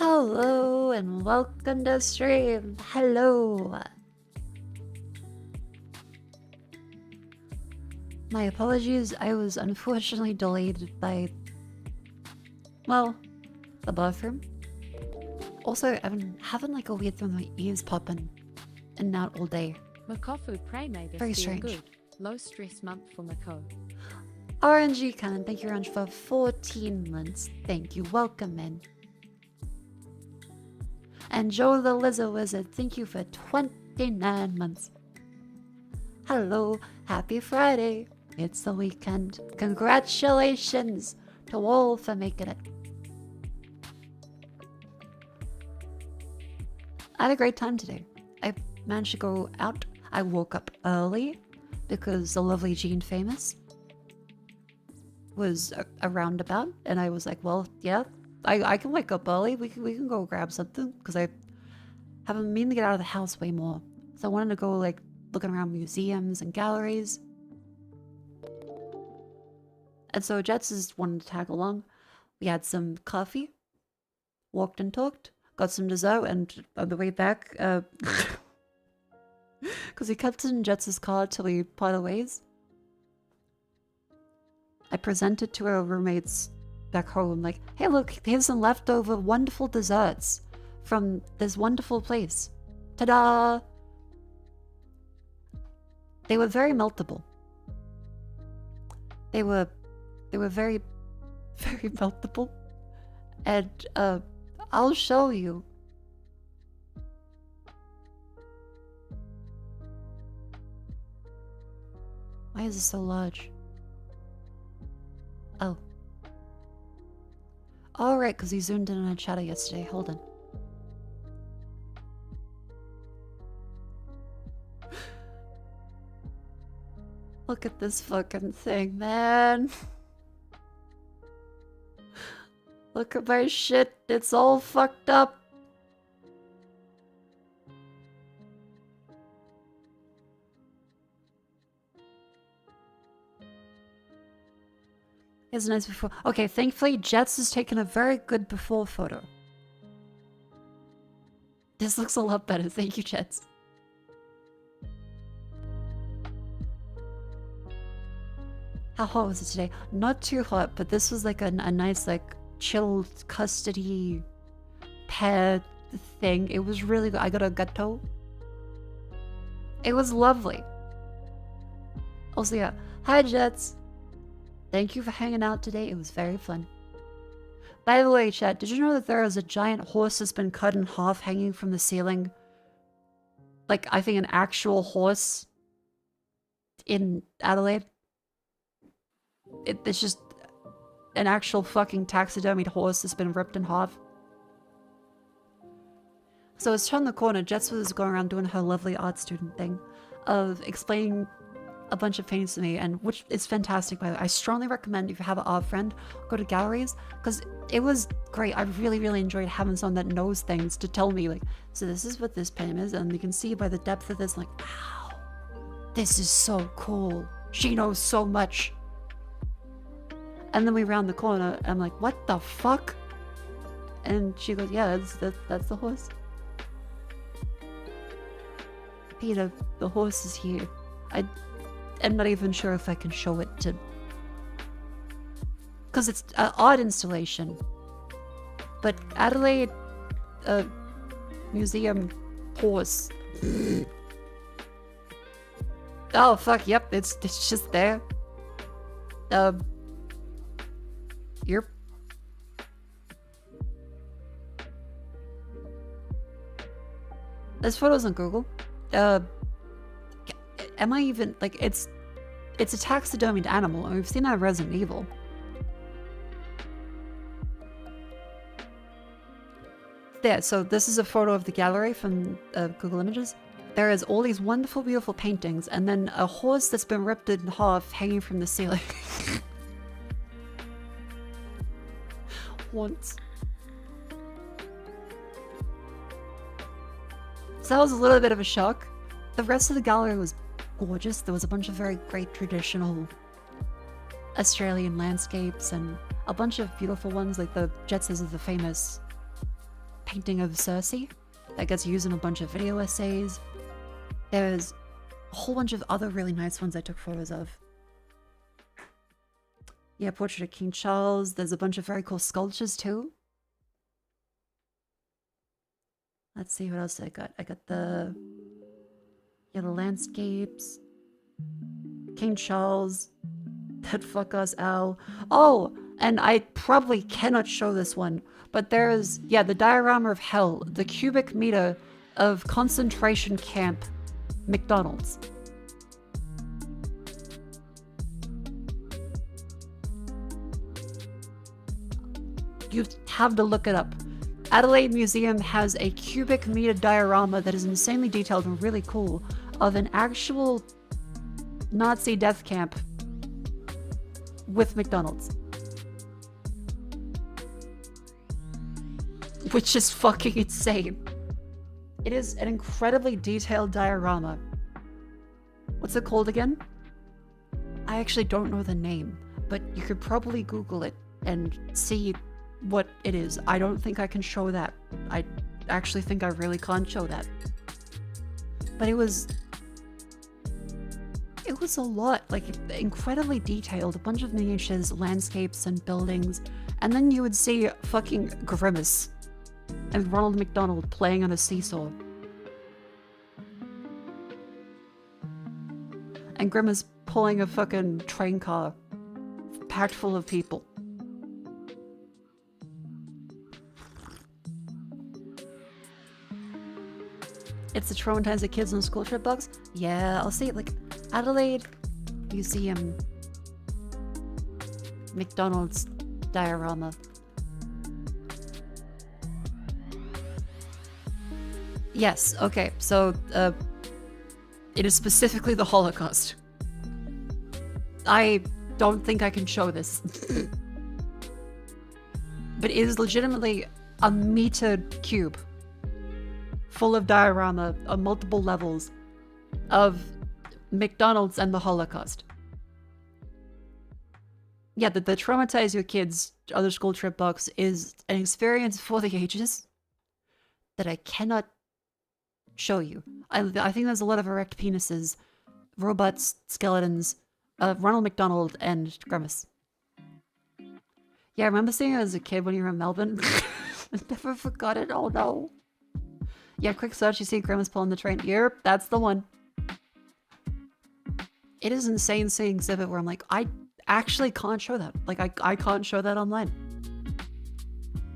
Hello and welcome to stream. Hello. My apologies, I was unfortunately delayed by, well, the bathroom. Also, I've been having like a weird thing with my ears popping in and out all day. Makofu pray may this Very feel strange. good. Low stress month for Mako. RNG Cannon, thank you very much for 14 months. Thank you, welcome in. And Joe the Lizard Wizard, thank you for 29 months. Hello, happy Friday. It's the weekend. Congratulations to all for making it. I had a great time today. I managed to go out. I woke up early because the lovely Jean Famous was a roundabout, and I was like, well, yeah, I can wake up early. We can go grab something because I haven't been meaning to get out of the house way more. So I wanted to go like looking around museums and galleries. And so Jets just wanted to tag along. We had some coffee, walked and talked, got some dessert, and on the way back, because he kept it in Jets' car till we parted ways, I presented to our roommates back home, like, hey look, here's some leftover wonderful desserts from this wonderful place. Ta-da! They were very meltable. They were very, very meltable. And, I'll show you. Why is it so large? Oh. Alright, because he zoomed in on a chatter yesterday. Hold on. Look at this fucking thing, man. Look at my shit. It's all fucked up. Here's a nice before. Okay, thankfully, Jets has taken a very good before photo. This looks a lot better. Thank you, Jets. How hot was it today? Not too hot, but this was like a nice, like, chill custody pet thing. It was really good. I got a gâteau. It was lovely. Also, yeah. Hi, Jets. Thank you for hanging out today. It was very fun. By the way, chat, did you know that there is a giant horse that's been cut in half hanging from the ceiling? Like, I think an actual horse in Adelaide. It's just an actual fucking taxidermied horse that's been ripped in half. So it's turned the corner. Jets was going around doing her lovely art student thing of explaining a bunch of paintings to me, and which is fantastic, by the way. I strongly recommend if you have an art friend, go to galleries, because it was great. I really, really enjoyed having someone that knows things to tell me, like, so this is what this painting is, and you can see by the depth of this, like, wow, this is so cool. She knows so much. And then we round the corner, and I'm like, what the fuck? And she goes, yeah, that's the horse. Peter, the horse is here. I'm not even sure if I can show it to... Because it's an art installation. But Adelaide Museum horse. Oh, fuck, yep, it's just there. You're... This photo's on Google. Am I even, like, it's a taxidermied animal, and we've seen that in Resident Evil. There, so this is a photo of the gallery from Google Images. There is all these wonderful, beautiful paintings, and then a horse that's been ripped in half hanging from the ceiling. Once. So that was a little bit of a shock. The rest of the gallery was gorgeous. There was a bunch of very great traditional Australian landscapes and a bunch of beautiful ones, like the Jets is the famous painting of Circe that gets used in a bunch of video essays. There's a whole bunch of other really nice ones I took photos of. Yeah, portrait of King Charles. There's a bunch of very cool sculptures too. Let's see what else I got. I got the landscapes. King Charles. That fuck us Al. Oh, and I probably cannot show this one, but there's, yeah, the diorama of hell, the cubic meter of concentration camp McDonald's. You have to look it up. Adelaide Museum has a cubic meter diorama that is insanely detailed and really cool of an actual Nazi death camp with McDonald's. Which is fucking insane. It is an incredibly detailed diorama. What's it called again? I actually don't know the name, but you could probably Google it and see what it is. I don't think I can show that. I actually think I really can't show that. But it was a lot, like incredibly detailed, a bunch of miniatures, landscapes, and buildings. And then you would see fucking Grimace and Ronald McDonald playing on a seesaw. And Grimace pulling a fucking train car packed full of people. It's the traumatize the kids on school trip bugs? Yeah, I'll see it like Adelaide Museum McDonald's diorama. Yes, okay, so it is specifically the Holocaust. I don't think I can show this. But it is legitimately a metered cube full of diorama on multiple levels of McDonald's and the Holocaust. Yeah, the Traumatize Your Kids Other School Trip box is an experience for the ages that I cannot show you. I think there's a lot of erect penises, robots, skeletons, Ronald McDonald, and Grimace. Yeah, I remember seeing it as a kid when you were in Melbourne. I never forgot it. Oh no. Yeah, quick search, you see Grimace pulling the train. Yep, that's the one. It is insane seeing exhibit where I'm like, I actually can't show that. Like, I can't show that online.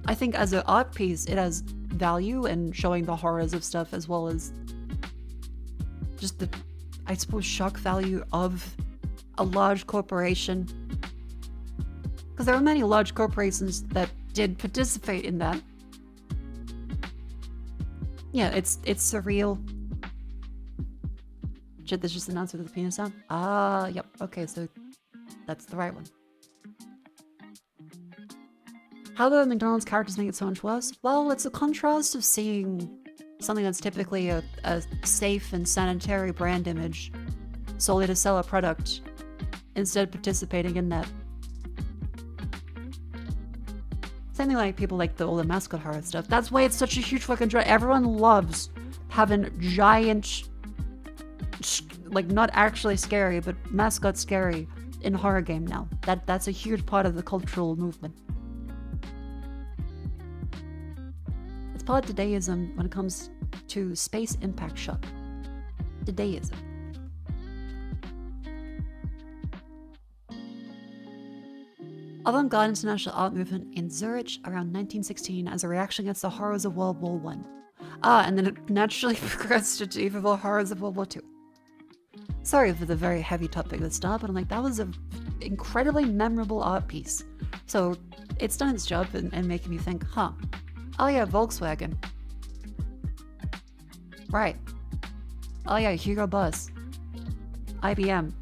I think as an art piece, it has value and showing the horrors of stuff as well as just the, I suppose, shock value of a large corporation. Because there are many large corporations that did participate in that. Yeah, it's surreal. Shit, that's just an answer to the penis sound? Ah, yep. Okay, so that's the right one. How do McDonald's characters make it so much worse? Well, it's a contrast of seeing something that's typically a safe and sanitary brand image solely to sell a product instead of participating in that. Same thing like people like all the mascot horror stuff. That's why it's such a huge fucking draw. Everyone loves having giant, like not actually scary, but mascot scary in horror game now. That's a huge part of the cultural movement. It's part of Dadaism when it comes to space impact shock. Dadaism. Avant-garde international art movement in Zurich around 1916 as a reaction against the horrors of World War I. Ah, and then it naturally progressed to even more horrors of World War II. Sorry for the very heavy topic at the start, but I'm like, that was an incredibly memorable art piece. So it's done its job and making me think, huh, oh yeah, Volkswagen. Right. Oh yeah, Hugo Boss. IBM.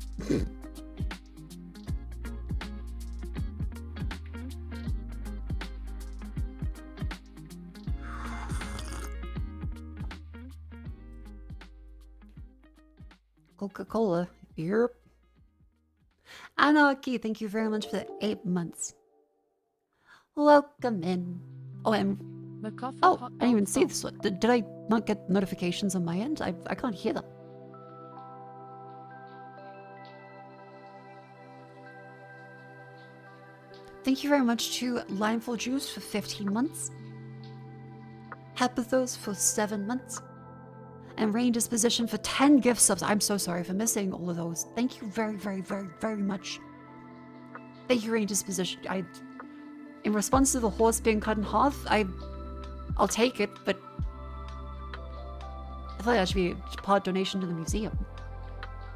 Coca-Cola. Yep. Anarchy, thank you very much for the 8 months. Welcome in. Oh, and Mako Oh, hot I didn't even dog see song. this one. Did I not get notifications on my end? I can't hear them. Thank you very much to Limeful Juice for 15 months. Hapathos for 7 months. And Rain Disposition for 10 gift subs. I'm so sorry for missing all of those. Thank you very, very, very, very much. Thank you, Rain Disposition. In response to the horse being cut in half, I'll take it, but I feel like that should be a part donation to the museum.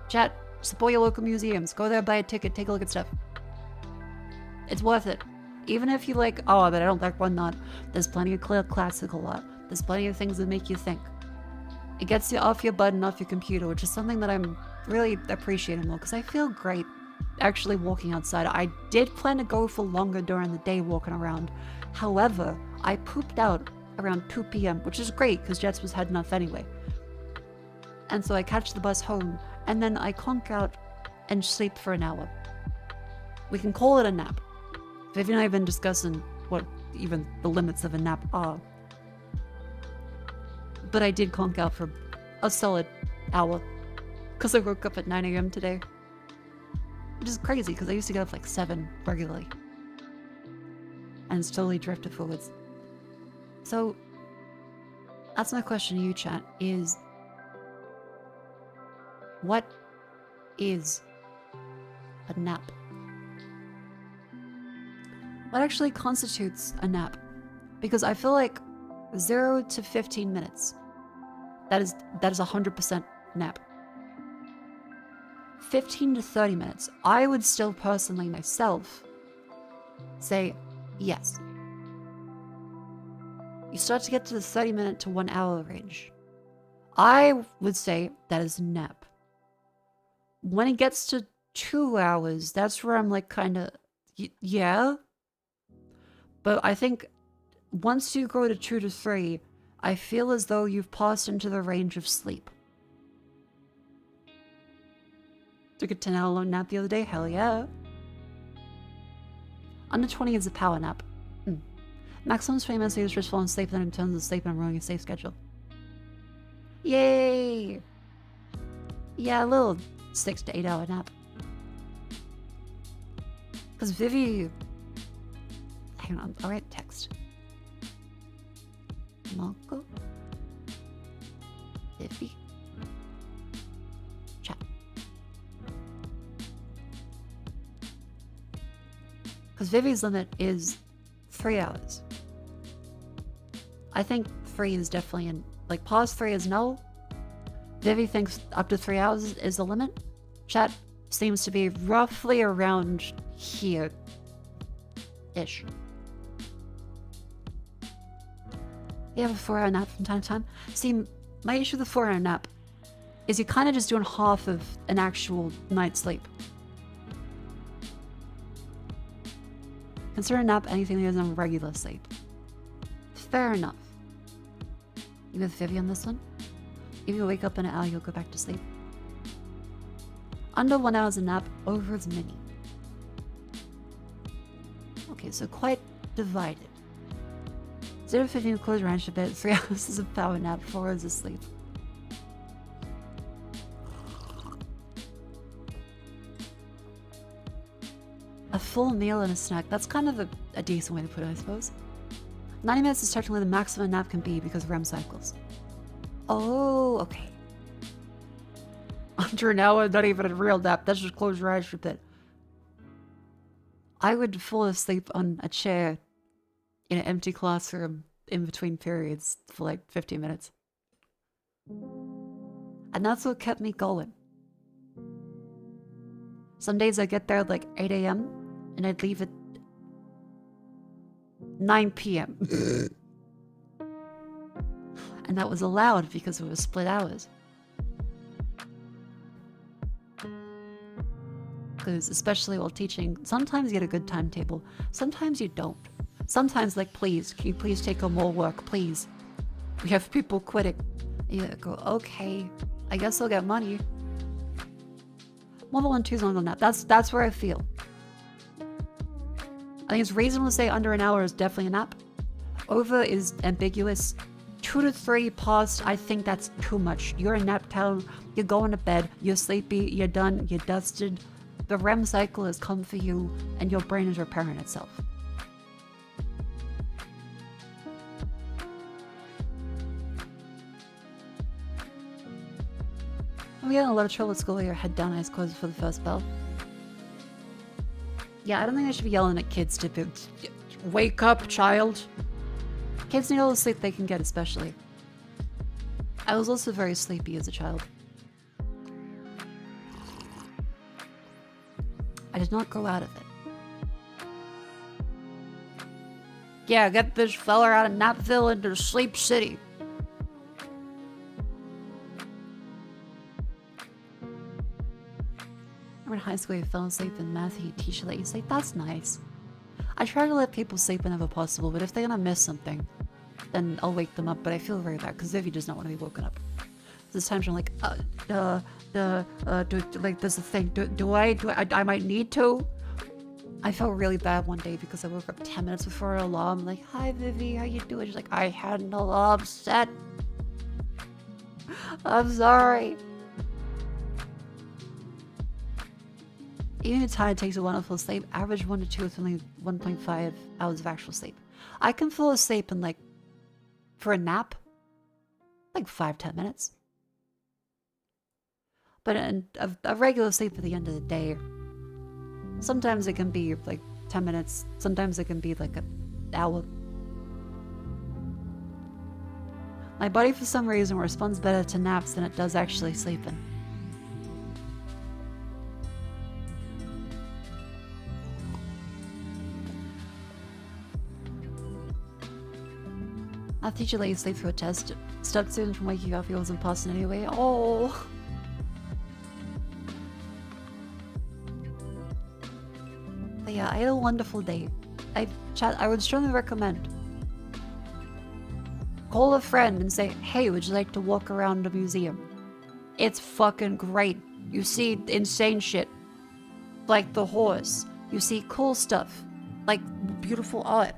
Chat, support your local museums. Go there, buy a ticket, take a look at stuff. It's worth it. Even if you like, oh, but I don't like one not. There's plenty of classical art. There's plenty of things that make you think. It gets you off your butt and off your computer, which is something that I'm really appreciating more, because I feel great actually walking outside. I did plan to go for longer during the day walking around. However, I pooped out around 2 p.m., which is great, because Jets was heading off anyway. And so I catch the bus home, and then I conk out and sleep for an hour. We can call it a nap. Vivi and I have been discussing what even the limits of a nap are. But I did conk out for a solid hour, because I woke up at 9 a.m. today. Which is crazy, because I used to get up like 7 regularly. And it's totally drifted forwards. So, that's my question to you, chat, is... what is a nap? What actually constitutes a nap? Because I feel like 0 to 15 minutes, that is 100% nap. 15 to 30 minutes, I would still personally myself say yes. You start to get to the 30-minute to 1 hour range. I would say that is a nap. When it gets to 2 hours, that's where I'm like kind of, yeah. But I think once you go to 2 to 3, I feel as though you've passed into the range of sleep. Took a 10-hour long nap the other day, hell yeah. Under 20 is a power nap. Maximum 20 minutes is just falling asleep, then in terms of sleep and ruining a safe schedule. Yay! Yeah, a little 6 to 8 hour nap. Because Vivi... hang on, I'll write text. Mako? Vivi? Chat. Because Vivi's limit is 3 hours. I think 3 is definitely in... like, past 3 is no. Vivi thinks up to 3 hours is the limit. Chat seems to be roughly around here. Ish. You have a 4-hour nap from time to time. See, my issue with the 4-hour nap is you're kind of just doing half of an actual night's sleep. Consider a nap anything that isn't regular sleep. Fair enough. You with Vivi on this one? If you wake up in an hour, you'll go back to sleep. Under 1 hour is a nap, over is mini. Okay, so quite divided. 0 to 15 close range a bit, 3 hours is a power nap, 4 hours is sleep. A full meal and a snack, that's kind of a decent way to put it, I suppose. 90 minutes is technically the maximum a nap can be because of REM cycles. Oh, okay. Under an hour, not even a real nap, that's just close your eyes for a bit. I would fall asleep on a chair in an empty classroom in between periods for like 15 minutes. And that's what kept me going. Some days I get there at like 8 a.m. and I'd leave at 9 p.m. And that was allowed because it was split hours. Because especially while teaching, sometimes you get a good timetable, sometimes you don't. Sometimes, like, please, can you please take on more work, please? We have people quitting. You go, okay, I guess I'll get money. 1 2 is on the nap. That's where I feel. I think it's reasonable to say under an hour is definitely a nap. Over is ambiguous. 2 to 3 past, I think that's too much. You're in nap town, you're going to bed, you're sleepy, you're done, you're dusted. The REM cycle has come for you, and your brain is repairing itself. I'm getting a lot of trouble at school. Your head down, eyes closed for the first bell. Yeah, I don't think I should be yelling at kids to be, wake up, child. Kids need all the sleep they can get, especially. I was also very sleepy as a child. I did not grow out of it. Yeah, get this fella out of Napville into Sleep City. In high school, you fell asleep in math, you teacher let you sleep. That's nice. I try to let people sleep whenever possible, but if they're gonna miss something, then I'll wake them up. But I feel very bad because Vivi does not want to be woken up. This time I'm like, like there's a thing. Do I might need to. I felt really bad one day because I woke up 10 minutes before her alarm. I'm like, hi Vivi, how you doing? She's like, I had an alarm set. I'm sorry. Even if tired takes a wonderful sleep, average 1 to 2 with only 1.5 hours of actual sleep. I can fall asleep in like, for a nap, like 5-10 minutes. But a regular sleep at the end of the day, sometimes it can be like 10 minutes, sometimes it can be like an hour. My body for some reason responds better to naps than it does actually sleeping. I'll teach you let you sleep through a test. Stop students from waking up, he wasn't passing anyway. Oh. But yeah, I had a wonderful day. I would strongly recommend. Call a friend and say, hey, would you like to walk around the museum? It's fucking great. You see insane shit. Like the horse. You see cool stuff. Like beautiful art.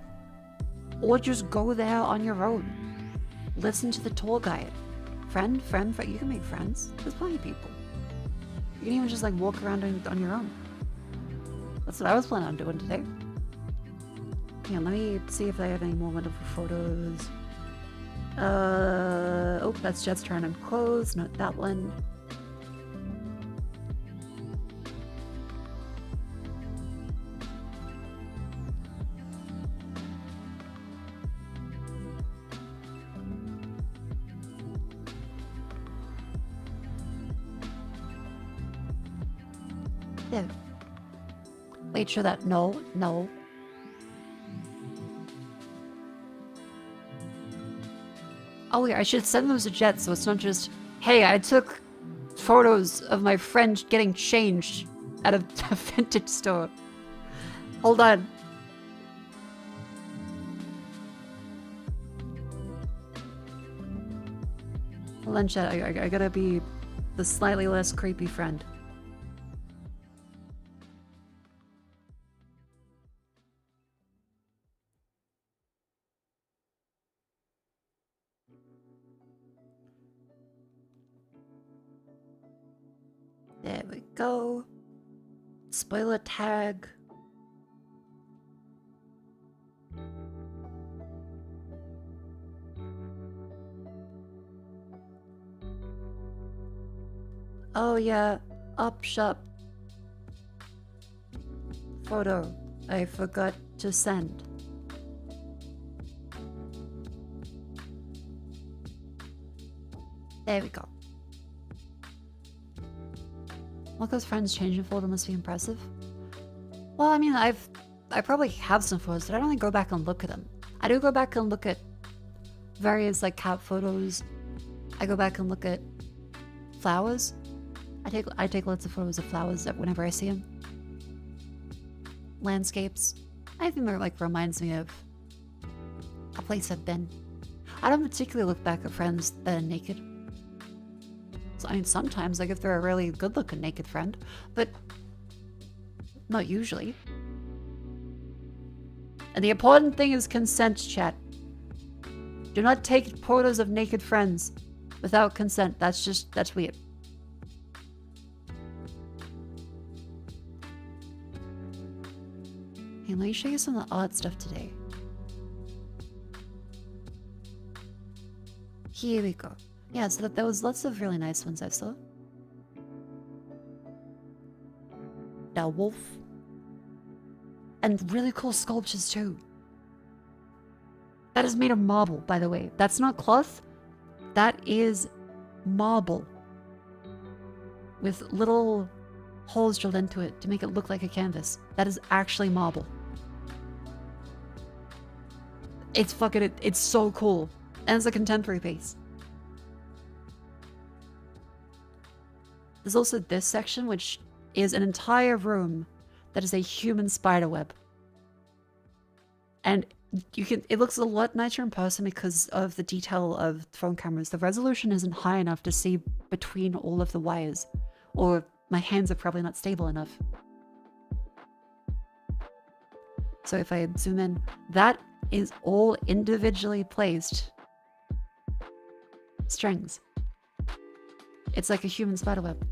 Or just go there on your own. Listen to the tour guide. Friend, you can make friends. There's plenty of people. You can even just like walk around on your own. That's what I was planning on doing today. Yeah, let me see if I have any more wonderful photos. Oh, that's Jet's turn and close, not that one. There. Wait, sure that, no. Oh yeah, I should send those to Jet so it's not just, hey, I took photos of my friend getting changed at a vintage store. Hold on. Hold on, Jet, I gotta be the slightly less creepy friend. There we go. Spoiler tag. Oh yeah, up shop. Photo I forgot to send. There we go. Mako's friends changing folder must be impressive. Well, I mean, I probably have some photos, but I don't really go back and look at them. I do go back and look at various like cat photos. I go back and look at flowers. I take lots of photos of flowers whenever I see them. Landscapes. Anything that like reminds me of a place I've been. I don't particularly look back at friends that are naked. I mean, sometimes, like if they're a really good-looking naked friend, but not usually. And the important thing is consent, chat. Do not take photos of naked friends without consent. That's weird. Hey, let me show you some of the odd stuff today. Here we go. Yeah, so there was lots of really nice ones I saw. That wolf. And really cool sculptures too. That is made of marble, by the way. That's not cloth. That is marble. With little holes drilled into it to make it look like a canvas. That is actually marble. It's it's so cool. And it's a contemporary piece. There's also this section, which is an entire room that is a human spider web. And it looks a lot nicer in person because of the detail of phone cameras. The resolution isn't high enough to see between all of the wires, or my hands are probably not stable enough. So if I zoom in, that is all individually placed strings. It's like a human spiderweb.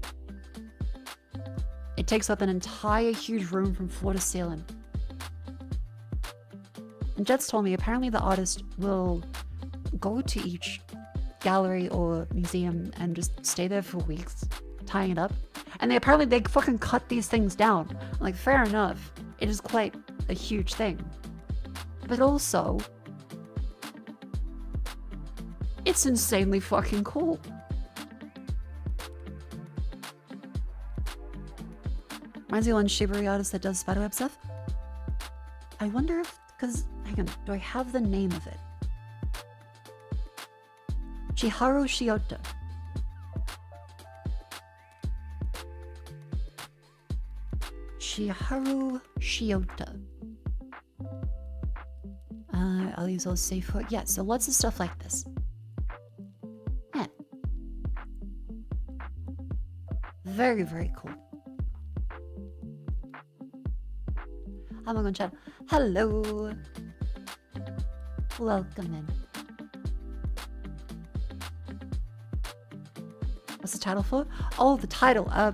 It takes up an entire huge room from floor to ceiling. And Jets told me apparently the artist will go to each gallery or museum and just stay there for weeks, tying it up. And they fucking cut these things down. I'm like, fair enough. It is quite a huge thing. But also, it's insanely fucking cool. Reminds me of one Shibari artist that does spiderweb stuff. I wonder if, hang on, do I have the name of it? Chiharu Shiota. Chiharu Shiota. I'll use those safe for, yeah, so lots of stuff like this. Yeah. Very, very cool. I'm gonna chat. Hello. Welcome in. What's the title for? Oh, the title. A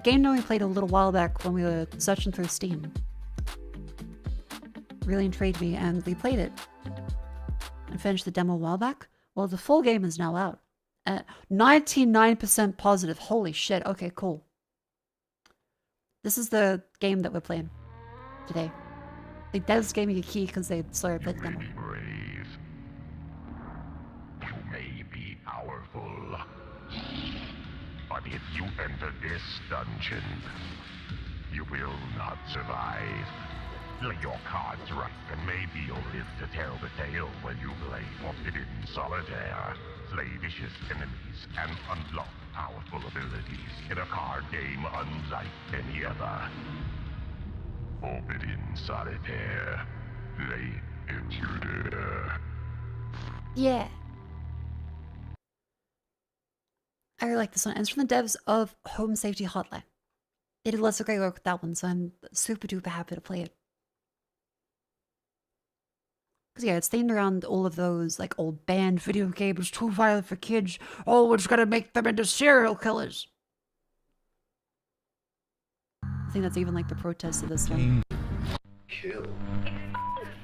game that we played a little while back when we were searching through Steam. Really intrigued me, and we played it. And finished the demo a while back. Well, the full game is now out. 99% positive. Holy shit. Okay, cool. This is the game that we're playing today. The devs gave me a key because they saw I played the demo. Brave. You may be powerful, but if you enter this dungeon, you will not survive. Lay your cards right, and maybe you'll live to tell the tale when you play Forbidden Solitaire. Slay vicious enemies and unlock powerful abilities in a card game unlike any other. Forbidden Solitaire. The intruder. Yeah. I really like this one. And it's from the devs of Home Safety Hotline. They did lots of great work with that one, so I'm super duper happy to play it. Because yeah, it's themed around all of those like old banned video games, too violent for kids. Oh, we're just gonna make them into serial killers. I think that's even like the protest of this one. Kill.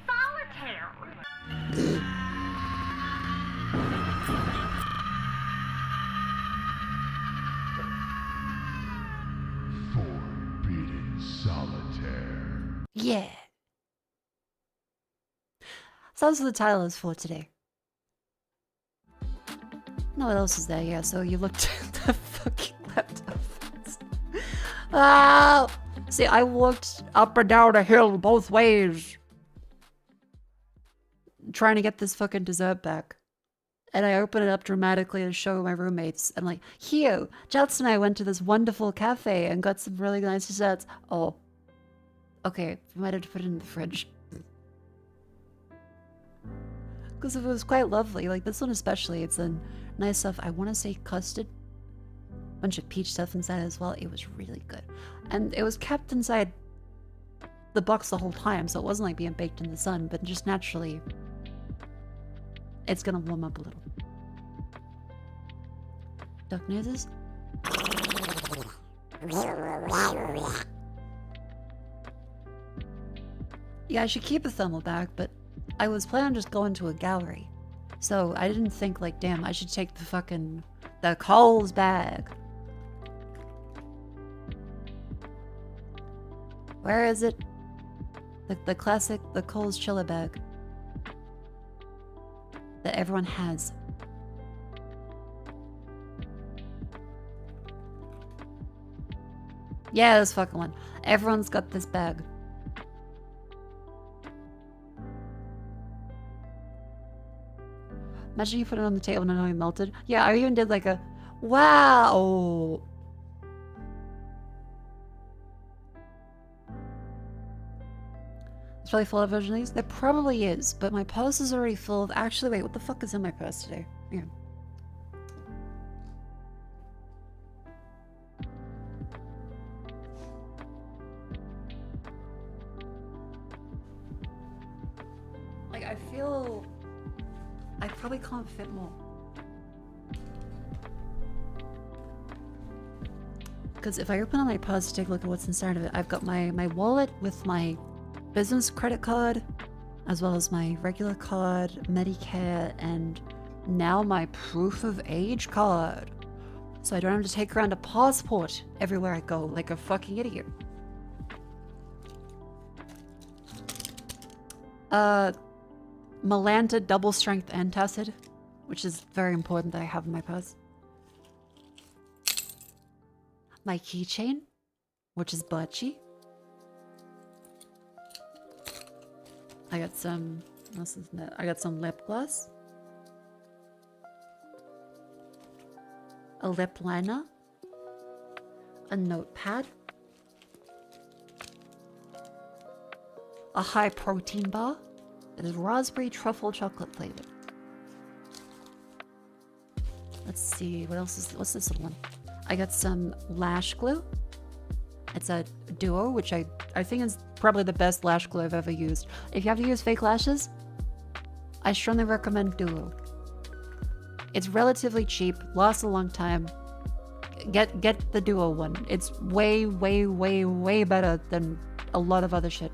Solitaire. Forbidden Solitaire. Yeah. So that's what the title is for today. No, what else is there? Yeah, so you looked at the fucking laptop. Ah! See, I walked up and down a hill both ways. Trying to get this fucking dessert back. And I open it up dramatically to show my roommates. I'm like, here, Jets and I went to this wonderful cafe and got some really nice desserts. Oh. Okay, we might have to put it in the fridge. Because it was quite lovely. Like this one especially, it's a nice stuff. I want to say custard. Bunch of peach stuff inside as well. It was really good. And it was kept inside the box the whole time, so it wasn't like being baked in the sun, but just naturally It's gonna warm up a little. Duck noses. Yeah, I should keep a thermal bag, but I was planning on just going to a gallery. So I didn't think like, damn, I should take the Coles bag. Where is it? The classic, the Coles chiller bag. That everyone has. Yeah, this fucking one. Everyone's got this bag. Imagine you put it on the table and it only melted. Yeah, I even did like a wow. It's probably full of version of these. There probably is, but my purse is already full of. Actually, wait, what the fuck is in my purse today? Yeah. Like, I feel I probably can't fit more. Because if I open up my purse to take a look at what's inside of it, I've got my wallet with my business credit card, as well as my regular card, Medicare, and now my proof of age card. So I don't have to take around a passport everywhere I go like a fucking idiot. Malanta double strength antacid, which is very important that I have in my purse. My keychain, which is Birchie. I got some, I got some lip gloss. A lip liner. A notepad. A high protein bar. It is raspberry truffle chocolate flavored. Let's see, what else is, what's this little one? I got some lash glue. It's a duo, which I think is probably the best lash glue I've ever used. If you have to use fake lashes, I strongly recommend duo. It's relatively cheap, lasts a long time. Get the duo one. It's way, way, way, way better than a lot of other shit.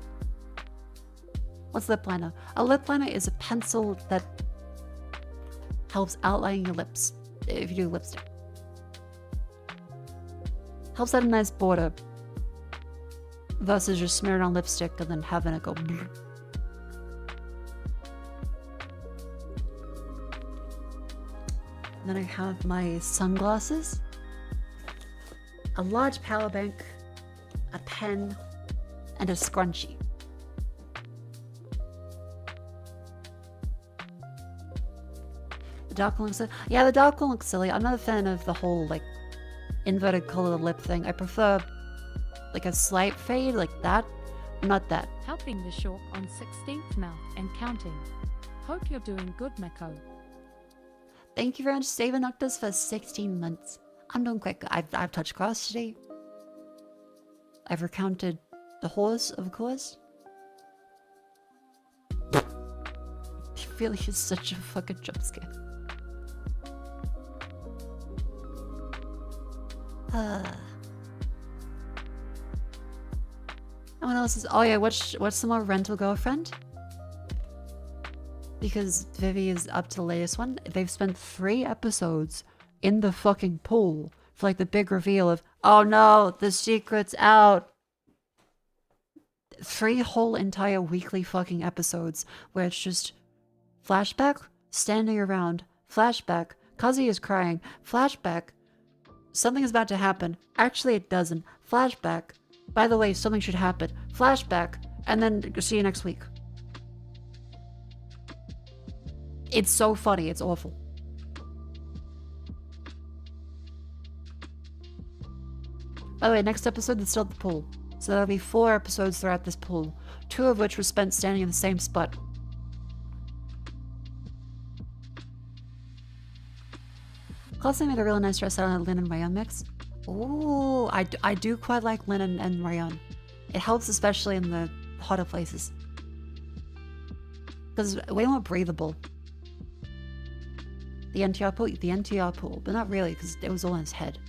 What's lip liner? A lip liner is a pencil that helps outline your lips if you do lipstick. Helps add a nice border versus just smearing on lipstick and then having it go bleh. Then I have my sunglasses, a large power bank, a pen, and a scrunchie. The dark one looks silly. Yeah, the dark one looks silly. I'm not a fan of the whole like inverted color lip thing. I prefer like a slight fade like that, not that. Helping the short on 16th mouth and counting. Hope you're doing good, Mako. Thank you very much, Steven Octus, for 16 months. I'm doing quite good. I've touched grass today. I've recounted the horse, of course. It really is such a fucking jump scare. No one else is. Oh yeah, watch some more Rental Girlfriend. Because Vivi is up to the latest one. They've spent 3 episodes in the fucking pool for like the big reveal of, oh no, the secret's out. 3 whole entire weekly fucking episodes where it's just flashback, standing around, flashback, Kazi is crying, flashback, something is about to happen. Actually, it doesn't. Flashback. By the way, something should happen. Flashback. And then see you next week. It's so funny. It's awful. By the way, next episode is still at the pool. So there'll be 4 episodes throughout this pool. 2 of which were spent standing in the same spot. Classy made a really nice dress out of a linen rayon mix. Ooh, I do quite like linen and rayon. It helps especially in the hotter places. Because it's way more breathable. The NTR pool? The NTR pool, but not really, because it was all in his head.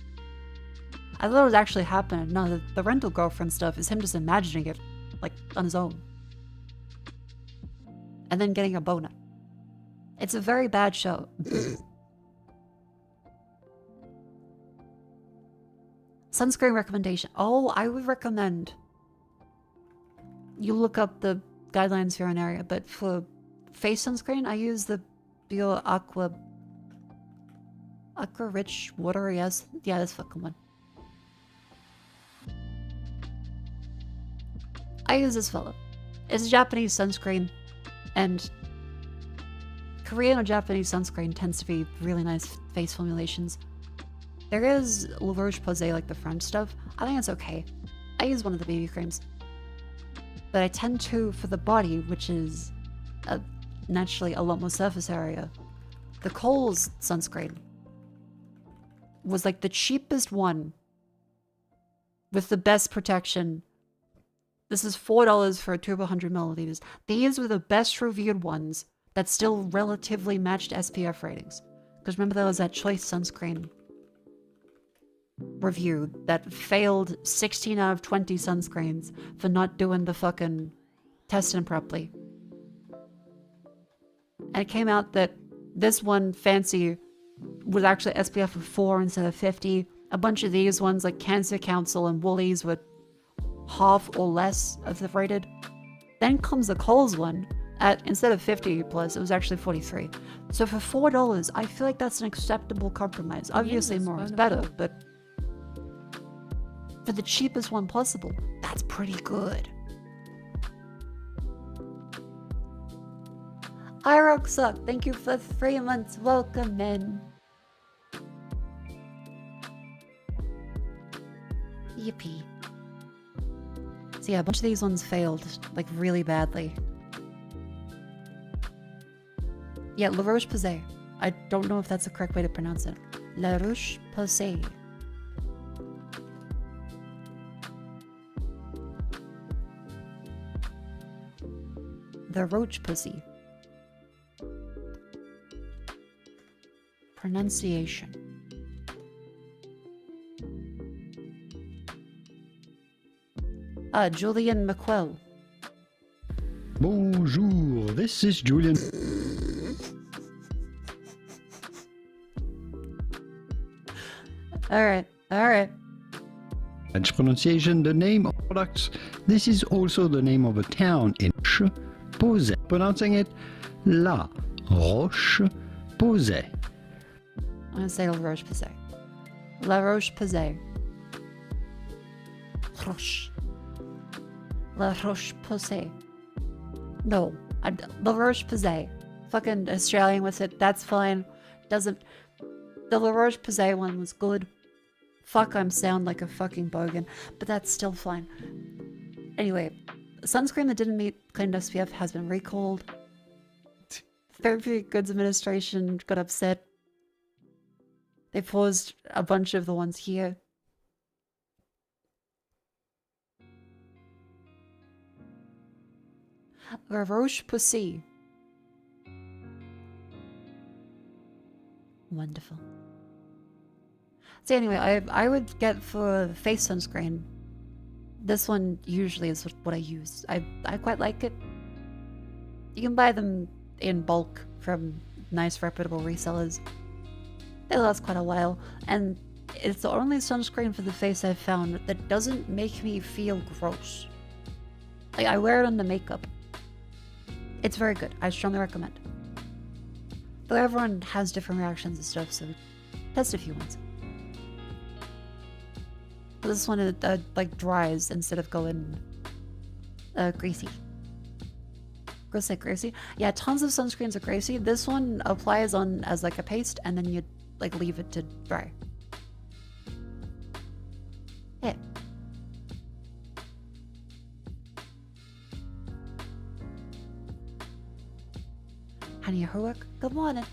I thought it was actually happening. No, the rental girlfriend stuff is him just imagining it, like, on his own. And then getting a boner. It's a very bad show. Sunscreen recommendation. Oh, I would recommend you look up the guidelines for an area, but for face sunscreen, I use the Bio Aqua Rich Water, yes. Yeah, that's fucking one. I use this fella. It's a Japanese sunscreen, and Korean or Japanese sunscreen tends to be really nice face formulations. There is La Roche-Posay, like the French stuff. I think it's okay. I use one of the BB creams. But I tend to, for the body, which is naturally a lot more surface area, the Kohl's sunscreen was like the cheapest one with the best protection. This is $4 for a tube of 100 milliliters. These were the best reviewed ones that still relatively matched SPF ratings. Because remember there was that Choice sunscreen review that failed 16 out of 20 sunscreens for not doing the fucking testing properly. And it came out that this one, fancy, was actually SPF of 4 instead of 50. A bunch of these ones, like Cancer Council and Woolies, were half or less of the rated. Then comes the Kohl's one. At instead of 50 plus, it was actually 43. So for $4, I feel like that's an acceptable compromise. Obviously more is better, but for the cheapest one possible, that's pretty good. Iroxuck, thank you for 3 months. Welcome in. Yippee. So yeah, a bunch of these ones failed, like really badly. Yeah, La Roche-Posay. I don't know if that's the correct way to pronounce it. La Roche-Posay. The Roach Pussy. Pronunciation. Julian McQuell. Bonjour, this is Julian. Alright. French pronunciation, the name of products. This is also the name of a town in Posay. Pronouncing it La Roche-Posay. I'm gonna say La Roche-Posay. La Roche-Posay. La Roche-Posay. No, La Roche-Posay. Fucking Australian with it, that's fine. Doesn't... The La Roche-Posay one was good. Fuck, I'm sound like a fucking bogan, but that's still fine. Anyway, sunscreen that didn't meet claimed SPF has been recalled. Therapeutic Goods Administration got upset. They paused a bunch of the ones here. La Roche-Posay. Wonderful. So anyway, I would get for face sunscreen. This one usually is what I use. I quite like it. You can buy them in bulk from nice reputable resellers. They last quite a while, and it's the only sunscreen for the face I've found that doesn't make me feel gross. Like, I wear it under makeup. It's very good. I strongly recommend. Though everyone has different reactions and stuff, so test a few ones. This one like dries instead of going greasy. Gross like greasy. Yeah, tons of sunscreens are greasy. This one applies on as like a paste, and then you like leave it to dry. Yeah. Honey, her work. Good morning.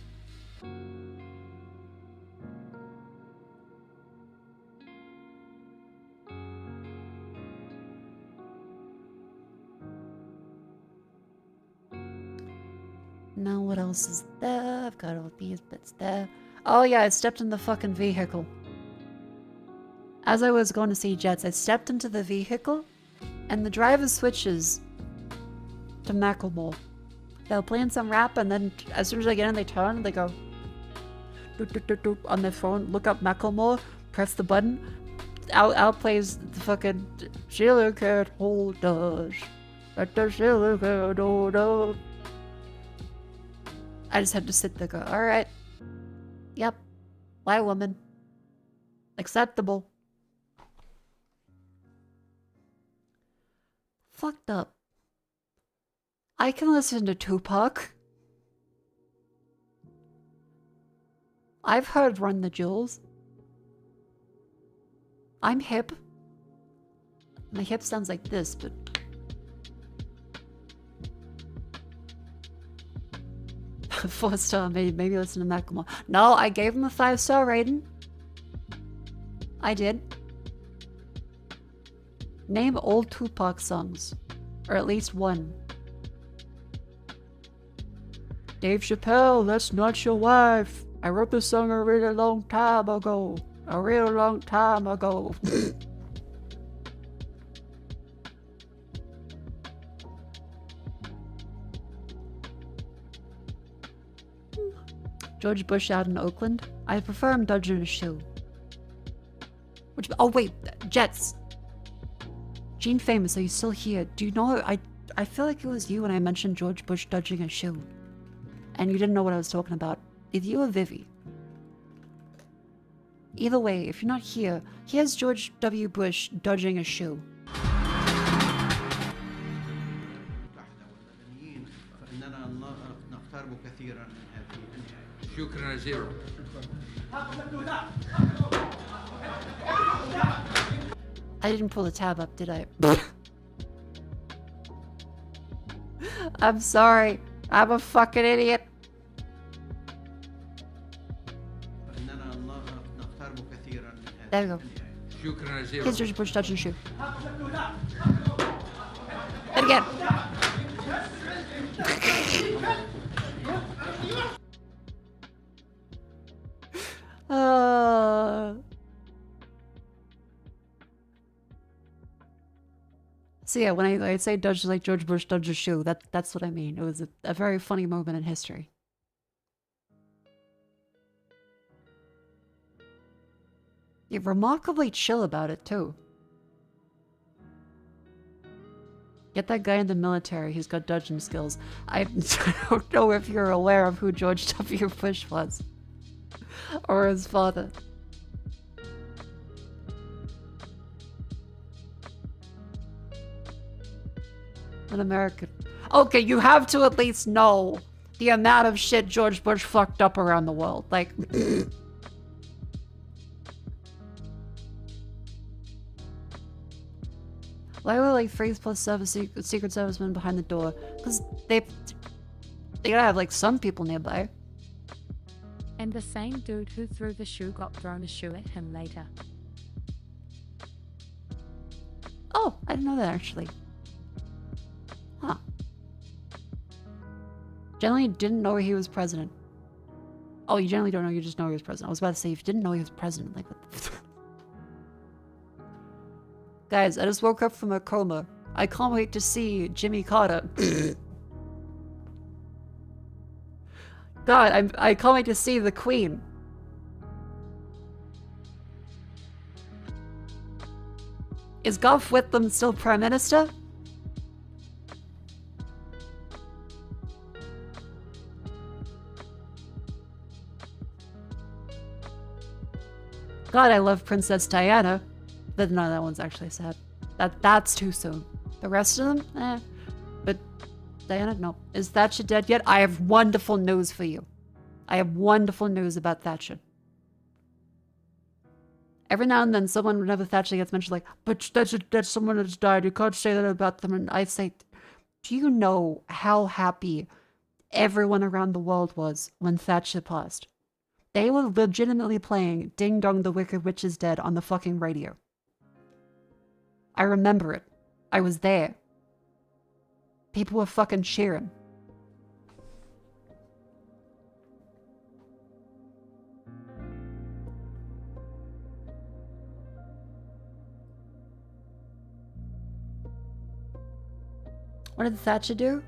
Now what else is there? I've got all these bits there. Oh yeah, I stepped in the fucking vehicle. As I was going to see Jets, I stepped into the vehicle, and the driver switches to Mako. They'll play some rap, and then as soon as I get in, they turn and they go doop, doop, doop, doop, on their phone, look up Mako, press the button, out plays the fucking silicate holders. Let the silicate holder. I just had to sit there and go, alright. Yep. White woman. Acceptable. Fucked up. I can listen to Tupac. I've heard Run the Jewels. I'm hip. My hip sounds like this, but... Four-star, maybe listen to Mako. No, I gave him a 5-star rating. I did. Name old Tupac songs. Or at least one. Dave Chappelle, that's not your wife. I wrote this song a really long time ago. A real long time ago. George Bush out in Oakland. I prefer him dodging a shoe. Which, oh wait, Jets. Gene Famous, are you still here? Do you know, I feel like it was you when I mentioned George Bush dodging a shoe. And you didn't know what I was talking about. Either you or Vivi. Either way, if you're not here, here's George W. Bush dodging a shoe. شكرا جزيلا. I didn't pull the tab up, did I? I'm sorry. I'm a fucking idiot. There we go. شكرا جزيلا. Here's George Bush dodging a shoe. And again. So yeah, when I say dodge like George Bush dodged a shoe, that's what I mean. It was a very funny moment in history. You're remarkably chill about it too. Get that guy in the military. He's got dodging skills. I don't know if you're aware of who George W. Bush was. Or his father. An American. Okay, you have to at least know the amount of shit George Bush fucked up around the world. Like... Why were like 3 plus 7 Secret Servicemen behind the door? Because they gotta have like some people nearby. And the same dude who threw the shoe got thrown a shoe at him later. Oh, I didn't know that actually. Huh. Generally didn't know he was president. Oh, you generally don't know, you just know he was president. I was about to say, if you didn't know he was president, like what the Guys, I just woke up from a coma. I can't wait to see Jimmy Carter. God, I can't wait to see the Queen. Is Gough Whitlam still Prime Minister? God, I love Princess Diana. But no, that one's actually sad. That's too soon. The rest of them, eh. But Diana, no. Is Thatcher dead yet? I have wonderful news for you. I have wonderful news about Thatcher. Every now and then, someone, whenever Thatcher gets mentioned, like, but that's someone that's died. You can't say that about them. And I say, do you know how happy everyone around the world was when Thatcher passed? They were legitimately playing Ding Dong the Wicked Witch is Dead on the fucking radio. I remember it. I was there. People were fucking cheering. What did Thatcher do?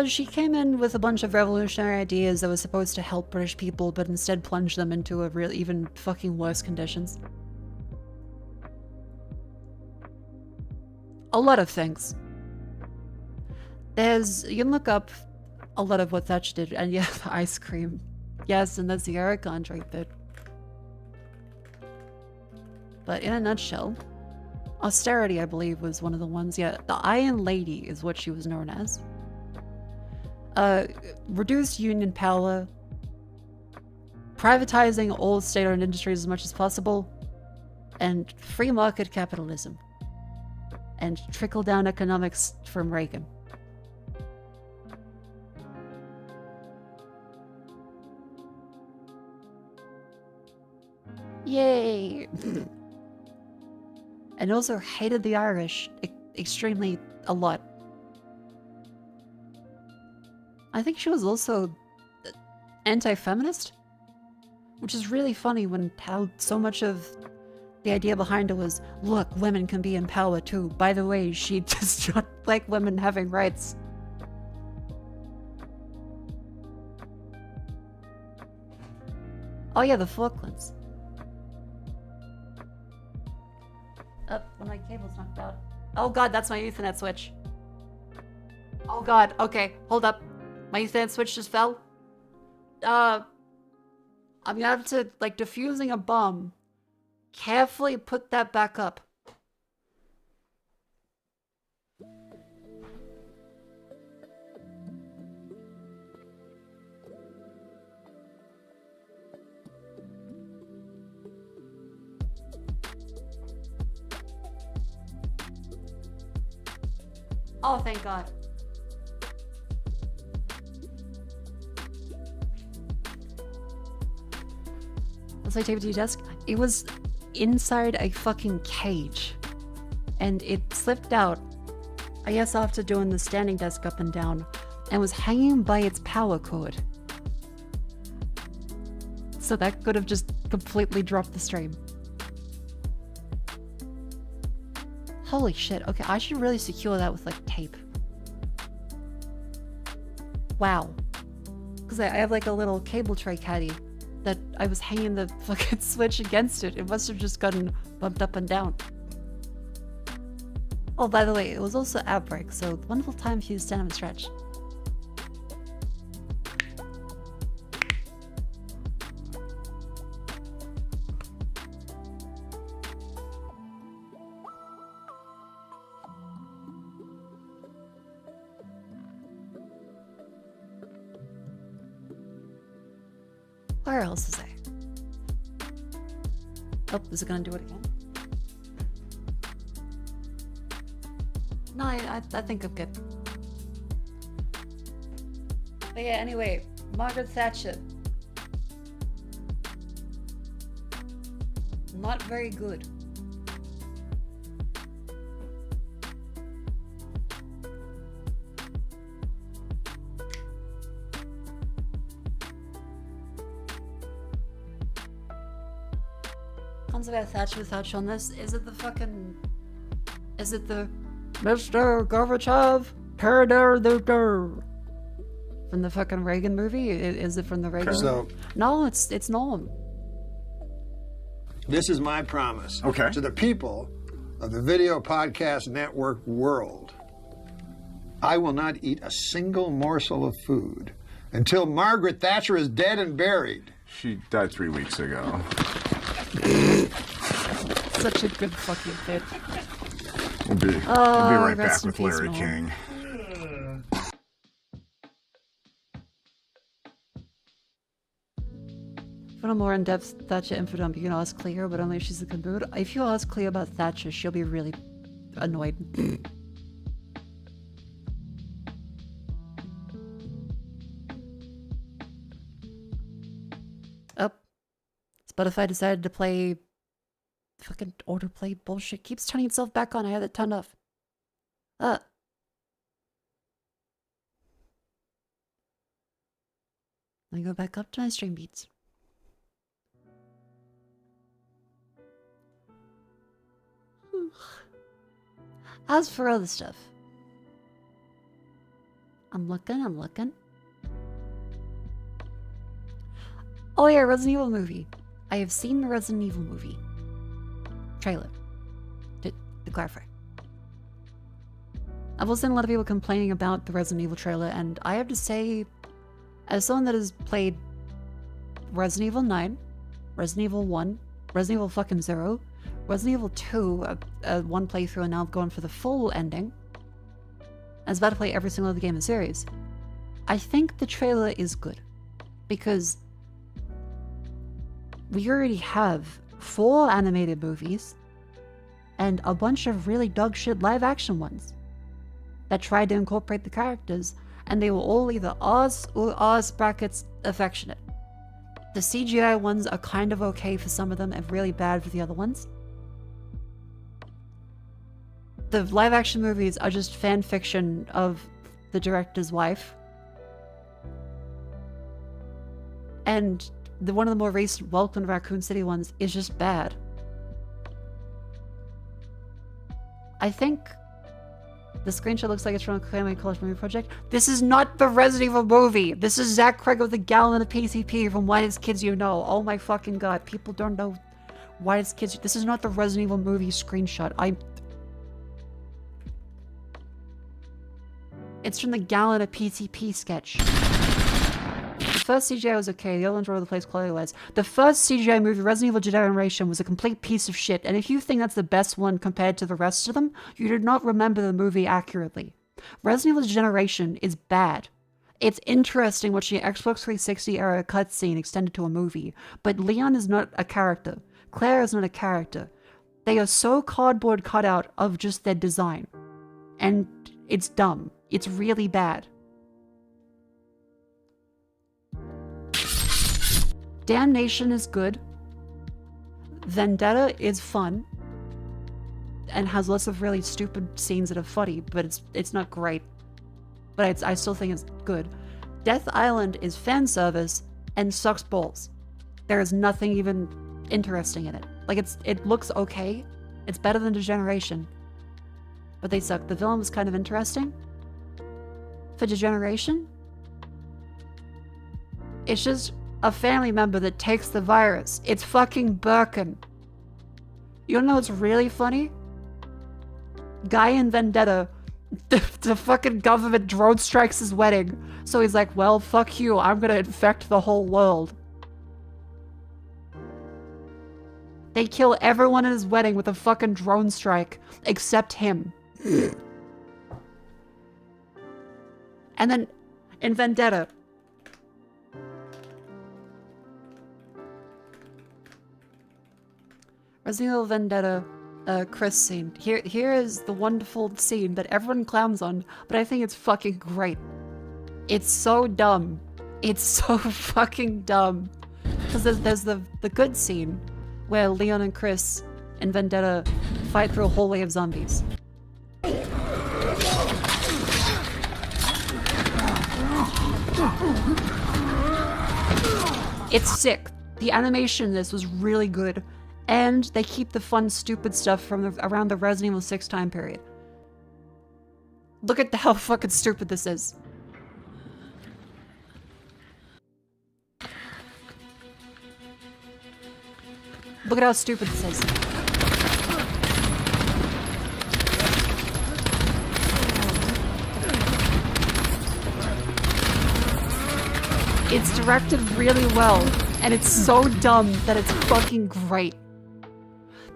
She came in with a bunch of revolutionary ideas that was supposed to help British people, but instead plunged them into a real, even fucking worse conditions. A lot of things. You can look up a lot of what Thatcher did, and yeah, the ice cream. Yes, and that's the Eric Andre bit. But in a nutshell, austerity, I believe, was one of the ones. Yeah, the Iron Lady is what she was known as. Reduce union power, privatizing all state-owned industries as much as possible, and free market capitalism, and trickle-down economics from Reagan. Yay! And also hated the Irish extremely a lot. I think she was also anti-feminist, which is really funny when how so much of the idea behind it was, look, women can be in power too. By the way, she does not like women having rights. Oh yeah, the Falklands. Oh, one of my cables knocked out. Oh god, that's my Ethernet switch. Oh god, okay, hold up. My Ethernet switch just fell. I'm gonna have to, like, defusing a bomb. Carefully put that back up. Oh, thank God. As I taped it to your desk, it was inside a fucking cage. And it slipped out, I guess after doing the standing desk up and down, and was hanging by its power cord. So that could have just completely dropped the stream. Holy shit, okay, I should really secure that with, like, tape. Wow. Because I have, like, a little cable tray caddy that I was hanging the fucking switch against it. It must have just gotten bumped up and down. Oh, by the way, it was also Outbreak, so wonderful time for you to stand up and stretch. Where else is I? Oh, is it gonna do it again? No, I think I'm good. But yeah, anyway, Margaret Thatcher. Not very good. About Thatcher on this. Is it the fucking... Is it the... Mr. Gorbachev? From the fucking Reagan movie? Is it from the Reagan movie? No, it's Nolan. This is my promise Okay. to the people of the Video Podcast Network world. I will not eat a single morsel of food until Margaret Thatcher is dead and buried. She died 3 weeks ago. Such a good fucking bit. We'll be right back rest in with peace, Larry Nolan. King. For a more in-depth Thatcher info dump, you can ask Cleo, but only if she's the computer. If you ask Cleo about Thatcher, she'll be really annoyed. Oh. Spotify decided to play fucking autoplay bullshit. Keeps turning itself back on. I had it turned off. Let me go back up to my stream beats. As for other stuff, I'm looking. Oh yeah, Resident Evil movie. I have seen the Resident Evil movie. Trailer. To clarify. I've also seen a lot of people complaining about the Resident Evil trailer, and I have to say, as someone that has played Resident Evil 9, Resident Evil 1, Resident Evil fucking 0, Resident Evil 2, one playthrough, and now I'm going for the full ending. I was about to play every single other game in the series. I think the trailer is good, because we already have 4 animated movies and a bunch of really dog shit live action ones that tried to incorporate the characters, and they were all either Oz or Oz brackets affectionate. The CGI ones are kind of okay for some of them and really bad for the other ones. The live action movies are just fan fiction of the director's wife. And one of the more recent Welcome to Raccoon City ones is just bad. I think the screenshot looks like it's from a Family College movie project. This is not the Resident Evil movie. This is Zach Craig with a gallon of PCP from Whitest Kids You Know. Oh my fucking god. People don't know Whitest Kids. This is not the Resident Evil movie screenshot. It's from the gallon of PCP sketch. The first CGI was okay, the other ones were all over the place quality-wise. The first CGI movie, Resident Evil Generation, was a complete piece of shit, and if you think that's the best one compared to the rest of them, you did not remember the movie accurately. Resident Evil Generation is bad. It's interesting watching an Xbox 360 era cutscene extended to a movie, but Leon is not a character. Claire is not a character. They are so cardboard cut out of just their design. And it's dumb. It's really bad. Damnation is good. Vendetta is fun. And has lots of really stupid scenes that are funny, but it's not great. But I still think it's good. Death Island is fan service and sucks balls. There is nothing even interesting in it. Like, it looks okay. It's better than Degeneration. But they suck. The villain was kind of interesting. For Degeneration, it's just a family member that takes the virus. It's fucking Birkin. You know what's really funny? Guy in Vendetta, the fucking government drone strikes his wedding. So he's like, well, fuck you. I'm gonna infect the whole world. They kill everyone at his wedding with a fucking drone strike, except him. And then, in Vendetta, Resident Evil Vendetta, Chris scene. Here is the wonderful scene that everyone clowns on, but I think it's fucking great. It's so dumb. It's so fucking dumb. Because there's the good scene where Leon and Chris in Vendetta fight through a whole wave of zombies. It's sick. The animation in this was really good. And they keep the fun, stupid stuff from around the Resident Evil 6 time period. Look at how fucking stupid this is. Look at how stupid this is. It's directed really well, and it's so dumb that it's fucking great.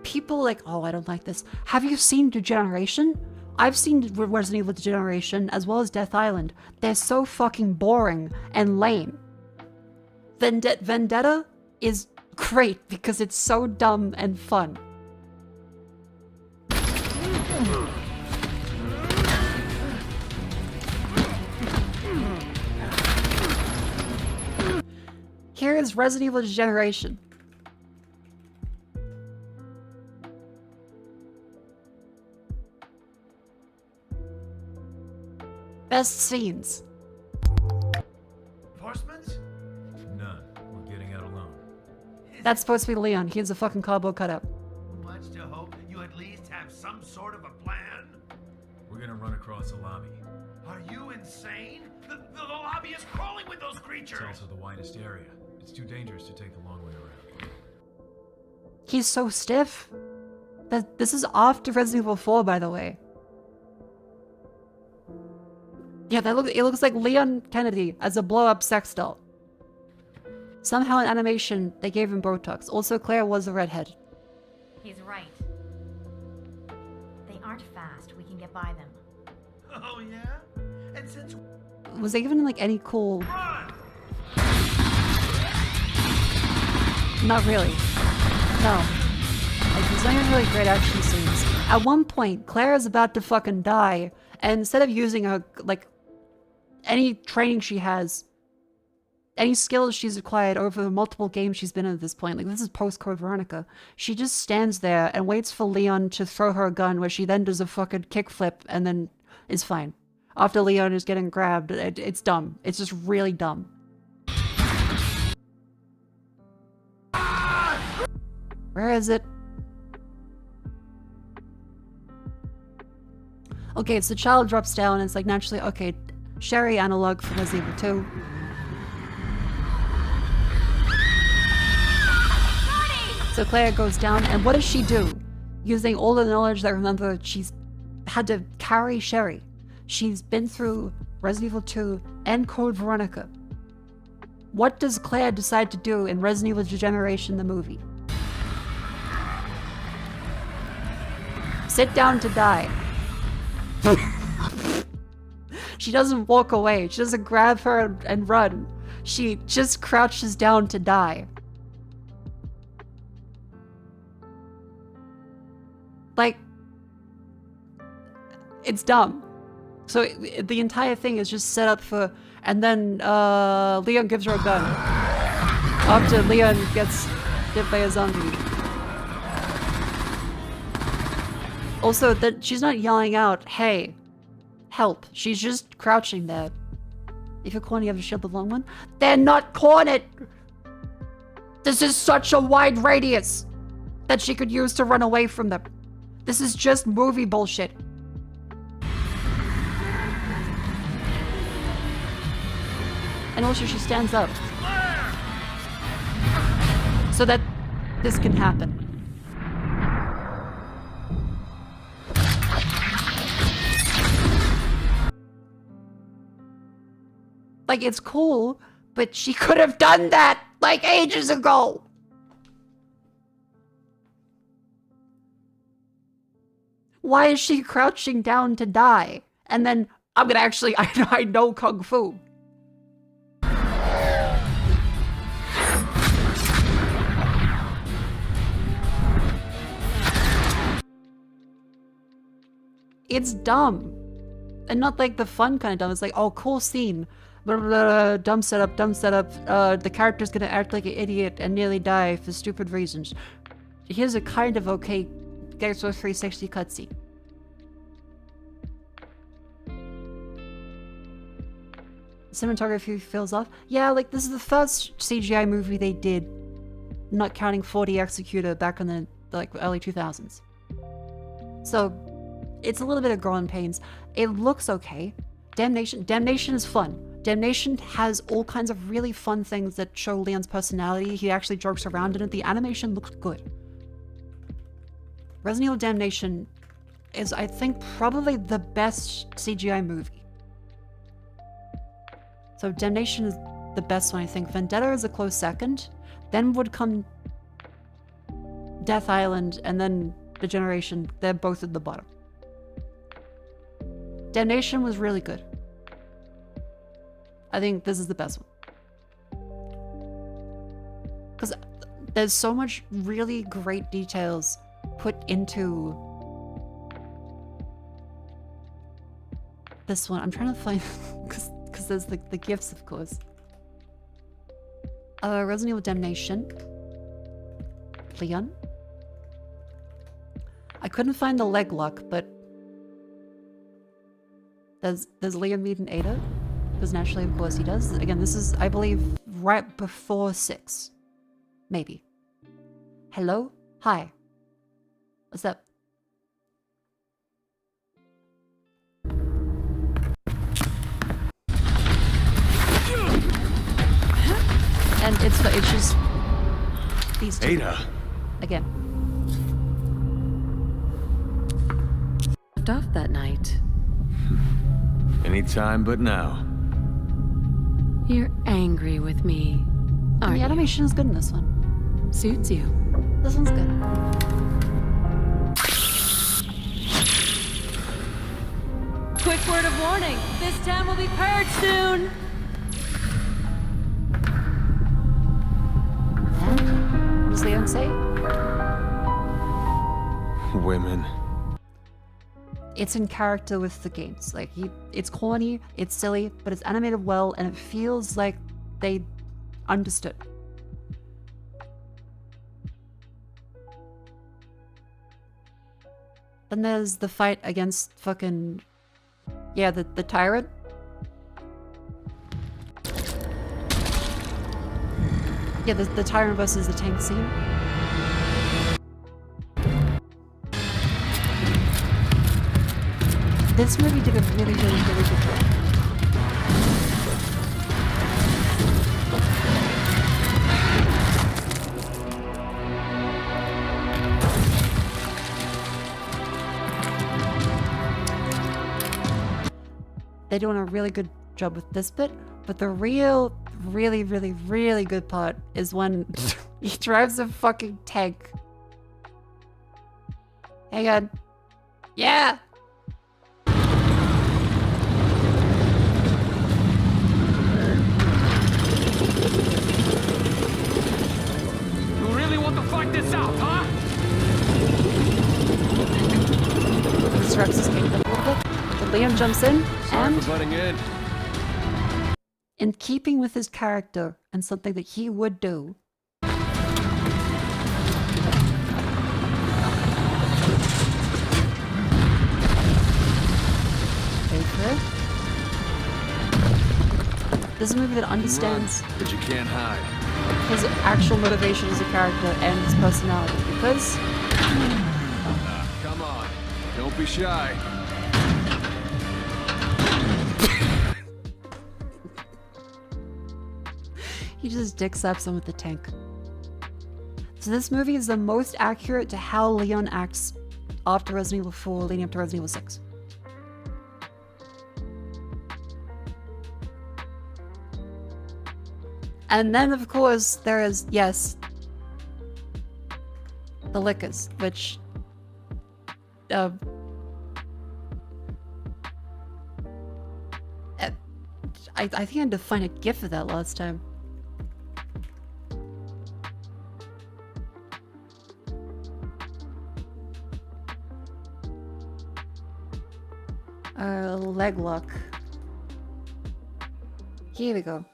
People like, oh, I don't like this. Have you seen Degeneration? I've seen Resident Evil Degeneration as well as Death Island. They're so fucking boring and lame. Vendetta is great because it's so dumb and fun. Here is Resident Evil Degeneration. Best scenes. Reinforcements? None. We're getting out alone. That's supposed to be Leon. He's a fucking cardboard cutout. Much to hope you at least have some sort of a plan. We're gonna run across the lobby. Are you insane? The lobby is crawling with those It's creatures! also the widest area. It's too dangerous to take the long way around. He's so stiff. This is after Resident Evil 4, by the way. Yeah, it looks like Leon Kennedy as a blow-up sex doll. Somehow in animation, they gave him Botox. Also, Claire was a redhead. He's right. They aren't fast. We can get by them. Oh, yeah? And since... Was there even, like, any cool... Run! Not really. No. Like, there's not even really great action scenes. At one point, Claire is about to fucking die, and instead of using her, like, any training she has, any skills she's acquired over the multiple games she's been in at this point, like, this is post-Code Veronica, she just stands there and waits for Leon to throw her a gun, where she then does a fucking kickflip and then is fine. After Leon is getting grabbed, it's dumb. It's just really dumb. Where is it? Okay, so the child drops down and it's like naturally, okay, Sherry analog for Resident Evil 2. So Claire goes down, and what does she do? Using all the knowledge that, remember, she's had to carry Sherry. She's been through Resident Evil 2 and Code Veronica. What does Claire decide to do in Resident Evil Degeneration, the movie? Sit down to die. She doesn't walk away. She doesn't grab her and run. She just crouches down to die. Like, it's dumb. So the entire thing is just set up for, and then Leon gives her a gun. After Leon gets hit by a zombie. Also, that she's not yelling out, hey, help. She's just crouching there. If you're corny, you have to shield the long one. They're not cornered! This is such a wide radius that she could use to run away from them. This is just movie bullshit. And also she stands up. So that this can happen. Like, it's cool, but she could have done that, like, ages ago! Why is she crouching down to die? And then, I'm gonna actually, I know Kung Fu. It's dumb. And not like the fun kind of dumb. It's like, oh, cool scene. Blah, blah, blah, dumb setup, dumb setup. The character's gonna act like an idiot and nearly die for stupid reasons. Here's a kind of okay Gears of 360 cutscene. Cinematography feels off. Yeah, like this is the first CGI movie they did, not counting 4D Executor back in the like early 2000s. So it's a little bit of growing pains. It looks okay. Damnation is fun. Damnation has all kinds of really fun things that show Leon's personality. He actually jokes around in it. The animation looks good. Resident Evil Damnation is, I think, probably the best CGI movie. So Damnation is the best one, I think. Vendetta is a close second. Then would come Death Island, and then Degeneration. They're both at the bottom. Damnation was really good. I think this is the best one. Because there's so much really great details put into this one. I'm trying to find... because there's the gifts, of course. Resident Evil Damnation. Leon. I couldn't find the leg lock, but... Does Leon meet an Ada? Because naturally, of course, he does. Again, this is, I believe, right before 6. Maybe. Hello? Hi. What's up? So it's just these two. Ada. Again. Left off that night. Anytime but now. You're angry with me, And aren't the you? animation is good in this one. Suits you. This one's good. Quick word of warning. This town will be purged soon. And what does Leon say? Women. It's in character with the games. Like it's corny, it's silly, but it's animated well, and it feels like they understood. Then there's the fight against fucking the tyrant. Yeah, the tyrant versus the tank scene. This movie did a really good job. They're doing a really good job with this bit, but the really good part is when he drives a fucking tank. Hang on. Yeah! You really want to fight this out, huh? Disrupts his game a little bit. But Liam jumps in, Sorry and for butting in. keeping with his character and something that he would do. Wait for it. This is a movie that understands Run, but you can't hide. his actual motivation as a character and his personality, because Come on. Don't be shy. he just dick slaps him with the tank. So this movie is the most accurate to how Leon acts after Resident Evil 4 leading up to Resident Evil 6. And then, of course, there is, yes, the lickers, which, I think I had to find a gif of that last time. Leg lock. Here we go.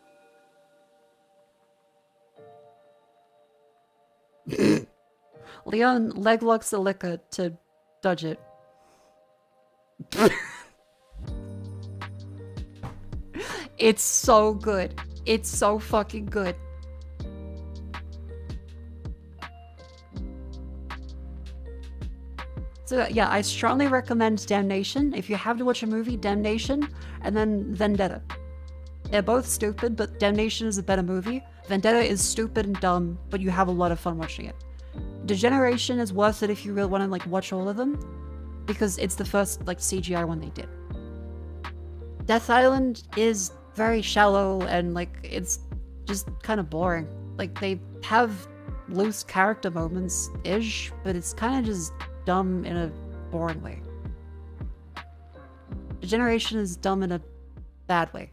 Leon leg locks the liquor to dodge it. It's so good. It's so fucking good. So yeah, I strongly recommend Damnation. If you have to watch a movie, Damnation, and then Vendetta. They're both stupid, but Damnation is a better movie. Vendetta is stupid and dumb, but you have a lot of fun watching it. Degeneration is worth it if you really want to like watch all of them, because it's the first like CGI one they did. Death Island is very shallow and like it's just kind of boring. Like they have loose character moments-ish, but it's kind of just dumb in a boring way. Degeneration is dumb in a bad way.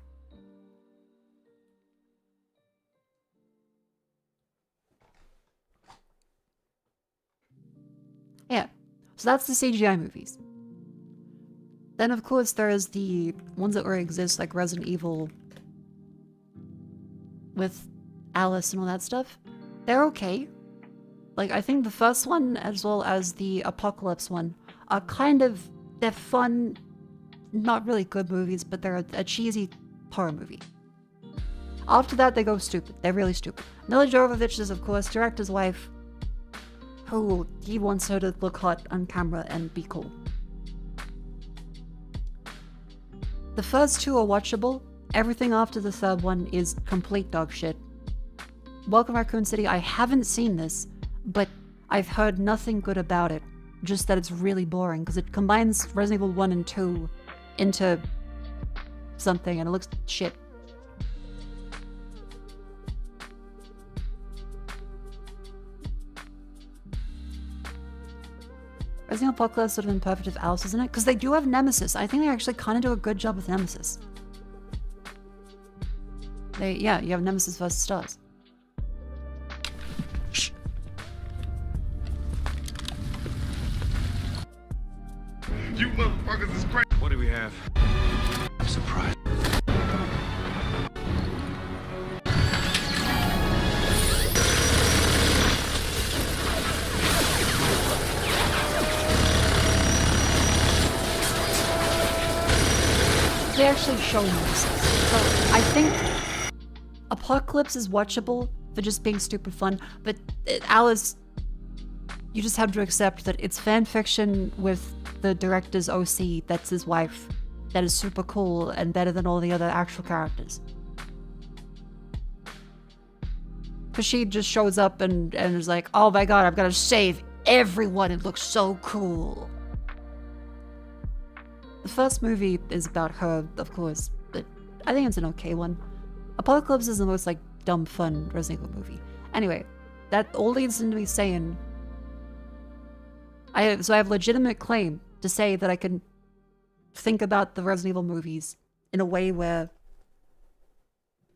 Yeah, so that's the CGI movies. Then of course there is the ones that already exist, like Resident Evil with Alice and all that stuff. They're okay. Like, I think the first one, as well as the Apocalypse one, are they're fun, not really good movies, but they're a cheesy horror movie. After that, they go stupid. They're really stupid. Mila Jovovich is, of course, director's wife, who he wants her to look hot on camera and be cool. The first two are watchable. Everything after the third one is complete dog shit. Welcome Raccoon City, I haven't seen this, but I've heard nothing good about it. Just that it's really boring, because it combines Resident Evil 1 and 2 into something, and it looks shit. Resident Evil Apocalypse would have been perfect if Alice was in it, because they do have Nemesis. I think they actually kind of do a good job with Nemesis. Yeah, you have Nemesis versus Stars. You motherfuckers is crazy. What do we have? I'm surprised. They actually show Nemesis. So I think Apocalypse is watchable for just being stupid fun, but Alice, you just have to accept that it's fan fiction with the director's OC, that's his wife, that is super cool and better than all the other actual characters. Because she just shows up and is like, oh my god, I've got to save everyone, it looks so cool. The first movie is about her, of course, but I think it's an okay one. Apocalypse is the most, like, dumb, fun Resident Evil movie. Anyway, that all leads into me saying... So I have legitimate claim to say that I can think about the Resident Evil movies in a way where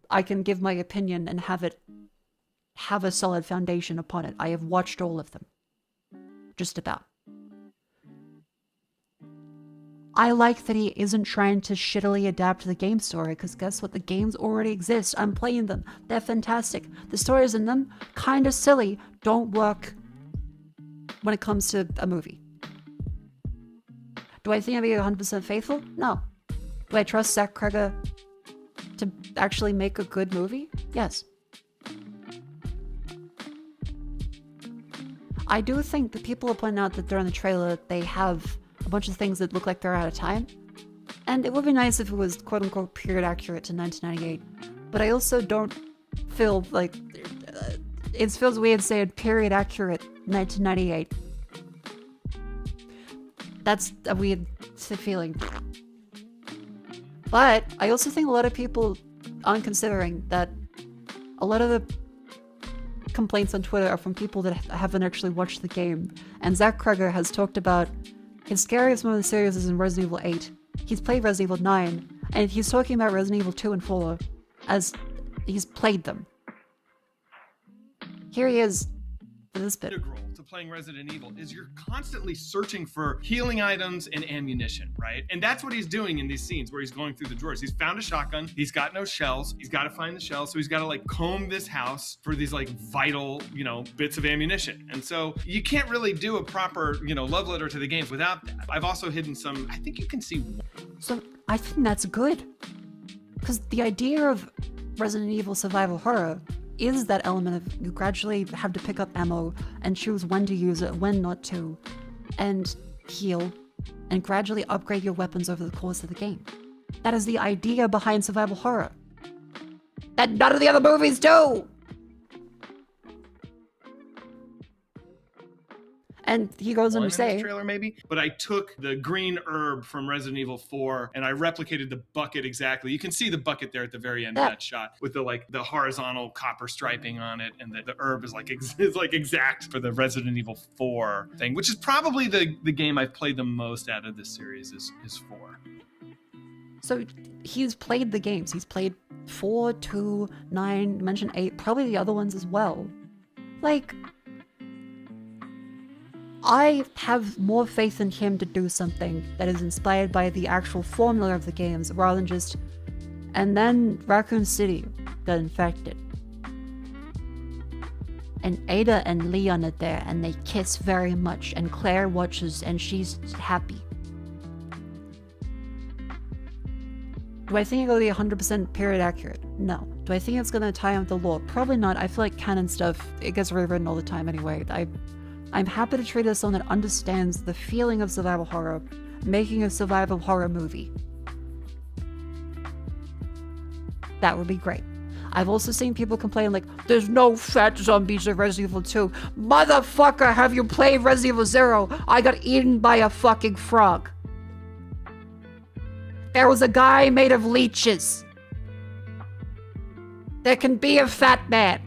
I can give my opinion and have a solid foundation upon it. I have watched all of them. Just about. I like that he isn't trying to shittily adapt the game story, because guess what? The games already exist. I'm playing them. They're fantastic. The stories in them, kind of silly, don't work when it comes to a movie. Do I think I'd be 100% faithful? No. Do I trust Zach Kreger to actually make a good movie? Yes. I do think that people are pointing out that during the trailer they have a bunch of things that look like they're out of time. And it would be nice if it was quote-unquote period accurate to 1998. But I also don't feel like... it feels weird saying period accurate 1998. That's a weird feeling. But I also think a lot of people aren't considering that a lot of the complaints on Twitter are from people that haven't actually watched the game. And Zach Kreger has talked about his scariest moment in the series is in Resident Evil 8. He's played Resident Evil 9, and he's talking about Resident Evil 2 and 4 as he's played them. Here he is for this bit. Integral to playing Resident Evil is you're constantly searching for healing items and ammunition, right? And that's what he's doing in these scenes where he's going through the drawers. He's found a shotgun, he's got no shells, he's got to find the shells, so he's got to like comb this house for these like vital, bits of ammunition. And so you can't really do a proper, love letter to the games without that. I've also hidden some, I think you can see. So I think that's good. Because the idea of Resident Evil survival horror is that element of you gradually have to pick up ammo and choose when to use it, when not to, and heal, and gradually upgrade your weapons over the course of the game. That is the idea behind survival horror. That none of the other movies do! And he goes on to say... trailer maybe, but I took the green herb from Resident Evil 4 and I replicated the bucket exactly. You can see the bucket there at the very end of that shot with the horizontal copper striping on it, and the herb is like exact for the Resident Evil 4 thing, which is probably the game I've played the most out of this series is 4. So he's played the games. He's played 4, 2, 9, mentioned 8, probably the other ones as well. Like... I have more faith in him to do something that is inspired by the actual formula of the games rather than just... And then Raccoon City got infected. And Ada and Leon are there and they kiss very much and Claire watches and she's happy. Do I think it'll be 100% period accurate? No. Do I think it's going to tie in with the lore? Probably not. I feel like canon stuff, it gets rewritten all the time anyway. I'm happy to treat it as someone that understands the feeling of survival horror, making a survival horror movie. That would be great. I've also seen people complain like, there's no fat zombies in Resident Evil 2. Motherfucker, have you played Resident Evil 0? I got eaten by a fucking frog. There was a guy made of leeches. There can be a fat man.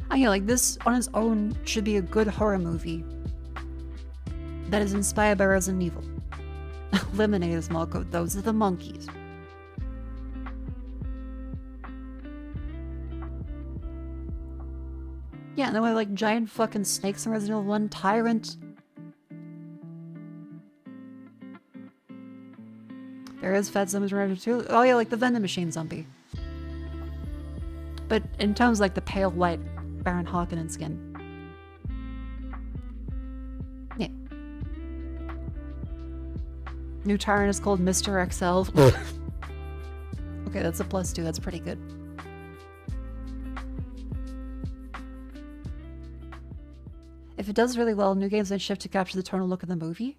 I know, like, this on its own should be a good horror movie that is inspired by Resident Evil. Eliminators, Mako, those are the monkeys. Yeah, and there were like giant fucking snakes in Resident Evil 1, Tyrant. There is fat zombies in Resident Evil 2. Oh yeah, like the vending machine zombie. But in terms of like the pale white Baron Harkonnen skin. Yeah. New Tyrant is called Mr. XL. Okay, that's a +2. That's pretty good. If it does really well, new games might shift to capture the tonal look of the movie.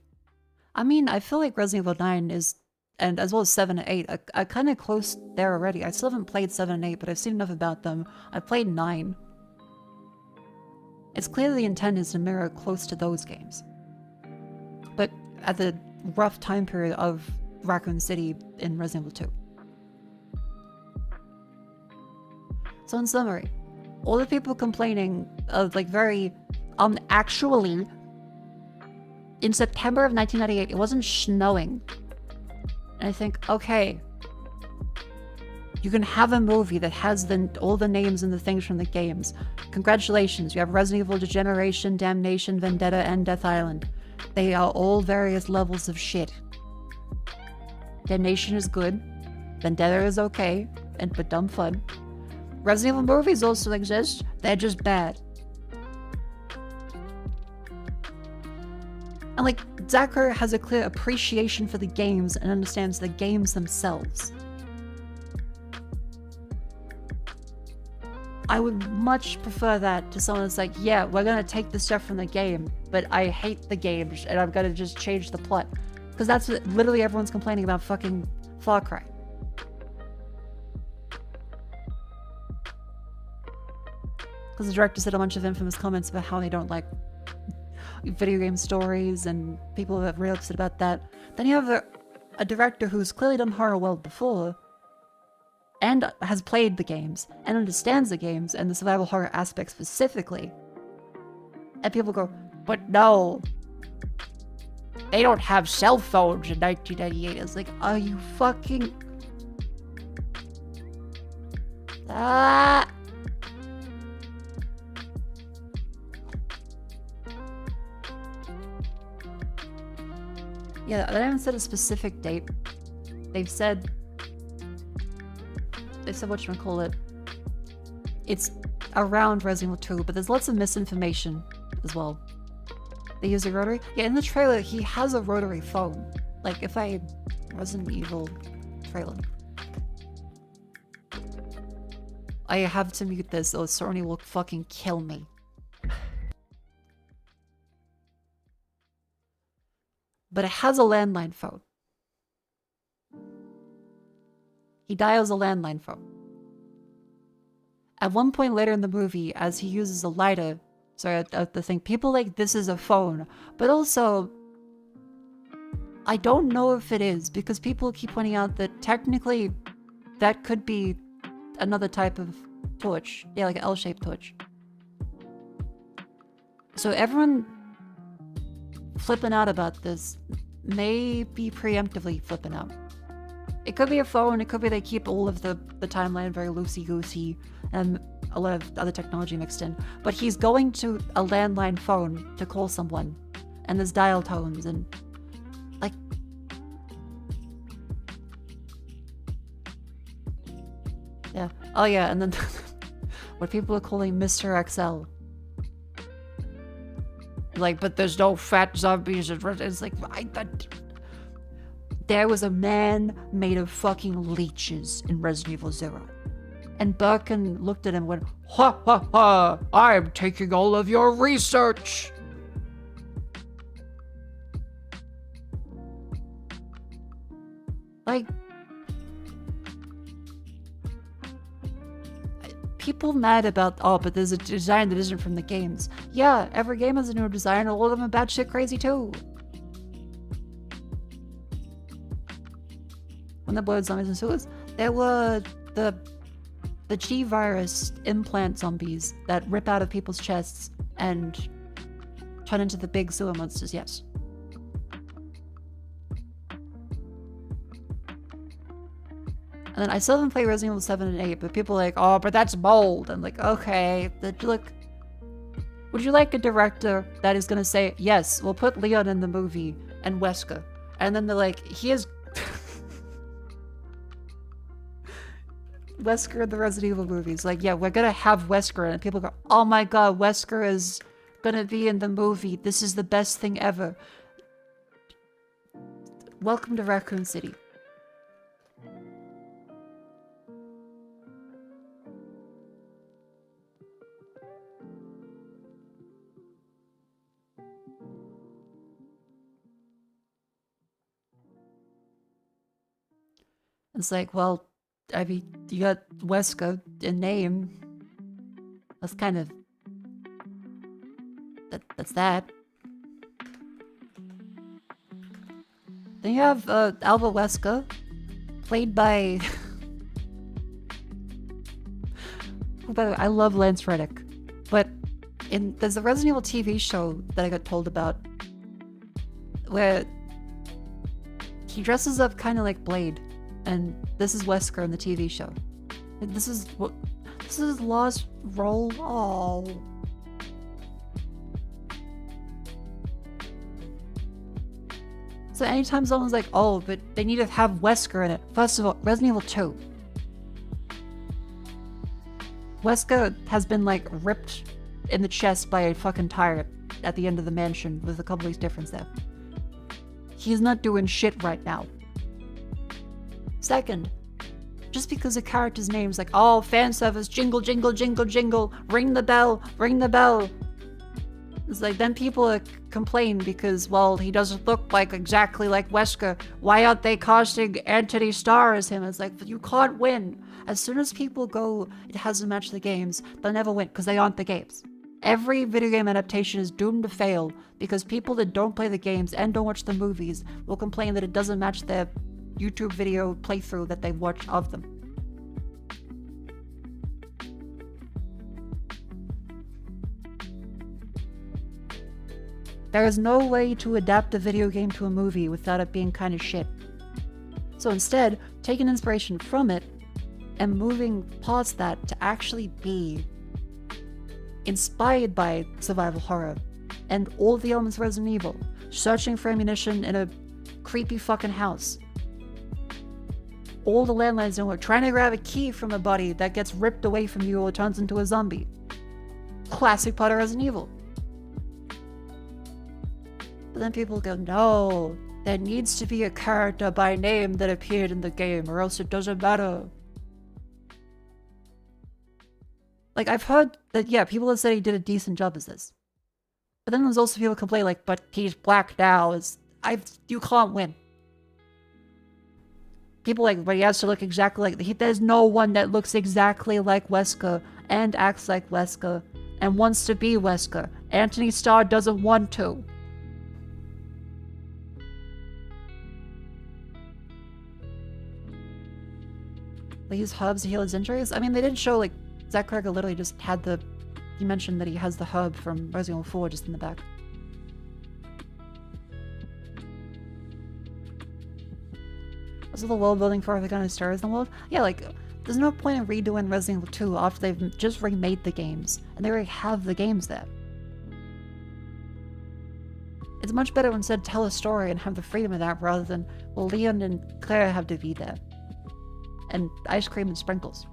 I mean, I feel like Resident Evil 9 is, and as well as 7 and 8, are kind of close there already. I still haven't played 7 and 8, but I've seen enough about them. I played 9. It's clear the intent is to mirror close to those games. But at the rough time period of Raccoon City in Resident Evil 2. So in summary, all the people complaining of like very, actually, in September of 1998, it wasn't snowing. And I think, okay, you can have a movie that has all the names and the things from the games. Congratulations, you have Resident Evil Degeneration, Damnation, Vendetta, and Death Island. They are all various levels of shit. Damnation is good. Vendetta is okay, but dumb fun. Resident Evil movies also exist, they're just bad. And like, Zachary has a clear appreciation for the games and understands the games themselves. I would much prefer that to someone that's like, yeah, we're gonna take the stuff from the game, but I hate the games and I'm gonna just change the plot. Because that's what literally everyone's complaining about fucking Far Cry. Because the director said a bunch of infamous comments about how they don't like video game stories, and people are real upset about that. Then you have a director who's clearly done horror well before, and has played the games, and understands the games, and the survival horror aspect specifically. And people go, but no, they don't have cell phones in 1998. It's like, are you fucking... Ah! Yeah, they haven't said a specific date. They've said whatchamacallit. It's around Resident Evil 2, but there's lots of misinformation as well. They use a rotary? Yeah, in the trailer, he has a rotary phone. Like, if I... Resident Evil trailer. I have to mute this, or Sony will fucking kill me. But it has a landline phone. He dials a landline phone. At one point later in the movie, as he uses a lighter, the thing, people like, this is a phone. But also, I don't know if it is, because people keep pointing out that technically that could be another type of torch. Yeah, like an L-shaped torch. So everyone flipping out about this may be preemptively flipping out. It could be a phone, it could be they keep all of the timeline very loosey-goosey and a lot of other technology mixed in. But he's going to a landline phone to call someone, and there's dial tones and like... Yeah. Oh yeah, and then what people are calling Mr. XL. Like, but there's no fat zombies. It's like, there was a man made of fucking leeches in Resident Evil 0. And Birkin looked at him and went, ha ha ha, I'm taking all of your research. Like, people mad about, oh, but there's a design that isn't from the games. Yeah, every game has a new design, all of them are batshit crazy too. When the blood zombies and sewers, there were the G virus implant zombies that rip out of people's chests and turn into the big sewer monsters, yes. And then I still haven't played Resident Evil 7 and 8, but people are like, oh, but that's bold. I'm like, okay, look. Would you like a director that is gonna say, yes, we'll put Leon in the movie and Wesker. And then they're like, here's Wesker in the Resident Evil movies. Like, yeah, we're gonna have Wesker in it. And people go, oh my god, Wesker is gonna be in the movie. This is the best thing ever. Welcome to Raccoon City. It's like, well, I mean, you got Wesker in name. That's kind of... That's that. Then you have Alva Wesker, played by... Oh, by the way, I love Lance Reddick. But there's a Resident Evil TV show that I got told about, where he dresses up kind of like Blade. And this is Wesker in the TV show. This is his last role. Oh. So anytime someone's like, oh, but they need to have Wesker in it. First of all, Resident Evil 2. Wesker has been like ripped in the chest by a fucking tire at the end of the mansion with a couple weeks difference there. He's not doing shit right now. Second, just because a character's name's like, oh, fan service, jingle, jingle, jingle, jingle, ring the bell, ring the bell. It's like, then people complain because, well, he doesn't look like exactly like Wesker. Why aren't they casting Anthony Starr as him? It's like, you can't win. As soon as people go, it hasn't matched the games, they'll never win because they aren't the games. Every video game adaptation is doomed to fail because people that don't play the games and don't watch the movies will complain that it doesn't match their YouTube video playthrough that they watch of them. There is no way to adapt a video game to a movie without it being kind of shit. So instead, take an inspiration from it and moving past that to actually be inspired by survival horror and all the elements of Resident Evil, searching for ammunition in a creepy fucking house. All the landlines don't work. Trying to grab a key from a body that gets ripped away from you or turns into a zombie. Classic part of Resident Evil. But then people go, no, there needs to be a character by name that appeared in the game or else it doesn't matter. Like, I've heard that, yeah, people have said he did a decent job as this. But then there's also people who complain like, but he's black now. You can't win. People like, but he has to look exactly like... There's no one that looks exactly like Wesker and acts like Wesker and wants to be Wesker. Anthony Starr doesn't want to. They use herbs to heal his injuries? I mean, they didn't show, like, Zach Cregger literally just had the... He mentioned that he has the herb from Resident Evil 4 just in the back. Was it the world building for the kind of stars in the world? Yeah, like, there's no point in redoing Resident Evil 2 after they've just remade the games. And they already have the games there. It's much better instead to tell a story and have the freedom of that rather than, well, Leon and Claire have to be there. And ice cream and sprinkles.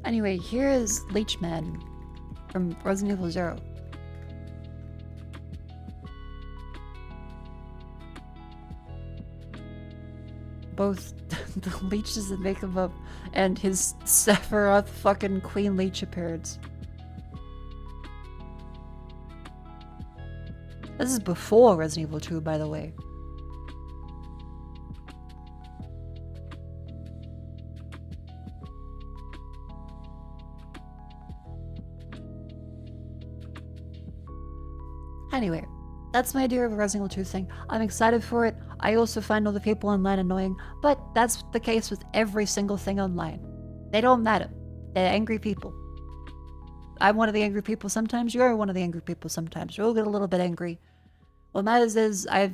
Anyway, here is Leechman from Resident Evil 0. Both the leeches that make him up, and his Sephiroth fucking Queen Leech appearance. This is before Resident Evil 2, by the way. Anyway, that's my idea of a Resident Evil 2 thing. I'm excited for it. I also find all the people online annoying, but that's the case with every single thing online. They don't matter. They're angry people. I'm one of the angry people sometimes. You're one of the angry people sometimes. We'll get a little bit angry. What matters is I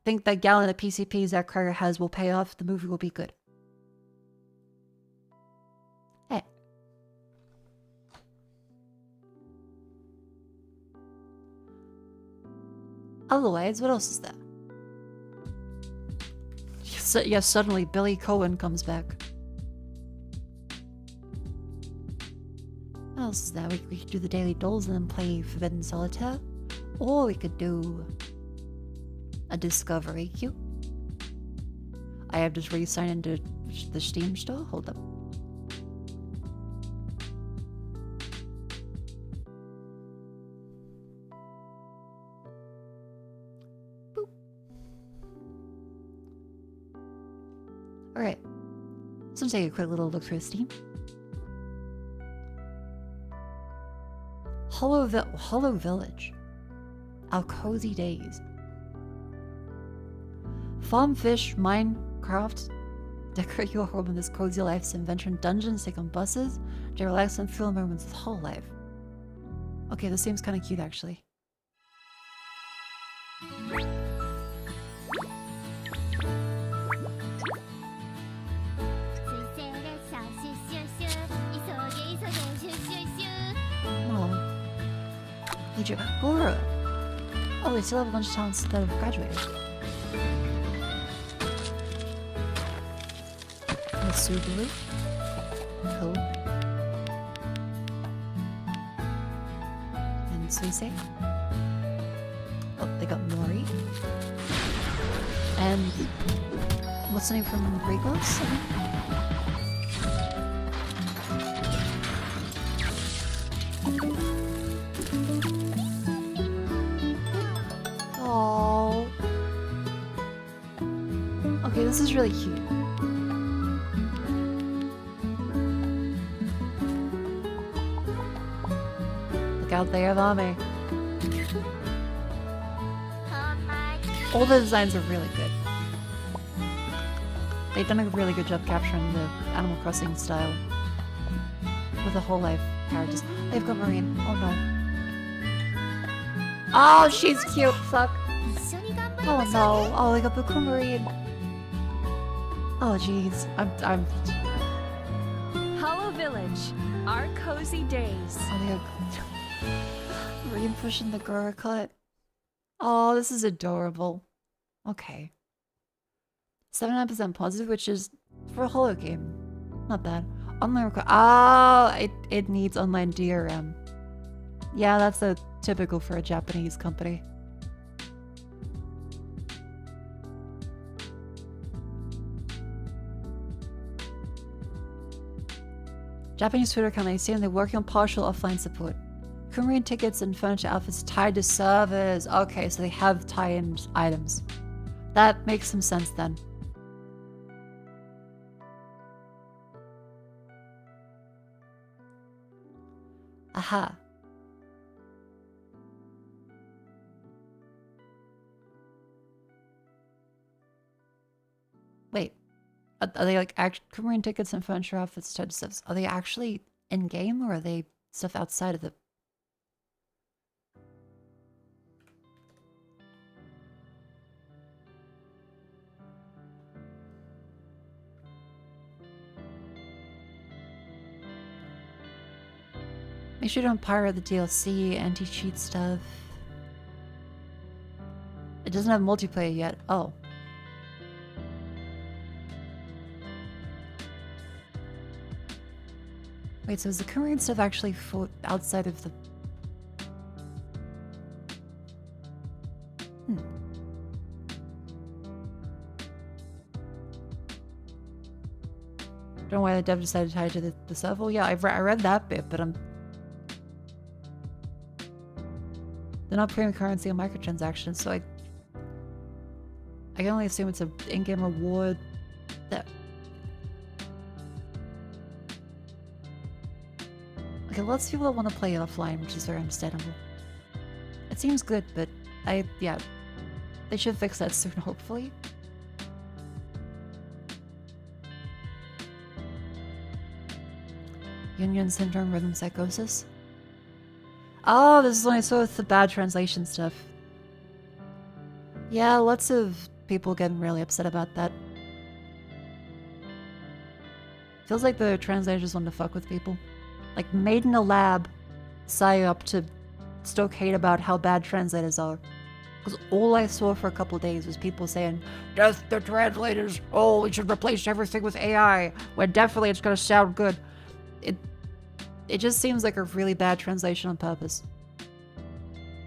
think that gallon of PCP Zach Carter has will pay off. The movie will be good. Hey. Otherwise, what else is there? Yes, suddenly Billy Cohen comes back. What else is there? We could do the Daily Dolls and then play Forbidden Solitaire. Or we could do a Discovery queue. I have just re-signed into the Steam store. Hold up. Boop. Alright. So take a quick little look through Steam. Hollow Village. Our Cozy Days. Farm Fish, Minecraft. Decorate your home in this cozy life's invention. Dungeons, take on buses. To relax and feel moments with whole life. Okay, this seems kind of cute actually. Egypt. Guru. Oh, we still have a bunch of talents that have graduated. Subaru. Cool. And Suisei. Oh, they got Mori. And what's the name from Regos? Oh. Okay, this is really cute. Look out there, mommy. All the designs are really good. They've done a really good job capturing the Animal Crossing style with the whole life characters. They've got Marine. Oh no. Oh, she's cute. Fuck. Oh no. Oh, they got Buku Marine. Oh jeez. I'm. Hollow Village, our cozy days. Oh, they got Marine pushing the girl cut. Oh, this is adorable. Okay. 79% positive, which is for a holo game. Not bad. Online require. Oh, it needs online DRM. Yeah, that's a typical for a Japanese company. Japanese Twitter companies saying they're working on partial offline support. Korean tickets and furniture outfits tied to servers. Okay, so they have tie-in items. That makes some sense then. Aha. Wait. Are they like Korean tickets and furniture outfits tied to stuff? Are they actually in-game or are they stuff outside of the... Make sure you don't pirate the DLC, anti-cheat stuff. It doesn't have multiplayer yet. Oh. Wait, so is the Korean stuff actually for outside of the... Don't know why the dev decided to tie it to the server. Yeah, I read that bit, but they're not premium currency and microtransactions, so I can only assume it's an in-game reward that... Okay, lots of people want to play it offline, which is very understandable. It seems good, but yeah, they should fix that soon, hopefully. Union syndrome, rhythm psychosis. Oh, this is when I saw with the bad translation stuff. Yeah, lots of people getting really upset about that. Feels like the translators want to fuck with people. Like, made in a lab, psyop to stoke hate about how bad translators are. Because all I saw for a couple days was people saying, "Death the translators! Oh, we should replace everything with AI, when definitely it's gonna sound good." It just seems like a really bad translation on purpose.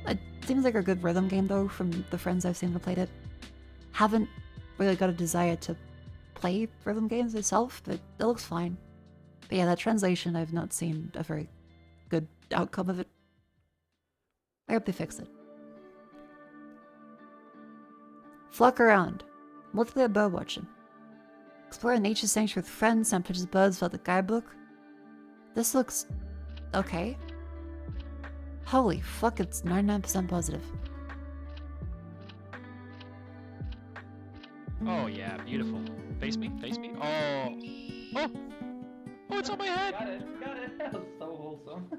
It seems like a good rhythm game though, from the friends I've seen who played it. Haven't really got a desire to play rhythm games myself, but it looks fine. But yeah, that translation, I've not seen a very good outcome of it. I hope they fix it. Flock around. Multiplayer bird watching. Explore a nature sanctuary with friends, send pictures of birds without the guidebook. This looks... okay. Holy fuck, it's 99% positive. Oh yeah, beautiful. Face me, face me. Oh! Oh! Oh, it's on my head! Got it. That was so wholesome.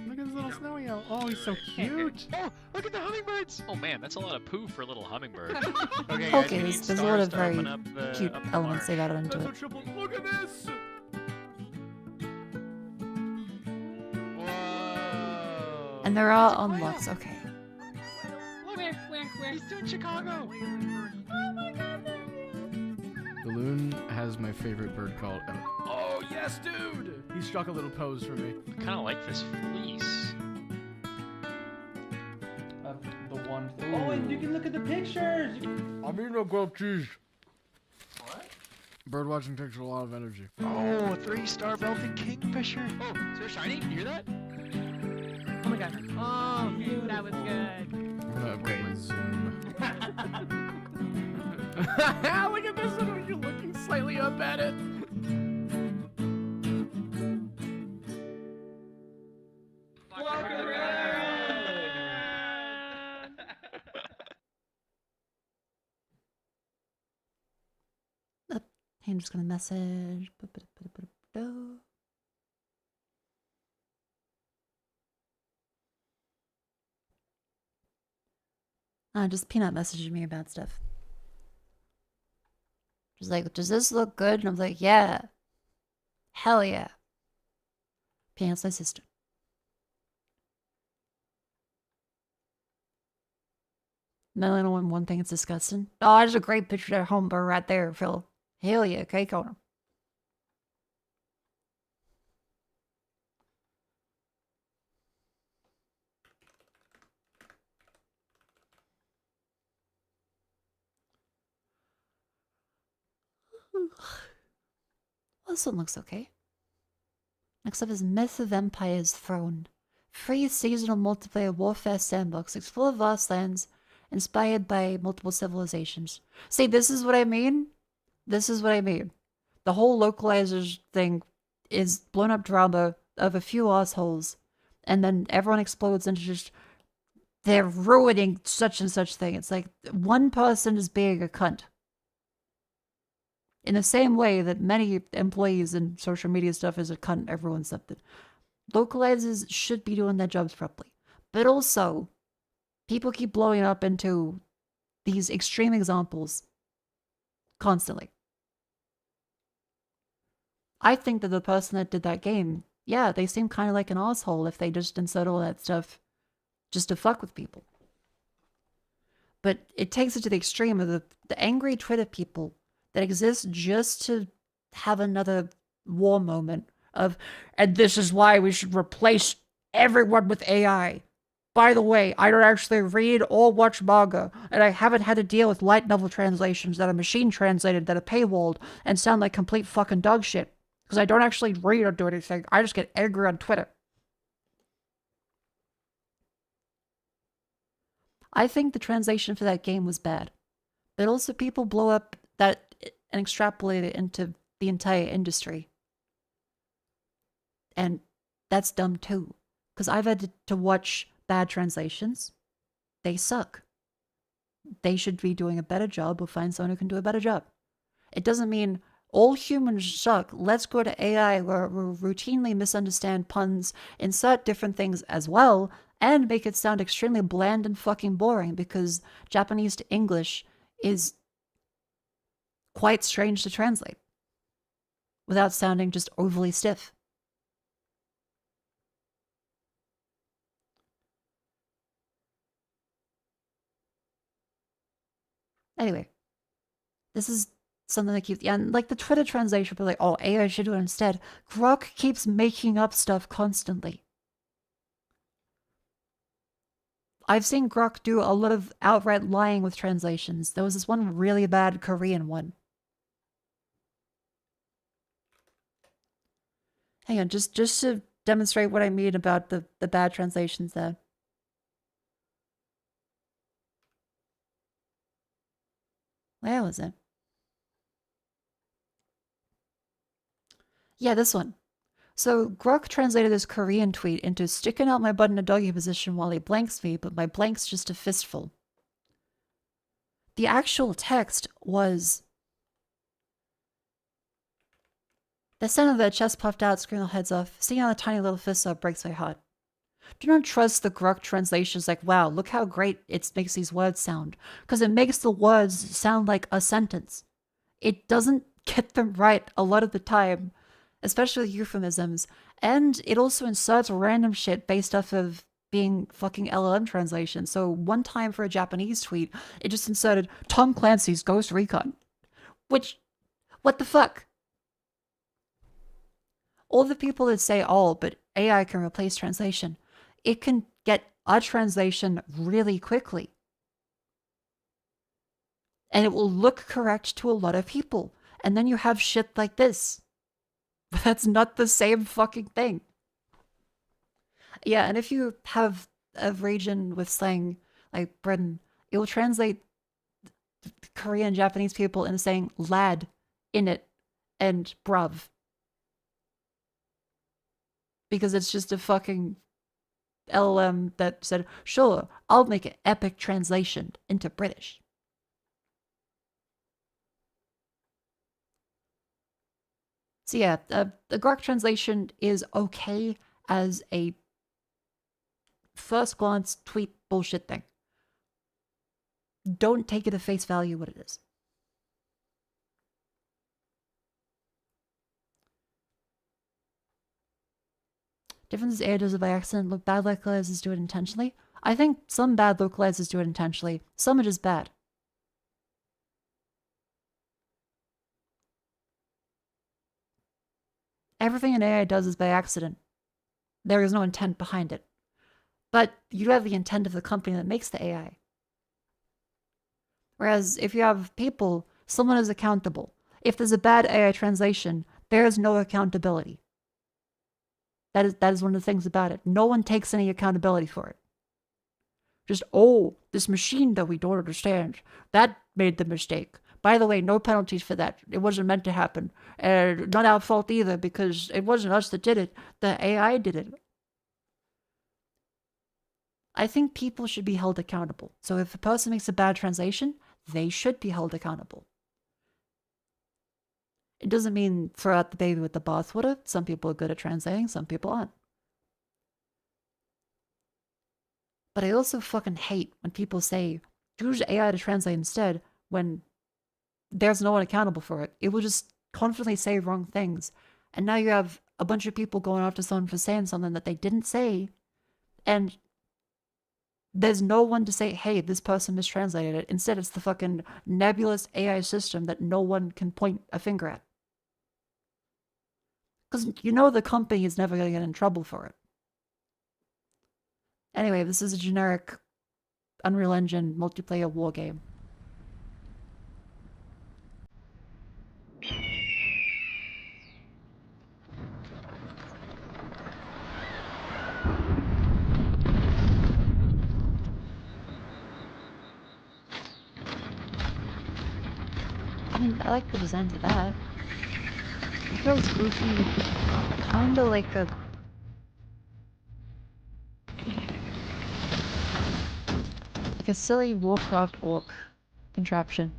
Look at this little snowy owl. Oh, he's so cute. Oh, look at the hummingbirds! Oh man, that's a lot of poo for a little hummingbird. Okay, guys, Okay, we need there's a lot of stars to very open up the, cute up the elements they've marsh. added into it. Look at this! Whoa! And they're all unlocks, okay. Where? He's doing Chicago! The loon has my favorite bird called... Oh, yes, dude! He struck a little pose for me. I kind of like this fleece. The one thing. Oh, and you can look at the pictures! I'm eating a grilled cheese. What? Bird watching takes a lot of energy. Oh, a 3-star belted kingfisher! Oh, is there shiny? You hear that? Oh my god. Oh, dude, that was good. I'm gonna upgrade my zoom. Look at this one, you're looking slightly up at it. I'm just gonna message. Just Peanut messaging me about stuff. She's like, "Does this look good?" And I was like, "Yeah. Hell yeah." Peanut's my sister. No, I don't want one thing, it's disgusting. Oh, there's a great picture of that home bird right there, Phil. Hell yeah, cake on him. Well, this one looks okay. Next up is Myth of Empire's Throne. Free seasonal multiplayer warfare sandbox. Explore vast lands inspired by multiple civilizations. See, this is what I mean. This is what I mean. The whole localizers thing is blown up drama of a few assholes, and then everyone explodes into just, they're ruining such and such thing. It's like one person is being a cunt. In the same way that many employees in social media stuff is a cunt, everyone's something. Localizers should be doing their jobs properly. But also, people keep blowing up into these extreme examples constantly. I think that the person that did that game, yeah, they seem kind of like an asshole if they just insert all that stuff just to fuck with people. But it takes it to the extreme of the angry Twitter people that exist just to have another war moment of, and this is why we should replace everyone with AI. By the way, I don't actually read or watch manga, and I haven't had to deal with light novel translations that are machine translated, that are paywalled, and sound like complete fucking dog shit. Because I don't actually read or do anything. I just get angry on Twitter. I think the translation for that game was bad. But also people blow up that and extrapolate it into the entire industry. And that's dumb too. Because I've had to watch bad translations. They suck. They should be doing a better job or find someone who can do a better job. It doesn't mean all humans suck. Let's go to AI where we routinely misunderstand puns, insert different things as well, and make it sound extremely bland and fucking boring because Japanese to English is quite strange to translate without sounding just overly stiff. Anyway, this is something that keeps, and like the Twitter translation, but like, oh, AI should do it instead. Grok keeps making up stuff constantly. I've seen Grok do a lot of outright lying with translations. There was this one really bad Korean one. Hang on, just to demonstrate what I mean about the bad translations there. Where was it? Yeah, this one. So Grok translated this Korean tweet into sticking out my butt in a doggy position while he blanks me, but my blank's just a fistful. The actual text was, the sound of their chest puffed out, screaming their heads off, seeing how the tiny little fist up breaks my heart. Do not trust the Grok translations like, wow, look how great it makes these words sound. Because it makes the words sound like a sentence. It doesn't get them right a lot of the time, especially with euphemisms. And it also inserts random shit based off of being fucking LLM translation. So one time for a Japanese tweet, it just inserted Tom Clancy's Ghost Recon. Which, what the fuck? All the people that say, oh, but AI can replace translation. It can get a translation really quickly. And it will look correct to a lot of people. And then you have shit like this. But that's not the same fucking thing. Yeah, and if you have a region with slang like Britain, it will translate Korean, Japanese people into saying lad in it and bruv. Because it's just a fucking LLM that said, sure, I'll make an epic translation into British. So yeah, the Grok translation is okay as a first glance tweet bullshit thing. Don't take it at face value what it is. Difference is AI does it by accident. Look, bad localizers do it intentionally. I think some bad localizers do it intentionally. Some are just bad. Everything an AI does is by accident. There is no intent behind it. But you have the intent of the company that makes the AI. Whereas if you have people, someone is accountable. If there's a bad AI translation, there is no accountability. That is one of the things about it. No one takes any accountability for it. Just, oh, this machine that we don't understand, that made the mistake. By the way, no penalties for that. It wasn't meant to happen. And not our fault either, because it wasn't us that did it. The AI did it. I think people should be held accountable. So if a person makes a bad translation, they should be held accountable. It doesn't mean throw out the baby with the bathwater. Some people are good at translating, some people aren't. But I also fucking hate when people say, use AI to translate instead, when there's no one accountable for it. It will just confidently say wrong things. And now you have a bunch of people going after someone for saying something that they didn't say. And there's no one to say, hey, this person mistranslated it. Instead, it's the fucking nebulous AI system that no one can point a finger at. Because you know the company is never going to get in trouble for it. Anyway, this is a generic Unreal Engine multiplayer war game. I mean, I like the designs of that. It feels goofy, kinda like a... like a silly Warcraft orc contraption,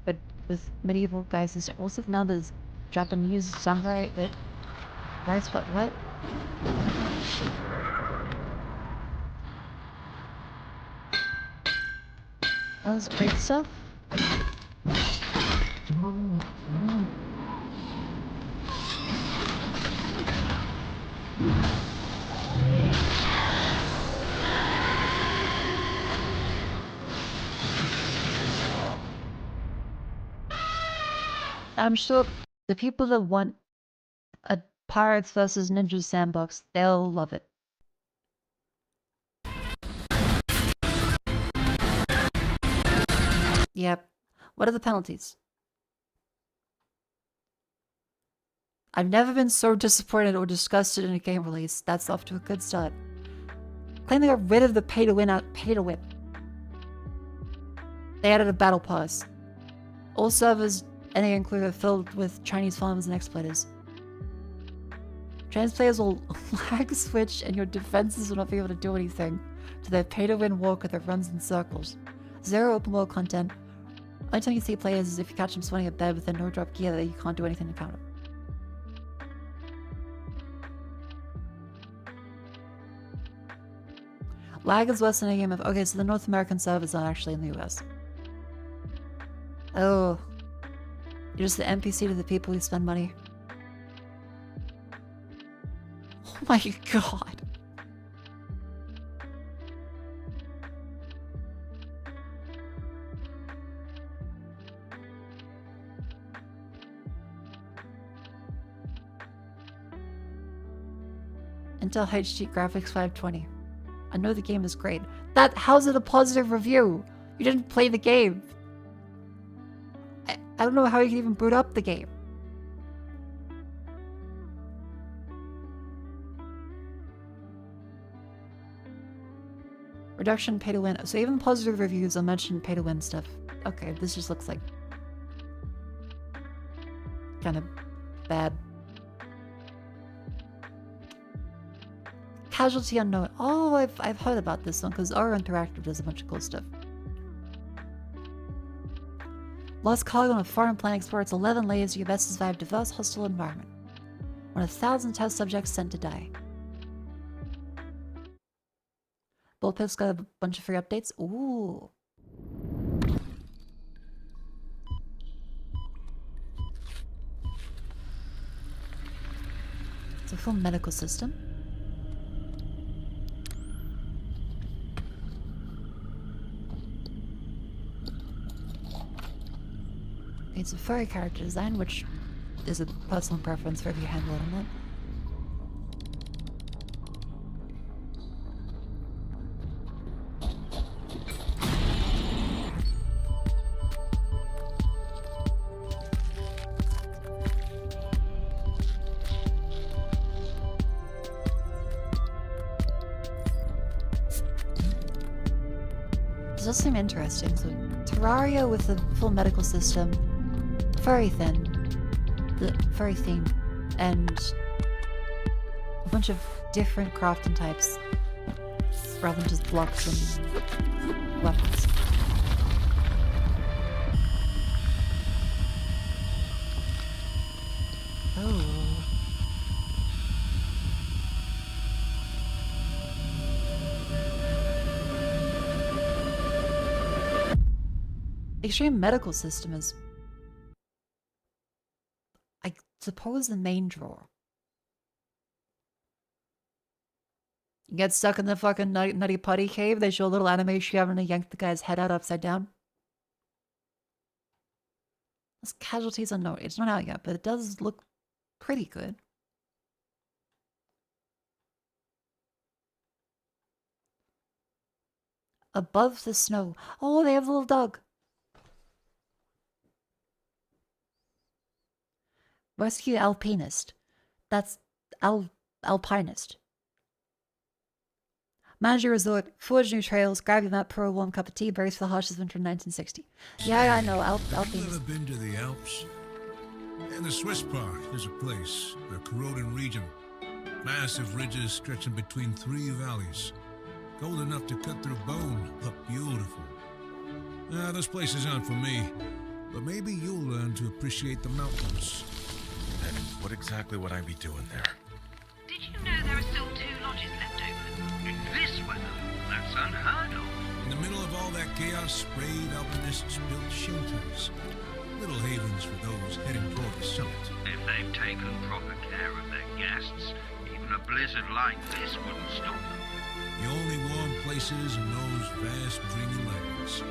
but with medieval guys. There's also now there's Japanese samurai that... Guys, what? That was great stuff. I'm sure the people that want a Pirates versus Ninjas sandbox, they'll love it. Yep. What are the penalties? I've never been so disappointed or disgusted in a game release. That's off to a good start. Claim they got rid of the pay to win. They added a battle pass. All servers, and they include, are filled with Chinese farmers and exploiters. Chinese players will lag switch and your defenses will not be able to do anything to their pay to win walker that runs in circles. Zero open world content. Only time you see players is if you catch them sweating a bed with a no drop gear that you can't do anything to counter. Lag is worse than a game of... Okay, so the North American servers aren't actually in the US. Oh. You're just the NPC to the people who spend money. Oh my god. Intel HD graphics 520. I know the game is great. How's it a positive review? You didn't play the game. I don't know how you can even boot up the game. Reduction pay to win. So even positive reviews will mention pay to win stuff. Okay, this just looks like kind of bad. Casualty unknown. Oh, I've heard about this one because our Interactive does a bunch of cool stuff. Lost cargo on a foreign planet explores 11 layers. You best survive diverse hostile environment. 1 of 1,000 test subjects sent to die. Bullpip's got a bunch of free updates. Ooh. It's a full medical system. It's a furry character design, which is a personal preference for if you handle it or not. This does seem interesting. So, Terraria with a full medical system, furry theme, and a bunch of different crafting types rather than just blocks and weapons. Oh. Extreme medical system is, I suppose, the main draw. You get stuck in the fucking nutty putty cave, they show a little animation having to yank the guy's head out upside down. This casualties unknown. It's not out yet, but it does look pretty good. Above the snow. Oh, they have a little dog. Rescue alpinist. That's alpinist. Manage your resort, forge new trails, grab your map, pour a warm cup of tea, brace for the harshest winter in 1960. Yeah, I know, alpinist. Have you ever been to the Alps? In the Swiss part, there's a place, the Corroding region. Massive ridges stretching between 3 valleys. Cold enough to cut through bone, but beautiful. Those places aren't for me, but maybe you'll learn to appreciate the mountains. And what exactly would I be doing there? Did you know there are still 2 lodges left open? In this weather? That's unheard of. In the middle of all that chaos, brave alpinists built shelters. Little havens for those heading toward the summit. If they've taken proper care of their guests, even a blizzard like this wouldn't stop them. The only warm places in those vast, dreamy lands.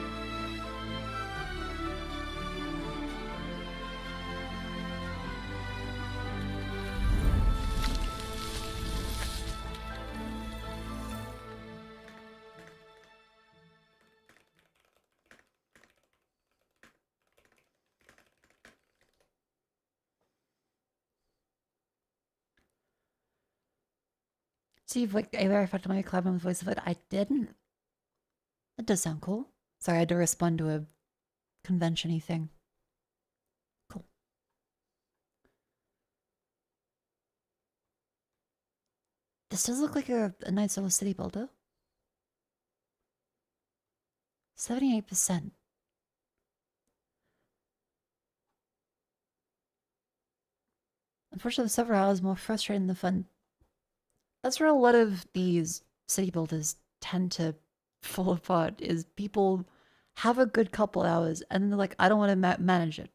See if like ever affected my clever voice of it. I didn't. That does sound cool. Sorry, I had to respond to a convention-y thing. Cool. This does look like a nice little city builder. 78%. Unfortunately, the several hours more frustrating than fun. That's where a lot of these city builders tend to fall apart, is people have a good couple hours and then they're like, I don't want to manage it.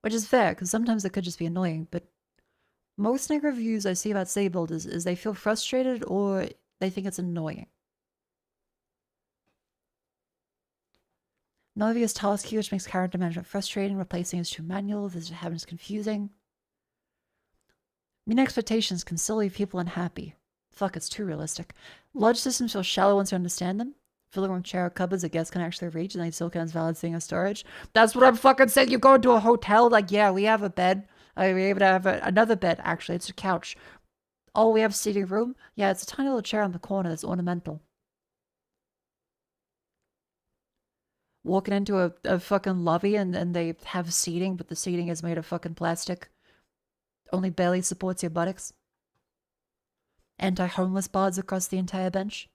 Which is fair, because sometimes it could just be annoying, but most negative reviews I see about city builders is they feel frustrated or they think it's annoying. None of you is task queue, which makes character management frustrating. Replacing is too manual. This is confusing. Mean expectations can still leave people unhappy. Fuck, it's too realistic. Lodge systems feel shallow once you understand them. Filling room chair cupboards that guests can actually reach, and they still count as valid thing as storage. That's what I'm fucking saying. You go into a hotel, like, yeah, we have a bed. We even have another bed, actually. It's a couch. Oh, we have a seating room? Yeah, it's a tiny little chair on the corner that's ornamental. Walking into a fucking lobby and they have seating, but the seating is made of fucking plastic. Only barely supports your buttocks. Anti-homeless boards across the entire bench.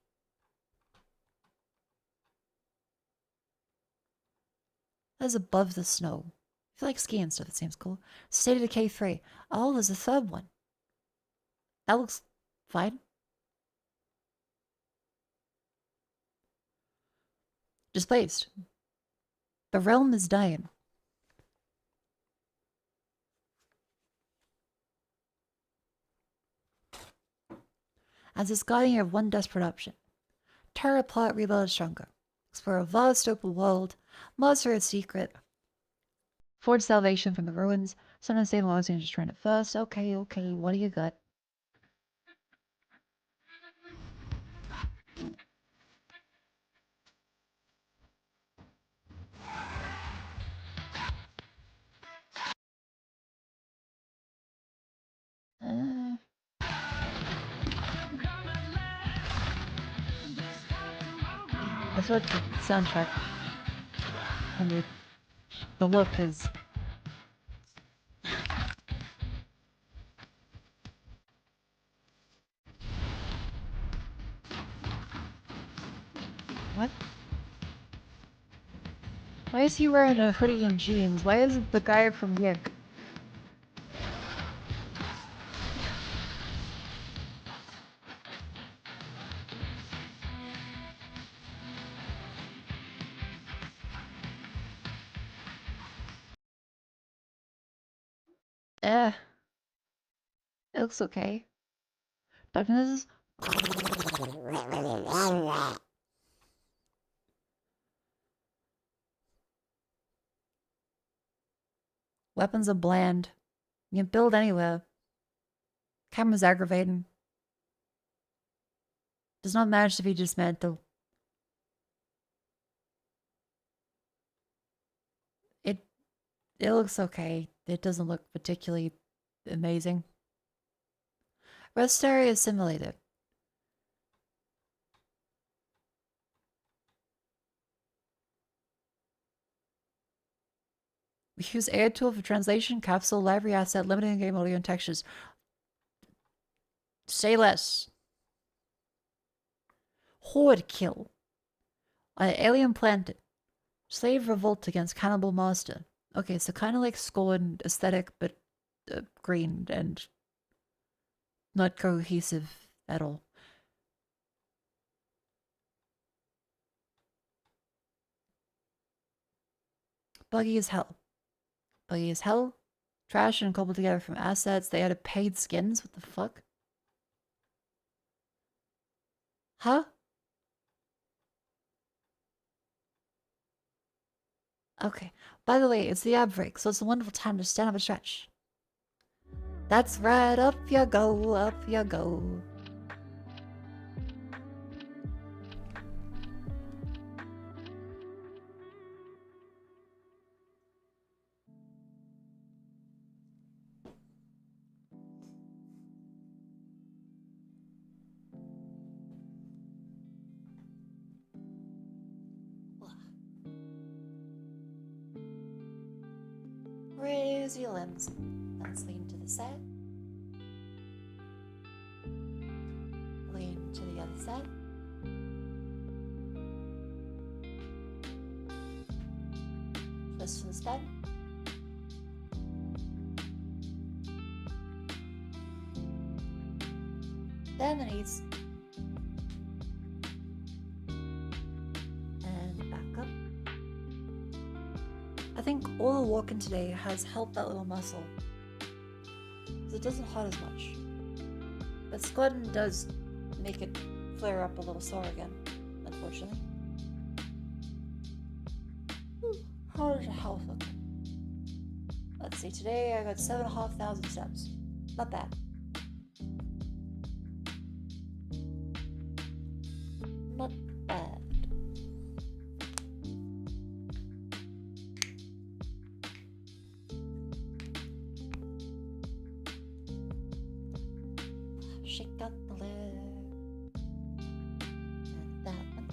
That is above the snow. If you like skiing stuff, it seems cool. State of Decay 3. Oh, there's a third one. That looks fine. Displaced. The realm is dying. As this guiding, you have one desperate option. Tear apart, rebuild stronger. Explore a vast open world. Master its secret. Forge salvation from the ruins. Sometimes save logs and just trying it first. Okay, what do you got? That's what the soundtrack and the look is. What? Why is he wearing a hoodie and jeans? Why is it the guy from Yick? It looks okay. Darkness. Weapons are bland. You can build anywhere. Camera's aggravating. Does not manage to be dismantled. It looks okay. It doesn't look particularly amazing. Rest area simulated. We use AI tool for translation, capsule, library asset, limiting game audio and textures. Say less. Horde kill. Alien planted. Slave revolt against cannibal master. Okay, so kind of like Scorn aesthetic, but green and not cohesive at all. Buggy as hell. Buggy as hell. Trash and cobbled together from assets. They added paid skins. What the fuck? Huh? Okay. By the way, it's the ad break, so it's a wonderful time to stand up and stretch. That's right. Up you go. Up you go. Raise your limbs. Let's lean to the side. Lean to the other side. Twist to the side. Then the knees. And back up. I think all the walking today has helped that little muscle. Because it doesn't hurt as much. But squatting does make it flare up a little sore again, unfortunately. How does your health look? Let's see, today I got 7,500 steps. Not bad. Not bad. Shake out the leg. And that one.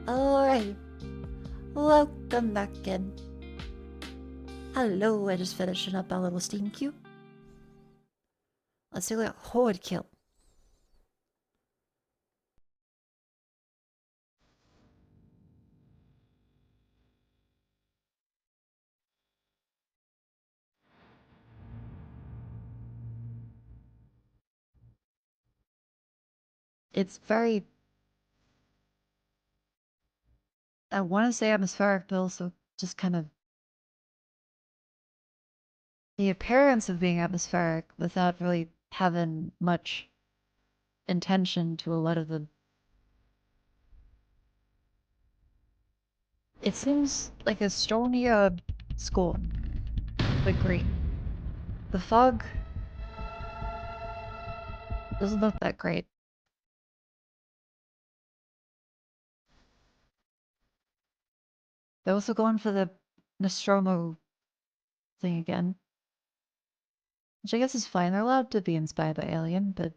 Alright. Welcome back in. Hello, we're just finishing up our little Steam queue. Let's do a horde kill. It's very... I want to say atmospheric, but also just kind of... the appearance of being atmospheric without really having much intention to a lot of the... It seems like Estonia score, but green. The fog doesn't look that great. They're also going for the Nostromo thing again. Which I guess is fine. They're allowed to be inspired by Alien, but...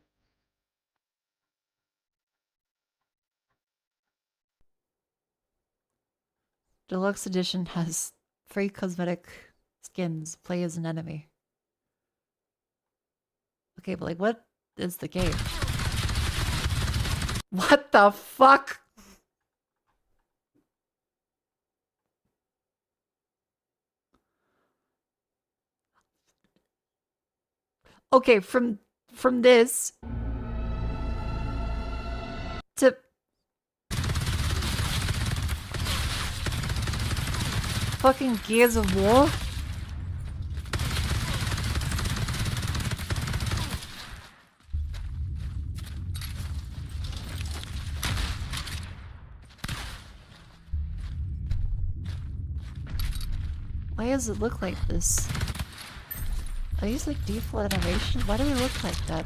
Deluxe Edition has free cosmetic skins. Play as an enemy. Okay, but like, what is the game? What the fuck? Okay, from this to fucking Gears of War. Why does it look like this? Are these like default animations? Why do they look like that?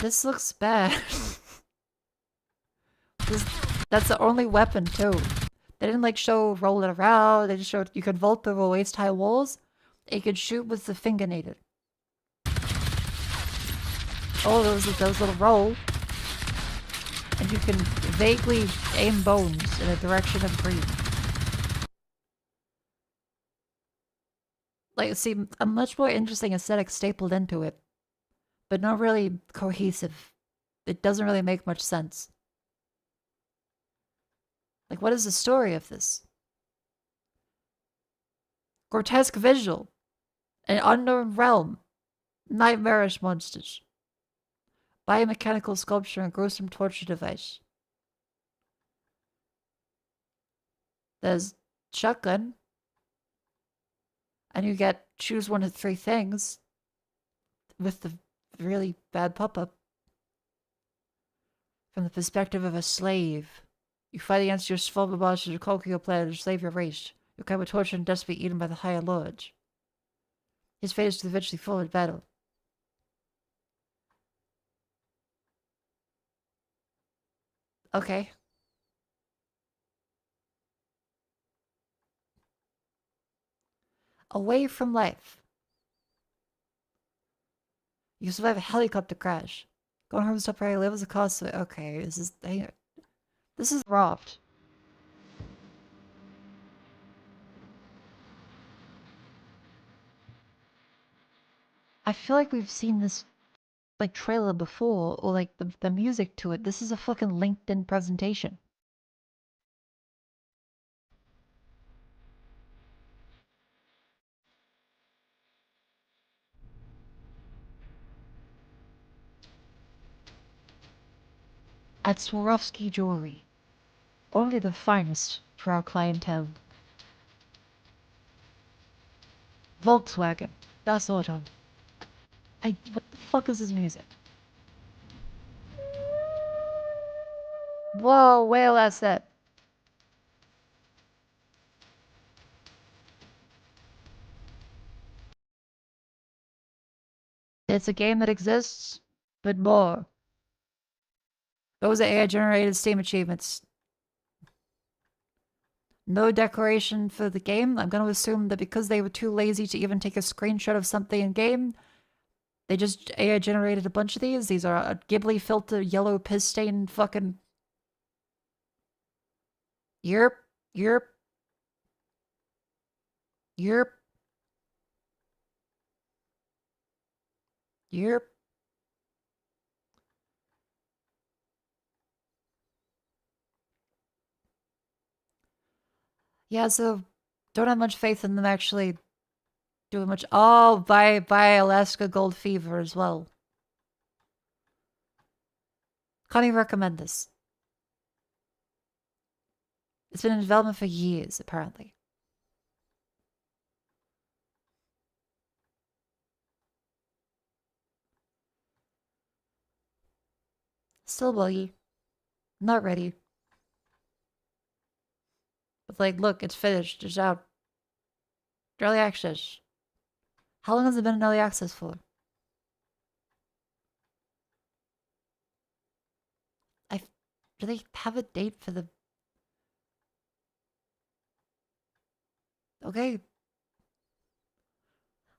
This looks bad. That's the only weapon too. They didn't like show roll it around, they just showed you could vault over waist high walls. And you could shoot with the finger nated. Oh, those little roll. And you can vaguely aim bones in a direction of green. Like, see, a much more interesting aesthetic stapled into it. But not really cohesive. It doesn't really make much sense. Like, what is the story of this? Grotesque visual. An unknown realm. Nightmarish monsters. Biomechanical sculpture and gruesome torture device. There's shotgun. And you get choose one of 3 things. With the really bad pop-up. From the perspective of a slave. You fight against your former bosses or conquer your planet or slave your race. You come with torture and dust be eaten by the higher lords. His fate is to eventually fall in battle. Okay. Away from life. You survive a helicopter crash. Going home to stop where you live is a cost of it. Okay, this is robbed. I feel like we've seen this like trailer before, or like the music to it. This is a fucking LinkedIn presentation. At Swarovski Jewelry. Only the finest for our clientele. Volkswagen. Das Auto. What the fuck is this music? Whoa, whale asset. It's a game that exists, but more. Those are AI-generated Steam achievements. No declaration for the game. I'm going to assume that because they were too lazy to even take a screenshot of something in-game, they just AI-generated a bunch of these. These are a Ghibli filter, yellow piss stain fucking... Yerp. Yerp. Yerp. Yerp. Yeah, so don't have much faith in them actually doing much. Oh, buy Alaska Gold Fever as well. Can't even recommend this. It's been in development for years, apparently. Still buggy. Not ready. But like, look, it's finished. It's out. Early access. How long has it been in early access for? Do they have a date for the... Okay.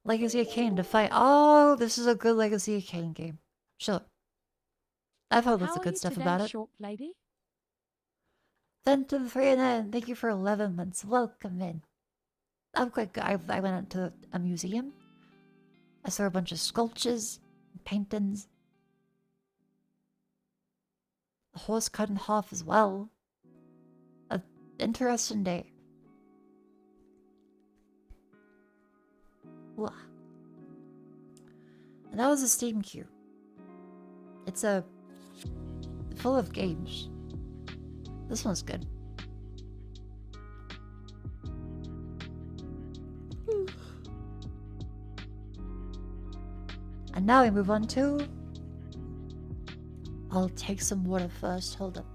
Legacy of Kain to fight. Oh, this is a good Legacy of Kain game. Sure. I've heard lots of good stuff about it. Short lady? Then to the 3 and 9, thank you for 11 months. Welcome in. I'm quite good. I went out to a museum. I saw a bunch of sculptures, paintings. A horse cut in half as well. An interesting day. Wah. And that was a Steam queue. It's full of games. This one's good. And now we move on to... I'll take some water first. Hold up.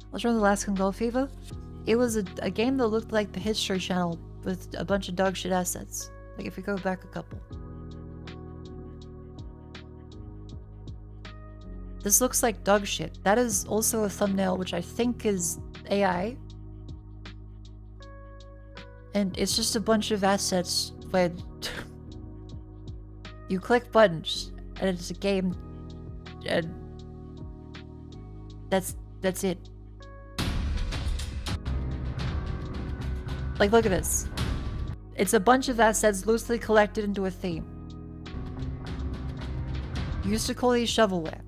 What's wrong with Alaskan Gold Fever? It was a game that looked like the History Channel with a bunch of dog shit assets. Like if we go back a couple. This looks like dog shit. That is also a thumbnail which I think is AI. And it's just a bunch of assets where you click buttons and it's a game and that's it. Like, look at this. It's a bunch of assets loosely collected into a theme. You used to call these shovelware.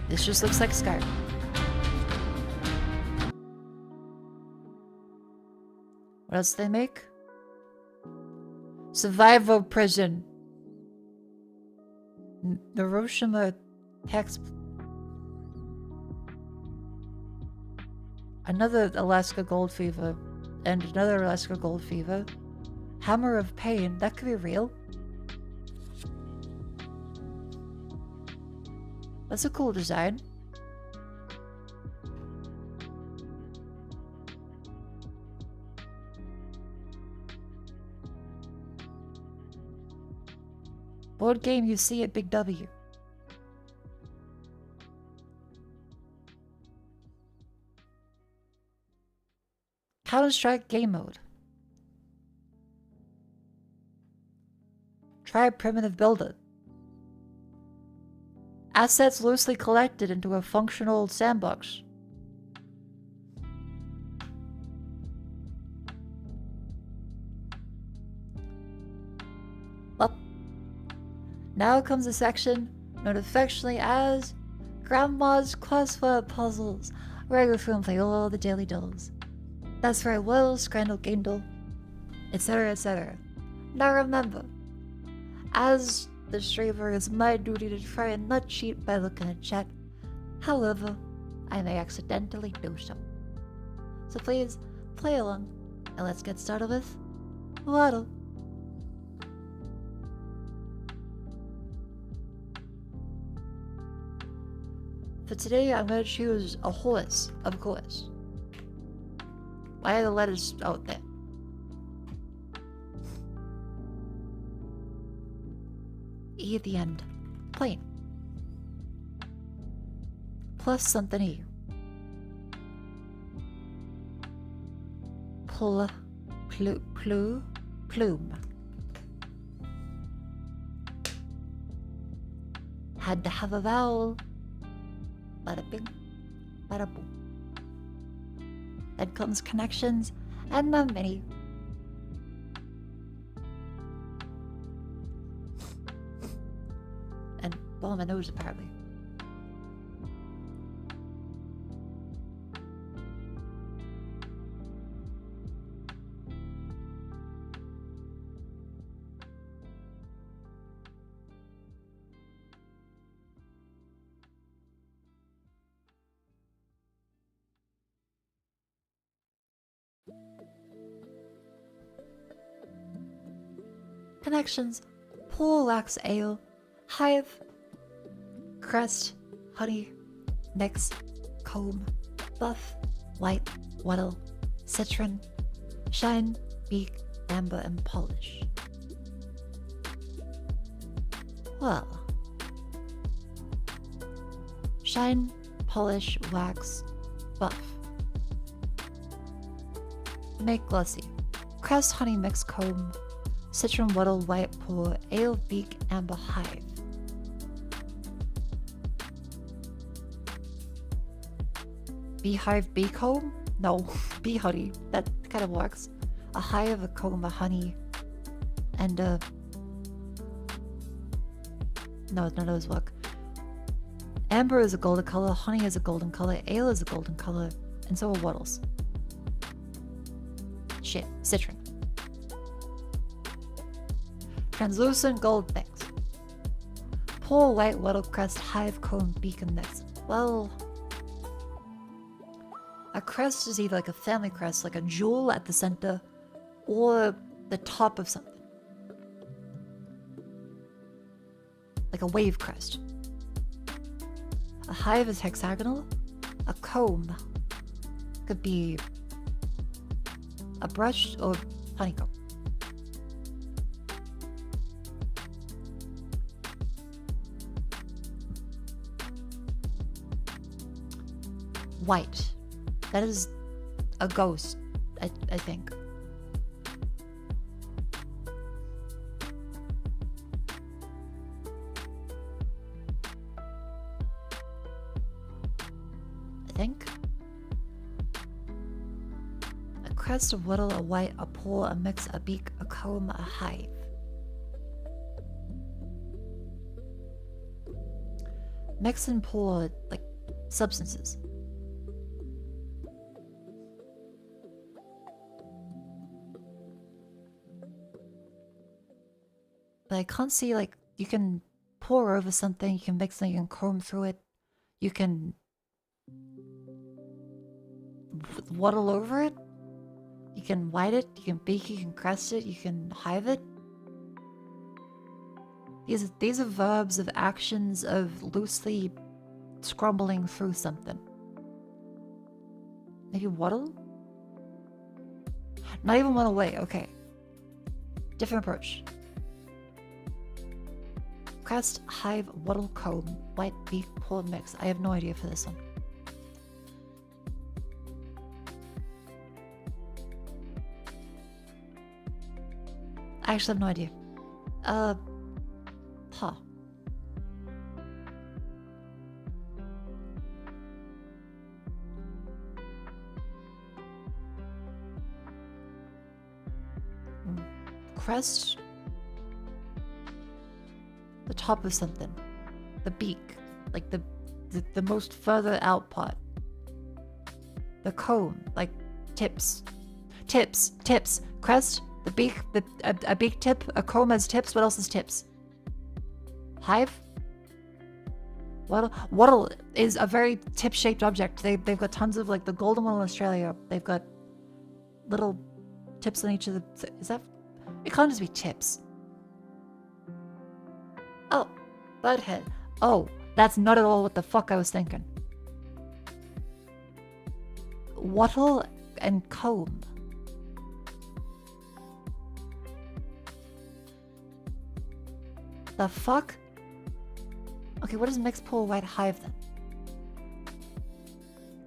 This just looks like Skyrim. What else do they make? Survivor Prison. Hiroshima Hex. Another Alaska Gold Fever. And another Alaska Gold Fever. Hammer of Pain. That could be real. That's a cool design. Board game you see at Big W. Counter-Strike game mode. Try Primitive Builder. Assets loosely collected into a functional sandbox. Well, now comes a section known affectionately as Grandma's Crossword Puzzles, where I go through and play all the daily dolls. That's right, Will, Scrandle, Gandle, etc., etc. Now remember, as the streamer, it's my duty to try and not cheat by looking at chat. However, I may accidentally do so. So please, play along, and let's get started with Waddle. For today, I'm going to choose a horse, of course. Why are the letters out there? E at the end. Plain. Plus something E. Plume. Had to have a vowel. Bada bing, bada boom. Then comes connections and the mini. And blow my nose apparently. Connections: pool, wax, ale, hive, crest, honey, mix, comb, buff, white, wattle, citron, shine, beak, amber, and polish. Well, shine, polish, wax, buff. Make glossy. Crest, honey, mix, comb, citron, wattle, white, pour, ale, beak, amber, hive. Beehive, bee comb? No, bee honey. That kind of works. A hive, a comb, a honey, and a... No, none of those work. Amber is a golden color, honey is a golden color, ale is a golden color, and so are wattles. Shit, citron. Translucent gold things. Pour, white, wattle, crest, hive, comb, beacon, mix. Well, crest is either like a family crest, like a jewel at the center, or the top of something. Like a wave crest. A hive is hexagonal. A comb could be a brush or honeycomb. White. That is a ghost, I think. A crest, a wattle, a white, a paw, a mix, a beak, a comb, a hive. Mix and paw, like substances. But I can't see, like, you can pour over something, you can mix it, you can comb through it, you can waddle over it, you can white it, you can bake, you can crest it, you can hive it. These are verbs of actions of loosely scrumbling through something. Maybe waddle? Not even waddle away, okay. Different approach. Crest, hive, waddle, comb, white, beak, paw, mix. I have no idea for this one. I actually have no idea. Huh. Crest. The top of something. The beak. Like the most further out part. The comb. Like tips. Tips. Crest. The beak. A beak tip. A comb has tips. What else is tips? Hive? Wattle is a very tip-shaped object. They've got tons of, like, the golden one in Australia. They've got little tips on each of the... Is that... It can't just be tips. Oh, butthead. Oh, that's not at all what the fuck I was thinking. Wattle and comb. The fuck? Okay, what is mixed pool white hive then?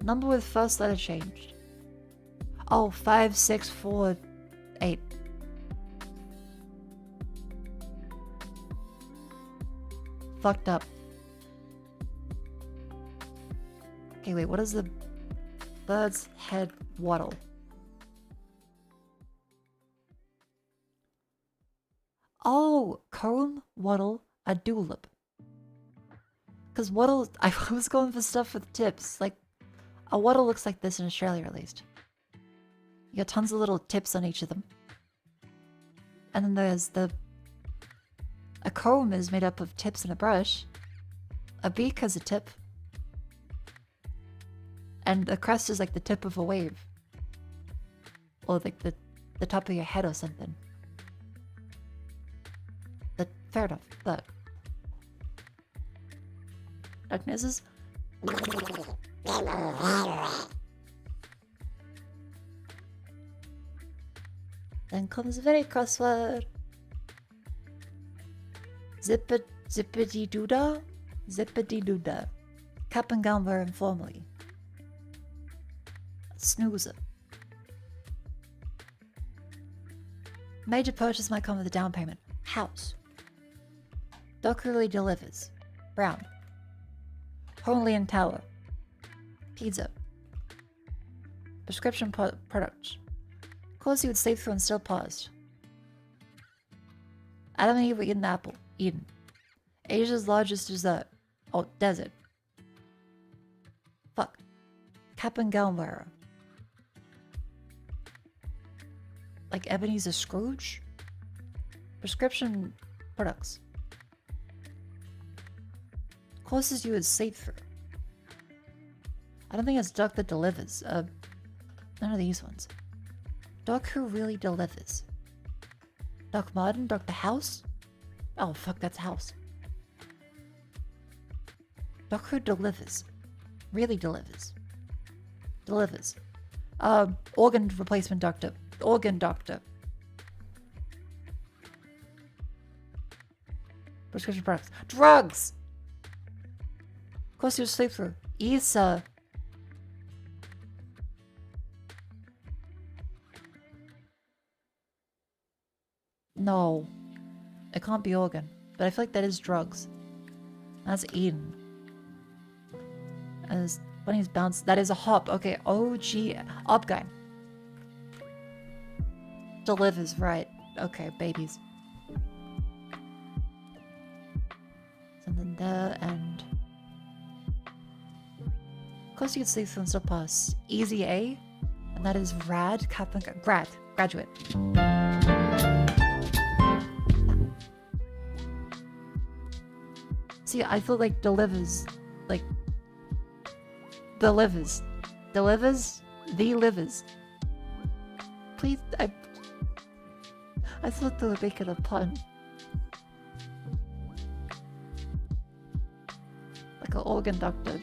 Number with first letter changed. Oh, 5, 6, 4, 8. Fucked up. Okay, wait, what is the bird's head wattle? Oh, comb, wattle, a doolip. Because wattle, I was going for stuff with tips. Like, a wattle looks like this in Australia, at least. You got tons of little tips on each of them. And then there's a comb is made up of tips and a brush. A beak has a tip. And a crest is like the tip of a wave. Or like the top of your head or something. But fair enough, but... Darkness is... Then comes a very crossword. Zippity-doodah? Zippity-doodah. Cap and gown wear informally. Snoozer. Major purchase might come with a down payment. House. Dockerly delivers. Brown. Homeland Tower. Pizza. Prescription products. Course you would sleep through and still paused. Adam and Eve were eating the apple. Eden. Asia's largest dessert. Oh, desert. Fuck. Cap and gown wearer. Like Ebenezer Scrooge? Prescription products. Courses you would sleep through. I don't think it's duck that delivers. None of these ones. Dog who really delivers. Doc Martin, Dr. House? Oh, fuck, that's House. Doc who delivers. Really delivers. Delivers. Organ replacement doctor. Organ doctor. Prescription products. Drugs! Of course, you sleep through. Isa. No. It can't be organ. But I feel like that is drugs. That's Eden. As Bunny's bounce. That is a hop. Okay, OG. Up guy. Delivers, right. Okay, babies. Something there and... Of course you could sleep through and still pass. Easy A. And that is rad. Cap and grad. Graduate. See, I feel like delivers. Like... Delivers. Delivers? The livers. Please, I thought they were making a pun. Like an organ doctor.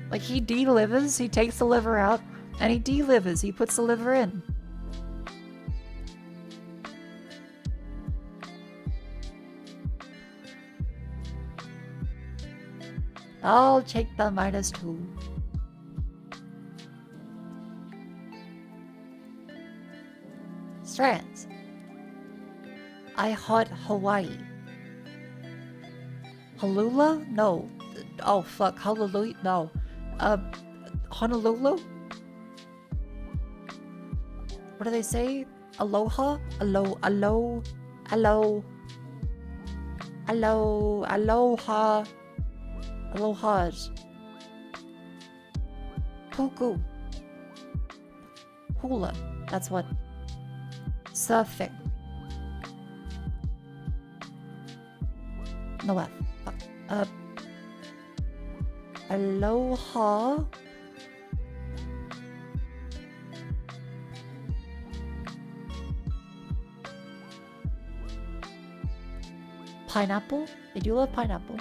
Like he delivers, he takes the liver out, and he delivers, he puts the liver in. I'll take the -2. Strands. I heart Hawaii. Halula? No. Oh fuck. Hallelujah? No. Honolulu? What do they say? Aloha? Aloha. Aloha's. Puku. Hula. That's what. Surfing. No F. Fuck. Aloha. Pineapple? They do love pineapple.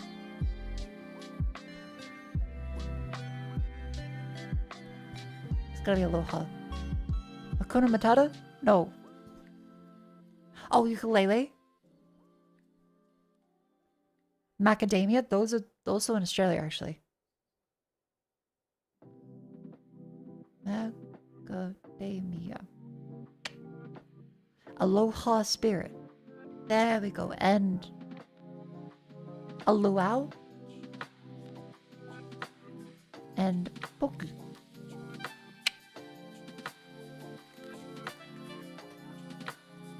It's gotta be aloha. Hakuna Matata? No. Oh, ukulele? Macadamia? Those are also in Australia, actually. Macadamia. Aloha spirit. There we go. And a luau. And poku.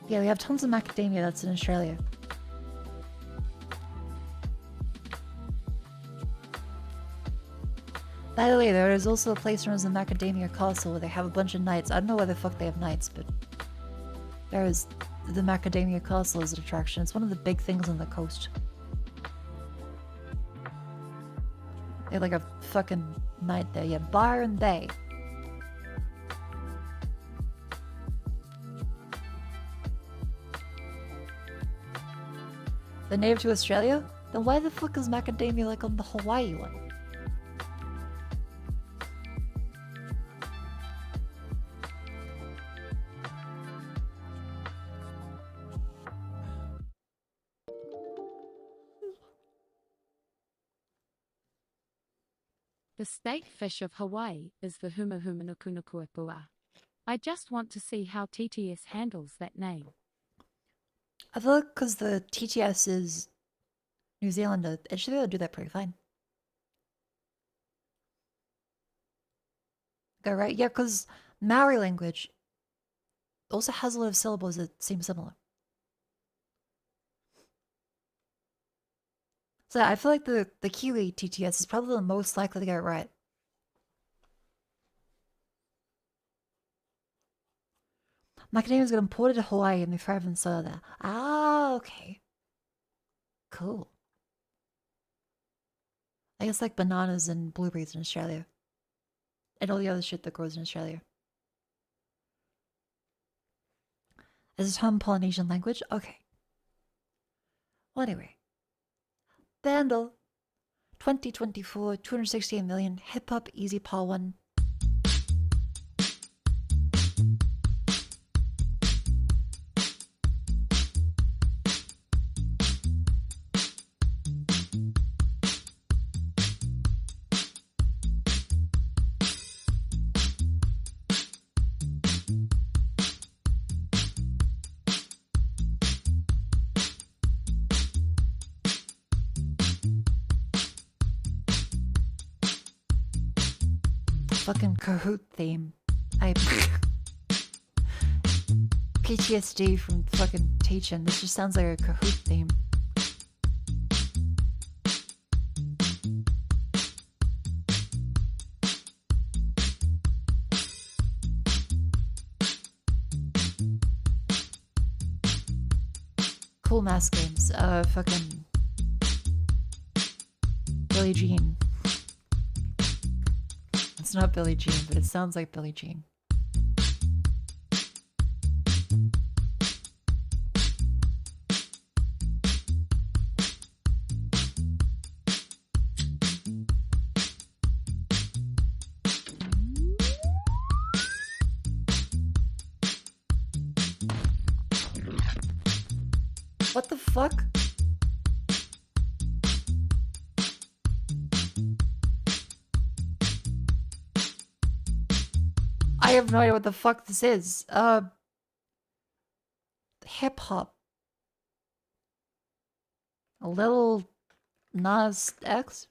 Yeah, we have tons of macadamia that's in Australia. By the way, there is also a place known as the Macadamia Castle where they have a bunch of knights. I don't know why the fuck they have knights, but there is the Macadamia Castle as an attraction. It's one of the big things on the coast. They have like a fucking knight there. Yeah, Byron Bay. The native to Australia? Then why the fuck is macadamia like on the Hawaii one? The state fish of Hawaii is the Humahumanukunukuapua. I just want to see how TTS handles that name. I feel like because the TTS is New Zealander, it should be able to do that pretty fine. Okay, right? Yeah, because Maori language also has a lot of syllables that seem similar. So I feel like the Kiwi TTS is probably the most likely to get it right. Macadamias got imported to Hawaii and they thrive in soil there. Ah, okay. Cool. I guess like bananas and blueberries in Australia. And all the other shit that grows in Australia. Is it a Polynesian language? Okay. Well, anyway. Vandal. 2024, 268 million. Hip Hop Easy Paw 1. Fucking Kahoot theme. I PTSD from fucking teaching. This just sounds like a Kahoot theme. Cool mask games. Fucking Billie Jean. It's not Billie Jean, but it sounds like Billie Jean. What the fuck? I have no idea what the fuck this is. Hip hop. A little Nas X?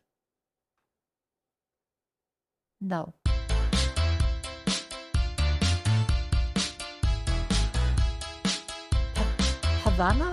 No. Havana?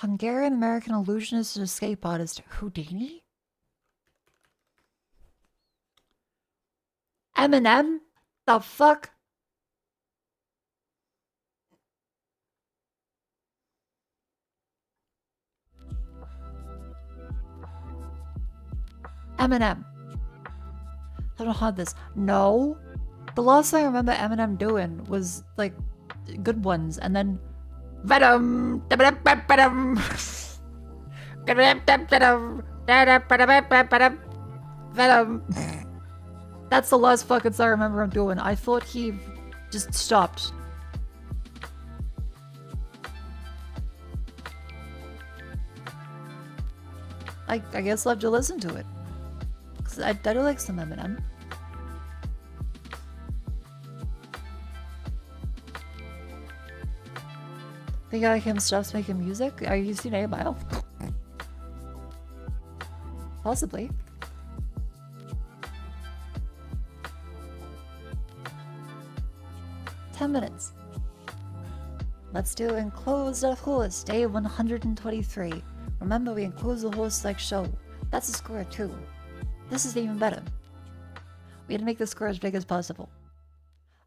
Hungarian-American illusionist and escape artist Houdini? Eminem? The fuck? Eminem. I don't have this. No. The last thing I remember Eminem doing was like good ones, and then Venom. Venom. That's the last fucking song I remember him doing. I thought he just stopped. I guess I'll have to listen to it. Cause I do like some Eminem. Think I him stops making music? Are you seen 8 Mile? Possibly. Minutes. Let's do enclosed of horse, day 123. Remember, we enclose the horse like show. That's a score 2. This is even better. We had to make the score as big as possible.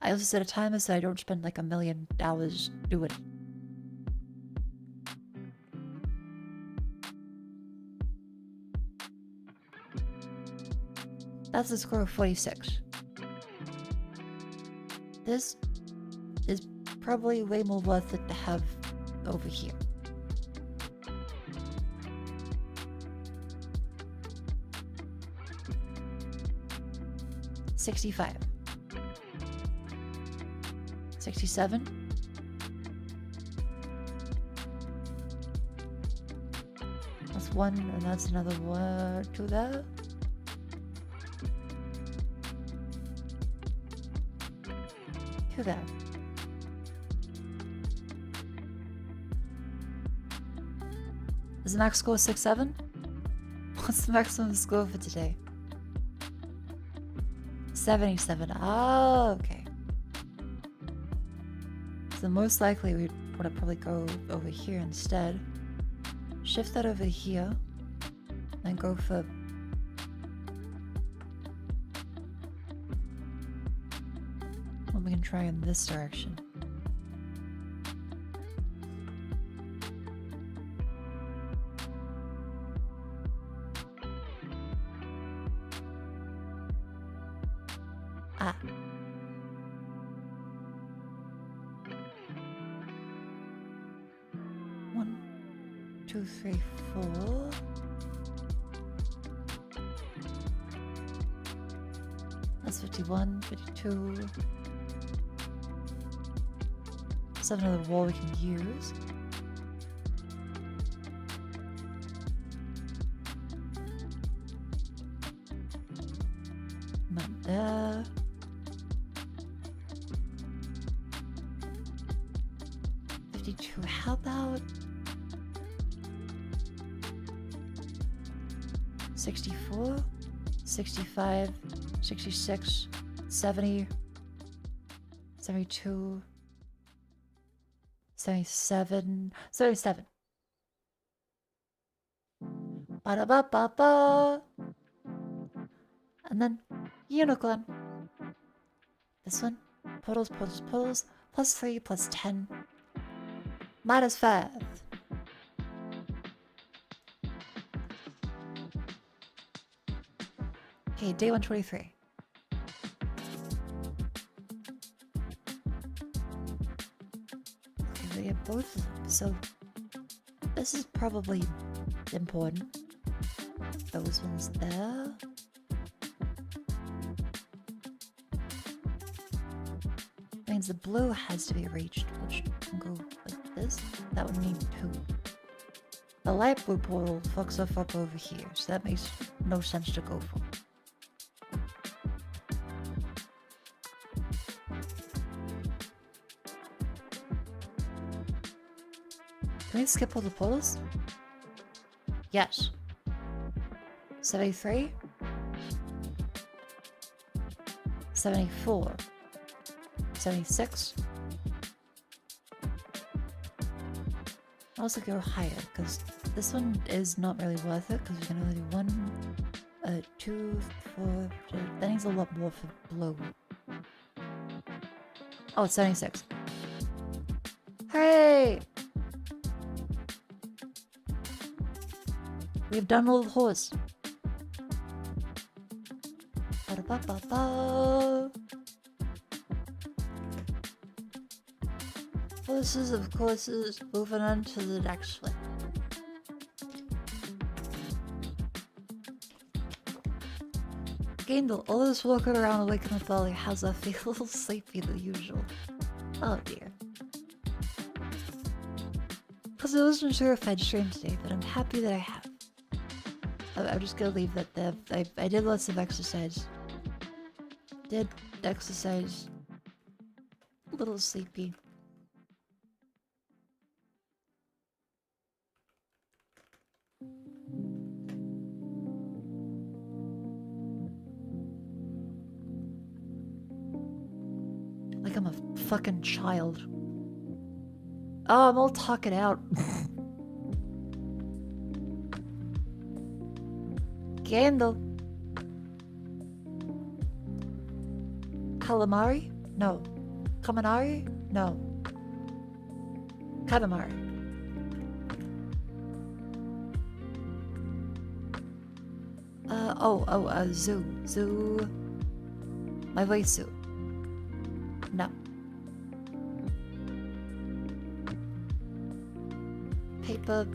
I also set a timer so I don't spend like 1,000,000 hours doing it. That's a score of 46. This is probably way more worth it to have over here. $65. 67. That's one, and that's another one, two there. Two there. Is the max score 6-7? What's the maximum score for today? 77. Oh, okay. So most likely we'd want to probably go over here instead. Shift that over here. And go for... well, we can try in this direction. Ah. One, two, three, four. That's 51, 52. Let's have another wall we can use. Not there. How about 64, 65, 66, 70, 72, 77, 77. Ba-da-ba-ba-ba. And then unicorn. This one, portals, portals, portals, +3, +10. -5. Okay, day 123. Okay, we have both of them, so this is probably important. Those ones there. Means the blue has to be reached, which can go like this. That would mean 2. The light blue portal fucks off up over here, so that makes no sense to go for. Can we skip all the portals? Yes. 73. 74. 76. I'll also go higher, because this one is not really worth it, because we can only do 1, 2, 4, that needs a lot more for blue. Oh, it's 76. Hooray! We've done all the horse. Ba-da-ba-ba-ba. This is, of course, is moving on to the next one. Gained all this walking around awake in my belly has I feel a little sleepy than usual. Oh dear. Because I wasn't sure if I'd stream today, but I'm happy that I have. I'm just gonna leave that there. I did lots of exercise. Did exercise. A little sleepy. Like I'm a fucking child. Oh, I'm all talking out. Candle. Calamari? No. Kaminari? No. Katamari. Zoo. My voice zoo. No. Paper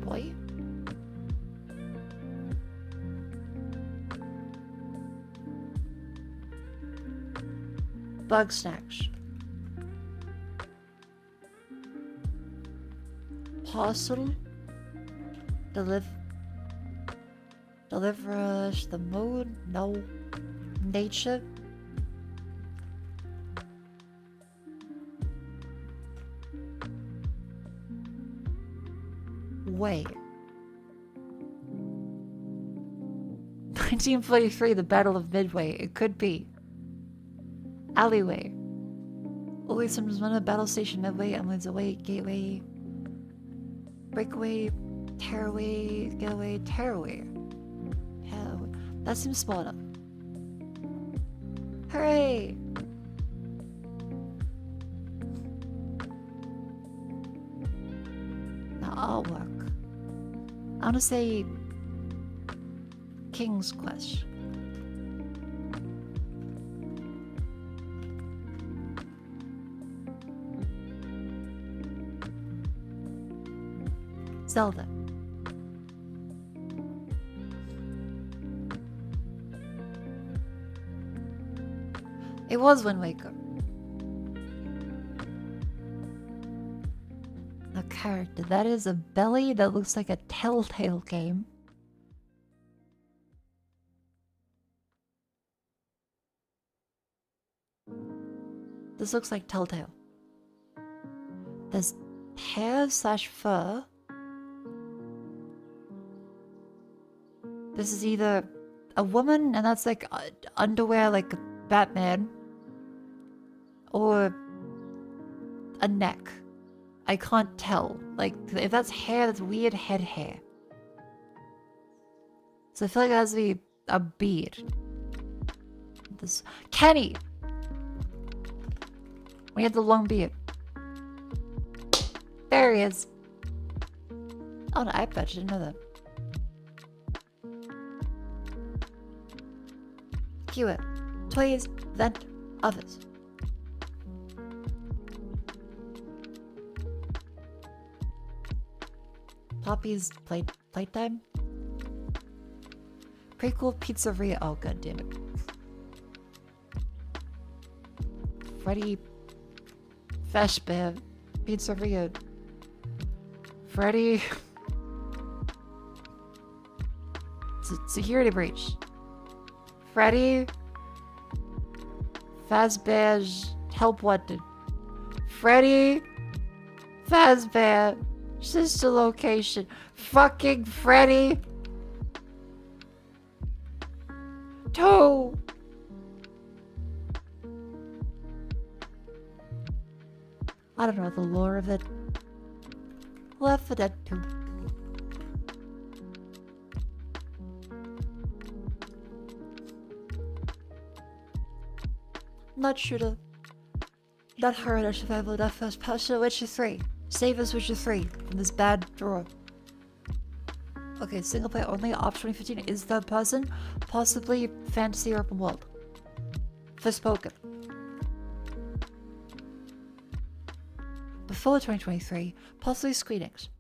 boy? Bug snacks. Parcel. Deliver us the moon? No. Nature? Wait. 1943, the Battle of Midway. It could be. Alleyway. Always sometimes one battle station Midway, Emily's away, gateway. Breakaway, tearaway, getaway, tearaway. Hell, that seems small enough. Hooray! Now artwork. I want to say King's Quest. Zelda. It was Wind Waker. A character. That is a belly that looks like a Telltale game. This looks like Telltale. There's hair / fur. This is either a woman, and that's like underwear like Batman, or a neck. I can't tell. Like, if that's hair, that's weird head hair. So I feel like it has to be a beard. This Kenny! We have the long beard. There he is. Oh no, I bet you didn't know that. Cue it. Toys, vent, others. Poppy's playtime. Prequel pizzeria. Oh god damn it. Freddy Fazbear Pizzeria. Freddy. Security breach. Freddy Fazbear's help wanted. Freddy Fazbear sister location. Fucking Freddy 2. I don't know the lore of it. Left 4 Dead 2. Not shooter. Not horror, survival, not first person. Witcher 3. Save us, Witcher 3 from this bad drawer. Okay, single player only. Ops 2015 is third person. Possibly fantasy or open world. Forspoken. Before 2023, possibly screenings.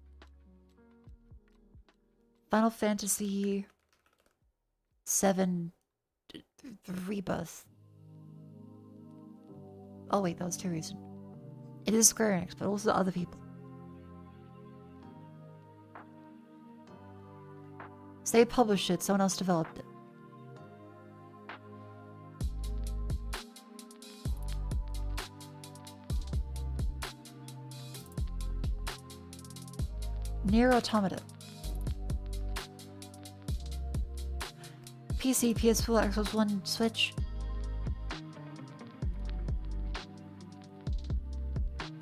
Final Fantasy 7 Rebirth. Oh wait, that was too recent. It is Square Enix, but also other people. So they published it, someone else developed it. Nier Automata. PC, PS4, Xbox One, Switch.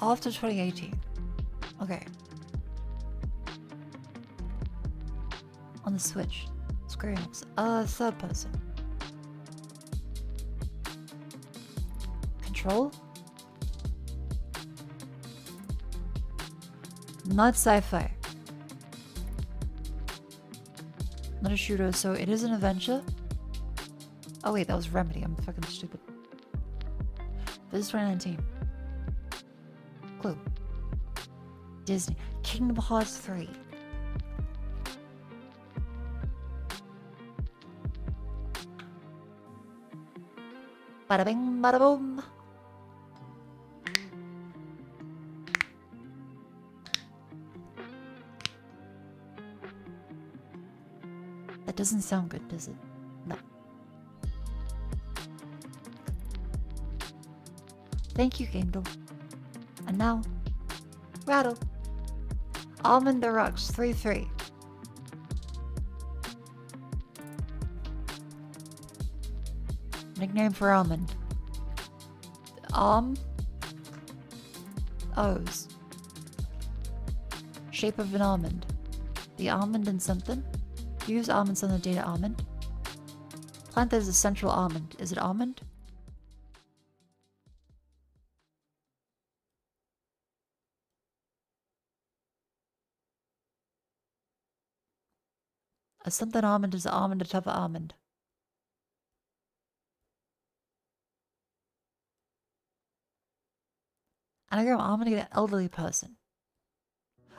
After 2018. Okay. On the Switch. Square Enix. Third person. Control? Not sci-fi. Not a shooter, so it is an adventure. Oh wait, that was Remedy. I'm fucking stupid. This is 2019. Clue. Disney. Kingdom Hearts 3. Bada bing, bada boom. That doesn't sound good, does it? No. Thank you, Kingdom. And now, Rattle. Almond the Rocks 3-3. Nickname for almond. O's. Shape of an almond. The almond in something. Use almonds on the data almond. Plant that is a central almond. Is it almond? A something almond is an almond atop of almond. Anagram almond to get an elderly person.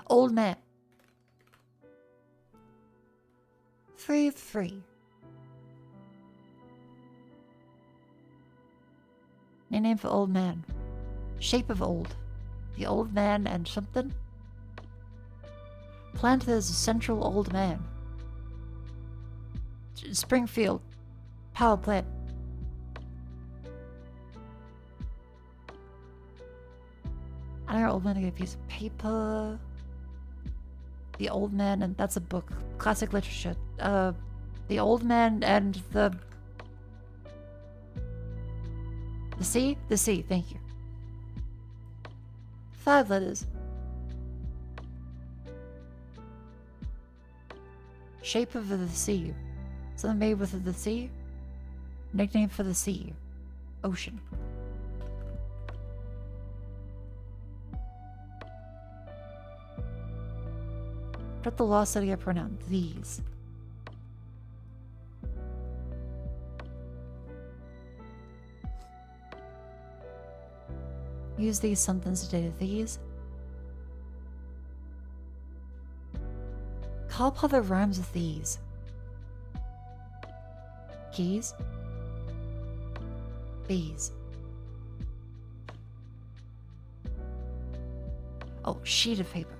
Old man. 3-3. Name for old man. Shape of old. The old man and something. Plant that is a central old man. Springfield. Power plant. I don't know, old man to get a piece of paper. The old man, and that's a book. Classic literature. The old man and the sea? The sea, thank you. 5 letters. Shape of the sea. Something made with the sea. Nickname for the sea. Ocean. What the law said I get pronoun? These. Use these somethings to data these. Call up other rhymes with these. Keys. Bees. Oh, sheet of paper.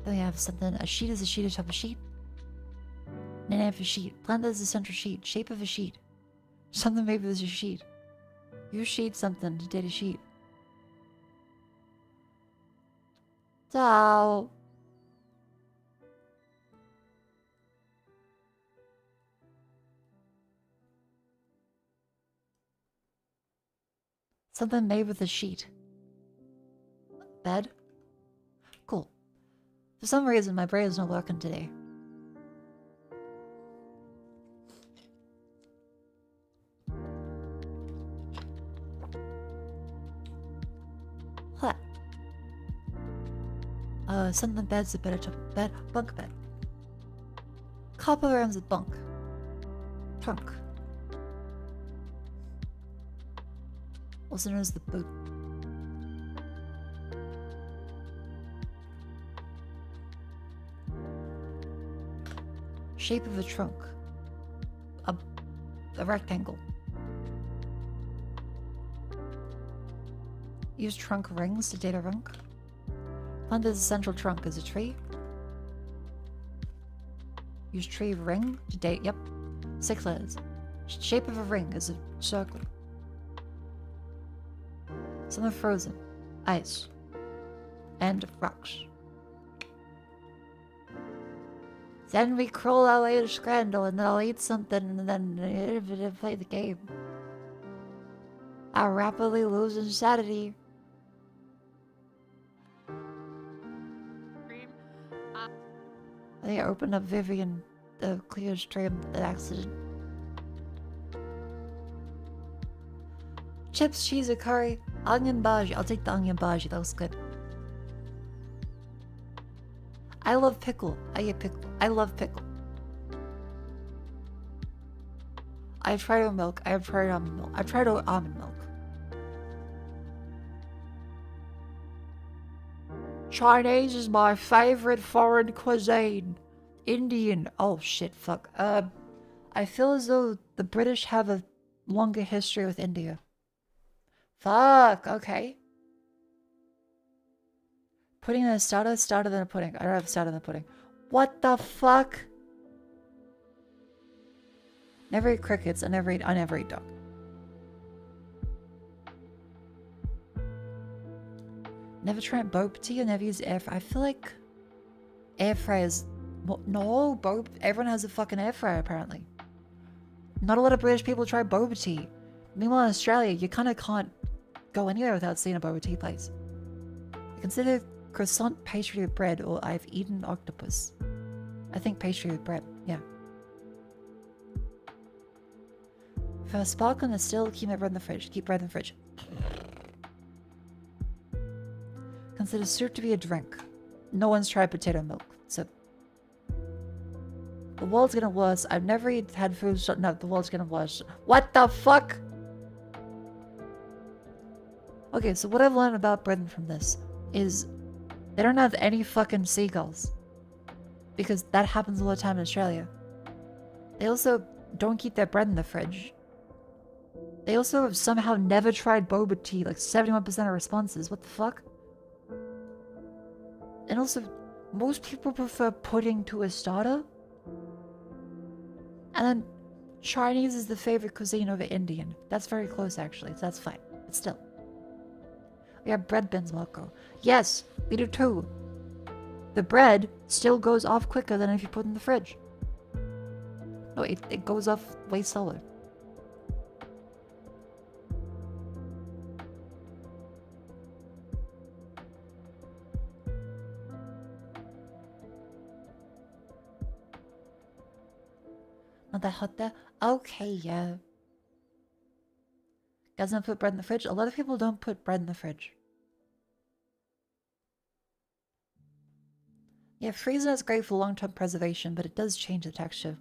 Then we have something. A sheet is a sheet atop a sheet. Name for sheet. Plant that is the central sheet. Shape of a sheet. Something maybe there's a sheet. Use sheet something to date a sheet. So something made with a sheet. Bed? Cool. For some reason my brain is not working today. What? Something bed's a better bed. Bunk bed. Copper rhymes with bunk. Trunk. Also known as the boot. Shape of a trunk. A rectangle. Use trunk rings to date a runk. Plant as a central trunk is a tree. Use tree ring to date, yep. 6 letters. Shape of a ring is a circle. Something frozen. Ice. And rocks. Then we crawl our way to Scrandal, and then I'll eat something, and then play the game. I rapidly lose insanity. I think I opened up Vivian, the clear stream, an accident. Chips, cheese, or curry, onion bhaji. I'll take the onion bhaji, that was good. I love pickle. I eat pickle. I love pickle. I've tried oat milk. I've tried almond milk. I've tried almond milk. Chinese is my favorite foreign cuisine. Indian. Oh shit, fuck. I feel as though the British have a longer history with India. Fuck, okay. Pudding in a starter, starter than a pudding. I don't have starter than a pudding. What the fuck? Never eat crickets. I never eat dog. Never tried boba tea. I never used air fryer. I feel like air fryers. No, everyone has a fucking air fryer apparently. Not a lot of British people try boba tea. Meanwhile, in Australia, you kind of can't go anywhere without seeing a boba tea place. I consider croissant pastry with bread, or I've eaten octopus. I think pastry with bread, yeah. If I have a sparkle and a still, keep my bread in the fridge. Keep bread in the fridge. Consider soup to be a drink. No one's tried potato milk, so... The world's getting worse. I've never had food shut up. The world's getting worse. What the fuck? Okay, so what I've learned about Britain from this is they don't have any fucking seagulls. Because that happens all the time in Australia. They also don't keep their bread in the fridge. They also have somehow never tried boba tea, like 71% of responses. What the fuck? And also, most people prefer pudding to a starter. And then Chinese is the favorite cuisine over Indian. That's very close actually, so that's fine. But still. We have bread bins, Mako. Yes, we do too. The bread still goes off quicker than if you put it in the fridge. No, it goes off way slower. Not that hot there? Okay, yeah. Guys don't put bread in the fridge? A lot of people don't put bread in the fridge. Yeah, freezing is great for long-term preservation, but it does change the texture.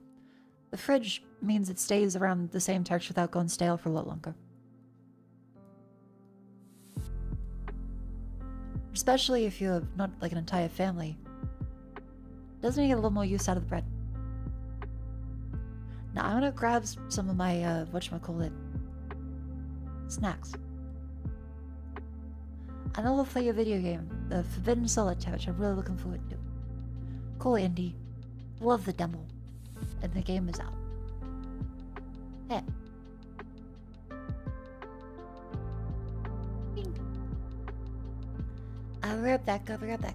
The fridge means it stays around the same texture without going stale for a lot longer. Especially if you have not like an entire family. Doesn't it get a little more use out of the bread? Now I'm gonna grab some of my, whatchamacallit, snacks. And then we'll play a video game, the Forbidden Solitaire, which I'm really looking forward to. Cool indie. Love the demo. And the game is out. Hey. I'll be right back, I'll be right back.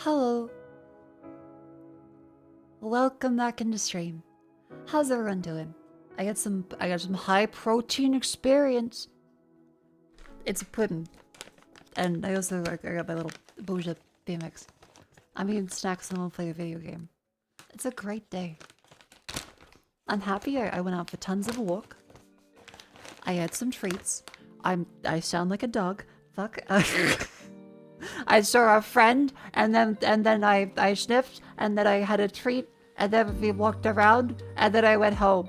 Hello. Welcome back into stream. How's everyone doing? I got some high protein experience. It's a pudding. And I got my little bougie BMX. I'm eating snacks and I'm playing a video game. It's a great day. I'm happy I went out for tons of a walk. I had some treats. I sound like a dog. Fuck. I saw a friend and then I sniffed and then I had a treat and then we walked around and then I went home.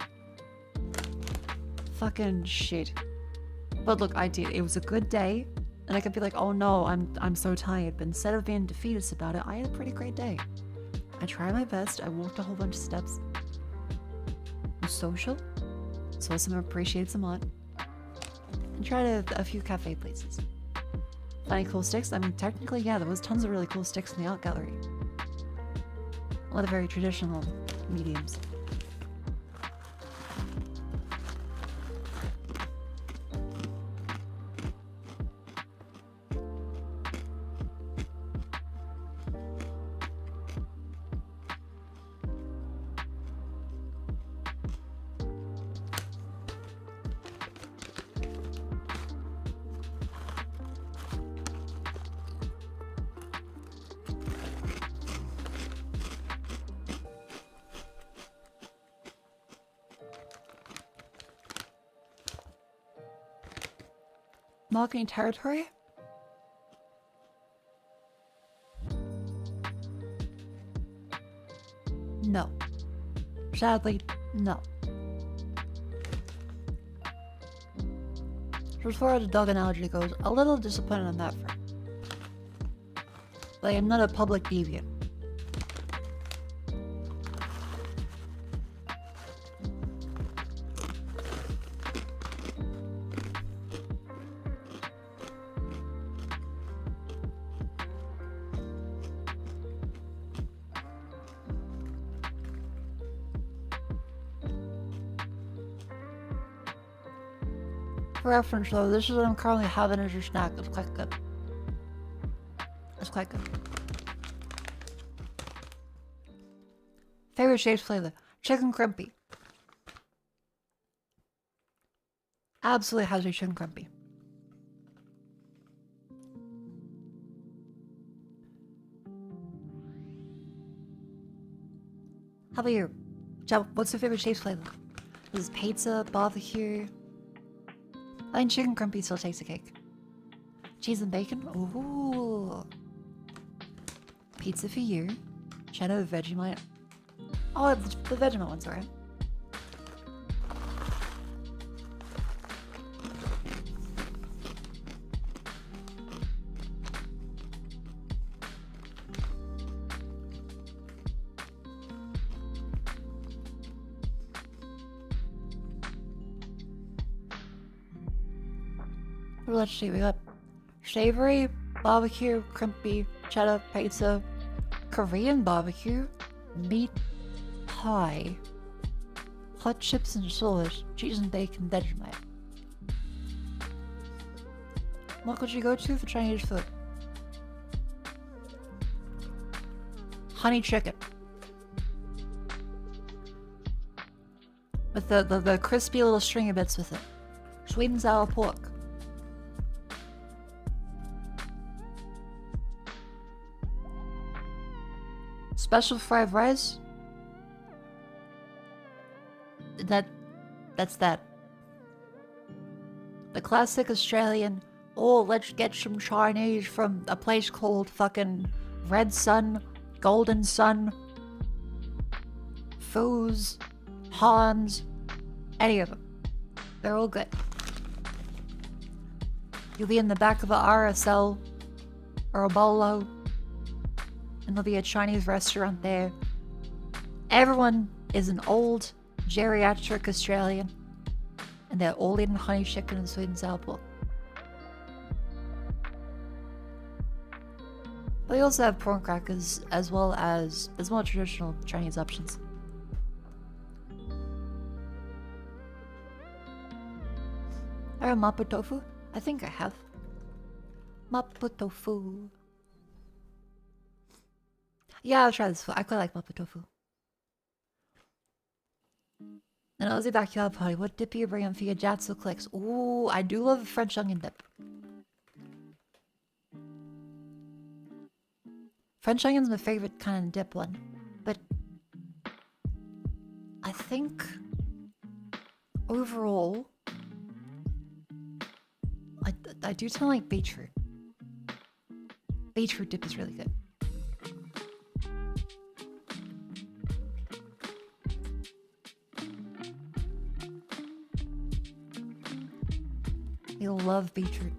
Fucking shit. But look, I did. It was a good day. And I could be like, oh no, I'm so tired. But instead of being defeatist about it, I had a pretty great day. I tried my best. I walked a whole bunch of steps. Was social. Saw some appreciated some art. And tried a few cafe places. Any cool sticks? I mean, technically, yeah, there was tons of really cool sticks in the art gallery. A lot of very traditional mediums. Marking territory? No. Sadly, no. As far as the dog analogy goes, a little disappointed on that front. But I am not a public deviant. For reference though, this is what I'm currently having as your snack. It's quite good. It's quite good. Favorite shapes flavor? Chicken crimpy. Absolutely has a chicken crimpy. How about you? Joe, what's your favorite shapes flavor? This is pizza, barbecue. I think chicken crimpy still takes a cake. Cheese and bacon? Ooh. Pizza for you. Cheddar Vegemite. Oh, the Vegemite one's alright. Let's see, we got savory, barbecue, crimpy, cheddar, pizza, Korean barbecue, meat pie, hot chips and sauce, cheese and bacon, Vegemite. What would you go to for Chinese food? Honey chicken. With the crispy little stringy bits with it. Sweet and sour pork. Special fried rice? That's that. The classic Australian, oh, let's get some Chinese from a place called fucking Red Sun, Golden Sun, Foos, Hans, any of them. They're all good. You'll be in the back of a RSL or a Bolo, and there'll be a Chinese restaurant there. Everyone is an old geriatric Australian, and they're all eating honey chicken and sweet and sour pork. But they also have prawn crackers as well as more traditional Chinese options. I have mapo tofu? I think I have. Mapo tofu. Yeah, I'll try this food. I quite like Muppet tofu. And Aussie backyard party. What dip are you bringing for your Jatsu clicks? Ooh, I do love French onion dip. French onion's my favorite kind of dip one, but I think overall, I do tend to like beetroot. Beetroot dip is really good. You'll love beetroot.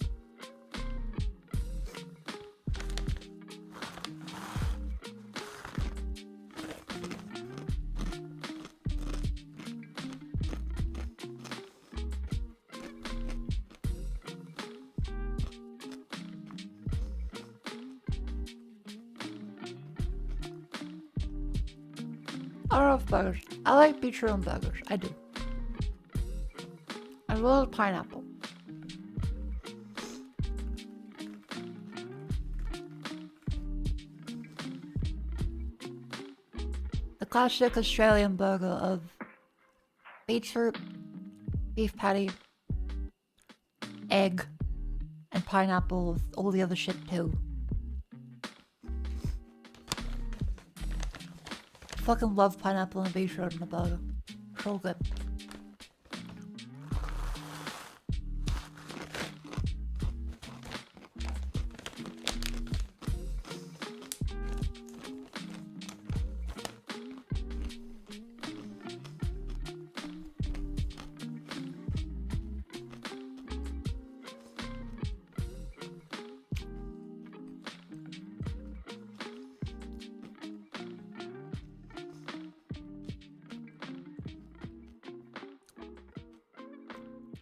I love burgers. I like beetroot on burgers. I do. I love pineapple. The classic Australian burger of beetroot, beef patty, egg, and pineapple with all the other shit too. Fucking love pineapple and beetroot in a burger. So good.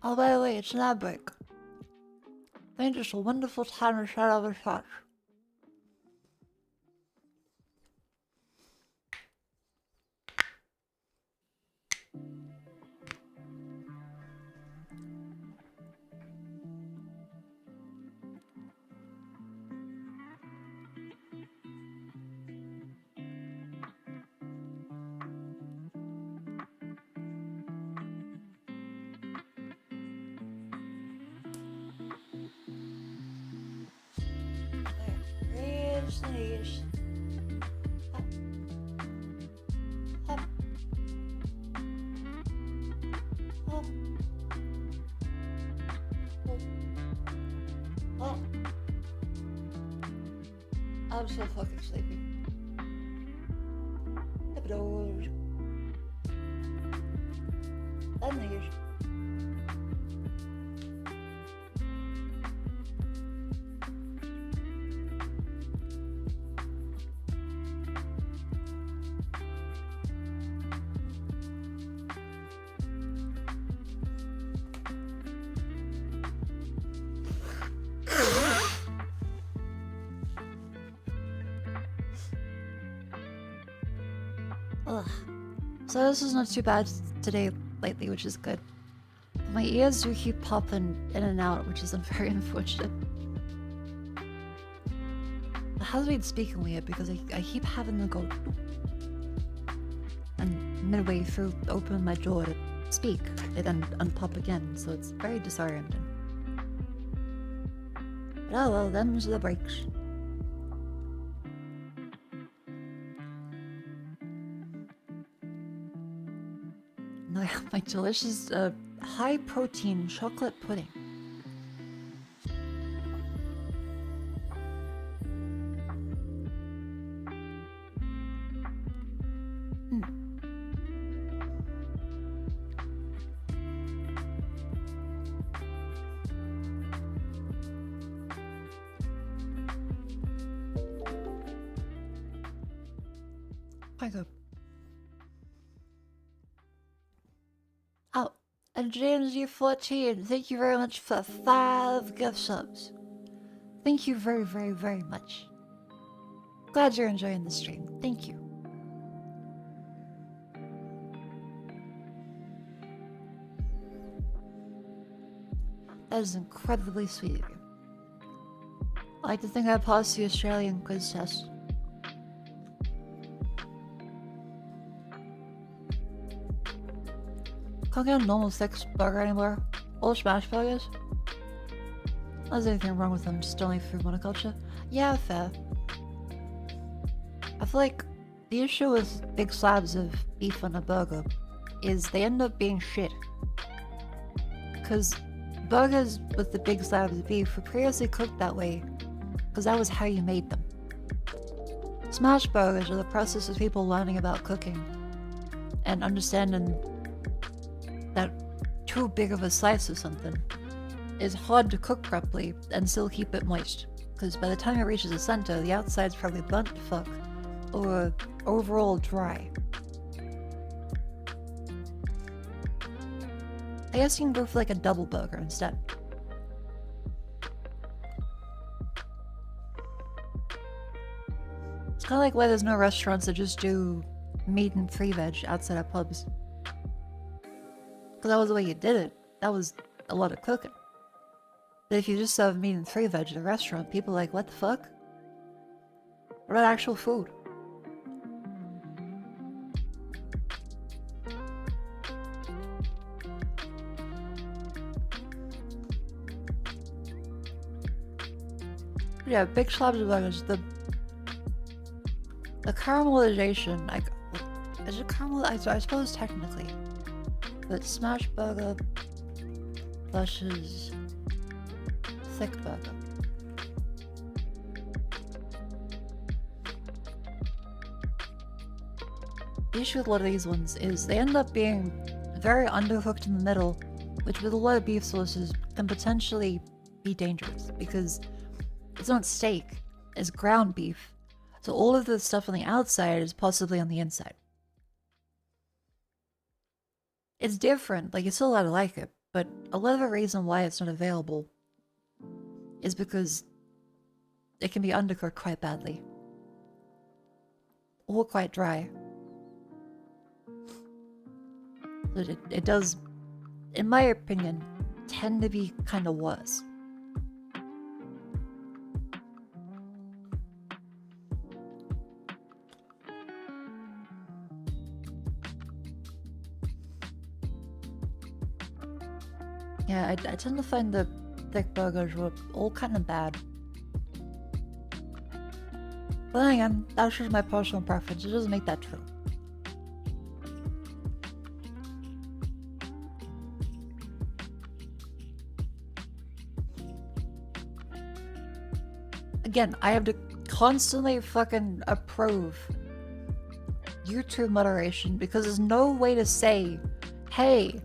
Oh, by the way, it's an ad break. I think it's a wonderful time to shut over shots. Sneeze. Hop. Hop. Hop. Hop. I'm so fucking sleepy. Epidoors. And these. Ugh. So this is not too bad today lately, which is good. My ears do keep popping in and out, which is very unfortunate. It has been speaking weird because I keep having to go and midway through opening my door to speak, they then unpop again, so it's very disorienting. But oh well, them's the breaks. My delicious high protein chocolate pudding. Mako. Oh, and James U14, thank you very much for 5 gift subs. Thank you very, very, very much. Glad you're enjoying the stream. Thank you. That is incredibly sweet of you. I like to think I passed the Australian quiz test. can't get a normal thick burger anymore. All smash burgers. There's anything wrong with them, just only food monoculture. Yeah, fair. I feel like the issue with big slabs of beef on a burger is they end up being shit. Because burgers with the big slabs of beef were previously cooked that way because that was how you made them. Smash burgers are the process of people learning about cooking and understanding that too big of a slice of something is hard to cook properly and still keep it moist. Because by the time it reaches the center, the outside's probably burnt to fuck or overall dry. I guess you can go for like a double burger instead. It's kind of like why there's no restaurants that just do meat and 3 veg outside of pubs. Because that was the way you did it. That was a lot of cooking. But if you just serve meat and 3 veg at a restaurant, people are like, what the fuck? What about actual food? Yeah, big slabs of burgers. The caramelization, like, is it caramelized? I suppose technically, but smash burger versus thick burger. The issue with a lot of these ones is they end up being very undercooked in the middle, which with a lot of beef sources can potentially be dangerous because it's not steak, it's ground beef. So all of the stuff on the outside is possibly on the inside. It's different, like you're still allowed to like it, but a lot of the reason why it's not available is because it can be undercooked quite badly. Or quite dry. But it does, in my opinion, tend to be kind of worse. Yeah, I tend to find the thick burgers were all kind of bad. But then again, that's just my personal preference. It doesn't make that true. Again, I have to constantly fucking approve YouTube moderation because there's no way to say, hey,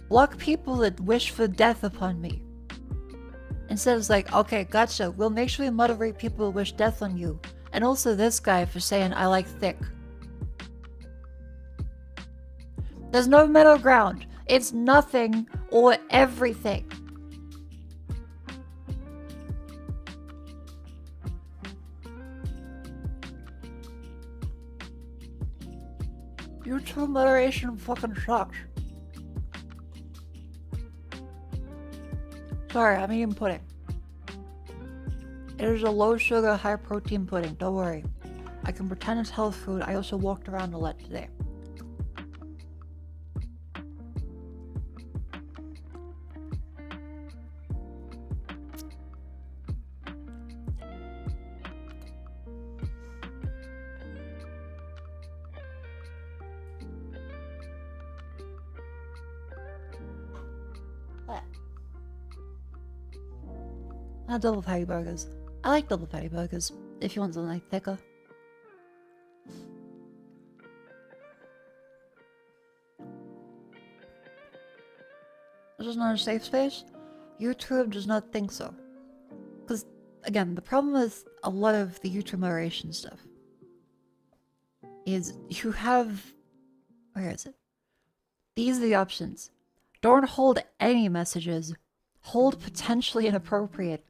block people that wish for death upon me. Instead it's like, okay, gotcha, we'll make sure we moderate people who wish death on you. And also this guy for saying I like thick. There's no middle ground. It's nothing or everything. YouTube moderation fucking sucks. Sorry, I'm eating pudding. It is a low sugar, high protein pudding, don't worry. I can pretend it's health food. I also walked around a lot today. Double patty burgers. I like double patty burgers, if you want something like thicker. This is not a safe space? YouTube does not think so. Because, again, the problem with a lot of the YouTube moderation stuff is you have... Where is it? These are the options. Don't hold any messages. Hold potentially inappropriate.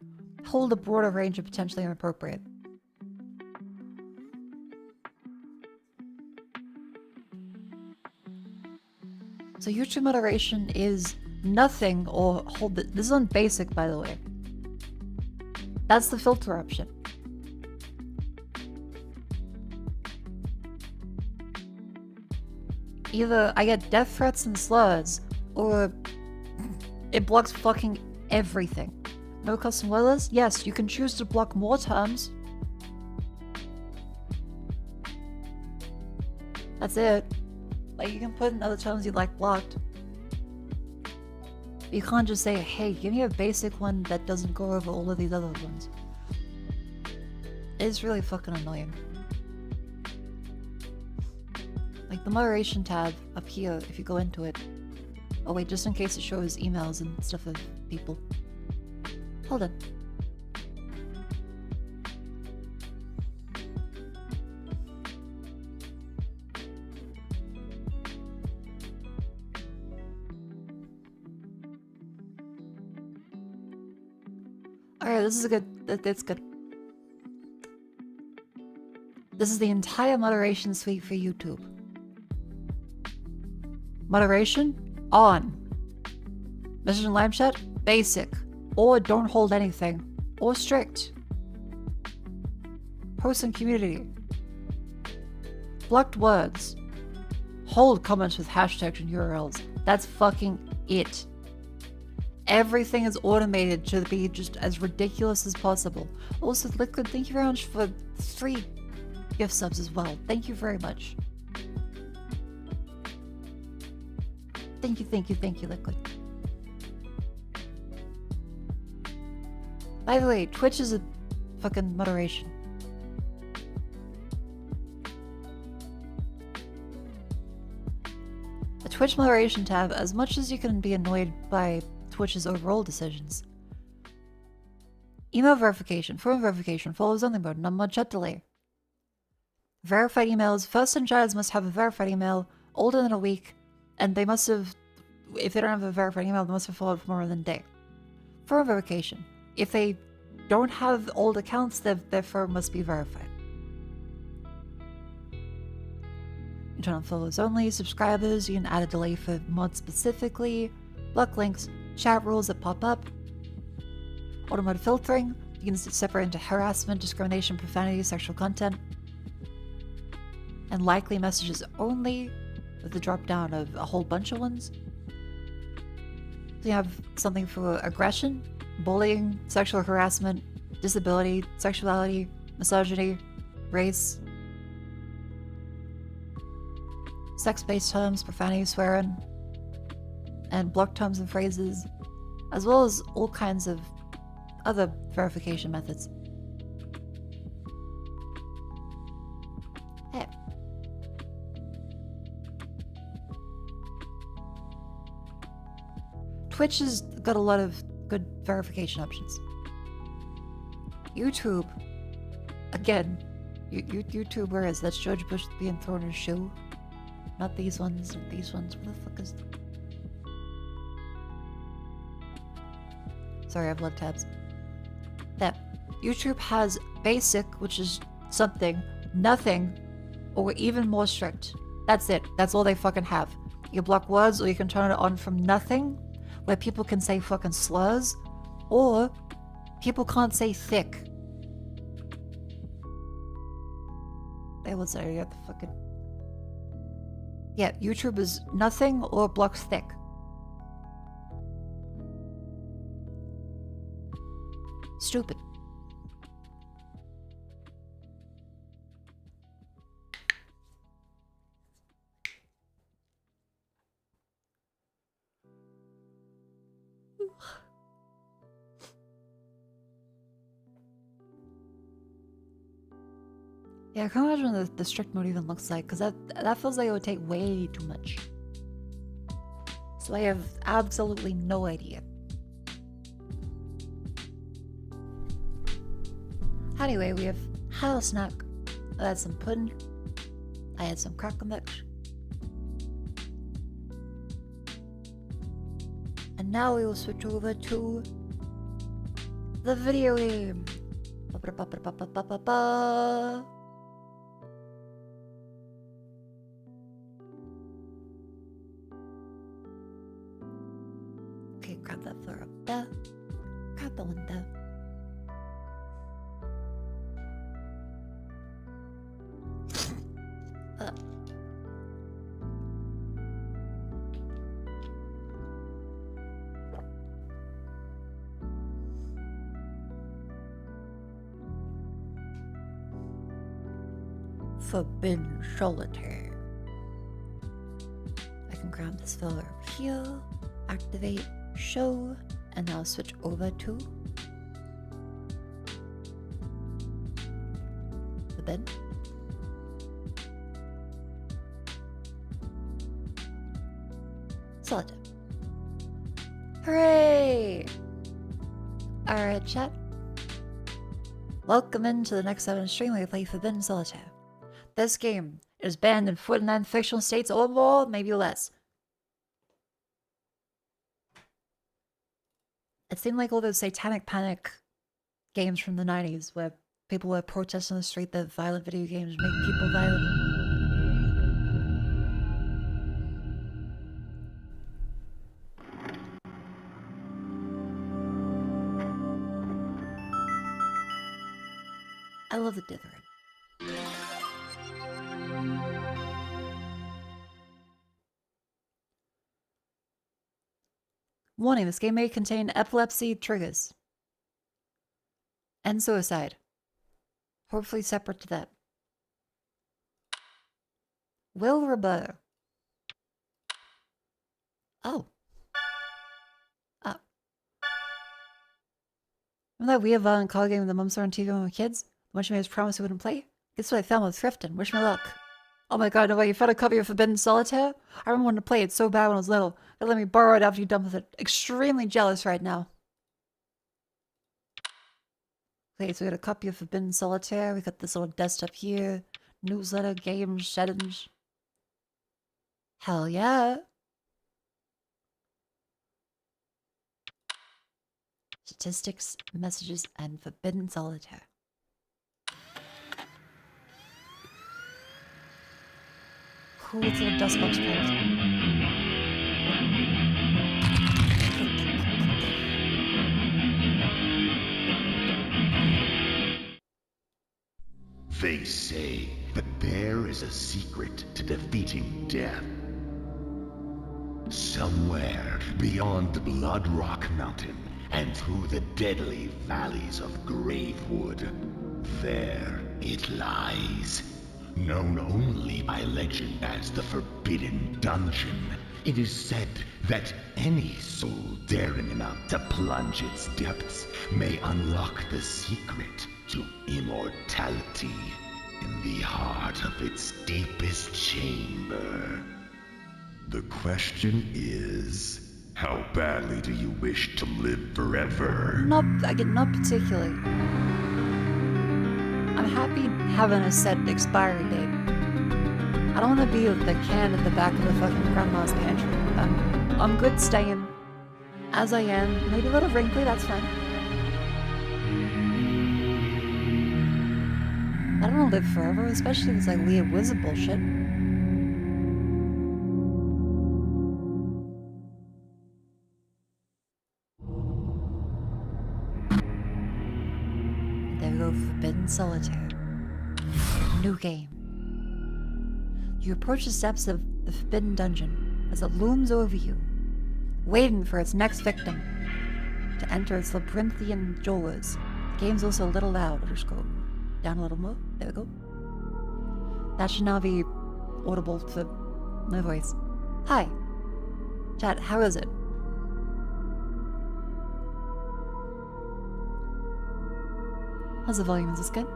Hold a broader range of potentially inappropriate. So YouTube moderation is nothing or hold the, this is on basic, by the way. That's the filter option. Either I get death threats and slurs, or it blocks fucking everything. No custom letters? Yes, you can choose to block more terms. That's it. Like, you can put in other terms you like blocked. You can't just say, hey, give me a basic one that doesn't go over all of these other ones. It's really fucking annoying. Like the moderation tab up here, if you go into it. Oh wait, just in case it shows emails and stuff of people. Hold on. Alright, this is a good... That's good. This is the entire moderation suite for YouTube. Moderation? On. Message and live chat? Basic. Or don't hold anything. Or strict. Post and community. Blocked words. Hold comments with hashtags and URLs. That's fucking it. Everything is automated to be just as ridiculous as possible. Also, Liquid, thank you very much for 3 gift subs as well. Thank you very much. Thank you, Liquid. By the way, Twitch is a fucking moderation. The Twitch moderation tab, as much as you can be annoyed by Twitch's overall decisions. Email verification, phone verification, follows only mode, non-mod chat delay. Verified emails, first-time chatters must have a verified email older than a week, and they must have, if they don't have a verified email, they must have followed for more than a day. Firm verification. If they don't have old accounts, their firm must be verified. You turn on follows only, subscribers, you can add a delay for mods specifically, block links, chat rules that pop up, auto mode filtering, you can separate into harassment, discrimination, profanity, sexual content, and likely messages only with the drop down of a whole bunch of ones. So you have something for aggression, bullying, sexual harassment, disability, sexuality, misogyny, race, sex-based terms, profanity, swearing, and block terms and phrases, as well as all kinds of other verification methods. Hey. Twitch has got a lot of good verification options. YouTube, again, YouTube, where is that George Bush being thrown in a shoe? Not these ones, not these ones. Where the fuck is... Sorry, I have love tabs. That YouTube has basic, which is something, nothing, or even more strict. That's it. That's all they fucking have. You block words, or you can turn it on from nothing, where people can say fucking slurs, or people can't say thick. They will say, yeah, the fucking... Yeah, YouTube is nothing or blocks thick. Stupid. Yeah, I can't imagine what the strict mode even looks like, because that feels like it would take way too much. So I have absolutely no idea. Anyway, we have halal snack. I had some pudding. I had some cracker mix. And now we will switch over to the video game. Okay, grab that floor up there. Grab the one there. Forbidden Solitaire. I can grab this fella over here, activate, show, and now switch over to the bed. Solitaire. Hooray! Alright, chat. Welcome into the next 7 stream where we play Forbidden Solitaire. This game is banned in 49 fictional states or more, maybe less. It seemed like all those satanic panic games from the 90s where people were protesting on the street that violent video games make people violent. I love the dithering. Warning, this game may contain epilepsy triggers. And suicide. Hopefully separate to that. Will Roberto. Oh. Oh. Remember that weird violent card game with the mum saw on TV when we were kids? The one she made us promise we wouldn't play? Guess what I found with thrifting. Wish me luck. Oh my god, no way, you found a copy of Forbidden Solitaire? I remember wanting to play it so bad when I was little. They let me borrow it after you're done with it. Extremely jealous right now. Okay, so we got a copy of Forbidden Solitaire. We got this little desktop here. Newsletter, games, settings. Hell yeah. Statistics, messages, and Forbidden Solitaire. Cool little dust box pose. They say that there is a secret to defeating death. Somewhere beyond the Blood Rock Mountain and through the deadly valleys of Gravewood, there it lies. Known only by legend as the Forbidden Dungeon, it is said that any soul daring enough to plunge its depths may unlock the secret to immortality in the heart of its deepest chamber. The question is, how badly do you wish to live forever? Not particularly. I'm happy having a set expiry date. I don't want to be with the can at the back of the fucking grandma's pantry. I'm good staying as I am. Maybe a little wrinkly, that's fine. I don't want to live forever, especially this like Leah Wizard bullshit. There we go, Forbidden Solitaire. New game. You approach the steps of the Forbidden Dungeon as it looms over you, waiting for its next victim to enter its labyrinthian doors. The game's also a little loud. I'll just go down a little more. There we go. That should now be audible to my voice. Hi. Chat, how is it? How's the volume? Is this good?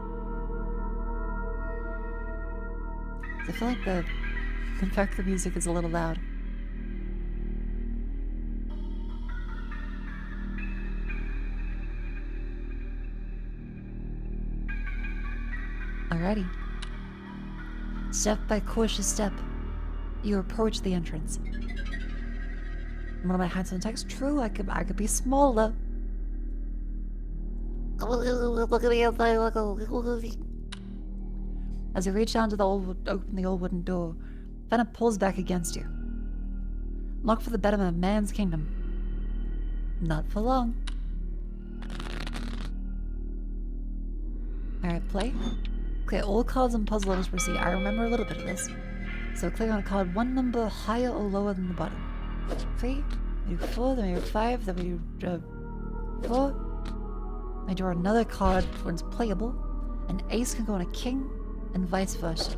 I feel like the background music is a little loud. Alrighty. Step by cautious step, you approach the entrance. One of my hands on text. True, I could be smaller. Look at me outside. As you reach down to open the old wooden door, Fenna pulls back against you. Look for the betterment of man's kingdom. Not for long. Alright, play. Clear all cards and puzzle levels proceed. I remember a little bit of this. So click on a card one number higher or lower than the bottom. 3, we do 4, then we do 5, then we do 4. I draw another card when it's playable. An ace can go on a king, and vice versa.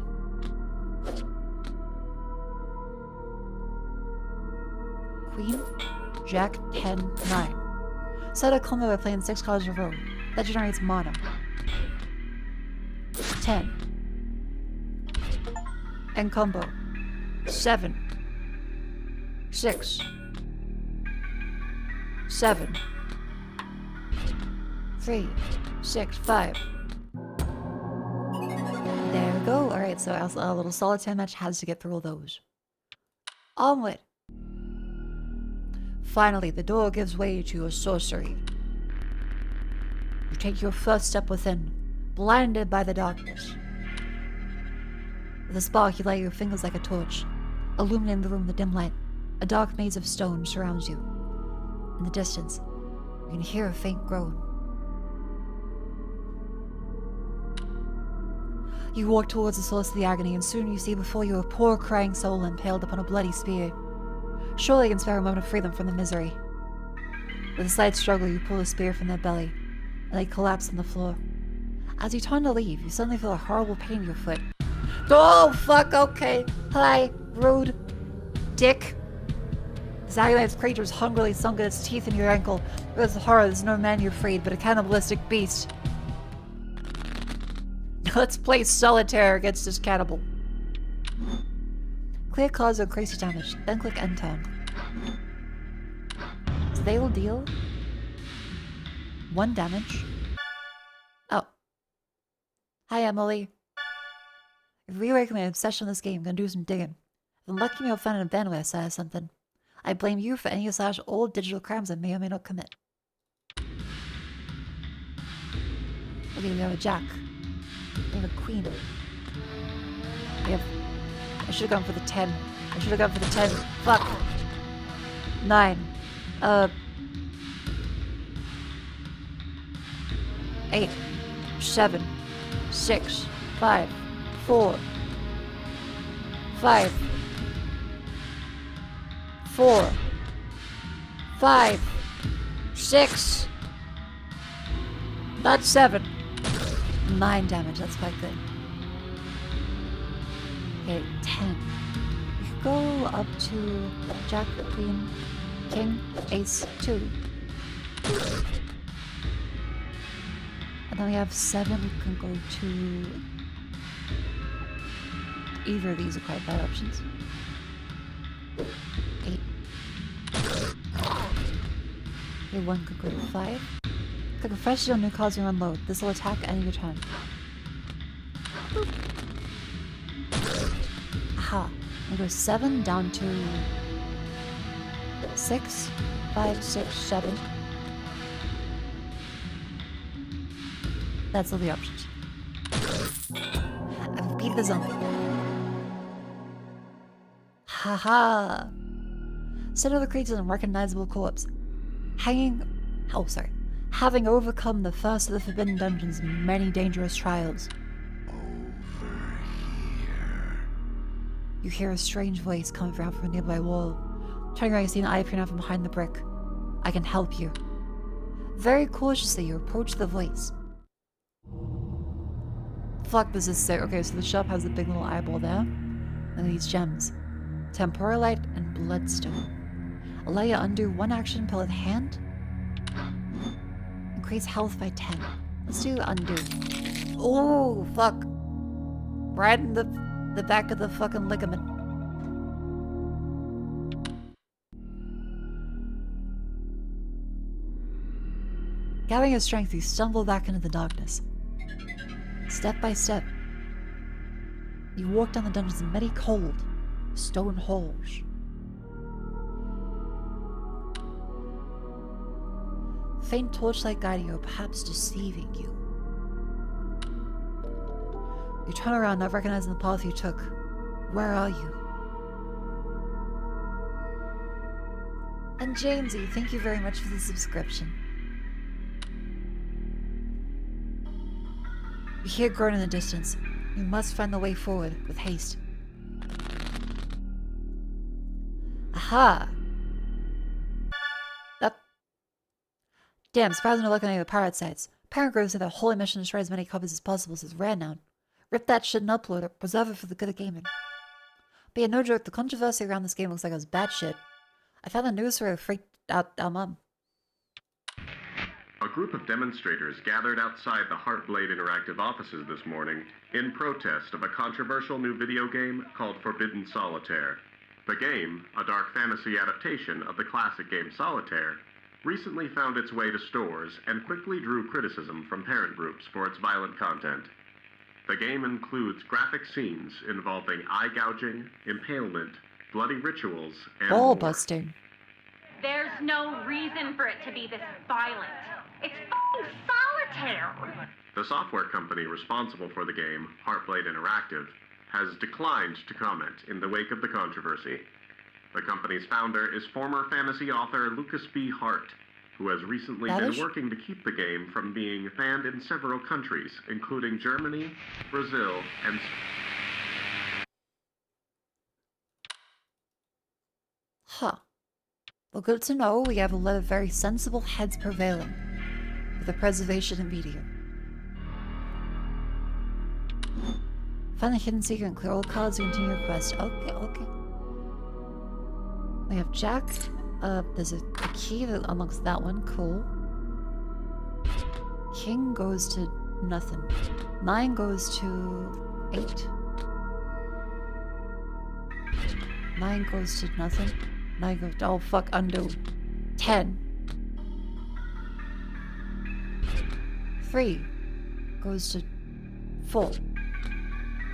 Queen, Jack, 10, 9. Set a combo by playing 6 cards in a row. That generates mana. 10. End combo. 7. 6. 7. 3. 6. 5. There we go. Alright, so our little solitaire match has to get through all those. Onward. Finally, the door gives way to your sorcery. You take your first step within, blinded by the darkness. With a spark, you light your fingers like a torch, illuminating the room with a dim light. A dark maze of stone surrounds you. In the distance, you can hear a faint groan. You walk towards the source of the agony, and soon you see before you a poor crying soul impaled upon a bloody spear. Surely you can spare a moment of freedom from the misery. With a slight struggle, you pull the spear from their belly, and they collapse on the floor. As you turn to leave, you suddenly feel a horrible pain in your foot. Oh, fuck, okay. Hi, rude. Dick. This agonized creature is hungrily sunk its teeth in your ankle. With horror, there's no man you're freed, but a cannibalistic beast. Let's play solitaire against this cannibal. Clear cards will increase your damage, then click end turn. So they will deal 1 damage. Oh. Hi, Emily. If we reawaken my obsession with this game, I'm gonna do some digging. If I'm lucky, I'll find an abandoned website or something. I blame you for any slash old digital crimes I may or may not commit. Okay, we have a jack. We have a queen. We have... I should have gone for the 10. I should have gone for the 10. Fuck. 9. 8. 7. 6. 5. 4. 5. 4. 5. 6. Not 7. 9 damage, that's quite good. Okay, 10. You can go up to Jack, Queen, King, Ace, 2. And then we have 7, we can go to... Either of these are quite bad options. 8. Okay, 1 could go to 5. Click refresh on new cards and unload. This will attack any of your turn. Boop. Aha. We go 7 down to 6, 5, 6, 7. That's all the options. I've beat the zombie. Haha. Center the creature's unrecognizable corpse. Having overcome the first of the Forbidden Dungeon's many dangerous trials. You hear a strange voice coming from a nearby wall. Turning around, you see an eye peering out from behind the brick. I can help you. Very cautiously, you approach the voice. Fuck, this is sick. Okay, so the shop has a big little eyeball there. And these gems. Temporalite and Bloodstone. Allow you to undo 1 action per hand. Increase health by 10. Let's do undo. Oh, fuck. Right in the back of the fucking ligament. Gathering your strength, you stumble back into the darkness. Step by step, you walk down the dungeon's many cold, stone halls. Faint torchlight guiding you, or perhaps deceiving you. You turn around, not recognizing the path you took. Where are you? And Jamesy, thank you very much for the subscription. You hear a groan in the distance. You must find the way forward with haste. Aha! Up. Damn, surprising to look at any of the pirate sites. Parent Grove said their holy mission to destroy as many copies as possible, says rare now. Rip that shit and upload it, preserve it for the good of gaming. But yeah, no joke, the controversy around this game looks like it was bad shit. I found the news story freaked out our mom. A group of demonstrators gathered outside the Heartblade Interactive offices this morning in protest of a controversial new video game called Forbidden Solitaire. The game, a dark fantasy adaptation of the classic game Solitaire, recently found its way to stores and quickly drew criticism from parent groups for its violent content. The game includes graphic scenes involving eye gouging, impalement, bloody rituals, and ball more. busting. There's no reason for it to be this violent. It's fucking solitaire! The software company responsible for the game, Heartblade Interactive, has declined to comment in the wake of the controversy. The company's founder is former fantasy author Lucas B. Hart, who has recently been working to keep the game from being banned in several countries, including Germany, Brazil, and... Huh. Well, good to know we have a lot of very sensible heads prevailing for the preservation of media. Find the hidden secret and clear all cards to continue your quest. Okay, okay. We have Jack. There's a key that unlocks that one. Cool. King goes to nothing. 9 goes to 8. 9 goes to nothing. 9 goes to, oh fuck, undo. 10. 3 goes to 4.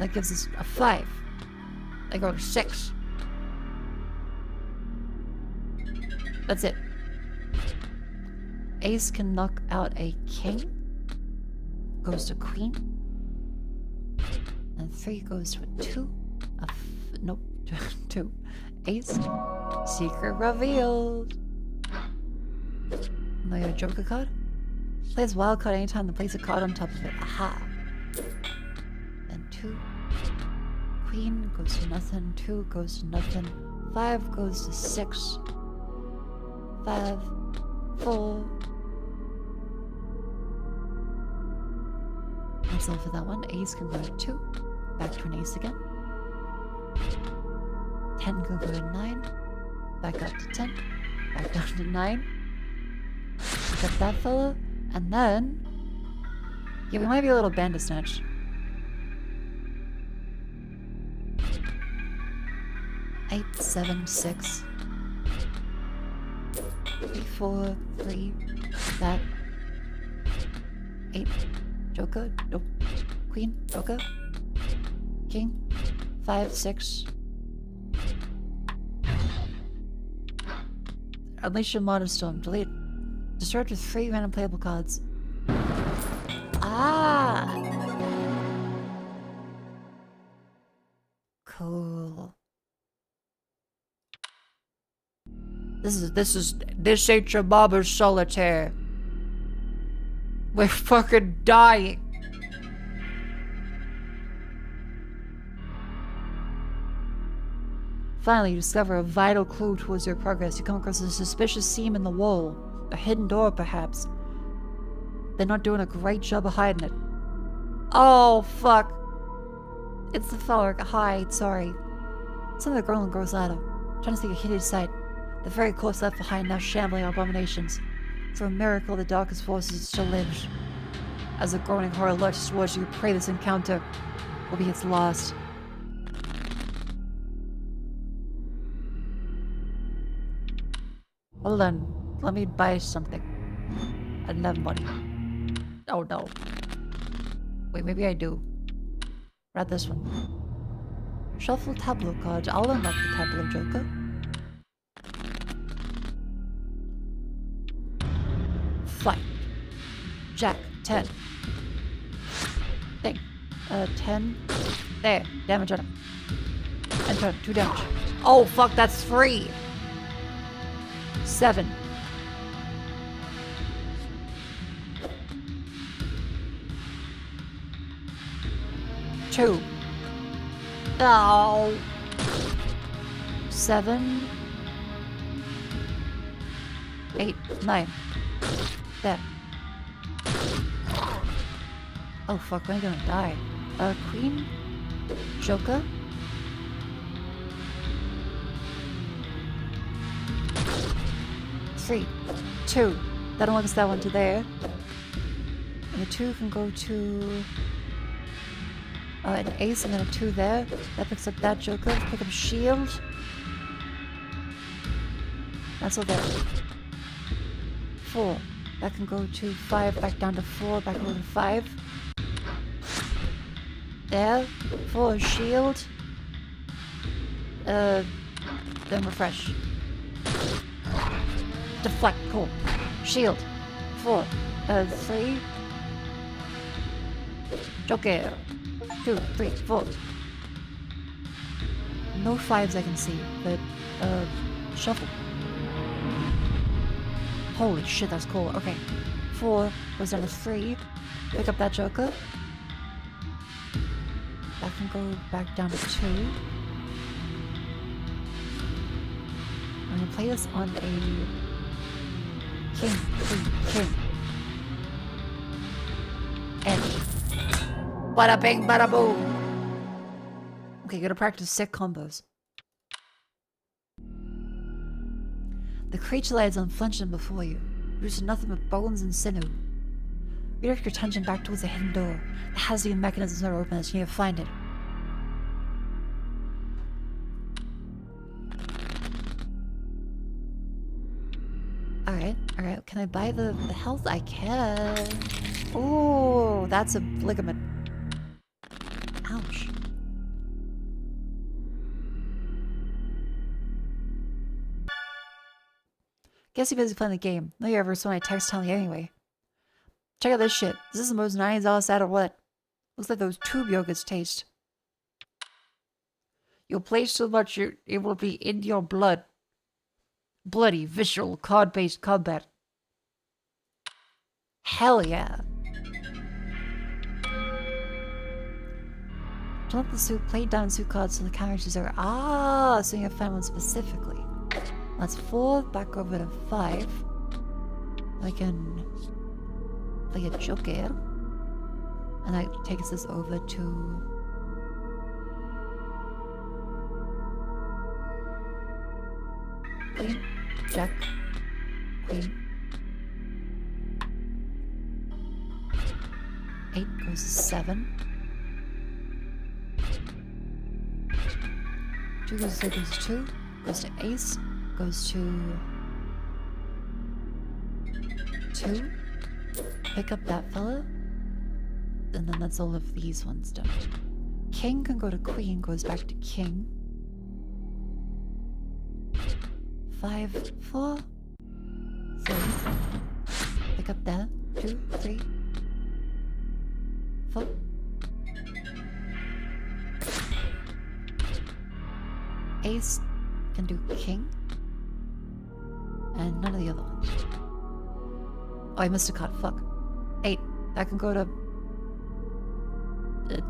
That gives us a 5. I go to 6. That's it. Ace can knock out a king. Goes to queen. And 3 goes to a 2. Nope. 2. Ace. Secret revealed. Now you have a joker card. Plays wild card anytime to place a card on top of it. Aha. Then 2. Queen goes to nothing. 2 goes to nothing. 5 goes to 6. 5, 4. That's all for that one. Ace can go to 2. Back to an ace again. 10 can go to 9. Back up to 10. Back down to 9. Got that fella. And then... yeah, we might be a little bandersnatched. 8, 7, 6. 3, 4, 3. That. 8. Joker. Nope. Queen. Joker. King. 5, 6. Unleash your Modern Storm. Delete. Destroy up to 3 random playable cards. Ah! Cool. This ain't your mama's solitaire. We're fucking dying. Finally, you discover a vital clue towards your progress. You come across a suspicious seam in the wall. A hidden door, perhaps. They're not doing a great job of hiding it. Oh, fuck. It's the fella. Hi, sorry. Some of the girl and grows louder. Trying to see a hideous sight. The very corpse left behind now shambling abominations. For a miracle, the darkest forces still lives. As the groaning horror lurches towards you, pray this encounter will be its last. Hold on. Let me buy something. I don't have money. Oh no. Wait, maybe I do. Read this one. Shuffle tableau cards. I'll unlock the tableau joker. Fight. Jack. 10. Thing. 10. There. Damage on him. And turn. 2 damage. Oh fuck, that's 3. 7. 2. Oh. 7. 8. 9. There. Oh fuck, when are you gonna die? Queen? Joker? 3, 2. That unlocks that one to there. And the 2 can go to an ace and then a 2 there. That picks up that joker. Pick up shield. That's all there. 4. That can go to 5, back down to 4, back over to 5. There. 4 shield. Then refresh. Deflect, cool. Shield. 4. 3. Joker. 2, 3, 4. No 5s I can see, but shuffle. Holy shit, that's cool. Okay. 4 goes down to 3. Pick up that joker. That can go back down to 2. I'm gonna play this on a king, queen, king. And bada bing, bada boom. Okay, gotta practice sick combos. The creature lies unflinching before you, rooted in nothing but bones and sinew. Redirect your attention back towards the hidden door. The hazarding mechanisms are open as you need to find it. Alright, can I buy the health? I can. Oh, that's a ligament. Ouch. Guess you're busy playing the game. No, you ever saw my text telling you anyway. Check out this shit. Is this the most 90s all sad or what? Looks like those tube yogurts taste. You'll play so much it will be in your blood. Bloody, visceral, card-based combat. Hell yeah. Don't the suit, play down suit cards so the characters are. Ah, so you have to find one specifically. That's 4, back over to 5. I can play a joker. And that takes us over to Queen, Jack, Queen. 8 goes to 7. 2 goes to 3, goes to 2, goes to ace, goes to 2. Pick up that fella. And then that's all of these ones done. King can go to queen, goes back to king. 5, 4, 3. Pick up that. 2, 3, 4. Ace can do king. And none of the other ones. Oh, I missed a card. Fuck. 8. That can go to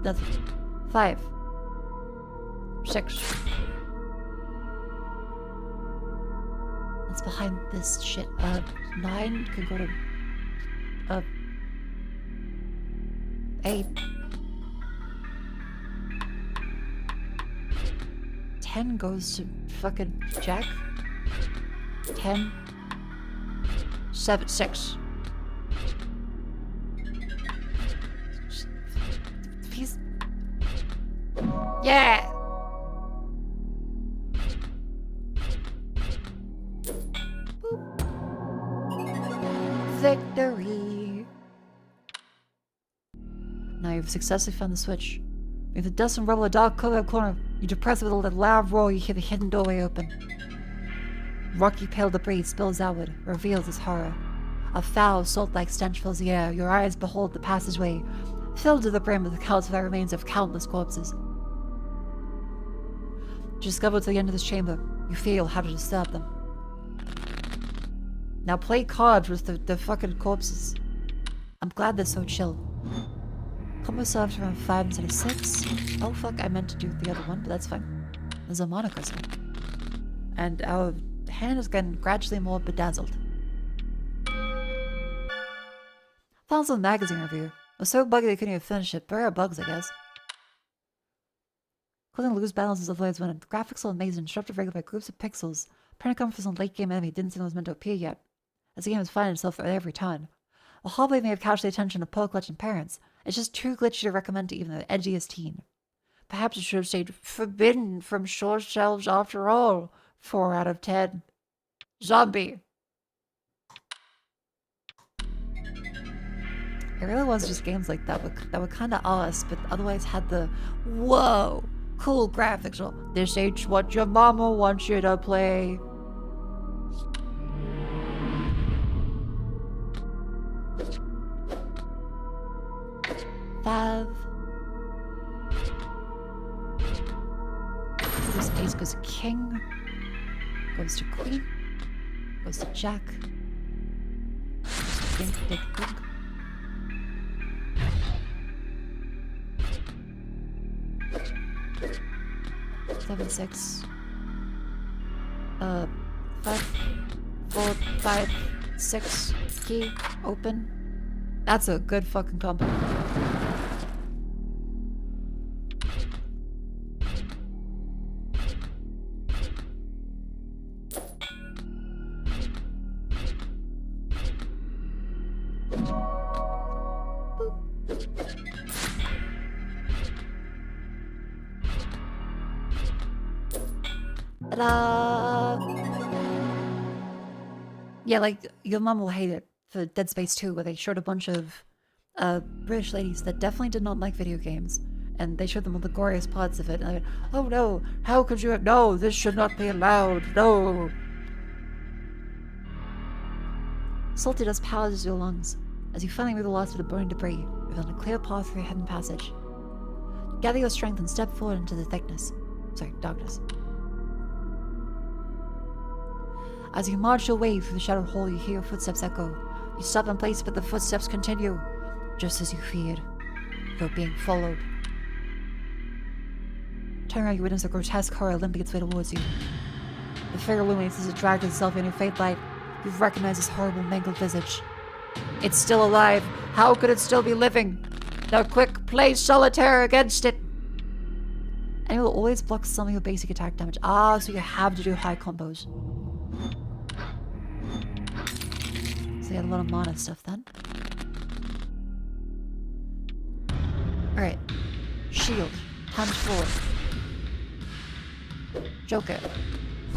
nothing. 5. 6. That's behind this shit. 9 can go to 8. 10 goes to fucking Jack. 10. 7, 6. Please. Yeah! Victory! Now you've successfully found the switch. With the dust and rubble of a dark corner, you depress it with a loud roar, you hear the hidden doorway open. Rocky pale debris spills outward, reveals its horror. A foul, salt-like stench fills the air. Your eyes behold the passageway, filled to the brim with the calcified remains of countless corpses. You discover to the end of this chamber. You feel how to disturb them. Now play cards with the fucking corpses. I'm glad they're so chill. Combo served around 5 instead of 6. Oh fuck, I meant to do the other one, but that's fine. There's a Monica song. And our hand is getting gradually more bedazzled. Found some magazine review. It was so buggy they couldn't even finish it. Rare bugs, I guess. Clothing loose balances of lights when the graphics are amazing, disruptive regulated by groups of pixels, Pentagon was a late game enemy didn't seem it was meant to appear yet, as the game is finding itself at every turn. The hallway may have captured the attention of poke-clutching parents. It's just too glitchy to recommend to even the edgiest teen. Perhaps it should have stayed forbidden from short shelves after all. 4 out of 10. Zombie. It really was just games like that were kind of us, but otherwise had the whoa, cool graphics. Or this ain't what your mama wants you to play. Five. This ace goes to king, goes to queen, goes to jack, goes to king, king, king. Seven, 6. 5, 4, 5, 6. Key, open. That's a good fucking combo. Ta-da! Yeah, like, your mom will hate it for Dead Space 2, where they showed a bunch of British ladies that definitely did not like video games. And they showed them all the glorious parts of it. And they went, oh no, how could you have... No, this should not be allowed. No! Salty dust powers your lungs as you finally move the last of the burning debris within a clear path through a hidden passage. Gather your strength and step forward into the darkness. As you march your way through the shadowed hall, you hear your footsteps echo. You stop in place, but the footsteps continue, just as you feared. You're being followed. Turn around, you witness a grotesque horror limping its way towards you. The figure illuminates as it drags itself in your faint light. You recognize its horrible, mangled visage. It's still alive. How could it still be living? Now quick, play solitaire against it! And it will always block some of your basic attack damage. Ah, so you have to do high combos. So you had a lot of mana stuff then. Alright. Shield. Times 4. Joker.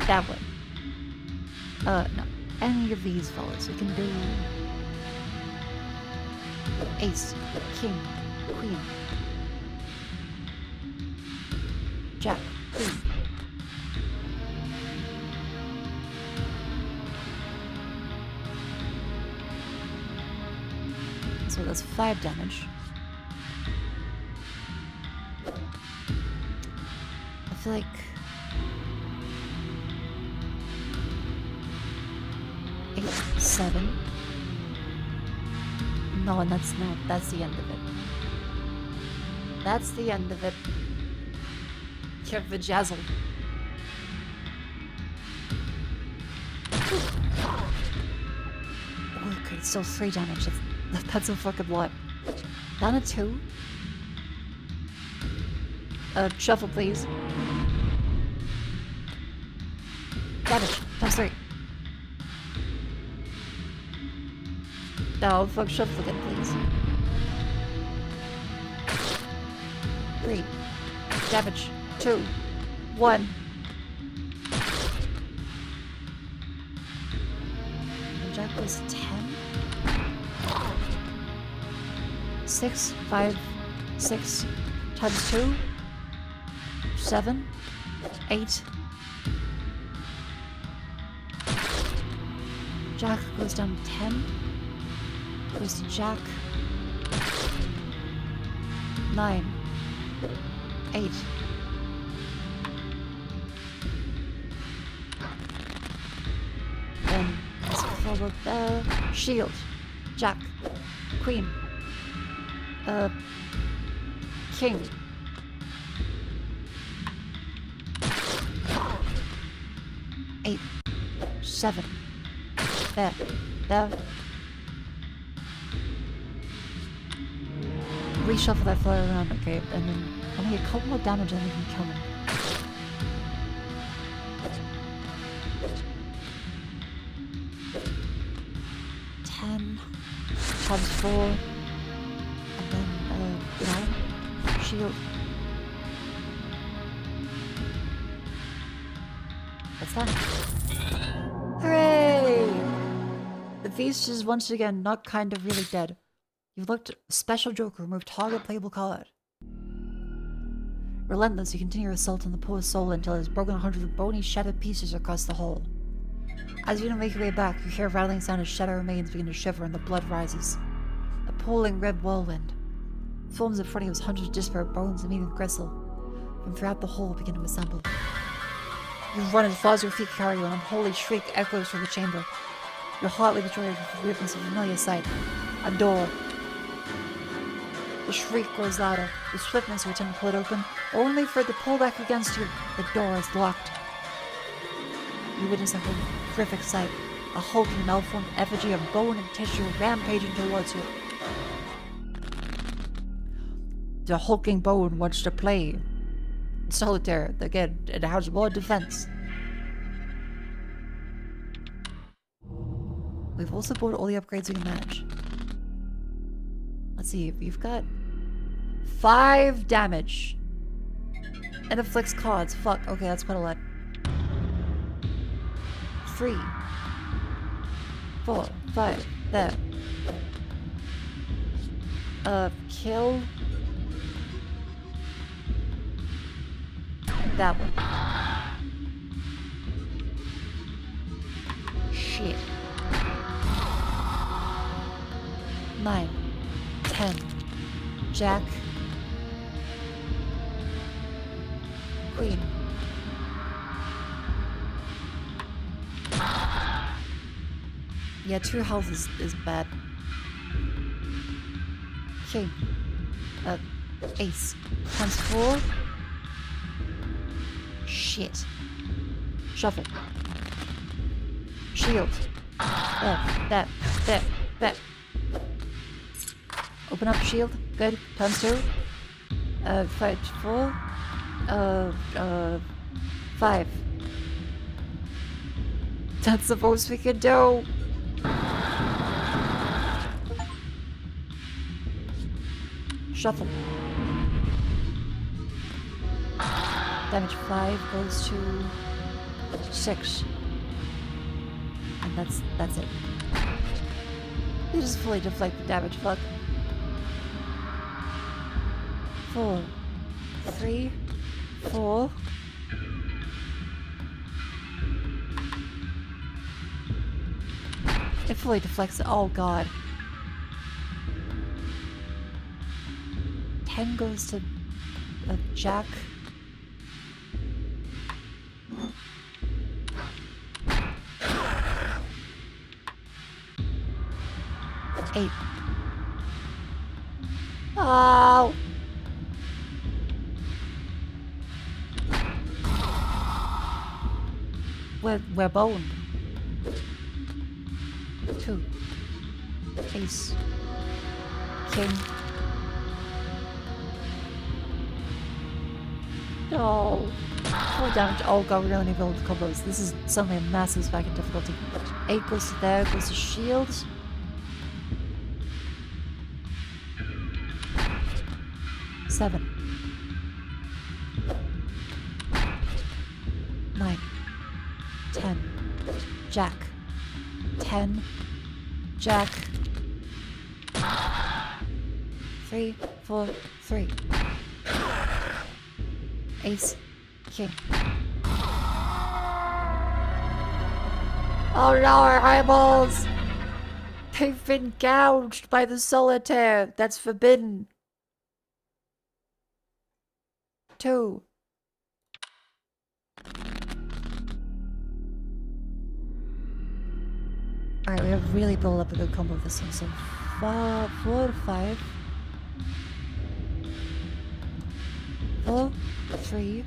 Javelin. No. Any of these follows. We can do... Ace. King. Queen. Jack. Queen. So that's 5 damage. I feel like... Eight, 7. No, and that's not. That's the end of it. That's the end of it. You're vajazzled. Okay, it's still 3 damage. That's a fucking lot. Down to 2. Shuffle, please. Damage. Times 3. No, fuck, shuffle again, please. 3. Damage. 2. 1. And Jack was 10. 6, 5, 6 times 2. 7. 8. Jack goes down 10. Goes to Jack. 9. 8. Then let's follow the shield. Jack. Queen. King. Eight. 7. There. Reshuffle that flower around, okay, and then only a couple more damage and then we can kill him. times 4. And then, shield. What's that? Hooray! The feast is once again not kind of really dead. You've looked special joker, remove target playable card. Relentless, you continue your assault on the poor soul until it has broken 100 bony, shattered pieces across the hole. As you make your way back, you hear a rattling sound as shattered remains begin to shiver and the blood rises. A pulling red whirlwind forms in front of you as hundreds of disparate bones and even gristle from throughout the hole begin to assemble. You run as far as your feet carry you, an unholy shriek echoes through the chamber. Your heart leaps joy with the weirdness of a familiar sight. A door. The shriek grows louder. With swiftness, you attempt to pull it open, only for it to pull back against you. The door is locked. You witness a horrific sight. A hulking, malformed effigy of bone and tissue rampaging towards you. The hulking bone wants to play solitaire. Again, it has more defense. We've also bought all the upgrades we can manage. Let's see, you've got 5 damage. And afflicts cards. Fuck, okay, that's quite a lot. 3, 4, 5, there. Kill. That one. Shit. 9, 10, Jack, Queen. Yeah, 2 health is bad. King. Ace. Times 4. Shit. Shuffle. Shield. That. Open up shield. Good. Times 2. Fight 4. 5. That's the most we can do. Shuffle. Damage 5 goes to 6. And that's it. You just fully deflect the damage, fuck. 4, 3, 4. It fully deflects it. Oh god. 10 goes to Jack. Eight. Oh. We're boned. 2. Ace. King. No. 4 damage. Oh god, we really need to build combos. This is suddenly a massive spike in difficulty. 8 goes to there, goes to shields. 7. 9. 10. Jack. 10. Jack. 3, 4, 3. Ace. King. Oh no, our eyeballs! They've been gouged by the solitaire. That's forbidden. 2. Alright, we have really built up a good combo of this one. So 4 to 5. 4, 3.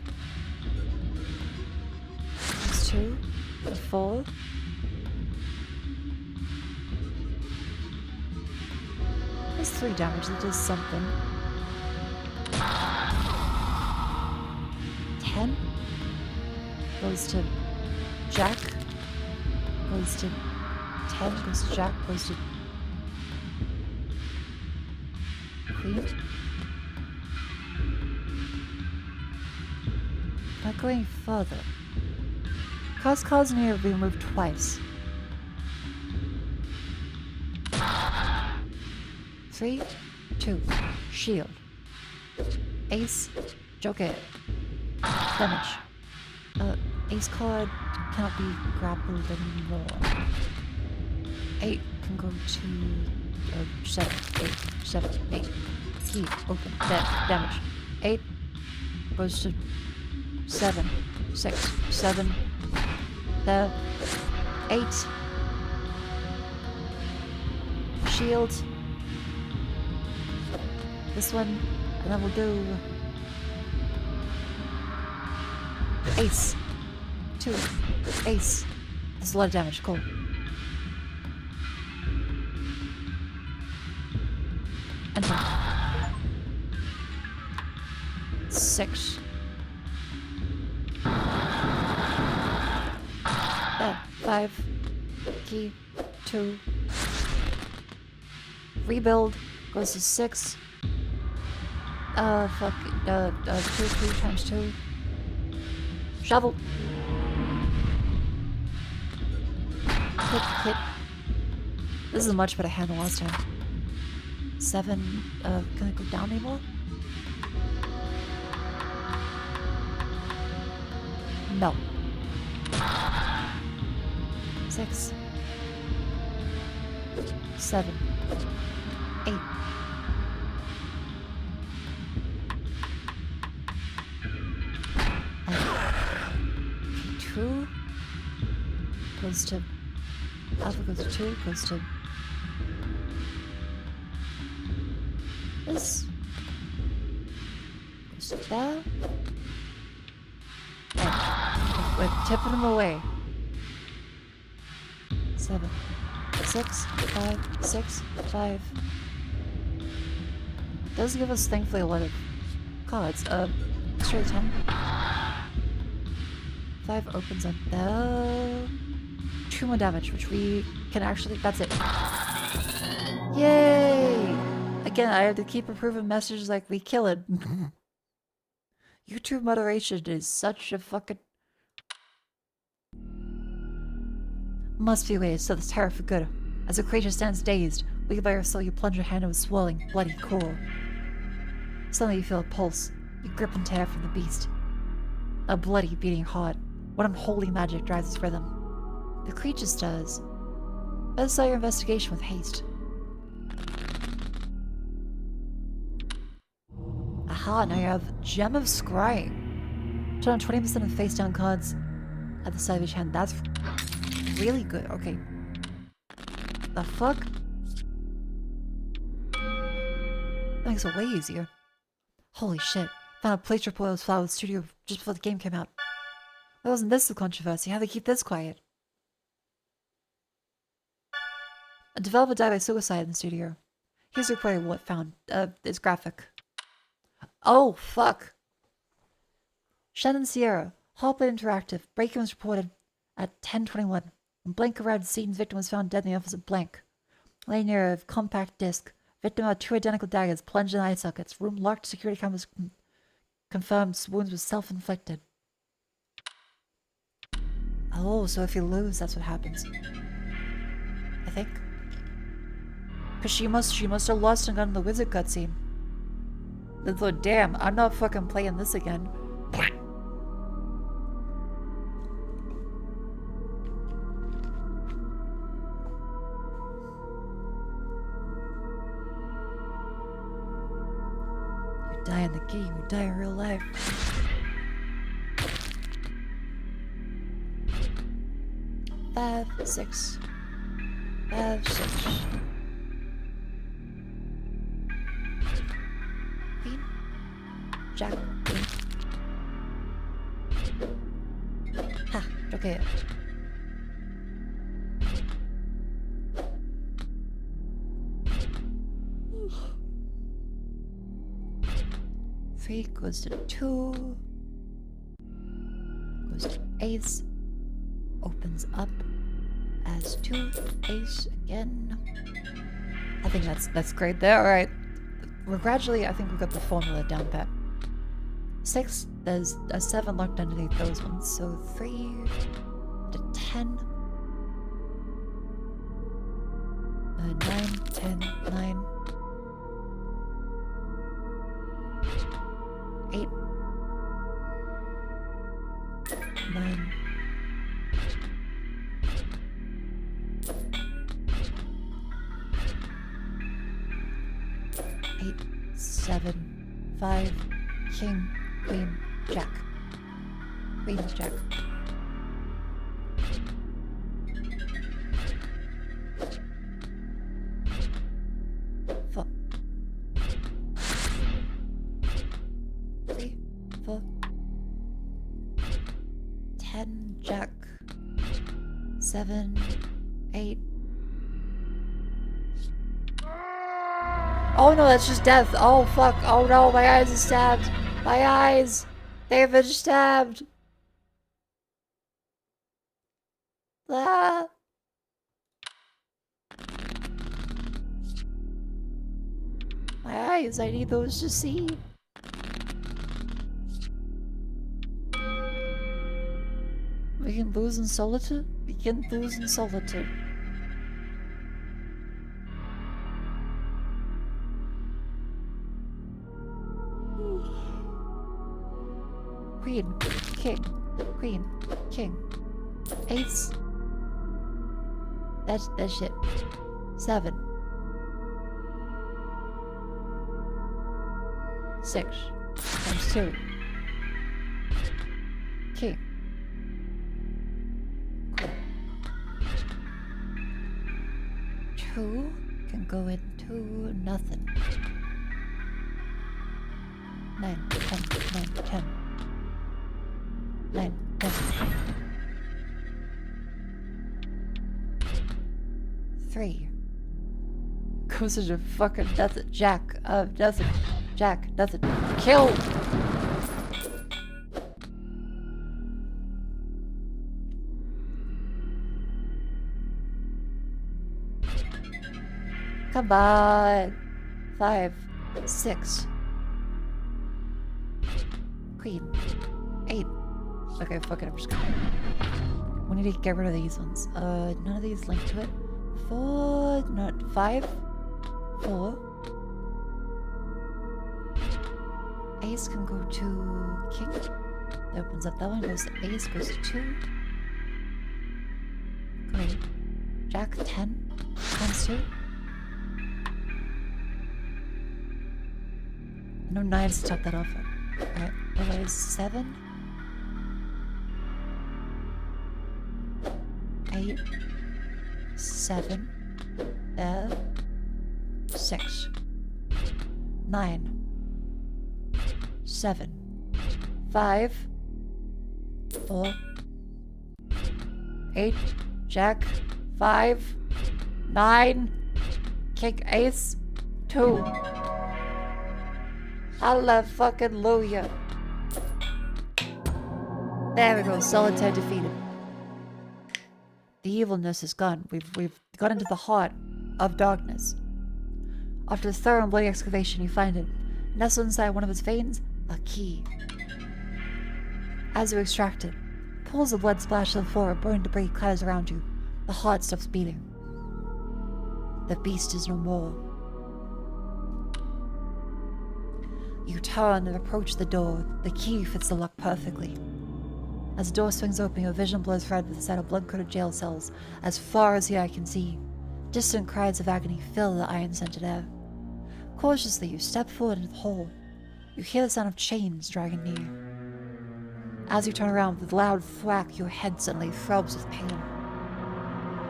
That's 2. 4. That's 3 damage. That does something. 10 goes to Jack, goes to 10 goes to Jack, goes to Queen. Not going further. Cards need to be removed twice. 3, 2, shield. Ace, joker. Damage. Ace card cannot be grappled anymore. 8 can go to 7, 8, 7, 8. Key, open, damage. 8 goes to 7, 6, 7. There. 8. Shield. This one, and then we'll do Ace. 2. Ace. This is a lot of damage, cool. Enter. 6. There. 5. Key. 2. Rebuild goes to 6. 2, 3 times 2. Shovel. Hit. This is a much better hand than last time. 7. Can I go down anymore? No. 6. 7. 8. 2 goes to alpha, goes to 2, goes to this, goes to there, and we're tipping them away. 7, 6, 5, 6, 5. Does give us thankfully a lot of cards. Straight 10. 5 opens up there. 2 more damage, which we can actually. That's it. Yay! Again, I have to keep approving messages like we kill it. YouTube moderation is such a fucking. Must be ways so this terror for good. As the creature stands dazed, weak by your soul, you plunge your hand into a swelling, bloody core. Suddenly you feel a pulse. You grip and tear from the beast. A bloody, beating heart. What unholy magic drives its rhythm? The creature stirs. Better start your investigation with haste. Aha, now you have Gem of Scrying. Turn on 20% of face down cards at the side of each hand. That's really good. Okay. The fuck? That makes it way easier. Holy shit. Found a plate report was filed with studio just before the game came out. Why wasn't this a controversy? How'd they keep this quiet? A developer died by suicide in the studio. Here's a report of what found. It's graphic. Oh, fuck. Shannon Sierra. Hallplate Interactive. Break-in was reported at 10:21. When Blank arrived at the scene, the victim was found dead in the office of Blank. Laying near a compact disc. Victim had 2 identical daggers plunged in eye sockets. Room locked. Security cameras confirmed wounds were self-inflicted. Oh, so if you lose, that's what happens. I think. Because she must have lost and gotten the wizard cutscene. Then thought, damn, I'm not fucking playing this again. You die in the game, you die in real life. Five, 6. 5, 6. Queen. Jack. Queen. Ha, okay. Three goes to 2. Goes to ace. Opens up as 2 ace again. I think that's great there. All right, We're gradually, I think we've got the formula down pat. 6, there's a 7 locked underneath those ones, so 3 to 10. 9, 10, 9. 8. 9. 8, 7, 5, king, queen, jack. Queen, jack. Four. 3, 4. 10, jack. 7, 8. Oh no, that's just death. Oh fuck. Oh no, my eyes are stabbed. My eyes. They have been stabbed. Ah. My eyes, I need those to see. We can lose in solitude? We can lose in solitude. Queen, king, queen, king, ace. That's shit. 7. 6 times 2. King. Queen. 2 can go into nothing. 9, 10, 9, 10. 9, 10. 3 goes into fucking nothing. Jack of nothing. Jack, nothing. Kill! Come on. 5, 6. Queen. 8. Okay, fuck it, I'm just gonna... We need to get rid of these ones. None of these link to it. 4, not 5. 4. Ace can go to king. That opens up that one. Goes to ace, goes to 2. Great. Jack 10 times 2. No 9s to top that off. Alright, otherwise 7. 8. 7. 6. 9. 7. 5. 4. 8. Jack. 5. 9. King ace. 2. Hallelujah. There we go. Solitaire defeated. The evilness is gone. We've got into the heart of darkness. After a thorough and bloody excavation, you find it. Nestled inside one of its veins, a key. As you extract it, pools of blood splash to the floor, burning debris clatters around you. The heart stops beating. The beast is no more. You turn and approach the door. The key fits the lock perfectly. As the door swings open, your vision blurs red with the sight of blood-coated jail cells as far as the eye can see. Distant cries of agony fill the iron-scented air. Cautiously, you step forward into the hole. You hear the sound of chains dragging near. As you turn around with a loud thwack, your head suddenly throbs with pain.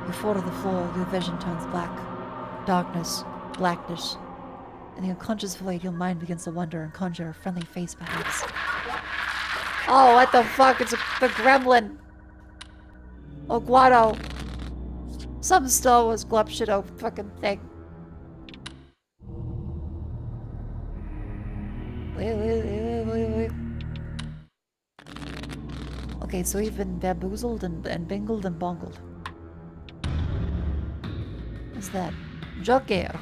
You fall to the floor, your vision turns black. Darkness, blackness. In the unconscious void, your mind begins to wonder and conjure a friendly face, perhaps. Oh, what the fuck? It's the gremlin! Oh, Guado. Some Star Wars glop shit over fucking thing. Wait. Okay, so we've been bamboozled and bingled and bongled. What's that? Joker.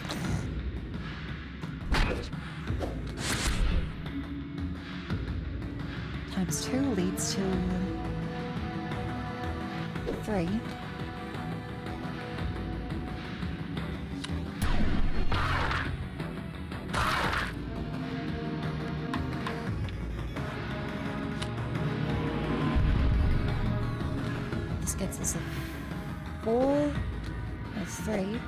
times 2 leads to 3. This gets us a 4. That's 3. And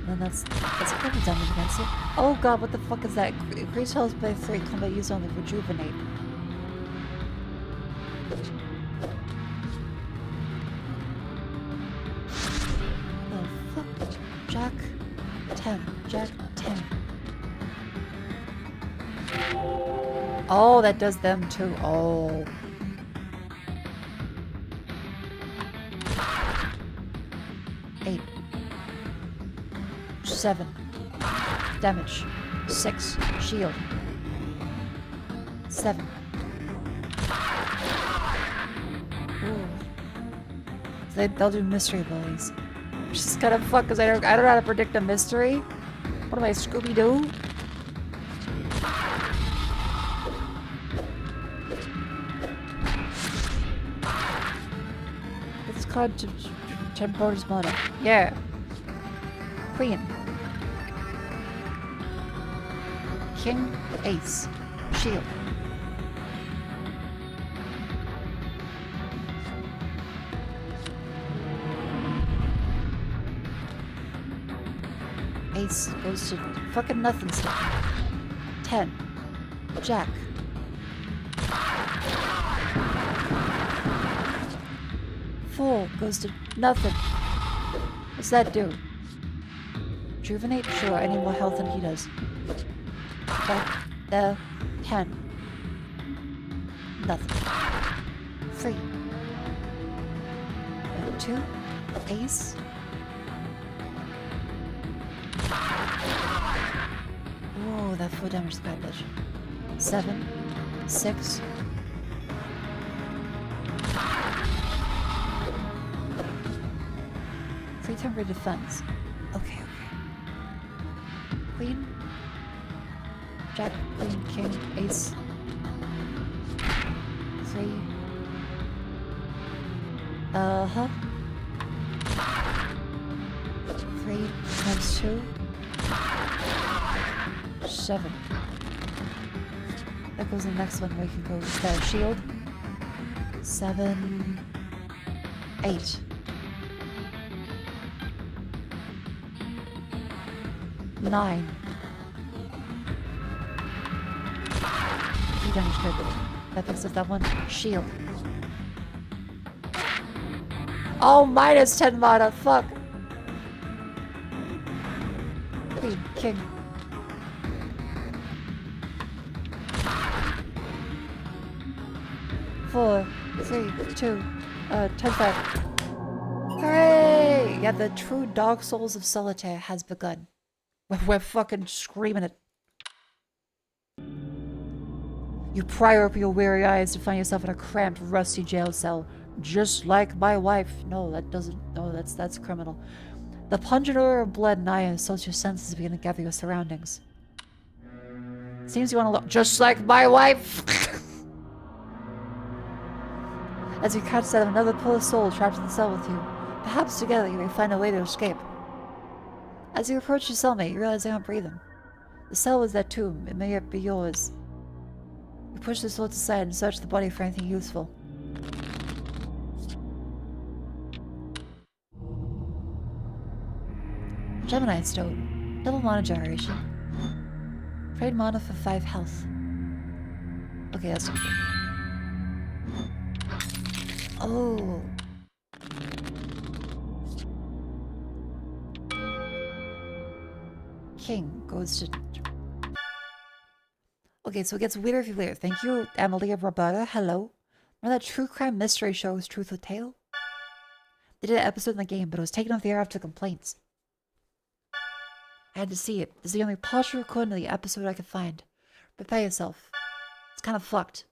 then that's a couple damage against it. Oh god, what the fuck is that? Increase health by 3, combat use only, rejuvenate. Oh fuck. Jack 10. Jack 10. Oh, that does them too. Oh. Eight. 7. Damage. 6. Shield. 7. Ooh. They'll do mystery abilities. Which is kind of fuck, because I don't know how to predict a mystery. What am I, Scooby-Doo? It's called Temporis Mana. Yeah. Queen. King, Ace, Shield. Ace goes to fucking nothing stuff. 10. Jack. 4 goes to nothing. What's that do? Rejuvenate? Sure, I need more health than he does. Back the 10. Nothing. 3. 2. Ace. Whoa, that 4 damage is bad, bitch. 7. 6. 3 temporary defense. Okay. Queen. Jack, Queen, King, Ace. 3. Uh-huh. 3 times 2. 7. That goes in the next one where you can go with the shield. 7. 8. 9. 3 damage crit. That picks up that one. Shield. Oh, minus 10 mana. Fuck. Queen, King. Four, 3, 2, 10, 5. Hooray! Yeah, the true Dark Souls of Solitaire has begun. We're fucking screaming it. You pry open your weary eyes to find yourself in a cramped, rusty jail cell, just like my wife. No, that doesn't. No, that's criminal. The pungent odor of blood and iron assaults your senses, begin to gather your surroundings. Seems you want to look just like my wife. As you catch sight of another poor soul trapped in the cell with you, perhaps together you may find a way to escape. As you approach your cellmate, you realize they aren't breathing. The cell is that tomb. It may yet be yours. You push the swords aside and search the body for anything useful. Gemini Stone. Double mana generation. Trade mana for 5 health. Okay, that's good. Oh. King goes to... Okay, so it gets weirder if you later. Thank you, Amalia Roberta. Hello. Remember that true crime mystery show was Truth or Tale? They did an episode in the game, but it was taken off the air after complaints. I had to see it. This is the only partial recording of the episode I could find. Prepare yourself. It's kind of fucked.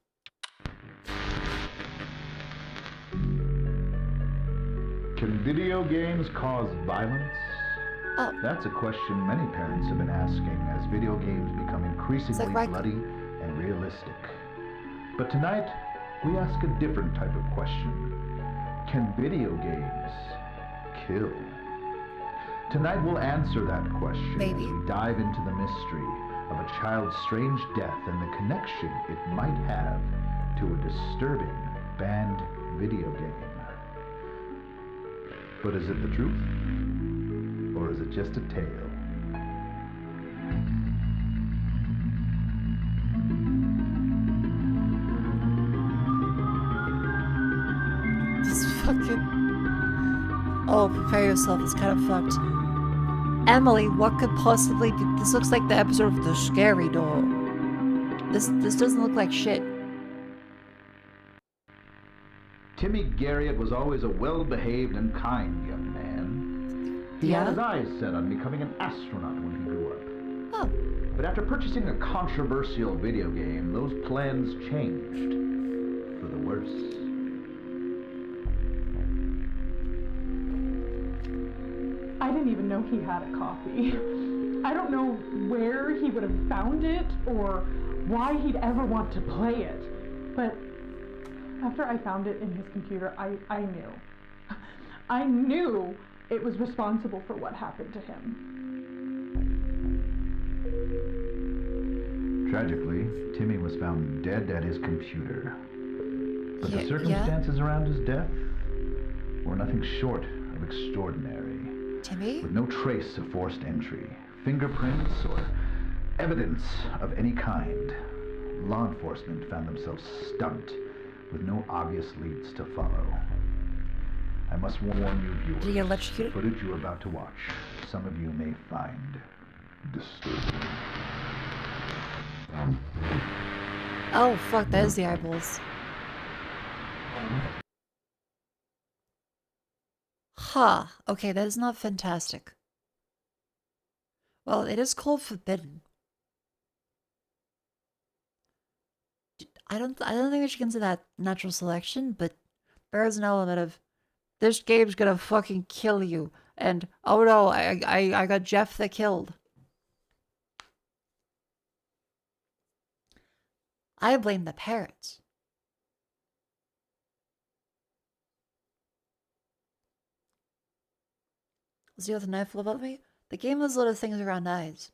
Can video games cause violence? Oh. That's a question many parents have been asking as video games become increasingly like bloody and realistic. But tonight, we ask a different type of question. Can video games kill? Tonight we'll answer that question as we dive into the mystery of a child's strange death and the connection it might have to a disturbing banned video game. But is it the truth? Or is it just a tale? This fucking... Oh, prepare yourself, it's kind of fucked. Emily, what could possibly be... This looks like the episode of The Scary Door. This doesn't look like shit. Timmy Garriott was always a well-behaved and kind young man. He had his eyes set on becoming an astronaut when he grew up. Oh. But after purchasing a controversial video game, those plans changed for the worse. I didn't even know he had a copy. I don't know where he would have found it or why he'd ever want to play it. But after I found it in his computer, I knew. I knew it was responsible for what happened to him. Tragically, Timmy was found dead at his computer. But the circumstances around his death were nothing short of extraordinary. Timmy? With no trace of forced entry, fingerprints, or evidence of any kind, law enforcement found themselves stumped with no obvious leads to follow. I must warn you viewers, Did he get electrocuted? the footage you're about to watch, some of you may find disturbing. Oh, fuck, that is the eyeballs. Huh. Okay, that is not fantastic. Well, it is called forbidden. I don't think we should consider that natural selection, but there's an element of this game's gonna fucking kill you, and oh no, I got Jeff the killed. I blame the parents. See what the knife will about me? The game has a lot of things around eyes.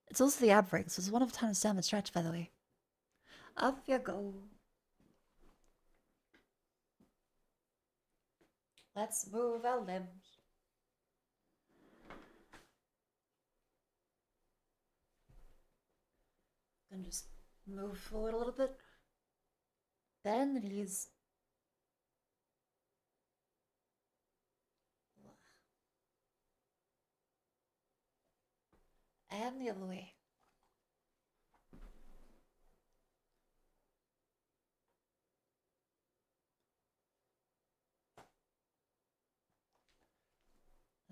It's also the ab ring, so it's one of a time to stand and stretch, by the way. Up you go. Let's move our limbs. Gonna just move forward a little bit. Bend the knees. And the other way.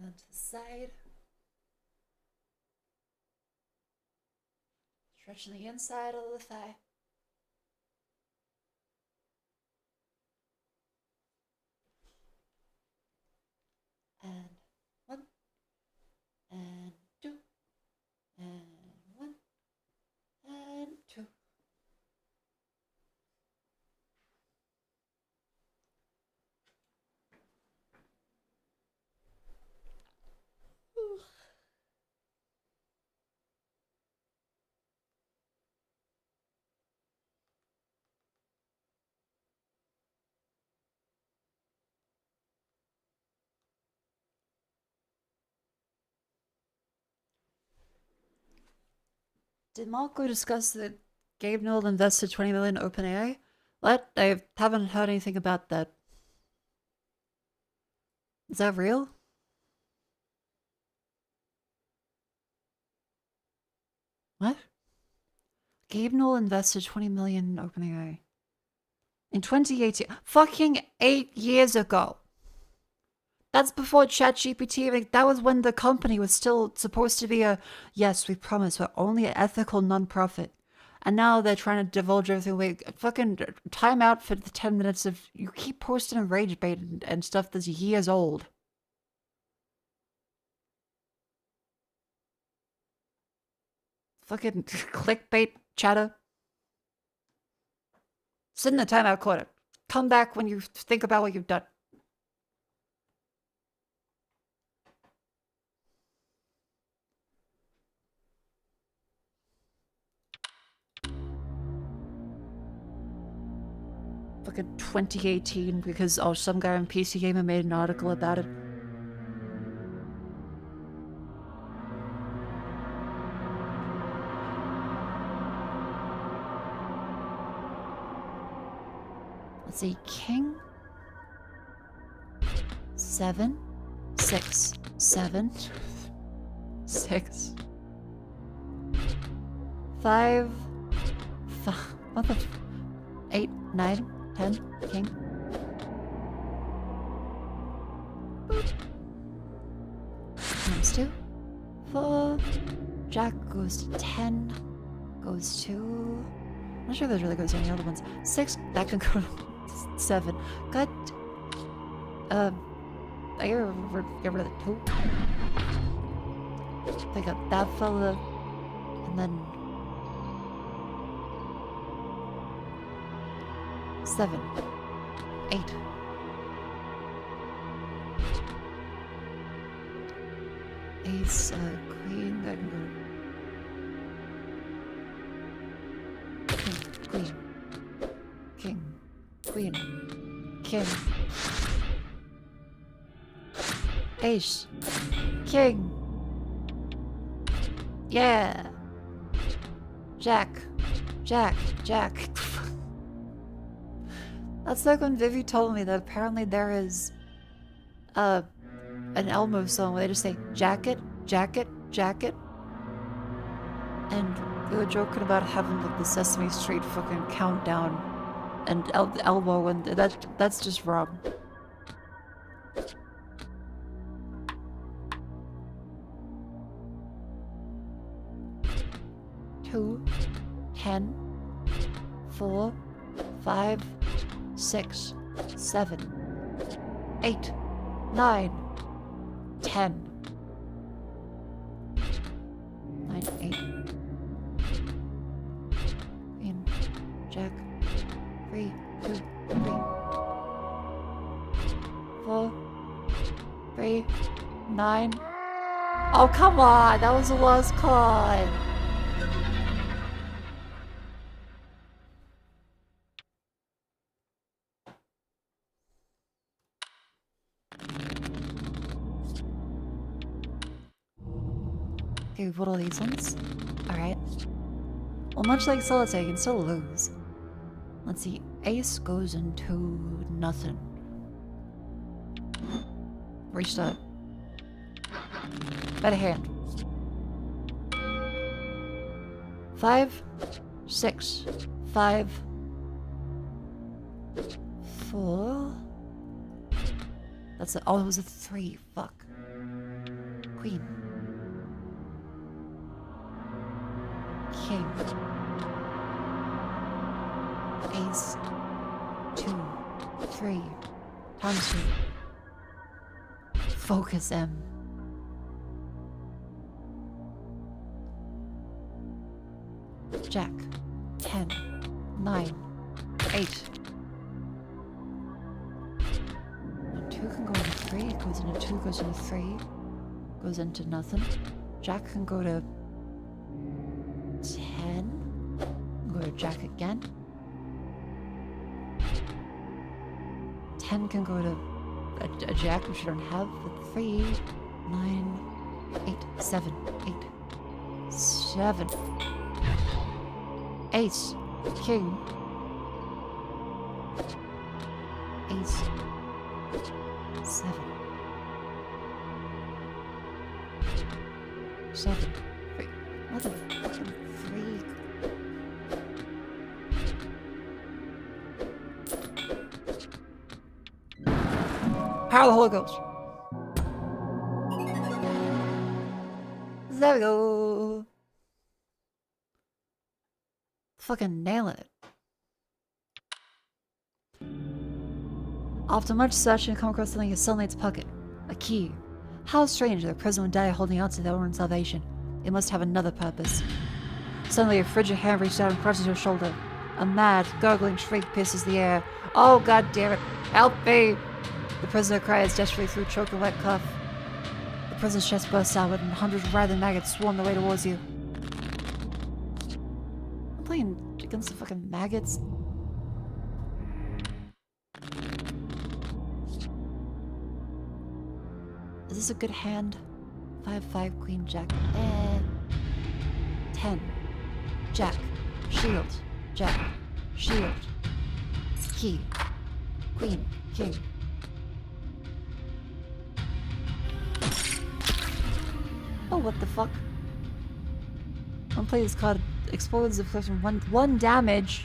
And to the side. Stretching the inside of the thigh. And one. And two. And one. And two. Did Mako discuss that Gabe Newell invested 20 million in OpenAI? What? I haven't heard anything about that. Is that real? What? Gabe Newell invested 20 million in OpenAI. In 2018. Fucking 8 years ago. That's before ChatGPT. Like, that was when the company was still supposed to be a, yes, we promise, we're only an ethical nonprofit. And now they're trying to divulge everything away. Fucking time out for the 10 minutes of, you keep posting rage bait and stuff that's years old. Fucking clickbait Chatter. Sit in the timeout corner. Come back when you think about what you've done. Fucking 2018 because some guy on PC Gamer made an article about it. Let's see, king, 7, 6, 7, 6, 5, what the 8, 9, 10, king. Times 2, 4, jack goes to 10, goes to, I'm not sure if this really goes to any other ones. 6, that can go to 7. God. I get rid of the 2. Pick up that fella. And then 7. 8. Ace, queen, that can go. King, queen. King. Queen. King. Ace. King. Yeah. Jack. Jack. Jack. That's like when Vivi told me that apparently there is an Elmo song where they just say jacket, jacket, jacket. And they were joking about having like the Sesame Street fucking countdown and Elmo, and that's just wrong. Two, 10, 4, 5, 6, 7, 8, 9, 10. 9, 8. Queen, jack. 3, 2, 3, 4, 3, 9. Oh, come on! That was a lost card! Okay, what are these ones? Alright. Well, much like Solitaire, you can still lose. Let's see, ace goes into nothing. Restart. Better hand. 5, 6, 5, 4. That's a, oh, it was a 3. Fuck. Queen. King. Ace. 2, 3. Times 2. Focus M. Jack. 10, 9, 8. Now 2 can go into 3. It goes into 2, goes into 3. Goes into nothing. Jack can go to 10. Go to Jack again. 10 can go to a Jack, which you don't have. But 3, 9, 8, 7, 8, 7. Ace. King. Ace. 7. 7. 3. Motherfucking 3. Power of the Holy Ghost. There we go. Fucking nailing it. After much searching, you come across something in your cellmate's pocket. A key. How strange that a person would die holding on to their own salvation. It must have another purpose. Suddenly, a frigid hand reaches out and crushes her shoulder. A mad, gurgling shriek pierces the air. Oh, god damn it! Help me! The prisoner cries desperately through choking wet cough. The prisoner's chest bursts outward, and hundreds of writhing maggots swarm their way towards you. I'm playing against the fucking maggots. Is this a good hand? 5-5, queen, jack. 10. Jack. Shield. Jack. Shield. Key. Queen. King. Oh, what the fuck? One play this card explodes, inflicts one damage.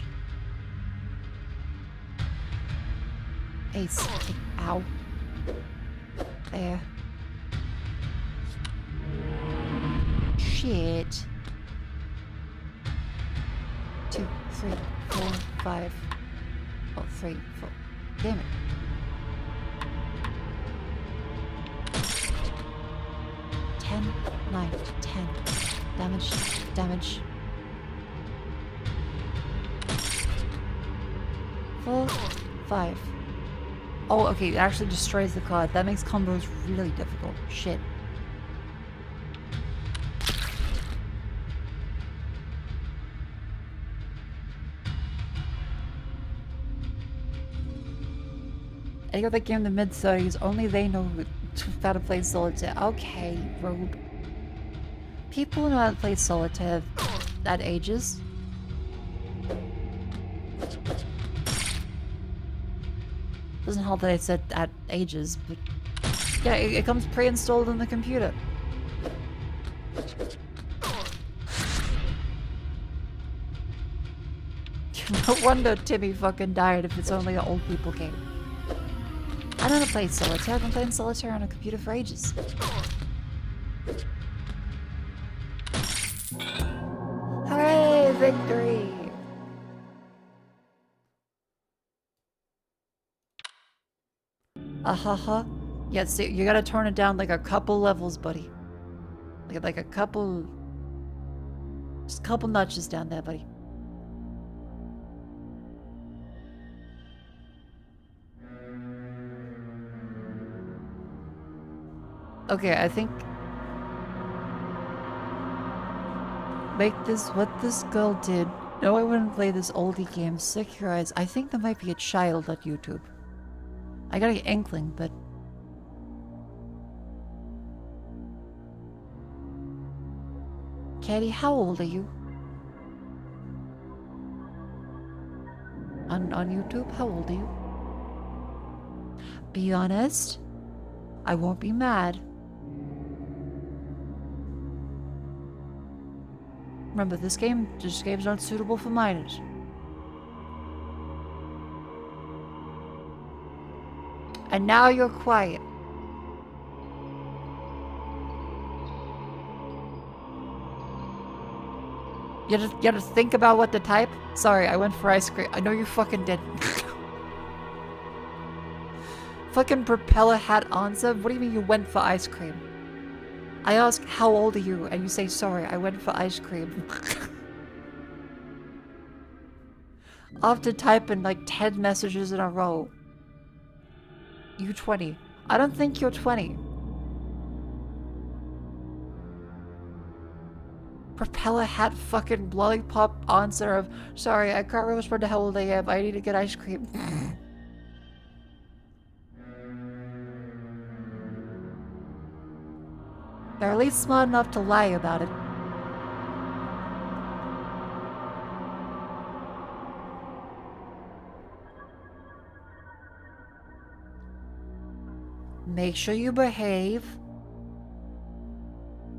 Ace. Kick. Ow. There. Shit. 2, 3, 4, 5. Oh, 3, 4. Damn it. Ten, 9, 10. Damage, damage. 4, 5. Oh, okay, it actually destroys the card. That makes combos really difficult. Shit. I got that game in the mid-30s. Only they know how to play solitaire. Okay, Robe. People know how to play solitaire at ages. Doesn't help that I said at ages, but yeah, it comes pre-installed on the computer. No wonder Timmy fucking died if it's only an old people game. I don't play solitaire. I've been playing solitaire on a computer for ages. Hooray! Victory! Ahaha. Yeah, see, you gotta turn it down like a couple levels, buddy. Like a couple... Just a couple notches down there, buddy. Okay, I think... Make this what this girl did. No, I wouldn't play this oldie game. Sick your eyes. I think there might be a child at YouTube. I got an inkling, but... Caddy, how old are you? On YouTube, how old are you? Be honest. I won't be mad. Remember, this game's not suitable for minors. And now you're quiet. You just think about what to type? Sorry, I went for ice cream. I know you fucking didn't. Fucking propeller hat answer? What do you mean you went for ice cream? I ask, how old are you? And you say, sorry, I went for ice cream. After typing like 10 messages in a row. You 20. I don't think you're 20. Propeller hat fucking lollipop answer of, sorry, I can't remember how old I am. I need to get ice cream. They're at least smart enough to lie about it. Make sure you behave.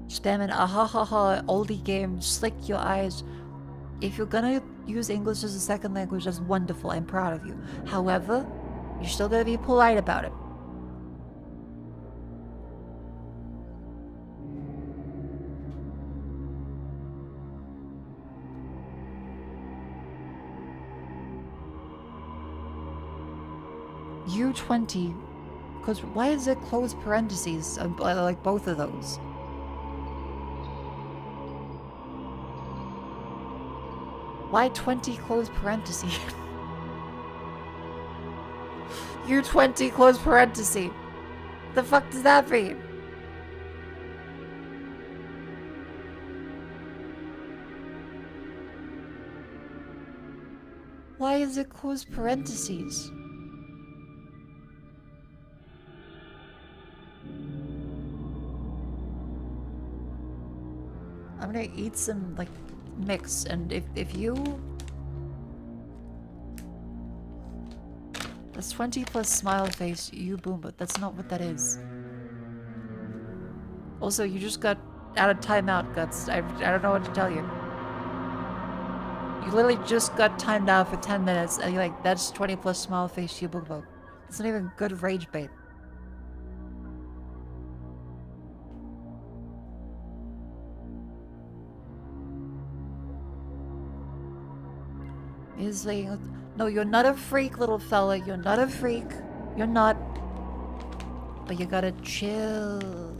Spamming ahahaha oldie game, slick your eyes. If you're gonna use English as a second language, that's wonderful. I'm proud of you. However, you're still gonna be polite about it. U20, because why is it closed parentheses? Like both of those. Why 20 close parentheses? You 20 close parentheses. The fuck does that mean? Why is it close parentheses? I'm gonna eat some, like, mix, and if you... That's 20 plus smile face, you boom, but that's not what that is. Also, you just got out of timeout, Guts. I don't know what to tell you. You literally just got timed out for 10 minutes, and you're like, that's 20 plus smile face, you boom, boom. It's not even good rage bait. He's like, no, you're not a freak, little fella. You're not a freak. You're not. But you gotta chill.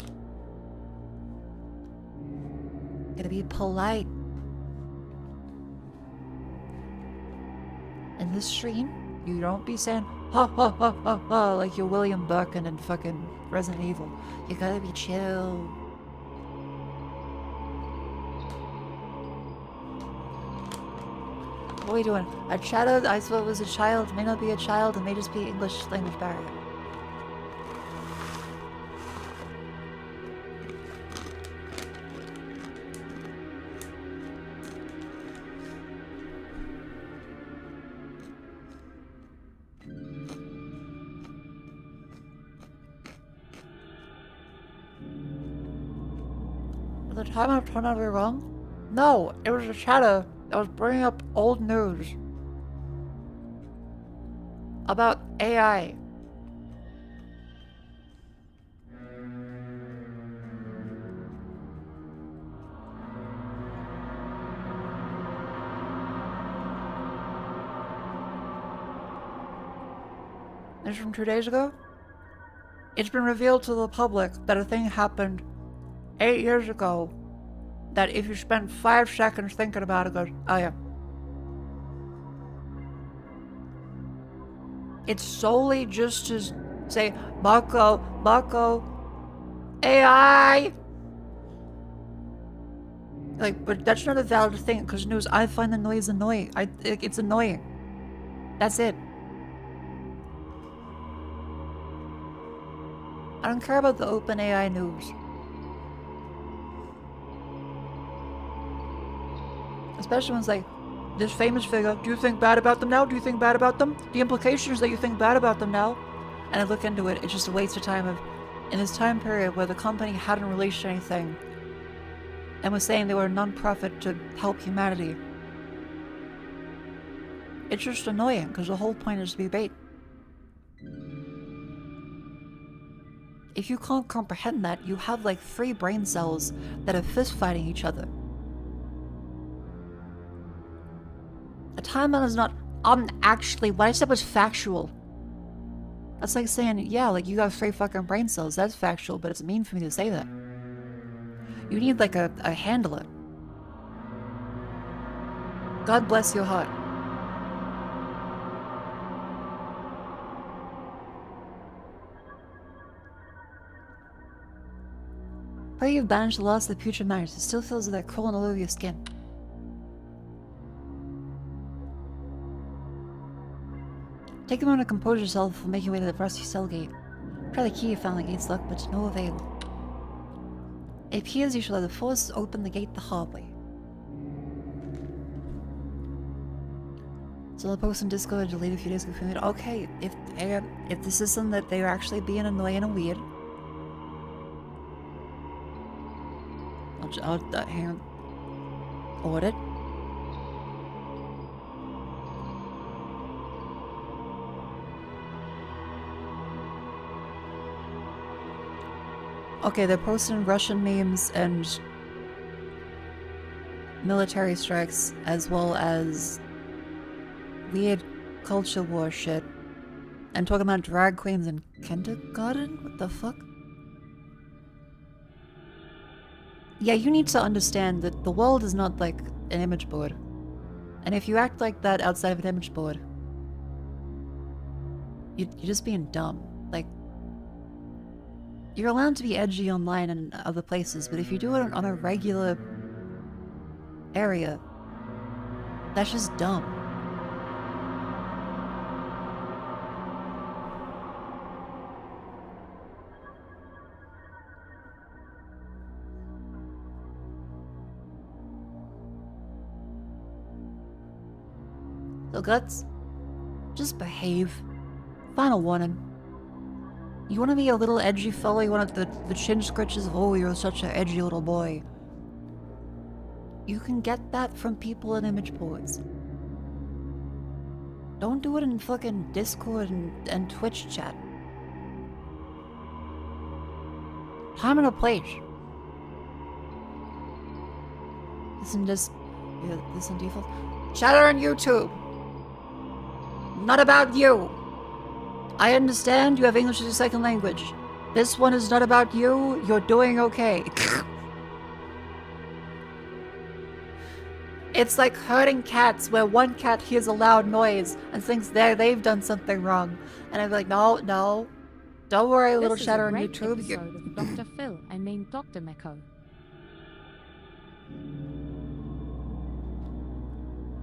Gotta be polite. In this stream, you don't be saying ha ha ha ha ha like you're William Birkin and fucking Resident Evil. You gotta be chill. What are we doing? A child? I thought it was a child. It may not be a child. It may just be English language barrier. At the time I turned out to be wrong? No, it was a shadow. I was bringing up old news about AI. It's from 2 days ago. It's been revealed to the public that a thing happened 8 years ago that if you spend 5 seconds thinking about it, goes, oh yeah. It's solely just to say, Mako, AI! Like, but that's not a valid thing, because news, I find the noise annoying. It's annoying. That's it. I don't care about the open AI news. Especially when it's like, this famous figure, do you think bad about them now? Do you think bad about them? The implication is that you think bad about them now. And I look into it, it's just a waste of time of, in this time period where the company hadn't released anything and was saying they were a non-profit to help humanity. It's just annoying, because the whole point is to be bait. If you can't comprehend that, you have like 3 brain cells that are fist-fighting each other. A timeline is not actually, what I said was factual. That's like saying, yeah, like you got 3 fucking brain cells, that's factual, but it's mean for me to say that. You need like a handler. God bless your heart. Pray you've banished the loss of the putrid matters. It still feels like that crawling all over your skin. Take a moment to compose yourself and make your way to the rusty cell gate. Try the key you found the gate's locked, but to no avail. It appears you shall have the force open the gate the hard way. So the post on Discord deleted a few days ago. Okay, if this is something that they're actually being annoying and weird, I'll hang on. Audit. Okay, they're posting Russian memes and military strikes, as well as weird culture war shit, and talking about drag queens in kindergarten? What the fuck? Yeah, you need to understand that the world is not like an image board. And if you act like that outside of an image board, you're just being dumb. Like, you're allowed to be edgy online and other places, but if you do it on a regular area, that's just dumb. So guts, just behave. Final warning. You want to be a little edgy fellow? You want the chin scratches? Oh, you're such an edgy little boy. You can get that from people in image boards. Don't do it in fucking Discord and Twitch chat. Time and a place. Listen default. Chatter on YouTube. Not about you. I understand you have English as a second language. This one is not about you. You're doing okay. It's like herding cats where one cat hears a loud noise and thinks they've done something wrong. And I'm like, no. Don't worry, little chatter on YouTube. This is a great episode of Dr. Phil, I mean Dr. Mako.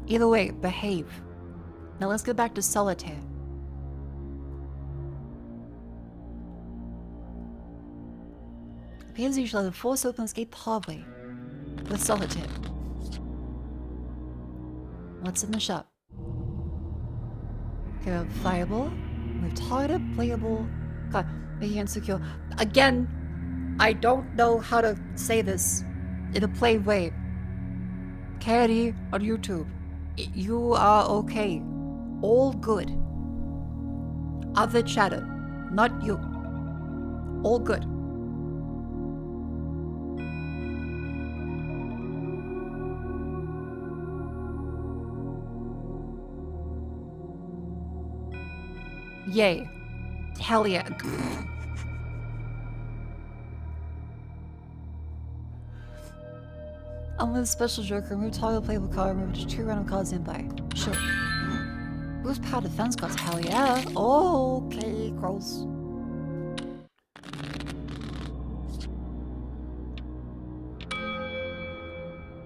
Either way, behave. Now let's get back to solitaire. Appears you shall have force open escape the hallway with solitaire. What's in the shop? Okay, we have fireball. We have targeted, playable. God, making insecure. Again, I don't know how to say this in a plain way. Carrie on YouTube. You are okay. All good. Other chatter. Not you. All good. Yay. Hell yeah. Unless special joke, remove toggle playable card, remove just 2 random cards in by. Sure. Boost power defense cards, hell yeah. Okay, gross.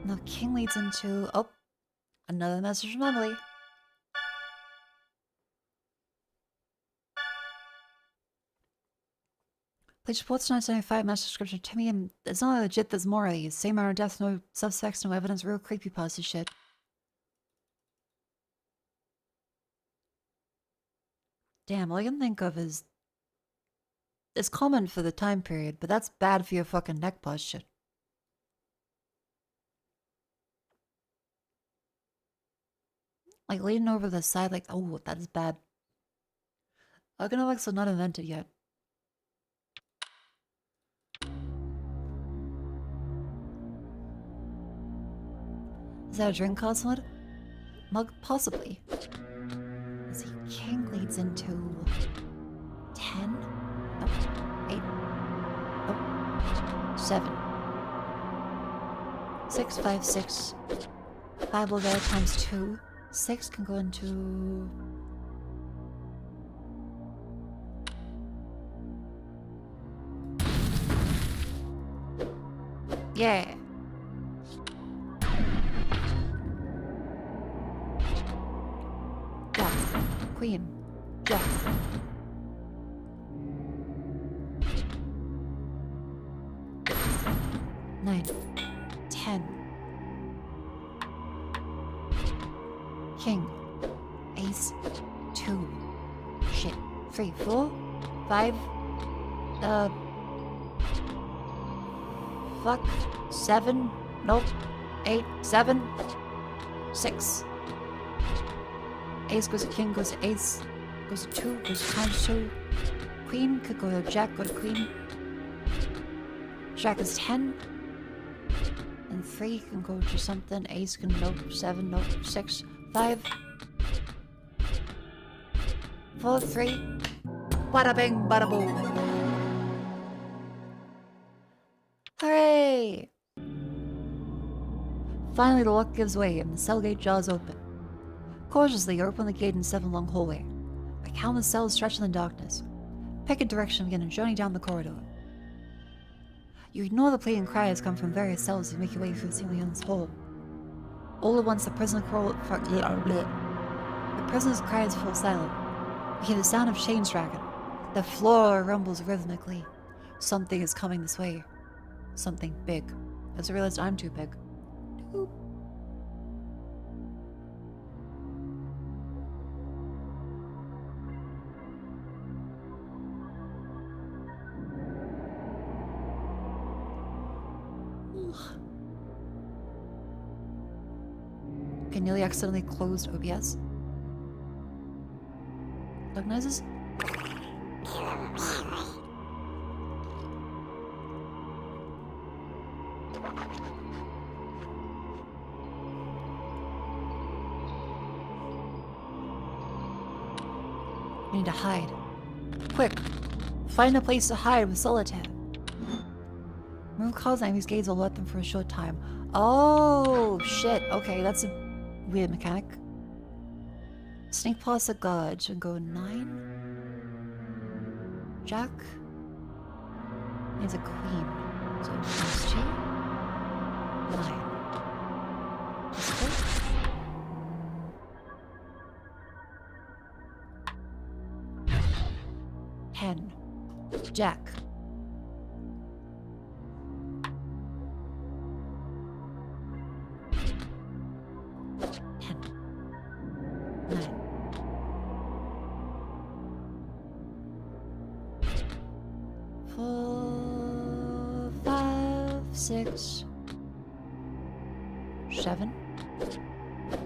Now king leads into, oh, another message from Emily. Please report to 975 master description to me, and it's not legit, there's more of these. Same amount of death, no suspects, no evidence, real creepypasta shit. Damn, all I can think of is... It's common for the time period, but that's bad for your fucking neck posture. Like leaning over the side like, oh, that is bad. Ergonomics are not invented yet. Is that a drink cosmod? Mug? Possibly. Let's see, king leads into 10? Nope. 8? Nope. 7. 6, 5, 6. 5 will go times 2. 6 can go into... Yeah. Jack. Queen. Jack. Nine. 10. King. Ace. 2. Shit. 3, 4. 5. Fuck. 7. Nope. 8. 7. 6. Ace goes to king, goes to ace, goes to 2, goes to times 2. Queen could go to jack, go to queen. Jack is 10. And 3 can go to something. Ace can nope. 7, nope. 6, 5. 4, 3. Bada bing, bada boom. Hooray! Finally, the lock gives way and the cell gate jaws open. Cautiously, you open the gate and step along hallway. A countless cells stretch in the darkness. Pick a direction and begin a journey down the corridor. You ignore the pleading cries come from various cells and make your way through the seemingly endless hall. All at once, the prisoner's cries fall silent. You hear the sound of chains dragging. The floor rumbles rhythmically. Something is coming this way. Something big. As I realized I'm too big. Doop. Okay, nearly accidentally closed OBS. Dog noises? We need to hide. Quick! Find a place to hide with solitaire. Remove cause enemies' gaze will let them for a short time. Oh, shit. Okay, that's a weird mechanic. Sneak past the guard and go 9. Jack needs a queen. So it's 2. 9. Let's 10. Jack. 10. 9. 4, 5, 6, 7.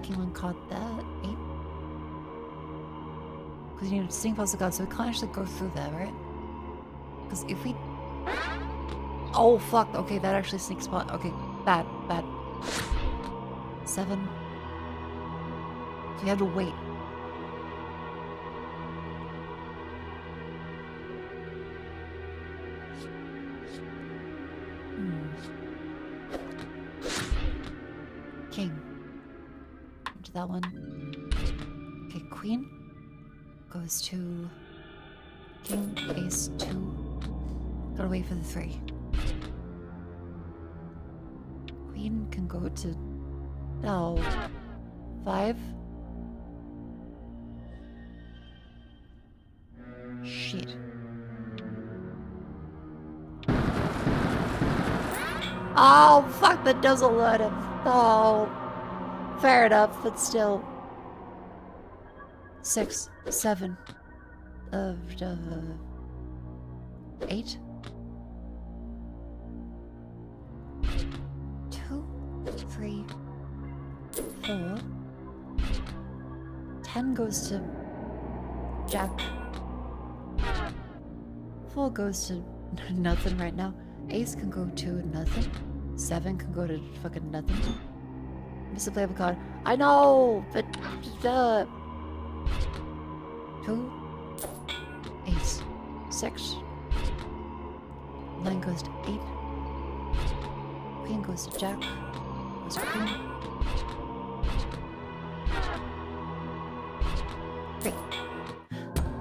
King one caught that. 8. Because you need to sneak past the god, so we can't actually go through there, right? Because if we... Oh, fuck. Okay, that actually sneaks past. Okay, bad, bad. 7. So you have to wait. King. Into that one. Okay, queen goes to king, ace, 2. Gotta wait for the 3. Queen can go to 5. Shit. Oh, fuck, that does a lot of... Oh, fair enough, but still. 6, 7, 8. 2, 3, 4. 10 goes to Jack. 4 goes to nothing right now. Ace can go to nothing. 7 can go to fucking nothing. Miss a playable card. I know, but 2. Ace. 6. 9 goes to 8. Queen goes to Jack. Goes to Queen. 3.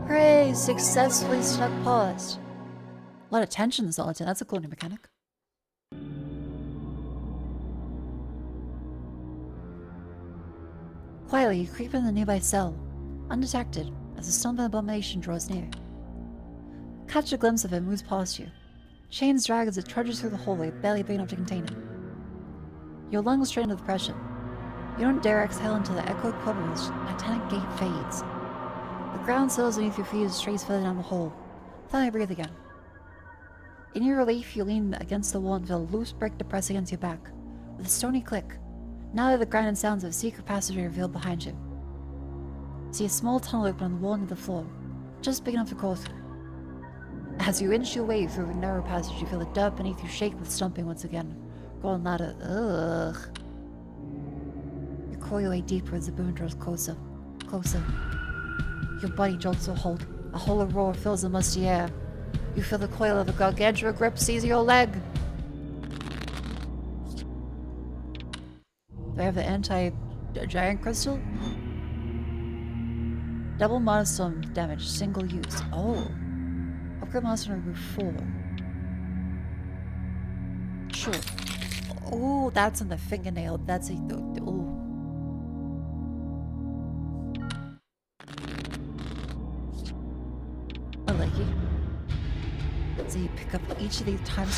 Hooray! Successfully snuck past. A lot of tension in Solitaire. That's a cool new mechanic. Quietly, you creep in the nearby cell, undetected, as the stumbling abomination draws near. Catch a glimpse of it moves past you. Chains drag as it trudges through the hallway, barely big enough to contain it. Your lungs strain with depression. You don't dare exhale until the echo quivers and a tenant gate fades. The ground settles beneath your feet as strays further down the hole. Finally breathe again. In your relief, you lean against the wall and feel a loose brick depress against your back, with a stony click. Now that the grinding sounds of a secret passage are revealed behind you. See a small tunnel open on the wall near the floor, just big enough to crawl through. As you inch your way through a narrow passage, you feel the dirt beneath you shake with stomping once again, growing louder. Ugh. You crawl your way deeper as the boom draws closer, closer. Your body jolts to a halt. A hollow roar fills the musty air. You feel the coil of a gargantuan grip seize your leg. Do I have the anti-giant crystal? Double milestone damage, single use. Oh. Upgrade milestone remove 4. Sure. Oh, that's in the fingernail. That's a... Oh. I like it. So you pick up each of these times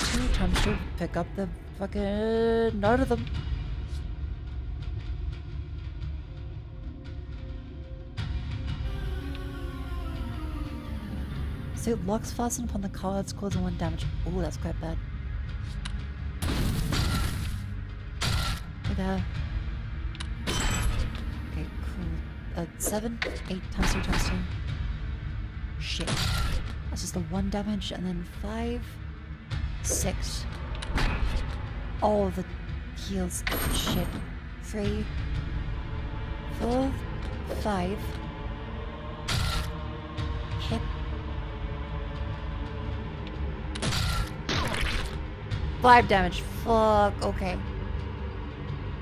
2, pick up the fucking... none of them. So locks fasten upon the cards, causing 1 damage. Oh, that's quite bad. Okay, cool. 7, 8 times 2 times 2. Shit. That's just the 1 damage, and then 5, 6. All the heals. Shit. 3, 4, 5. Hit. 5 damage. Fuck. Okay.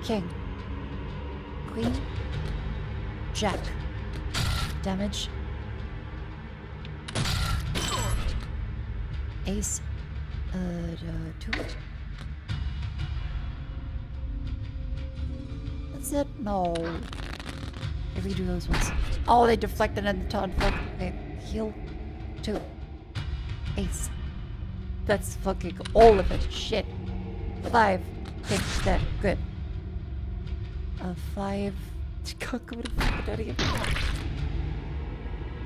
King. Queen. Jack. Damage. Ace. 2. That's it? No. I redo those ones. Oh, they deflected in the taunt. Fuck. Okay. Heal. 2. Ace. That's fucking all of it. Shit. 5. Okay, dead. Good. 5. God, go to fucking out of here.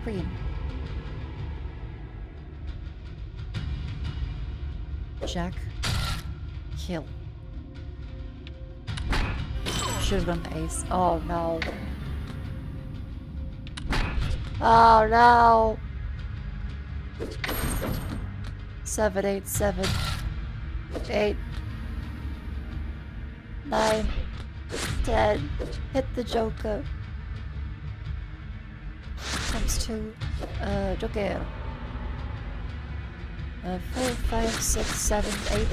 Queen. Jack. Kill. Should've gone to Ace. Oh no. Oh no. 7, 8, 7, 8, 9, 10. Hit the Joker. Times 2. Joker. 4, 5, 6, 7, 8.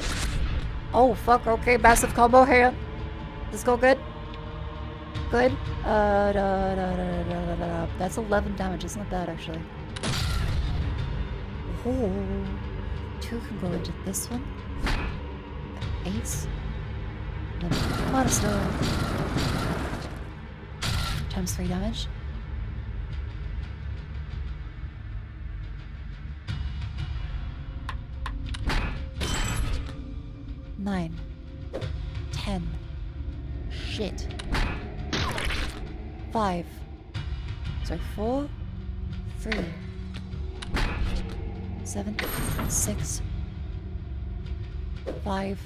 Oh fuck, okay, massive combo here. Let's go good. Good. That's 11 damage, it's not bad actually. Oh. 2 can go into this one. Ace. And then Motivational. Times 3 damage. Nine. 10. Shit. 5. Sorry, 4. 3. 7, 6, 5.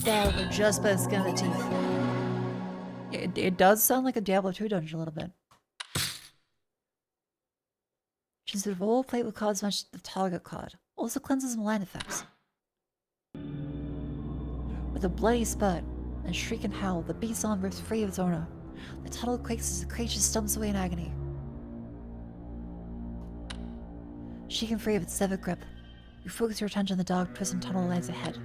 There, we're just by the skin of the teeth. It does sound like a Diablo 2 dungeon a little bit. Choose a roll plate with cards match the target card. Also cleanses malign effects. With a bloody spurt and shriek and howl, the beast arm rips free of its owner. The tunnel quakes as the creature stumbles away in agony. Shaken free of its severed grip, you focus your attention on the dark, twisting tunnel lies ahead.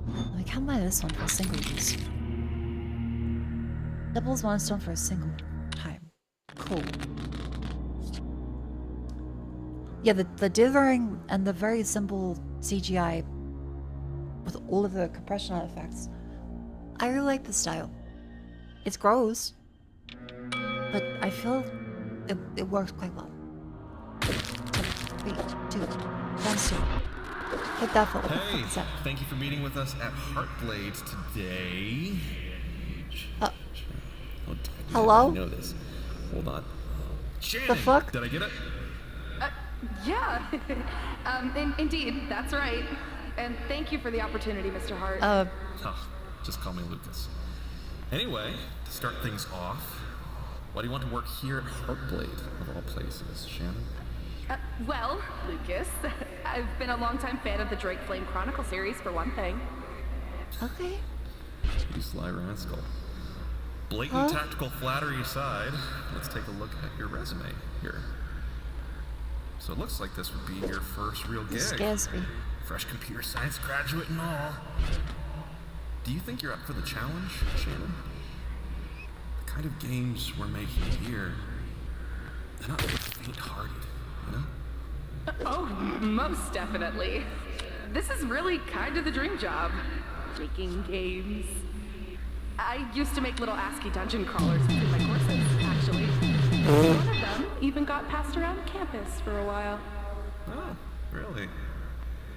Let me count by this one for a single use. Doubles 1 stone for a single time. Cool. Yeah, the dithering and the very simple CGI with all of the compression artifacts. I really like the style. It's gross, but I feel it works quite well. 3, 2, 1, 2. Hit that for Hey, thank you for meeting with us at Heartblade today. Hello? I know this. Hold on. Shannon, the fuck? Did I get it? Yeah. Indeed, that's right. And thank you for the opportunity, Mr. Hart. Just call me Lucas. Anyway, to start things off, why do you want to work here at Heartblade, of all places, Shannon? Well, Lucas, I've been a longtime fan of the Drake Flame Chronicle series, for one thing. Okay. You sly rascal. Blatant tactical flattery aside, let's take a look at your resume here. So it looks like this would be your first real gig. It scares me. Fresh computer science graduate and all. Do you think you're up for the challenge, Shannon? The kind of games we're making here, they're not for the faint-hearted, you know? Oh, most definitely. This is really kind of the dream job. Making games. I used to make little ASCII dungeon crawlers between my courses, actually. One of them even got passed around campus for a while. Oh, really?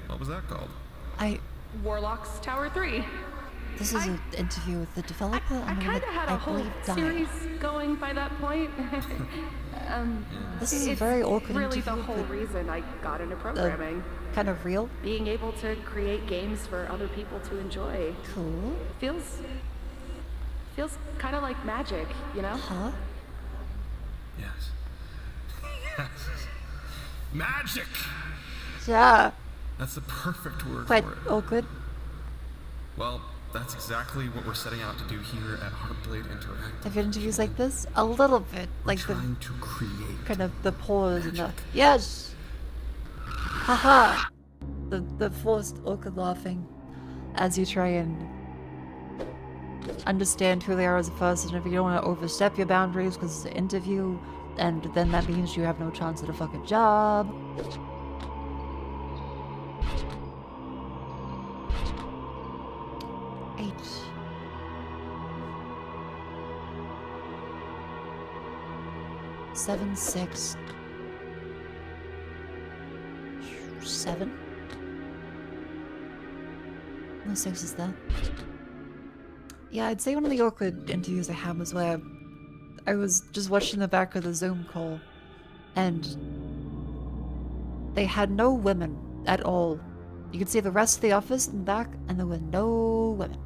What was that called? Warlock's Tower 3. This is an interview with the developer. I kind of had a whole series going by that point. This is a very awkward really interview. The whole reason I got into programming. Kind of real. Being able to create games for other people to enjoy. Cool. Feels kind of like magic, you know? Huh? Yes. Yes. Magic! Yeah. That's the perfect word Quite for it. awkward. Well, that's exactly what we're setting out to do here at Heartblade Interactive. Have you had interviews like this? A little bit. Like trying to create kind of the pause and the yes. Haha. The forced awkward laughing as you try and understand who they are as a person. If you don't want to overstep your boundaries because it's an interview, and then that means you have no chance at a fucking job. Seven, 6, 7. No 6 is that. Yeah, I'd say one of the awkward interviews I had was where I was just watching the back of the Zoom call, and they had no women at all. You could see the rest of the office in the back, and there were no women.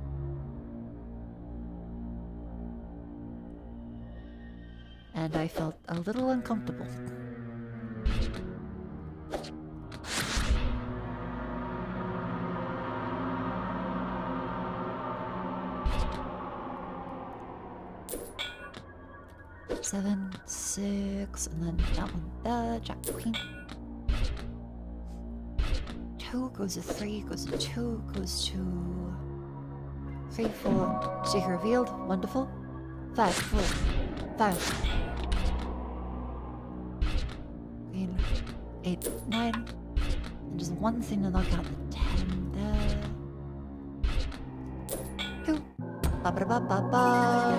And I felt a little uncomfortable. Seven, 6, and then that one there, Jack Queen. 2 goes to 3, goes to 2, goes to 3, 4. Secret revealed, wonderful. 5, 4, 5. Queen, 8, 9. And just one thing to knock out the 10 there. 2. Ba ba ba ba ba.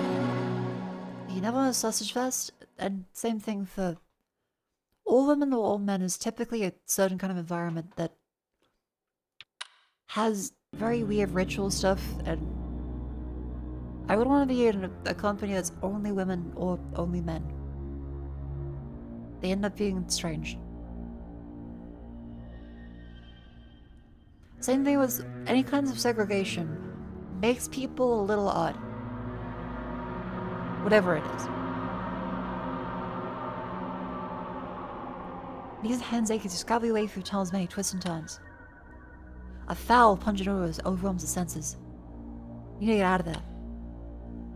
You never want a sausage fest, and same thing for all women or all men is typically a certain kind of environment that has very weird ritual stuff, and I would want to be in a company that's only women or only men. They end up being strange. Same thing with any kinds of segregation. Makes people a little odd. Whatever it is. These hands ache as you scrabble your way through tunnels many twists and turns. A foul, pungent odor overwhelms the senses. You need to get out of there.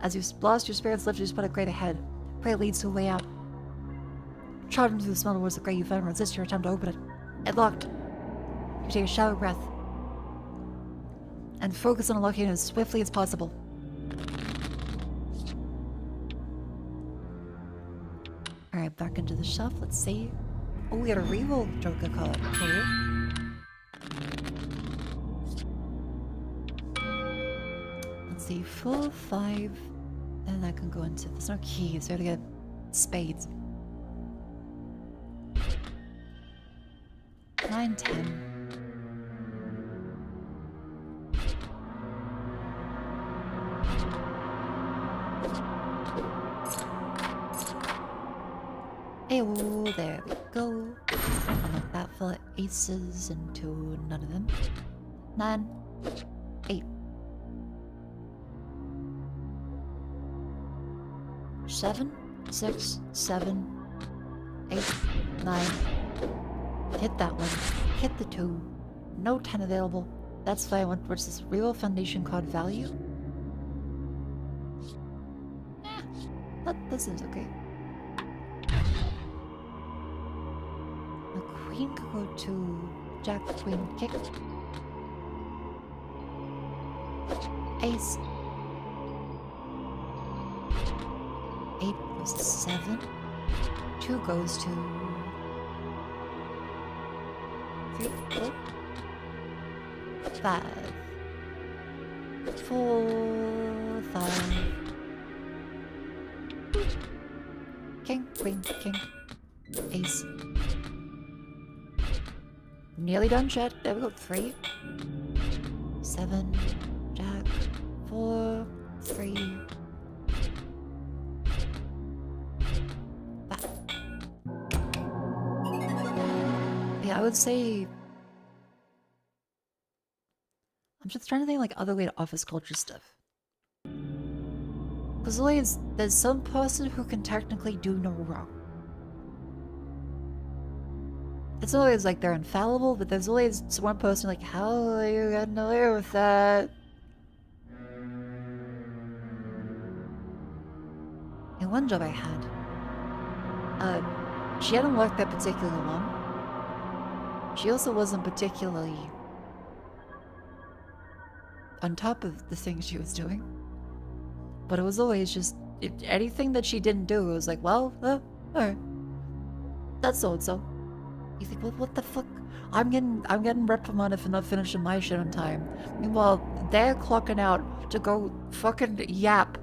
As you blast your spirits lift, you spot a grate ahead. Pray it leads to a way out. Charging through the smell towards the grate, you find and resist your attempt to open it. It locked. You take a shallow breath and focus on unlocking it as swiftly as possible. Alright, back into the shelf. Let's see. Oh, we got a reroll Joker card. Cool. Let's see. 4, 5. And that can go into. There's no keys. So we gotta get spades. 9, 10. Hey, oh, there we go. Unlock that full of aces into none of them. 9, 8. 7, 6, 7, 8, 9. Hit that one. Hit the 2. No 10 available. That's why I went towards this real foundation card value. That seems okay. The queen could go to Jack, Queen, kick. Ace. 8 goes to 7. 2 goes to 3, 4, 5, 4, 5. King, queen, king, ace. Nearly done, chat. There we go. 3, 7, jack, 4, 3. Yeah, I would say... I'm just trying to think like other way to office culture stuff. Because always, there's some person who can technically do no wrong. It's always like they're infallible, but there's always one person like, how are you getting away with that? In one job I had, she hadn't worked that particularly long. She also wasn't particularly on top of the things she was doing. But it was always just, anything that she didn't do, it was like, well, alright. That's so-and-so. You think, well, what the fuck? I'm getting reprimanded for not finishing my shit on time. Meanwhile, they're clocking out to go fucking yap.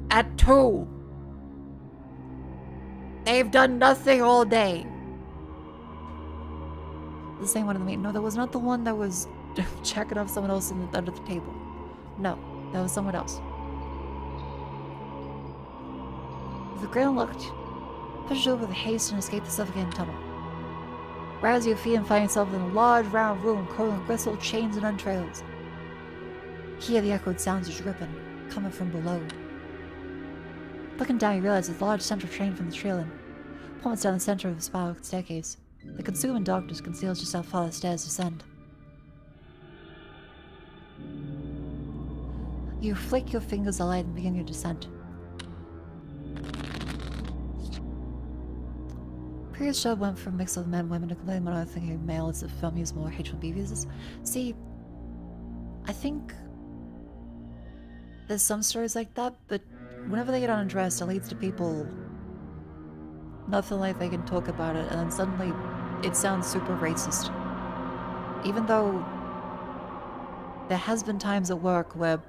At 2. They've done nothing all day. The same one in the meeting. No, that was not the one that was checking off someone else under the table. No, that was someone else. The ground looked, pushed over with haste and escaped the suffocating tunnel. Rouse your feet and find yourself in a large round room covered in gristle, chains, and entrails. Here the echoed sounds are dripping, coming from below. Looking down, you realize a large central train from the trailing plummets down the center of the spiral staircase. The consuming darkness conceals just how far the stairs descend. You flick your fingers alight and begin your descent. Previous show went from a mix of men and women to completely monotonic male as if film used more H1B visas. See, I think there's some stories like that, but whenever they get undressed, it leads to people not feeling like they can talk about it, and then suddenly it sounds super racist. Even though there has been times at work where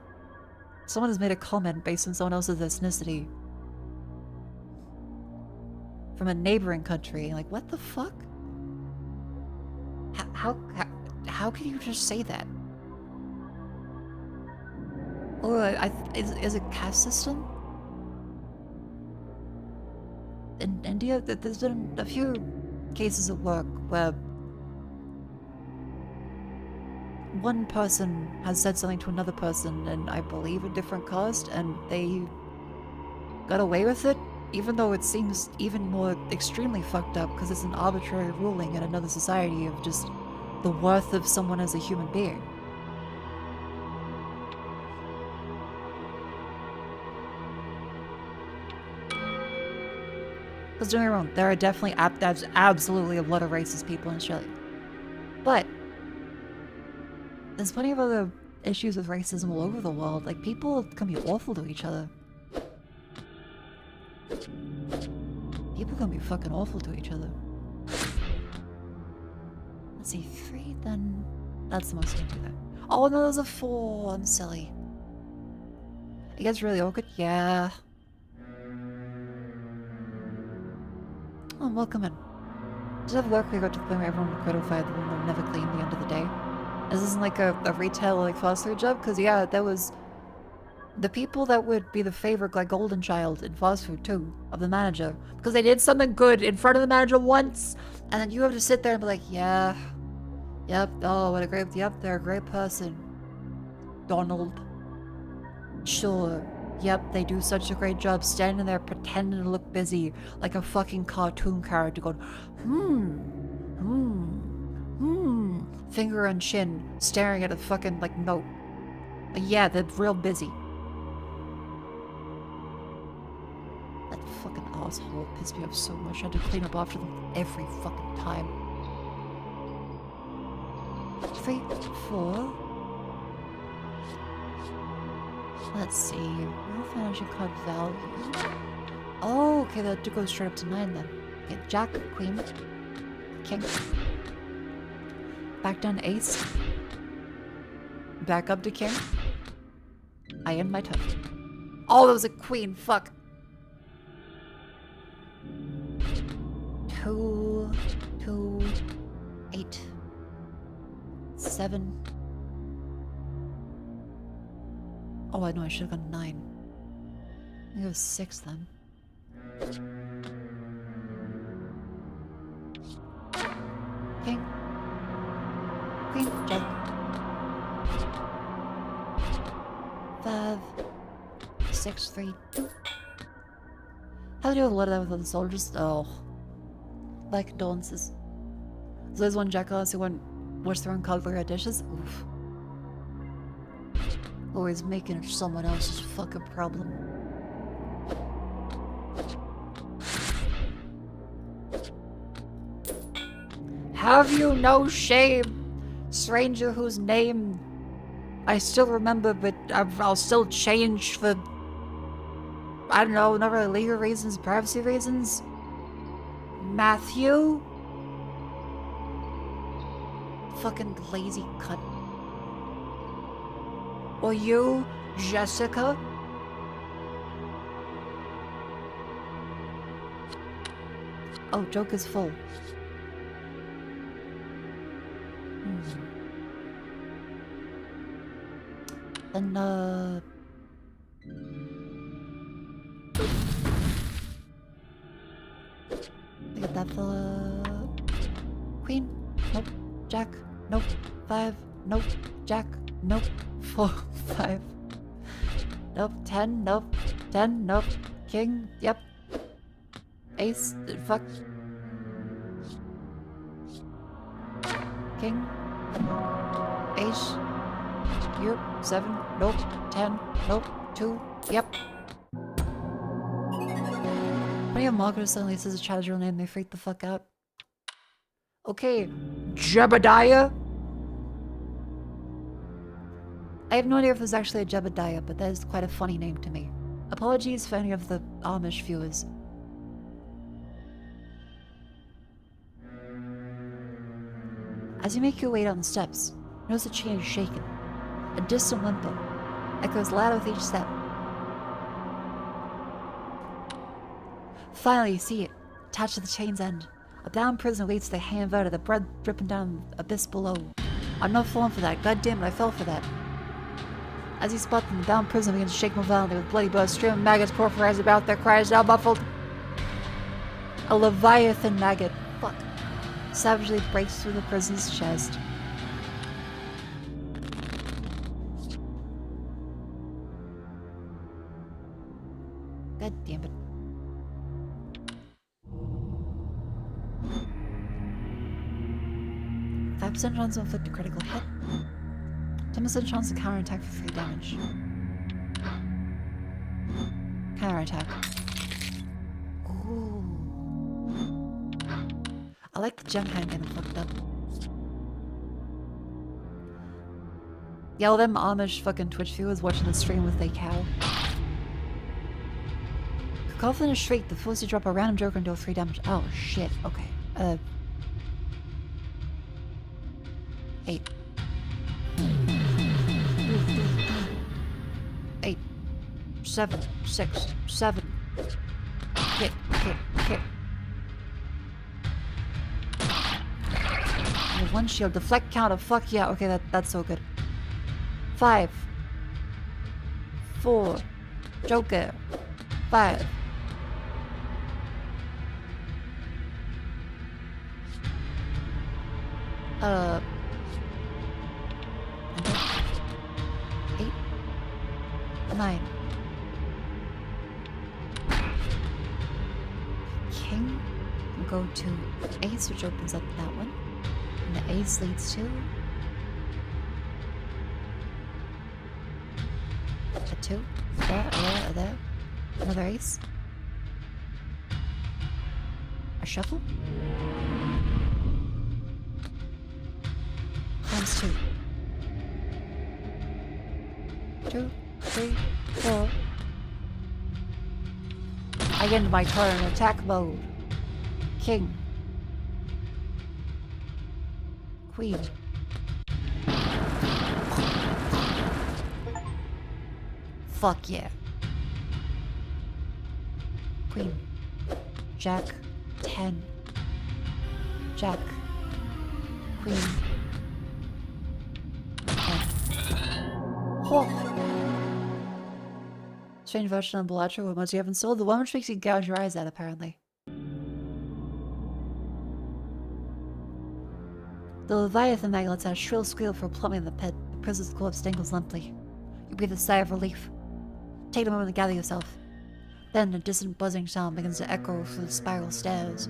someone has made a comment based on someone else's ethnicity from a neighboring country, like, what the fuck? How can you just say that? Or is it caste system? In India, there's been a few cases at work where one person has said something to another person, and I believe a different caste, and they got away with it, even though it seems even more extremely fucked up because it's an arbitrary ruling in another society of just the worth of someone as a human being. Because don't get me wrong, there are definitely there's absolutely a lot of racist people in Australia. But there's plenty of other issues with racism all over the world. Like, people can be awful to each other. People can be fucking awful to each other. Let's see, 3, then that's the most I can do that. Oh no, there's a 4. I'm silly. It gets really awkward. Yeah. Oh, welcome in. Just have work we got to the point where everyone would codify the room would never clean the end of the day. This isn't like a retail like fast food job, because yeah, there was the people that would be the favorite like golden child in fast food too of the manager, because they did something good in front of the manager once, and then you have to sit there and be like, yeah, yep, oh what a great, yep, they're a great person, Donald, sure. Yep, they do such a great job standing there pretending to look busy like a fucking cartoon character going, finger on chin, staring at a fucking, like, note. But yeah, they're real busy. That fucking asshole pissed me off so much. I had to clean up after them every fucking time. 3, 4. Let's see. Real financial card value. Oh, okay, that goes straight up to 9 then. Okay, Jack, Queen, King. Back down to Ace. Back up to King. I end my turn. Oh, that was a Queen. Fuck. 2, 2, 8, 7. Oh, I know I should have gone 9. I think it was 6 then. King. Queen. Jack. 5, 6, 3, 2. How do you do a lot of that with the soldiers? Oh. My condolences. So there's one jackass who went was throwing cutlery dishes. Oof. Always making it someone else's fucking problem. Have you no shame, stranger whose name I still remember, but I'll still change for, I don't know, not really legal reasons, privacy reasons? Matthew? Fucking lazy cunt. Or you, Jessica? Oh, joke is full. Then, we got that fella. Queen? Nope. Jack? Nope. 5? Nope. Jack? Nope. 4, 5. Nope. 10? Nope. 10? Nope. King? Yep. Ace? Fuck. King? Ace? Yep. 7? Nope. 10? Nope. 2? Yep. When you have Mako suddenly says a child's real name, they freak the fuck out. Okay. Jebediah? I have no idea if it was actually a Jebediah, but that is quite a funny name to me. Apologies for any of the Amish viewers. As you make your way down the steps, notice the chain is shaken. A distant whimper echoes loud with each step. Finally, you see it, attached to the chain's end. A bound prisoner waits to hand out of the blood dripping down the abyss below. I'm not falling for that. God damn it, I fell for that. As you spot them, the bound prisoner begins to shake more violently with bloody blood streaming maggots porphyrized about their cries out muffled. A leviathan maggot. Fuck. Savagely breaks through the prisoner's chest. God damn it. 5% chance to inflict a critical hit. 10% chance to counterattack for 3 damage. Counterattack. Ooh. I like the gem hand getting fucked up. Yeah, all them Amish fucking Twitch viewers watching the stream with a cow. Cacophon a shriek that forces you to drop a random joker and deal 3 damage. Oh shit, okay. 8. 8. 7. 6. 7. Kick, kick, kick. And 1 shield. Deflect counter. Fuck yeah. Okay, that's so good. 5. 4. Joker. 5. And 8. 9. King will go to Ace, which opens up that one. And the Ace leads to a 2. There. Another Ace. A shuffle. Times 2. 2, 3, 4. I get into my turn. Attack mode. King. Queen. Fuck yeah. Queen. Jack. 10. Jack. Queen. 10. Oh. Strange version of Bellatrix. What most you haven't sold? The one which makes you gouge your eyes out, apparently. The Leviathan magnet lets out a shrill squeal for plumbing in the pit. The prison's corpse dangles limply. You breathe a sigh of relief. Take a moment to gather yourself. Then a distant buzzing sound begins to echo through the spiral stairs.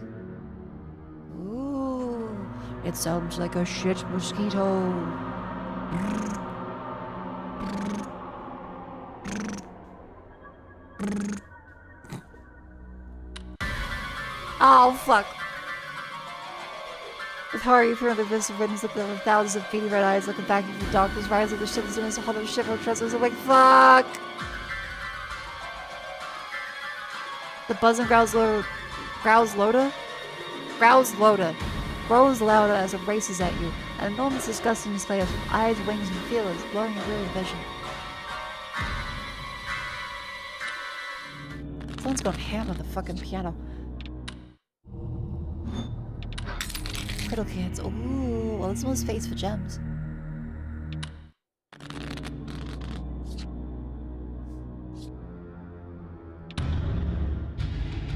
Ooh, it sounds like a shit mosquito. Oh, fuck. With horror, you feel the abyss of windows look at thousands of beady red eyes looking back into the darkness, rise of the shivers in his hollow shiver, trestles awake. Fuck! The buzz and growls loader grows louder as it races at you, an enormous disgusting display of eyes, wings, and feelers, blurring your rear vision. Someone's going ham on the fucking piano. Critical cans. Ooh, well, this one's face for gems.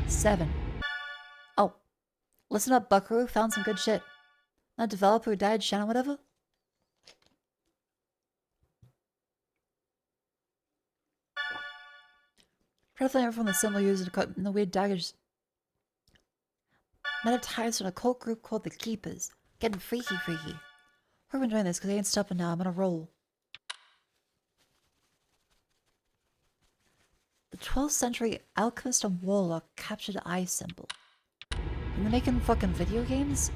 Seven. Oh. Listen up, buckaroo. Found some good shit. That developer who died, Shannon, whatever? Try to find from the symbol used in the weird daggers. Men have ties from a cult group called the Keepers. Getting freaky. Hope enjoying this because I ain't stopping now. I'm on a roll. The 12th century alchemist and warlock captured the eye symbol. And they're making fucking video games?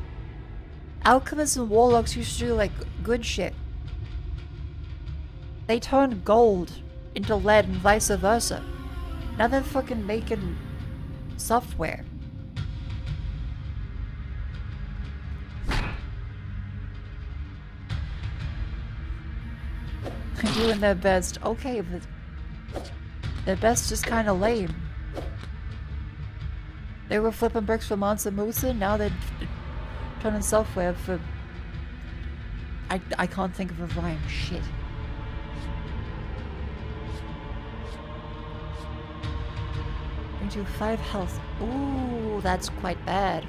Alchemists and warlocks used to do like good shit. They turned gold into lead and vice versa. Now they're fucking making software. They're doing their best. Okay, but their best is kind of lame. They were flipping bricks for Mansa Musa, now they're turning software for... I can't think of a rhyme. Shit. Brings you 5 health. Ooh, that's quite bad.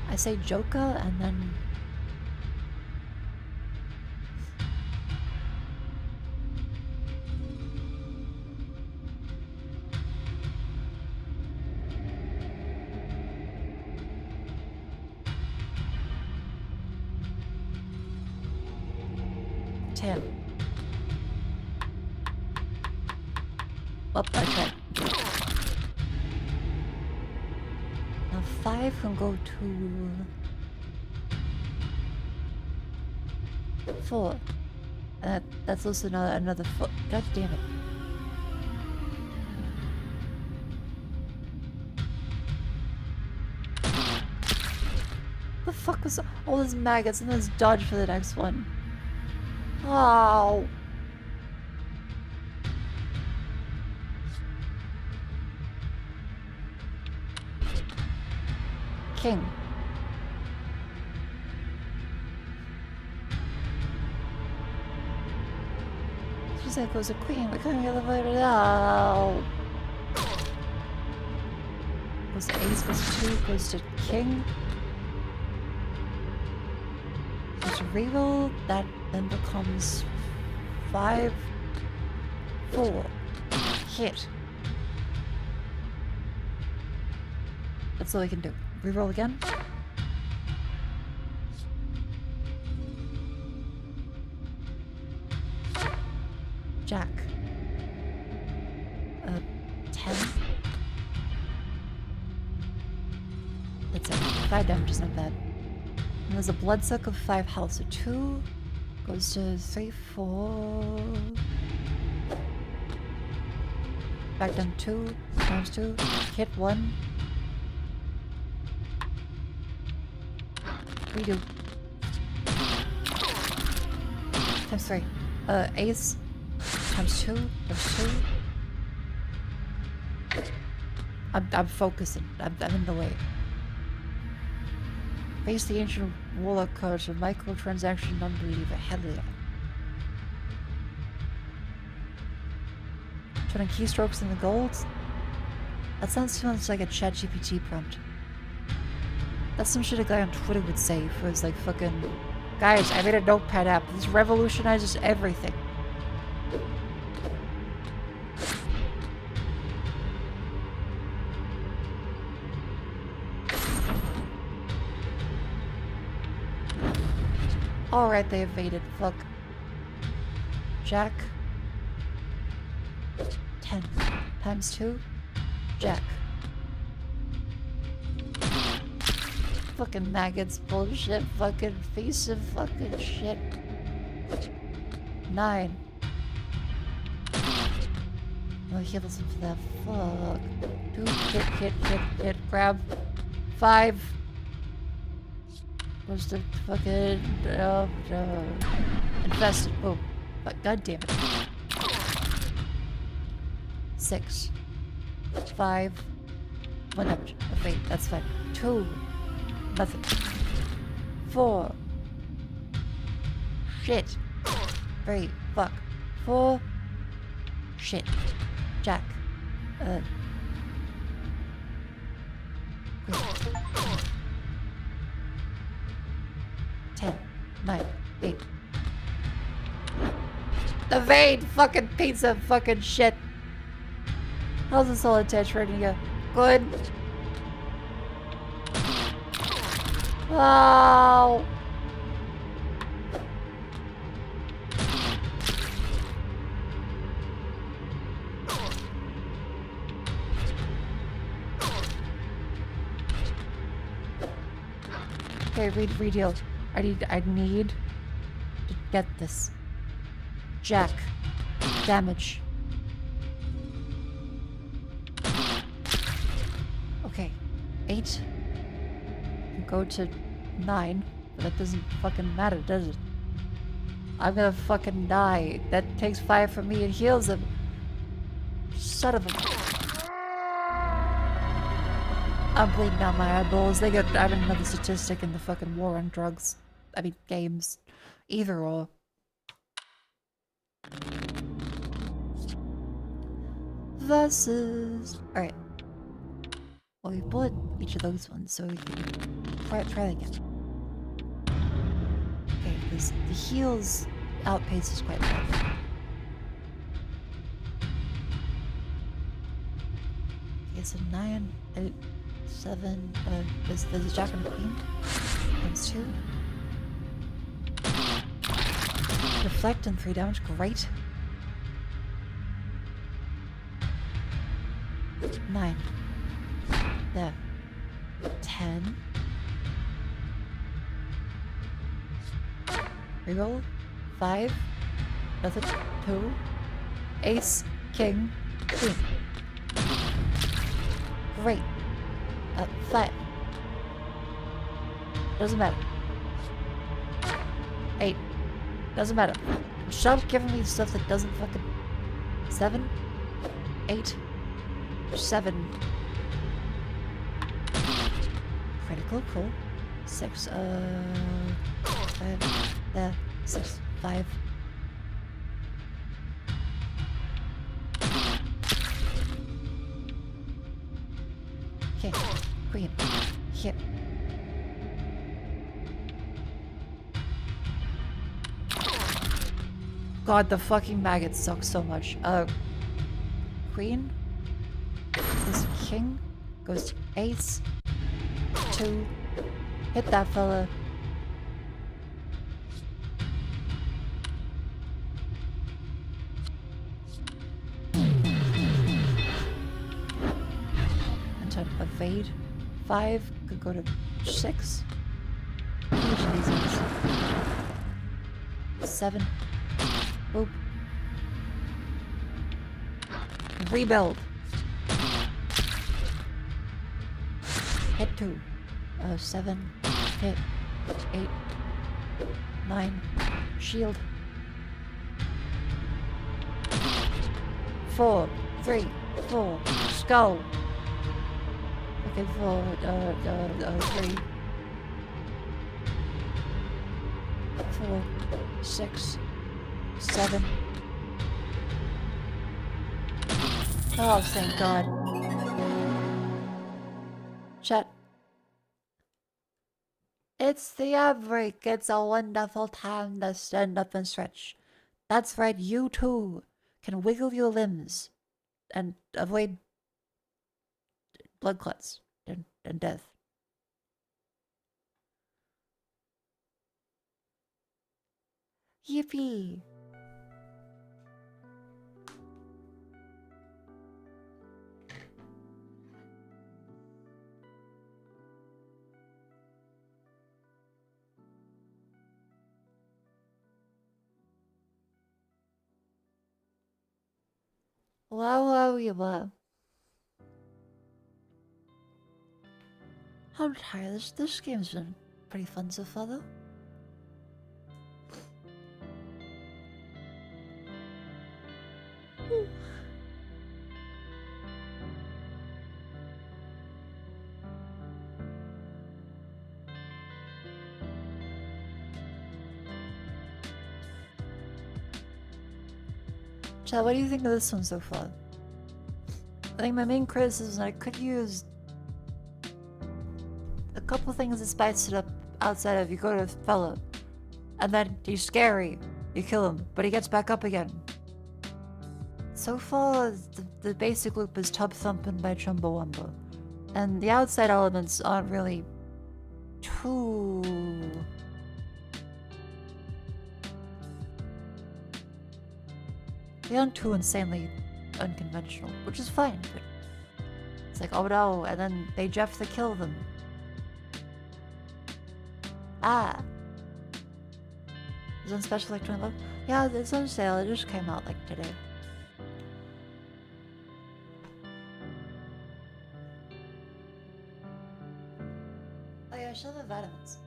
I say Joker and then... Ten. Up, okay. Now 5 can go to 4. That's also another 4. God damn it. The fuck was all these maggots and let's dodge for the next one. Oh. King. She said goes a queen, but couldn't get elevated out. Goes to ace, goes to 2, goes to king. Goes to reroll, that then becomes 5, 4. Hit. That's all we can do. Reroll again. Jack. 10. That's it. 5 damage is not bad. And there's a bloodsuck of 5 health, so 2 goes to 3, 4. Back down 2, times 2, hit 1. Redo. Times 3. Ace. Times 2, times 2. I'm focusing. I'm in the way. Face the ancient warlock cards of microtransaction non-believer. Hell yeah. Turning keystrokes in the golds? That sounds too much like a ChatGPT prompt. That's some shit a guy on Twitter would say for his like fucking... Guys, I made a notepad app. This revolutionizes everything. Alright, they evaded. Fuck. Jack. 10 times 2. Jack. Fucking maggots, bullshit, fucking piece of fucking shit. 9. Oh, heals him for that. Fuck. 2, hit, grab. 5. What's the fucking infested? Oh, but god damn it. 6, 5, 1 damage. Okay, that's fine. 2, nothing. 4, shit. 3, fuck. 4, shit. Jack. 10, 9, 8. The vein! Fucking pizza! Fucking shit! How's this all attached ready to go? Good. Oh! Okay, redeal. I need to get this. Jack. Damage. Okay. 8. Go to 9. But that doesn't fucking matter, does it? I'm gonna fucking die. That takes 5 from me and heals him. Son of a... I'm bleeding out my eyeballs. They got another statistic in the fucking war on drugs. I mean, games. Either or. Versus... Alright. Well, we bullet each of those ones, so we can try that again. Okay, because the heals outpaces quite well. Okay, so 9, 8, 7, there's a Jack and a Queen. Times 2. Reflect and 3 damage, great. 9. There. 10. Reroll. 5. Nothing. 2. Ace. King. Queen. Great. 5. Doesn't matter. 8. Doesn't matter. Stop giving me stuff that doesn't fucking... 7. 8. 7. Critical, cool. 6, 5, there, 6, 5. Okay, Queen, hit. God, the fucking maggots suck so much. Queen. This king goes to ace. 2. Hit that fella. 10. Evade. 5 could go to 6. Each of these is 7. Boop. Rebuild. Hit 2. 7. Hit. 8. 9. Shield. 4. 3. 4. Skull. Okay, 4. 3. 4. 6. 7. Oh, thank God. Chat. It's the ab break. It's a wonderful time to stand up and stretch. That's right, you too can wiggle your limbs and avoid blood clots and death. Yippee! Wow. I'm tired. This game's been pretty fun so far, though. Ooh. Chad, what do you think of this one so far? I think my main criticism is I could use a couple things to spice it up outside of you go to the fella, and then he's scary. You kill him, but he gets back up again. So far, the basic loop is tub thumping by Chumbawamba, and the outside elements aren't really too... They aren't too insanely unconventional, which is fine, but it's like, oh no, and then they Jeff to kill them. Ah. Is it on special like 25? Yeah, it's on sale, it just came out like today. Oh yeah, I should have the vitamins.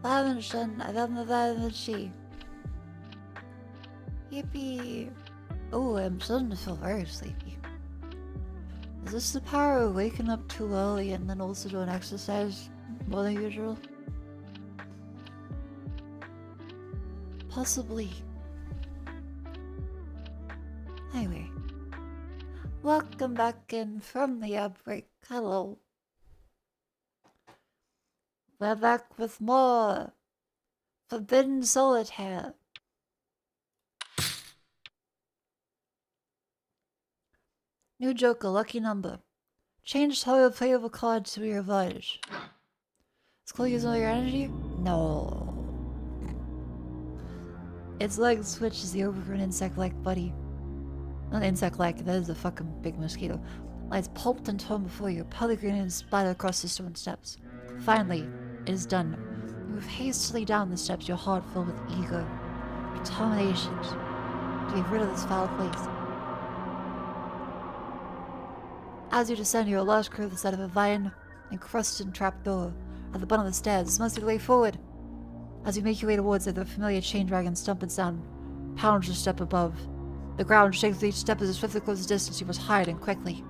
Vitamin I love my vitamin C. Yippee! Oh, I'm starting to feel very sleepy. Is this the power of waking up too early and then also doing exercise more than usual? Possibly. Anyway. Welcome back in from the outbreak. Hello. We're back with more Forbidden Solitaire. New Joker, lucky number. Change how you play a card to your advantage. Skull use all your energy? No. Its leg switches the over for an insect-like buddy. Not insect-like, that is a fucking big mosquito. Lies pulped and torn before you, pellegrini and splattered across the stone steps. Finally, it is done. You move hastily down the steps, your heart filled with eager determination to get rid of this foul place. As you descend, you are lodged through the side of a vine encrusted trapdoor. at the bottom of the stairs. This must be the way forward. As you make your way towards it, the familiar chain dragon stumbles down, pounds your step above. The ground shakes with each step as it swiftly closes distance. You must hide and quickly.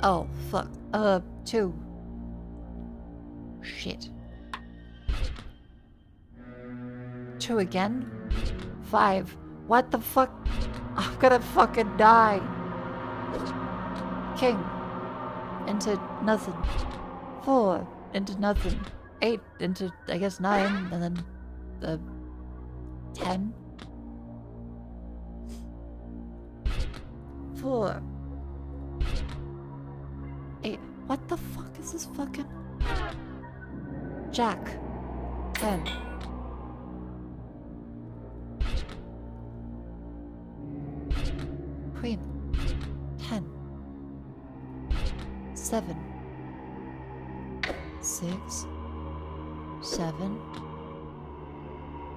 Oh, fuck. 2. Shit. 2 again? 5. What the fuck? I'm gonna fucking die. King. Into nothing. 4. Into nothing. 8. Into, I guess, 9. And then, 10. 4. 8. What the fuck is this fucking... Jack. 10. Queen. 10. 7. 6. 7.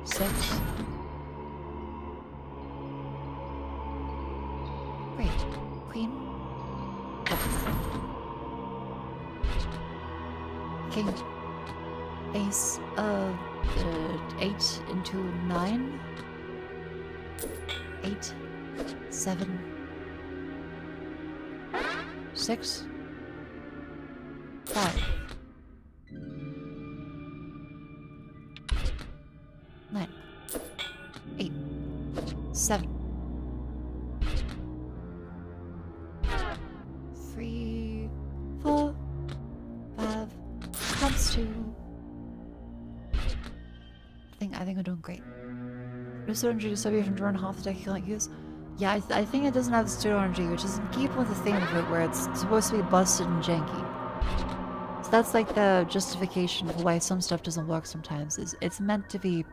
6. Great. Queen. King. Ace of 8 into 9. 8. 7. 6. 5. 9. 8. 7. 3. 4. 5. Comes 2. I think I'm doing great. Reduce energy to save you from drawing half the deck you can't use. Yeah, I think it doesn't have pseudo energy, which is in keeping with the theme of it, where it's supposed to be busted and janky. So that's like the justification for why some stuff doesn't work sometimes. Is it's meant to be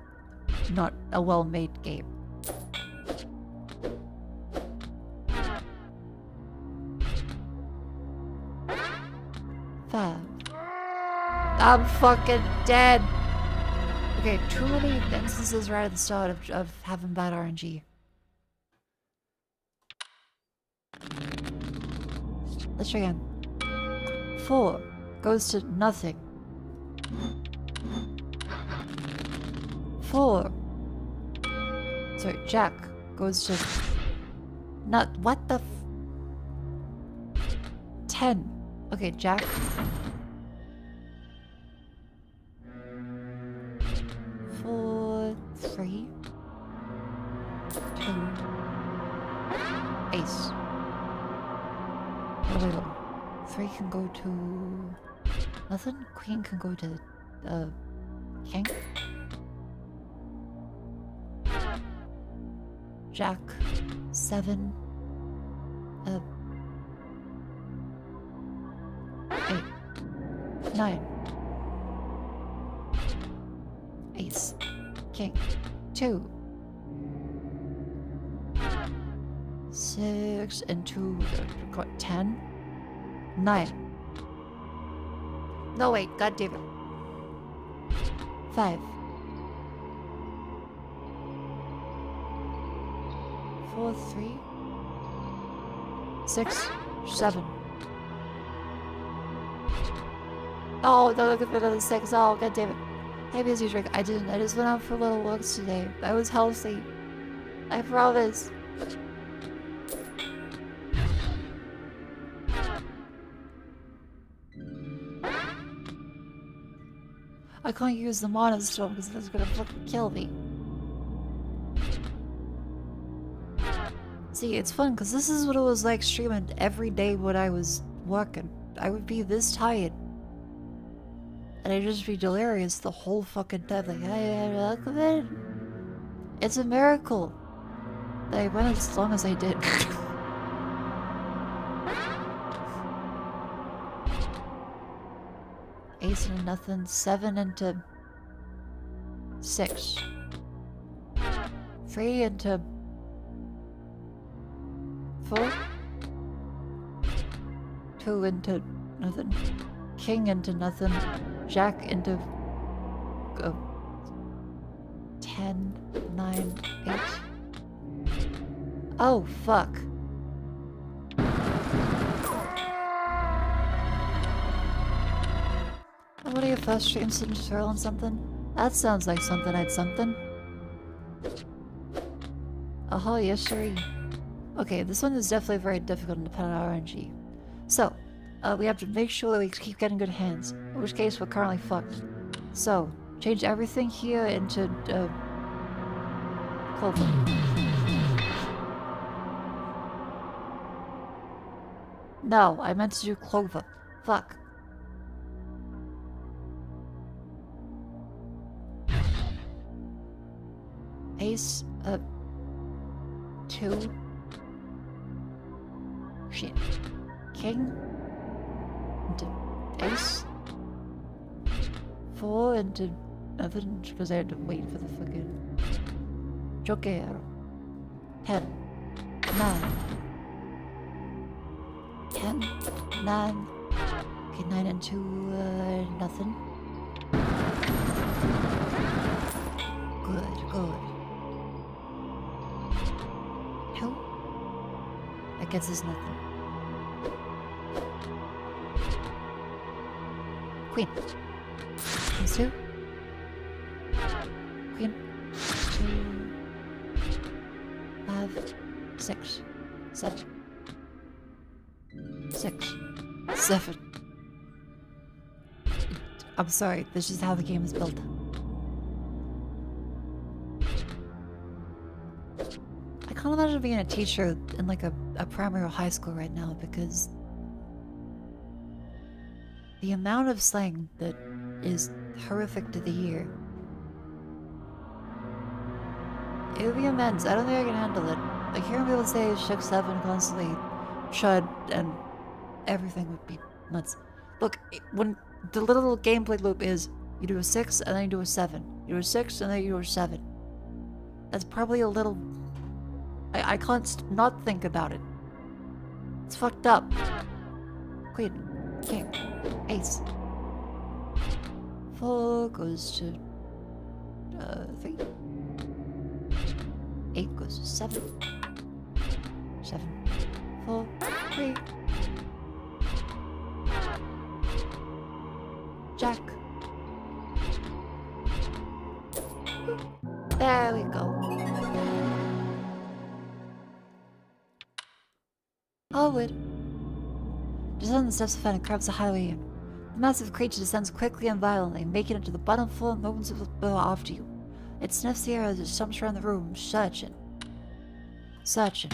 not a well-made game. Five. I'm fucking dead. Okay, too many instances right at the start of having bad RNG. Let's try again. 4 goes to nothing. 4. Sorry, Jack goes to not what the 10. Okay, Jack. 4, 3, 2, ace. Wait, 3 can go to nothing. Queen can go to king. Jack. 7. 8. 9. Ace. King. 2. 6 and 2. 10. 9. No, wait. God damn it. 5. 4, 3. 6. 7. Oh, no, look at another 6. Oh, god damn it. Hey, busy drink. I didn't. I just went out for little walks today. I was healthy. I promise. I can't use the Mana Storm because that's gonna fucking kill me. See, it's fun because this is what it was like streaming every day when I was working. I would be this tired. And I'd just be delirious the whole fucking time. Like, hey, welcome in. It's a miracle that I went as long as I did. Ace into nothing. 7 into 6. 3 into 4. 2 into nothing. King into nothing. Jack into 10, 9, 8. Oh, fuck. What are your first streams in tutorial on something? That sounds like something I'd something. Oh, yes, sir. Okay, this one is definitely very difficult and dependent on RNG. So, we have to make sure that we keep getting good hands, in which case we're currently fucked. So, change everything here into, Clover. No, I meant to do Clover. Fuck. Ace, 2. Shit. King. Into ace. 4 into nothing, because I had to wait for the fucking Joker. 10. 9. 10. 9. Okay, 9 into nothing. Good, good. 2. That gets us nothing. Queen. Queen 2. Queen 2. 5. 6. 7. 6. 7. I'm sorry, this is how the game is built. I can't imagine being a teacher in like a primary or high school right now because the amount of slang that is horrific to the ear. It would be immense. I don't think I can handle it. Like hearing people say 6, 7 constantly, chud, and everything would be nuts. Look, when the little gameplay loop is you do a 6 and then you do a 7. You do a 6 and then you do a 7. That's probably a little... I can't not think about it. It's fucked up. Queen. King. Ace. 4 goes to... 3. 8 goes to 7. 7. 4. 3. Jack. There we go. Forward. Descend the steps of and crabs a highway in. The massive creature descends quickly and violently, making it to the bottom floor moments of the floor after you. It sniffs the air as it jumps around the room, searching. Searching.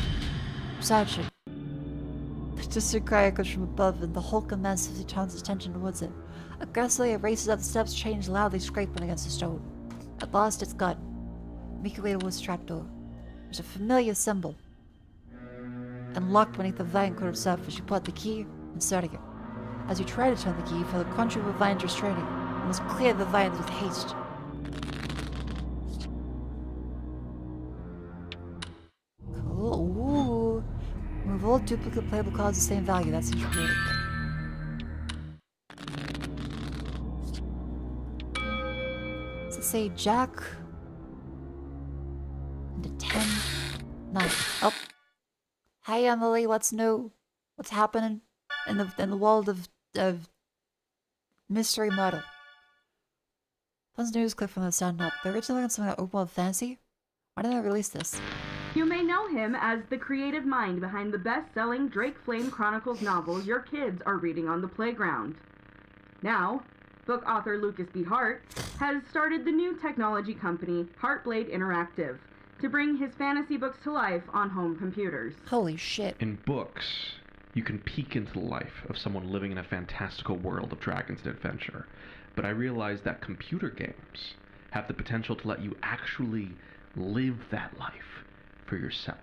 Searching. The distant cry echoes from above, and the Hulk massively turns his attention towards it. Aggressively, it races up the steps, chains loudly scraping against the stone. At last, it's gone. Make your way towards the trapdoor. There's a familiar symbol. And locked beneath the vine coated surface, you pull out the key, inserting it. As you try to turn the key, you feel the crunch of a vine's restraining. You must clear the vines with haste. Cool. Ooh. Remove all duplicate playable cards of the same value. That seems really good. Does it say Jack? Into 10. 9. Oh. Hi Emily, what's new? What's happening in the world of mystery murder? Fun news clip from the Stand Up. They're originally on something like Open World Fantasy. Why didn't I release this? You may know him as the creative mind behind the best-selling Drake Flame Chronicles novels your kids are reading on the playground. Now, book author Lucas B. Hart has started the new technology company Heartblade Interactive to bring his fantasy books to life on home computers. Holy shit. In books, you can peek into the life of someone living in a fantastical world of dragons and adventure. But I realized that computer games have the potential to let you actually live that life for yourself.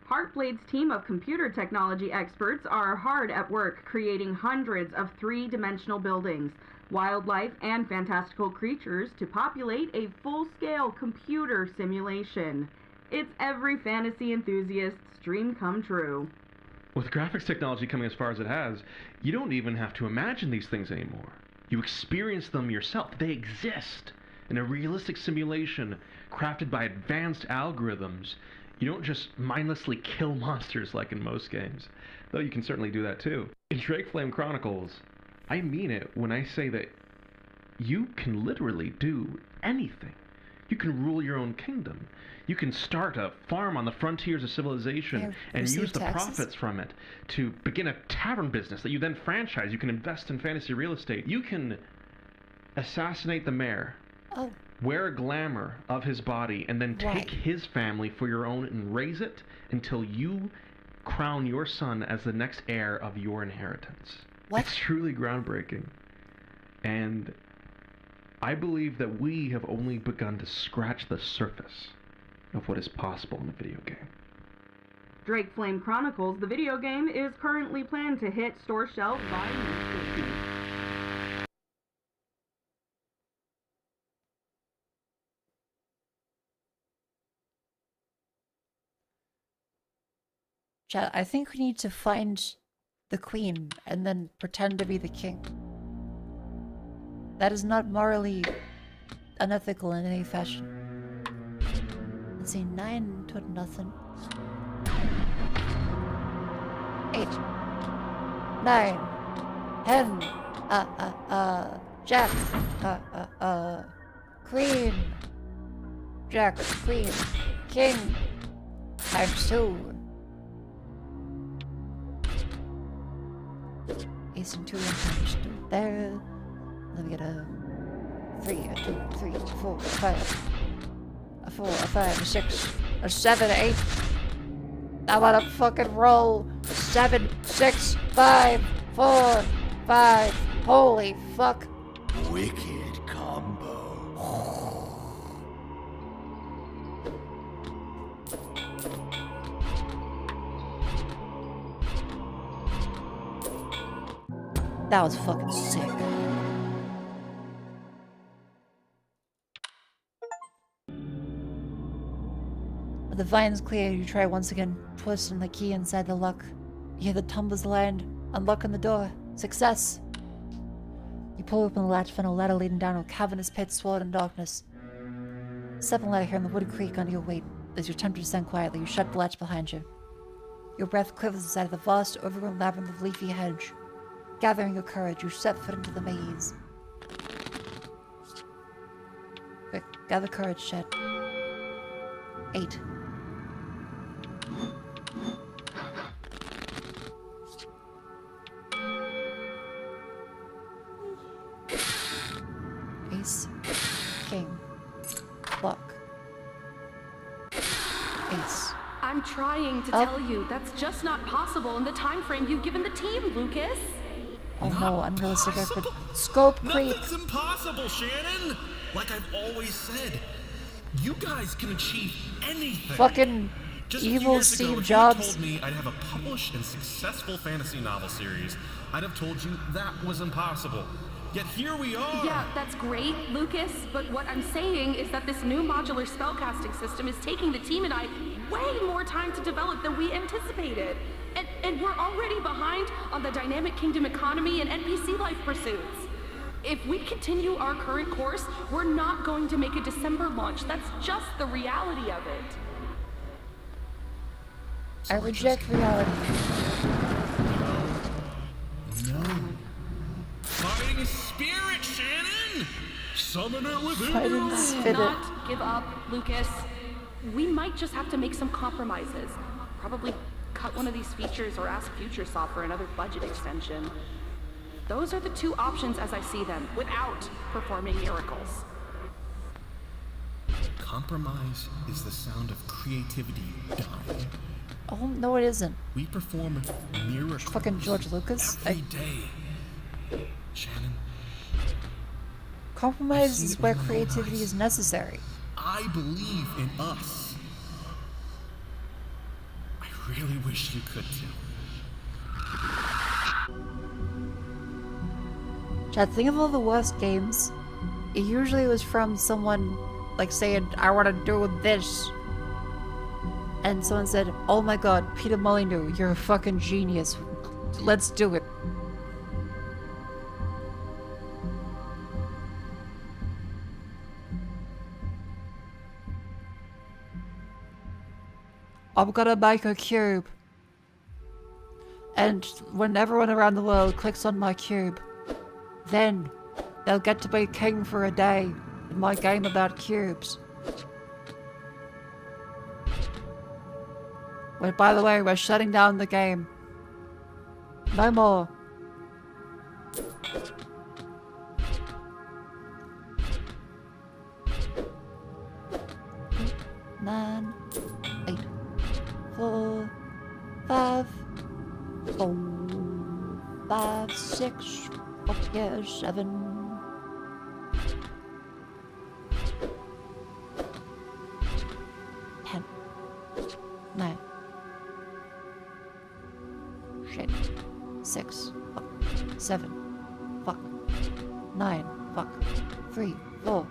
Heartblade's team of computer technology experts are hard at work creating hundreds of three-dimensional buildings, wildlife, and fantastical creatures to populate a full-scale computer simulation. It's every fantasy enthusiast's dream come true. With graphics technology coming as far as it has, you don't even have to imagine these things anymore. You experience them yourself. They exist. In a realistic simulation crafted by advanced algorithms, you don't just mindlessly kill monsters like in most games, though you can certainly do that too. In Drake Flame Chronicles, I mean it when I say that you can literally do anything. You can rule your own kingdom. You can start a farm on the frontiers of civilization and use the profits from it to begin a tavern business that you then franchise. You can invest in fantasy real estate. You can assassinate the mayor, wear a glamour of his body, and then take his family for your own and raise it until you crown your son as the next heir of your inheritance. It's truly groundbreaking. And I believe that we have only begun to scratch the surface of what is possible in a video game. Drake Flame Chronicles, the video game, is currently planned to hit store shelves by next week. Chat, I think we need to find the queen and then pretend to be the king. That is not morally unethical in any fashion. Let's see, 9 to nothing. 8, 9, 10, Jack, Queen, Jack, Queen, King, times 2. Ace and 2 and times 2 there. Let me get a 3, a 2, 3, 4, 5. A 4, a 5, a 6, a 7, 8. I want to fucking roll. 7, 6, 5, 4, 5. Holy fuck. Wicked combo. That was fucking sick. With the vines clear, you try once again, twisting the key inside the lock. You hear the tumbles land, unlocking the door. Success! You pull open the latch, find a ladder leading down a cavernous pit swallowed in darkness. Stepping ladder here in the wooded creek under your weight. As you attempt to descend quietly, you shut the latch behind you. Your breath quivers inside of the vast, overgrown labyrinth of leafy hedge. Gathering your courage, you step foot into the maze. Quick, gather courage, Chet. 8. Ace, King, Block, Ace. I'm trying to tell you, that's just not possible in the time frame you've given the team, Lucas. Oh no, unrealistic effort. Scope creep. Nothing's impossible, Shannon! Like I've always said, you guys can achieve anything. Fucking Just evil Steve Steve ago, Jobs. If you told me I'd have a published and successful fantasy novel series, I'd have told you that was impossible. Yet here we are! Yeah, that's great, Lucas, but what I'm saying is that this new modular spellcasting system is taking the team and I way more time to develop than we anticipated. And we're already behind on the dynamic kingdom economy and NPC life pursuits. If we continue our current course, we're not going to make a December launch. That's just the reality of it. I reject reality. No. Fighting spirit, Shannon! Summon it within you! Do not give up, Lucas. We might just have to make some compromises. Probably cut one of these features or ask Futuresoft for another budget extension. Those are the two options as I see them, without performing miracles. Compromise is the sound of creativity dying. Oh, no it isn't. We perform miracles. Fucking George Lucas. Every day. Shannon. Compromise is where creativity is necessary. I believe in us. I really wish you could too. Chad, think of all the worst games. It usually was from someone, like, saying, I want to do this. And someone said, oh my god, Peter Molyneux, you're a fucking genius. Let's do it. I'm gonna make a cube. And when everyone around the world clicks on my cube, then they'll get to be king for a day in my game about cubes. Wait, by the way, we're shutting down the game. No more. Nine, 8, 4, 5, 4, 5, 6, 7. 10, 9. Shit. 6, fuck. 7, fuck. 9, fuck. 3, 4.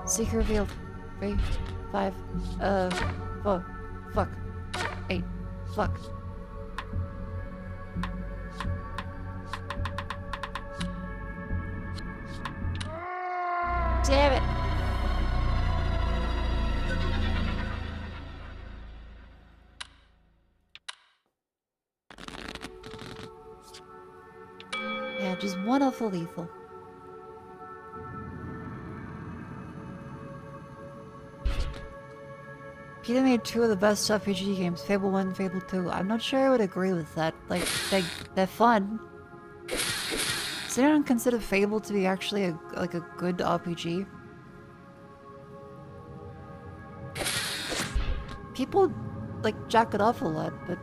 Secret revealed. 3, 5, 4, fuck. 8, fuck. Damn it! Yeah, just one awful lethal. Peter made 2 of the best RPG games, Fable 1 and Fable 2. I'm not sure I would agree with that. Like, they're fun. Does anyone consider Fable to be actually a good RPG? People, like, jack it off a lot, but...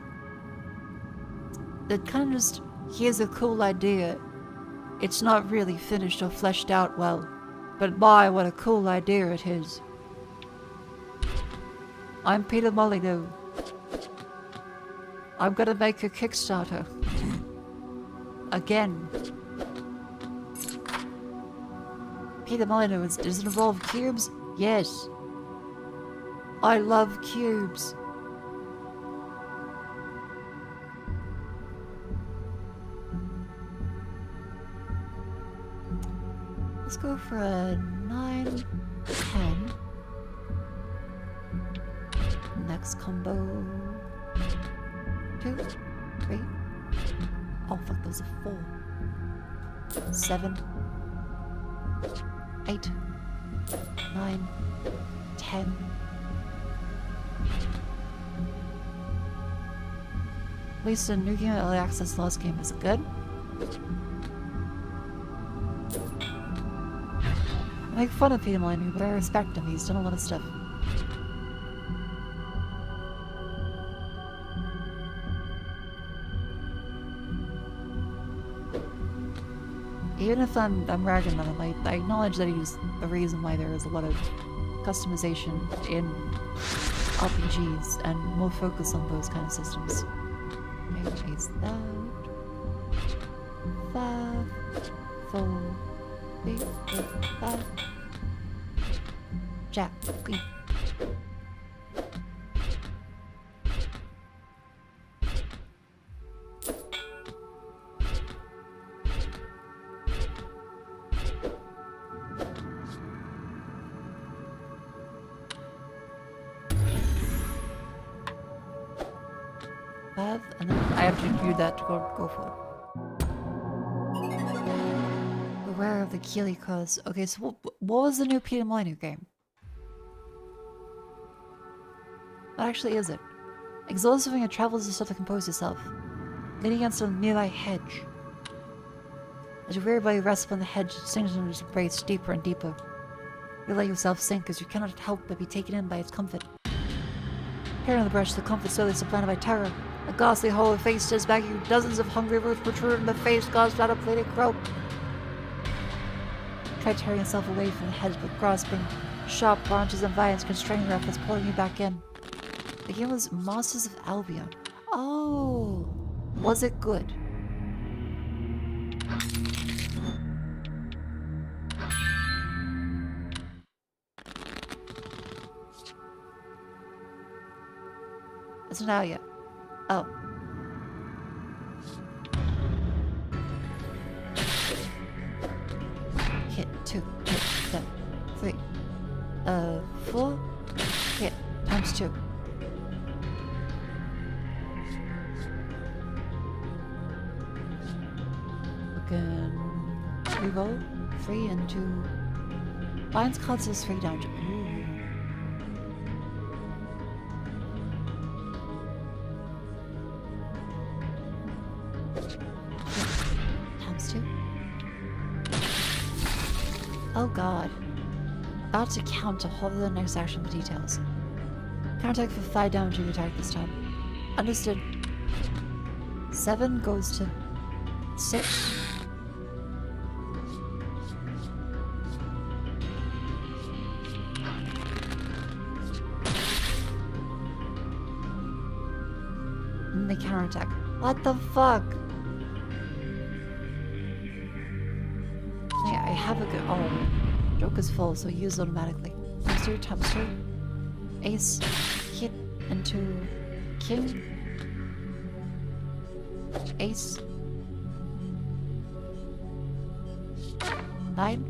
it kind of just... here's a cool idea. It's not really finished or fleshed out well. But my, what a cool idea it is. I'm Peter Molyneux. I'm gonna make a Kickstarter. Again. Peter Molyneux, does it involve cubes? Yes. I love cubes. Let's go for a 9, 10. Next combo. 2, 3. Oh fuck, those are 4. 7. 8. 9. 10. At least a new game early access lost game is good. I make fun of Peter Molyneux, but I respect him. He's done a lot of stuff. Even if I'm ragging on him, I acknowledge that he's the reason why there is a lot of customization in RPGs and more focus on those kind of systems. Okay, is that 5, 4, 3, 4, 5. Jack, queen. And then I have to do that to go for it. Beware of the Keeley cause. Okay, so what was the new Peter Molyneux game? What actually is it? Exhaustive when you travel is the stuff to compose yourself. Leaning against a nearby hedge. As your weary body rests upon the hedge, it sinks into its embrace deeper and deeper. You let yourself sink as you cannot help but be taken in by its comfort. Here on the brush, the comfort slowly supplanted by terror. A ghastly hollow face stares back at you. Dozens of hungry roots protrude from the face, gasped out a plated croak. Try tearing yourself away from the hedge, but grasping sharp branches and vines constraining your efforts, pulling you back in. The game was Masters of Albion. Oh, was it good? It's not out yet. Oh. times 2. Again. Reroll. 3 and 2. Lions cards is 3 down. Ooh. Times 2. Oh god. About to count to hold the next action with details. Counterattack for 5 damage to attack this time. Understood. 7 goes to 6. And they counterattack. What the fuck? Yeah, I have a good. Oh. Joke is full, so use it automatically. Times 2, times 2. Ace, hit into king. Ace. 9.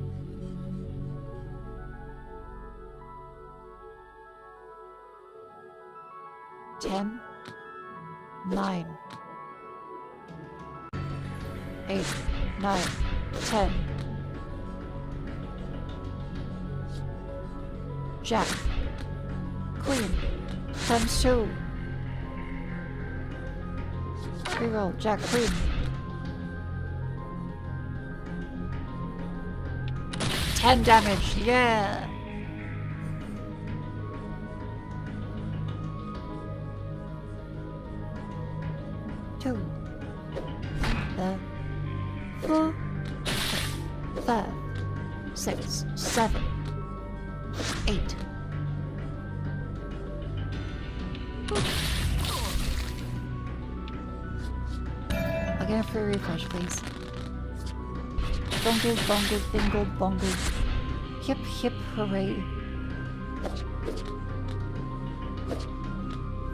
Ten. 9. 8. 9. 10. Jack. Queen. Times 2. Reroll. Jack, Queen. 10 damage. Yeah. Two. 4. 5. 6. 7. 8. Again for a refresh, please. Bungle, bungle, bingle, bungle. Hip, hip, hooray.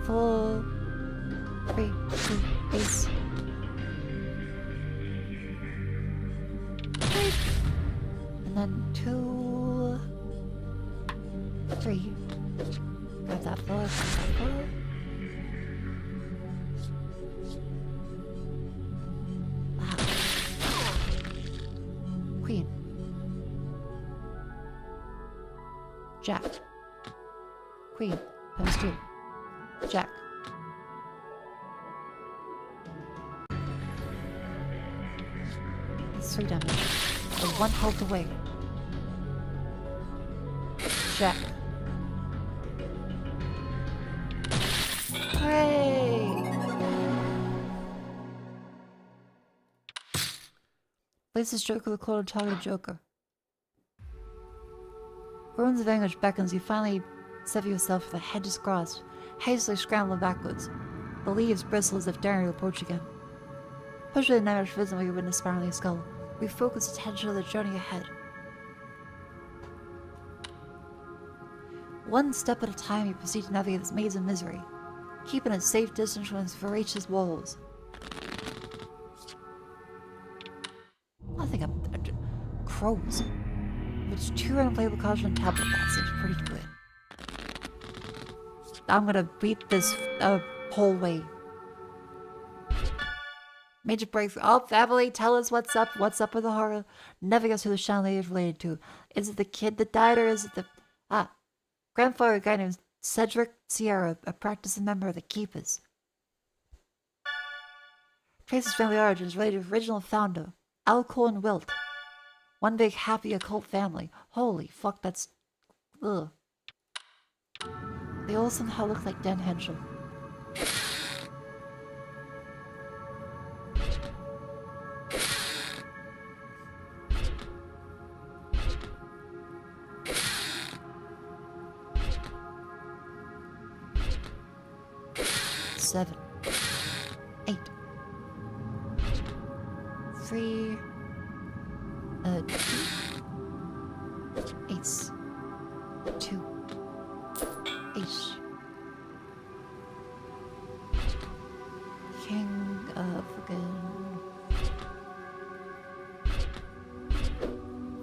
4, 3, 2, ace. 3. And then 2, 3. Grab that 4, grab that 4. Queen. Jack. Queen. Times 2. Jack. That's 3 damage. Or 1 health away. Jack. Hooray! Places Joker the clone target Joker. Ruins of anguish beckons you finally sever yourself with the head just crossed, hastily scrambling backwards. The leaves bristle as if daring to approach again. Push the nightmarish vision where you witness spiraling skull. Refocus attention on the journey ahead. One step at a time you proceed to navigate this maze of misery, keeping a safe distance from its voracious walls. I think I'm crows. It's 2 random playable cards on tablet. That seems pretty good. I'm gonna beat this whole way. Major breakthrough. Oh, family, tell us what's up. What's up with the horror? Never guess who the chandelier is related to. Is it the kid that died, or is it the grandfather, a guy named Cedric Sierra, a practicing member of the Keepers? Traces family origins related to original founder Alcor Wilt. One big happy occult family. Holy fuck, that's... Ugh. They all somehow look like Dan Henschel. Seven. 8. 3. 2. Ace. 2. Ace. King of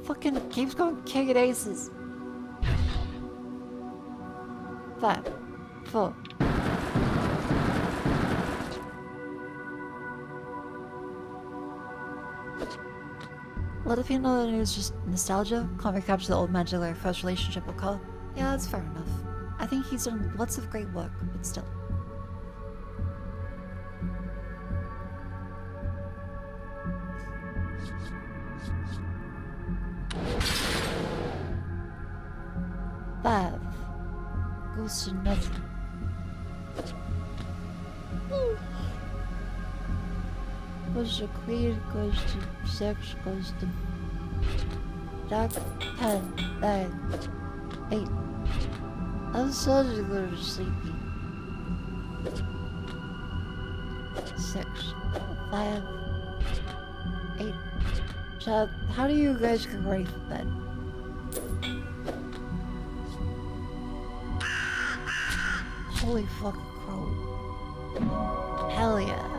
fucking keeps going king and aces. 5. full. A lot of people know that it was just nostalgia. Can't recapture the old magic like first relationship will call. Yeah, that's fair enough. I think he's done lots of great work, but still. Five goes to nothing. Goes to queen, goes to six, goes to jack, 10, 9, 8. I'm starting to go to sleepy. 6, 5, 8. Child, how do you guys get ready for bed? Holy fucking crow. Hell yeah.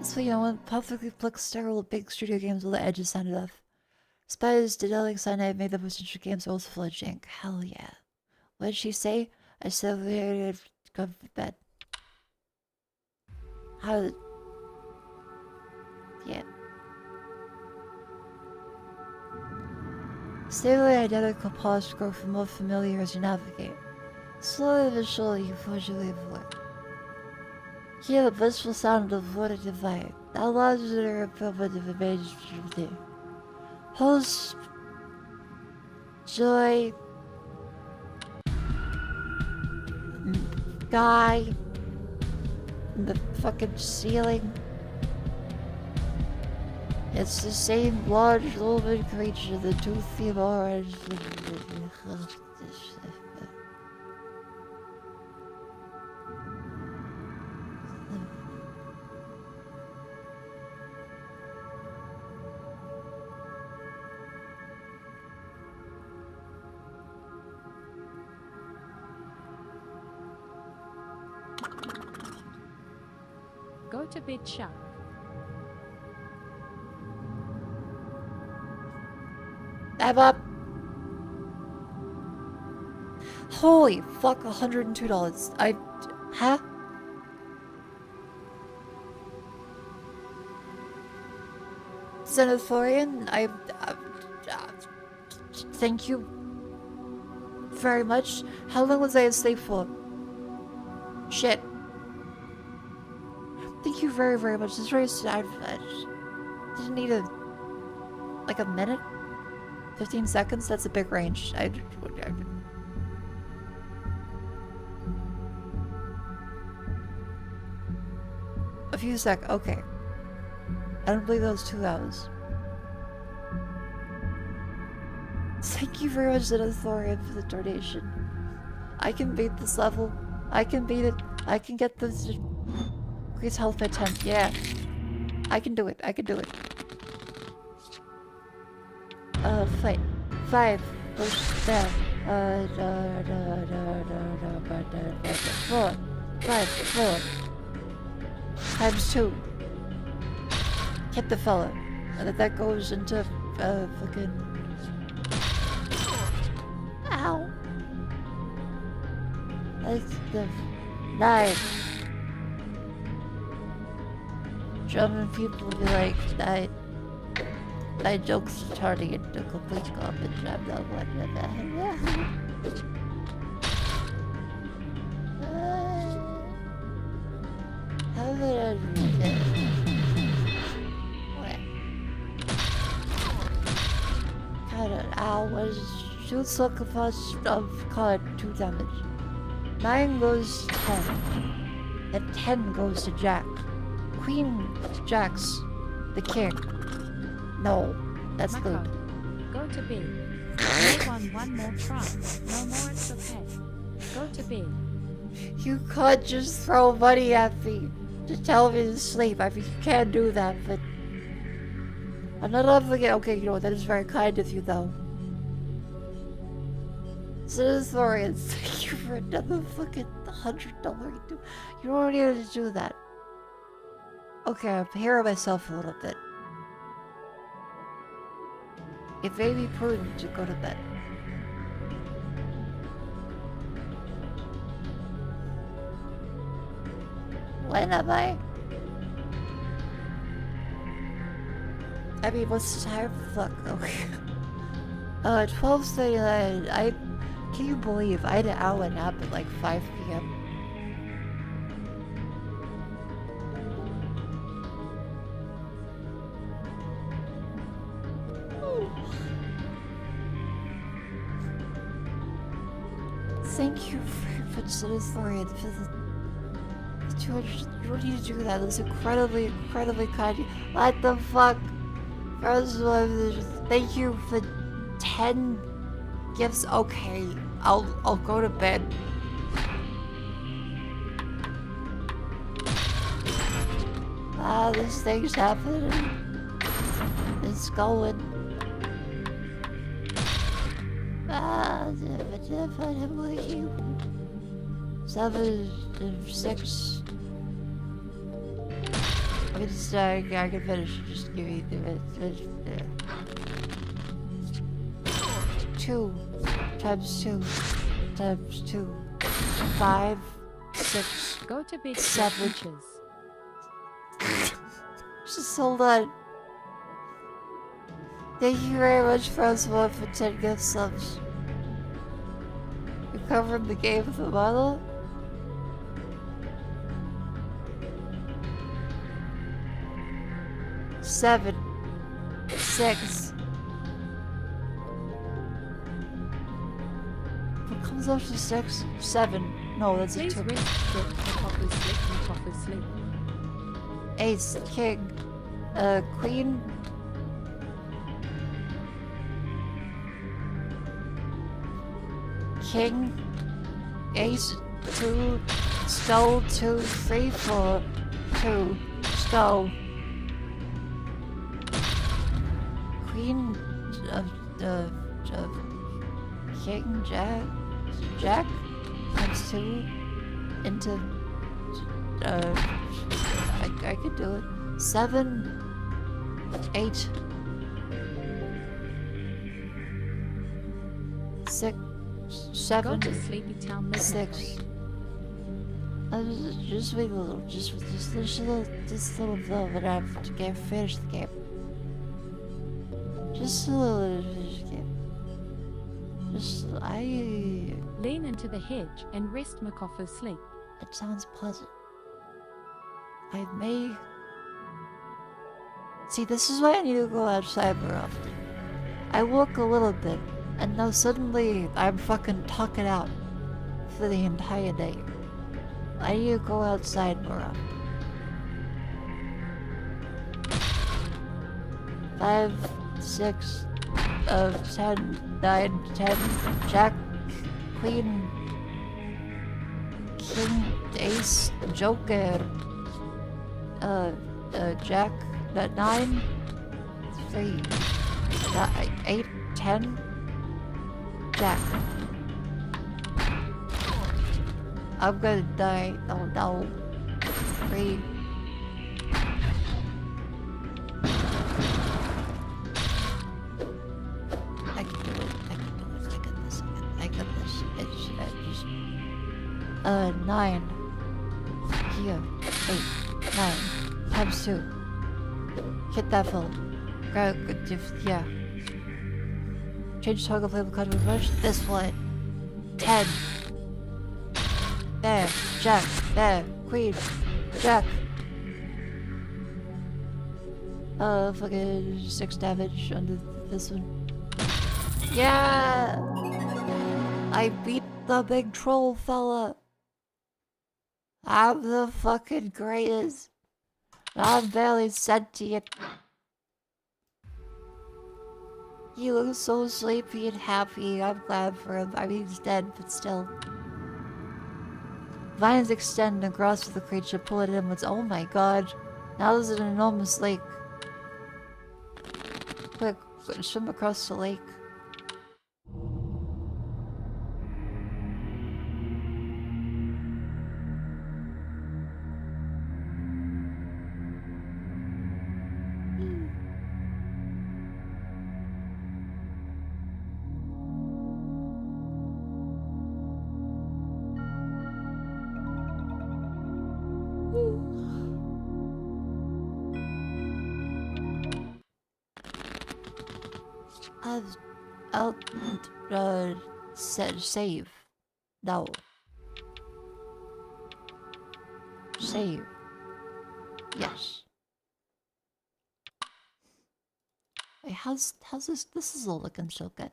So you know what? Perfectly flick sterile big studio games with the edges sounded off. Spiders, Dedelic Cyanide made the potential games also full of jank. Hell yeah. What did she say? I said we had to go to bed. How did... Yeah. Stably identical paths grow from more familiar as you navigate. Slowly but surely you forge your way forward. Hear the blissful sound of water divide. That lodges in a fulfillment of images from there. Host, joy, guy, the fucking ceiling. It's the same large lumen creature, the toothy orange. Go to bed sharp. I'm up. Holy fuck, $102. Huh? Xenophorian, thank you very much. How long was I asleep for? Shit. Thank you very, very much. This race, I didn't need like a minute? 15 seconds? That's a big range. A few seconds. Okay. I don't believe that was 2 hours. Thank you very much, Xenothorian, for the donation. I can beat this level. I can beat it. I can get this. Increase health by 10. Yeah. I can do it. I can do it. Fight. 5. Push down. 4. 5. 4. Times 2. Hit the fella. And that goes into, fucking... Ow. That's the... 9. German people be like, my jokes are turning into complete garbage. I'm not one of that. How would I do this? Kind of hours. Shoot sacrifice of card 2 damage. 9 goes to 10. And 10 goes to Jack. Queen Jacks the king. No, that's Mako, good. Go to bed. No one more try. No more, it's okay. Go to bed. You can't just throw money at me to tell me to sleep. I mean, you can do that, but... I'm not obligated. Okay, you know, that is very kind of you, though. Citizenorians, thank you for another fucking $100. You don't need to do that. Okay, I'm hearing myself a little bit. It may be prudent to go to bed. When am I? I mean, what's the time? Fuck, okay. 12:39. Can you believe I had an hour nap at like 5 p.m.? Thank you for the story and for the 200. You don't need to do that. That's incredibly, incredibly kind. What the fuck? First of all, thank you for 10 gifts. Okay, I'll go to bed. This thing's happening. It's going. Seven, 6. I can just, I can finish. Just give me the 2 times 2 times 2. 5, 6. Go to bed, 7. bitches. Just hold on. Thank you very much, Francois, for 10 gift subs. You covered the game with the model? Seven, 6. What comes after 6? 7. No, that's a 2. Ace, king, queen. King, ace, 2, skull, 2, 3, 4, 2, skull. Queen, king, jack, times 2, into, I could do it. 7, 8, 6, 7, Go to sleepy town 6. Just wait a little, just this little bit, but I have to finish the game. Just a little bit of the game. Lean into the hedge and rest Mako for sleep. It sounds pleasant. I may... See, this is why I need to go outside more often. I walk a little bit, and now suddenly I'm fucking talking out for the entire day. I need to go outside more often. 5, 6, 10, 9, 10, jack, queen, king, ace, joker, jack, 9, 3, 8, 10, jack. I'm gonna die. Oh no. 3. I can do it. I got this. It's just 9. Here. 8, 9. Times 2. Hit that full. Grab, yeah. Change toggle flavor card with rush. This one. 10. There. Jack. There. Queen. Jack. Fucking 6 damage under this one. Yeah! I beat the big troll fella. I'm the fucking greatest. I'm barely sentient. He looks so sleepy and happy. I'm glad for him. I mean, he's dead, but still. Vines extend across the creature, pull it inwards. Oh my god. Now there's an enormous lake. Quick, swim across the lake. I'll save. No. Save. Yes. Wait, how's this? This is all looking so good.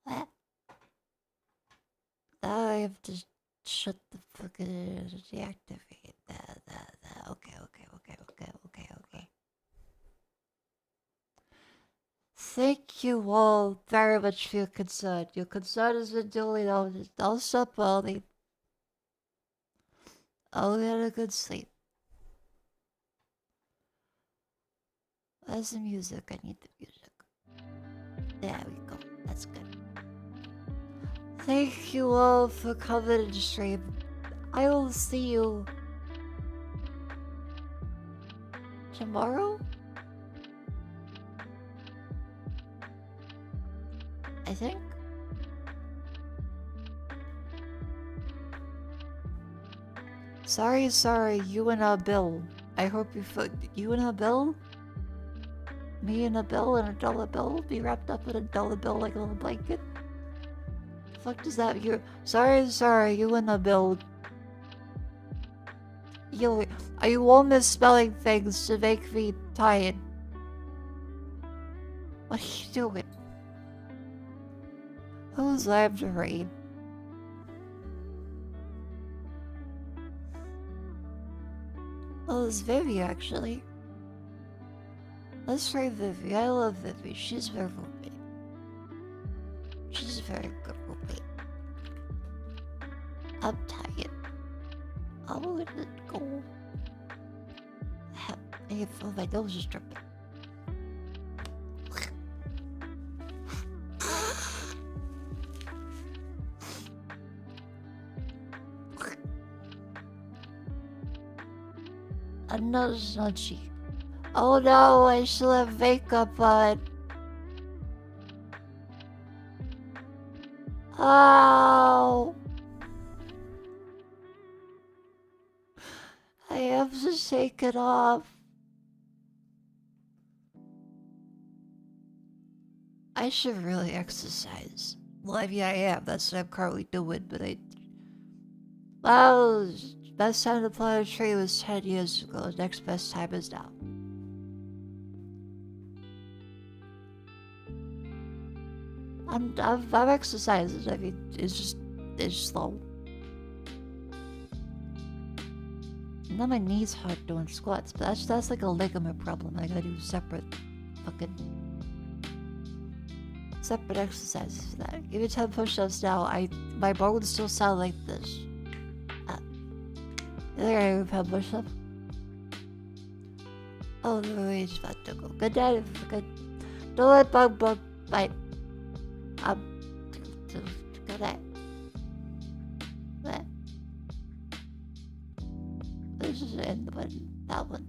What? Now I have to shut the fucking deactivate. Okay. Thank you all very much for your concern. Your concern has been duly noted. I'll stop early. I'll get a good sleep. Where's the music? I need the music. There we go. That's good. Thank you all for coming and stream. I will see you tomorrow? I think. Sorry, you and Bill. I hope you and Bill? Me and a bill and a dollar bill be wrapped up in a dollar bill like a little blanket? The fuck does that mean? Sorry, you and a bill. Are you all misspelling things to make me tired? What are you doing? Who's left to read? Well, it's Vivi, actually. Let's try Vivi. I love Vivi. She's very roommate. She's a very good roommate. I'm tired. I'm gonna go. I feel my nose is dripping. Another snudgy. Oh no, I still have makeup on. Oh. I have to take it off. I should really exercise. Well, I mean, I am. That's what I'm currently doing, but well, best time to plant a tree was 10 years ago. The next best time is now. I'm exercising. I mean, it's slow. Now my knees hurt doing squats, but that's like a ligament problem. I gotta do separate exercises for that. Give me 10 push-ups now. My bones still sound like this. There I go, 10 push-ups. Oh, the rage's about to go. Good night, good. Don't let bug. Bye. Good night. This is the end of that one.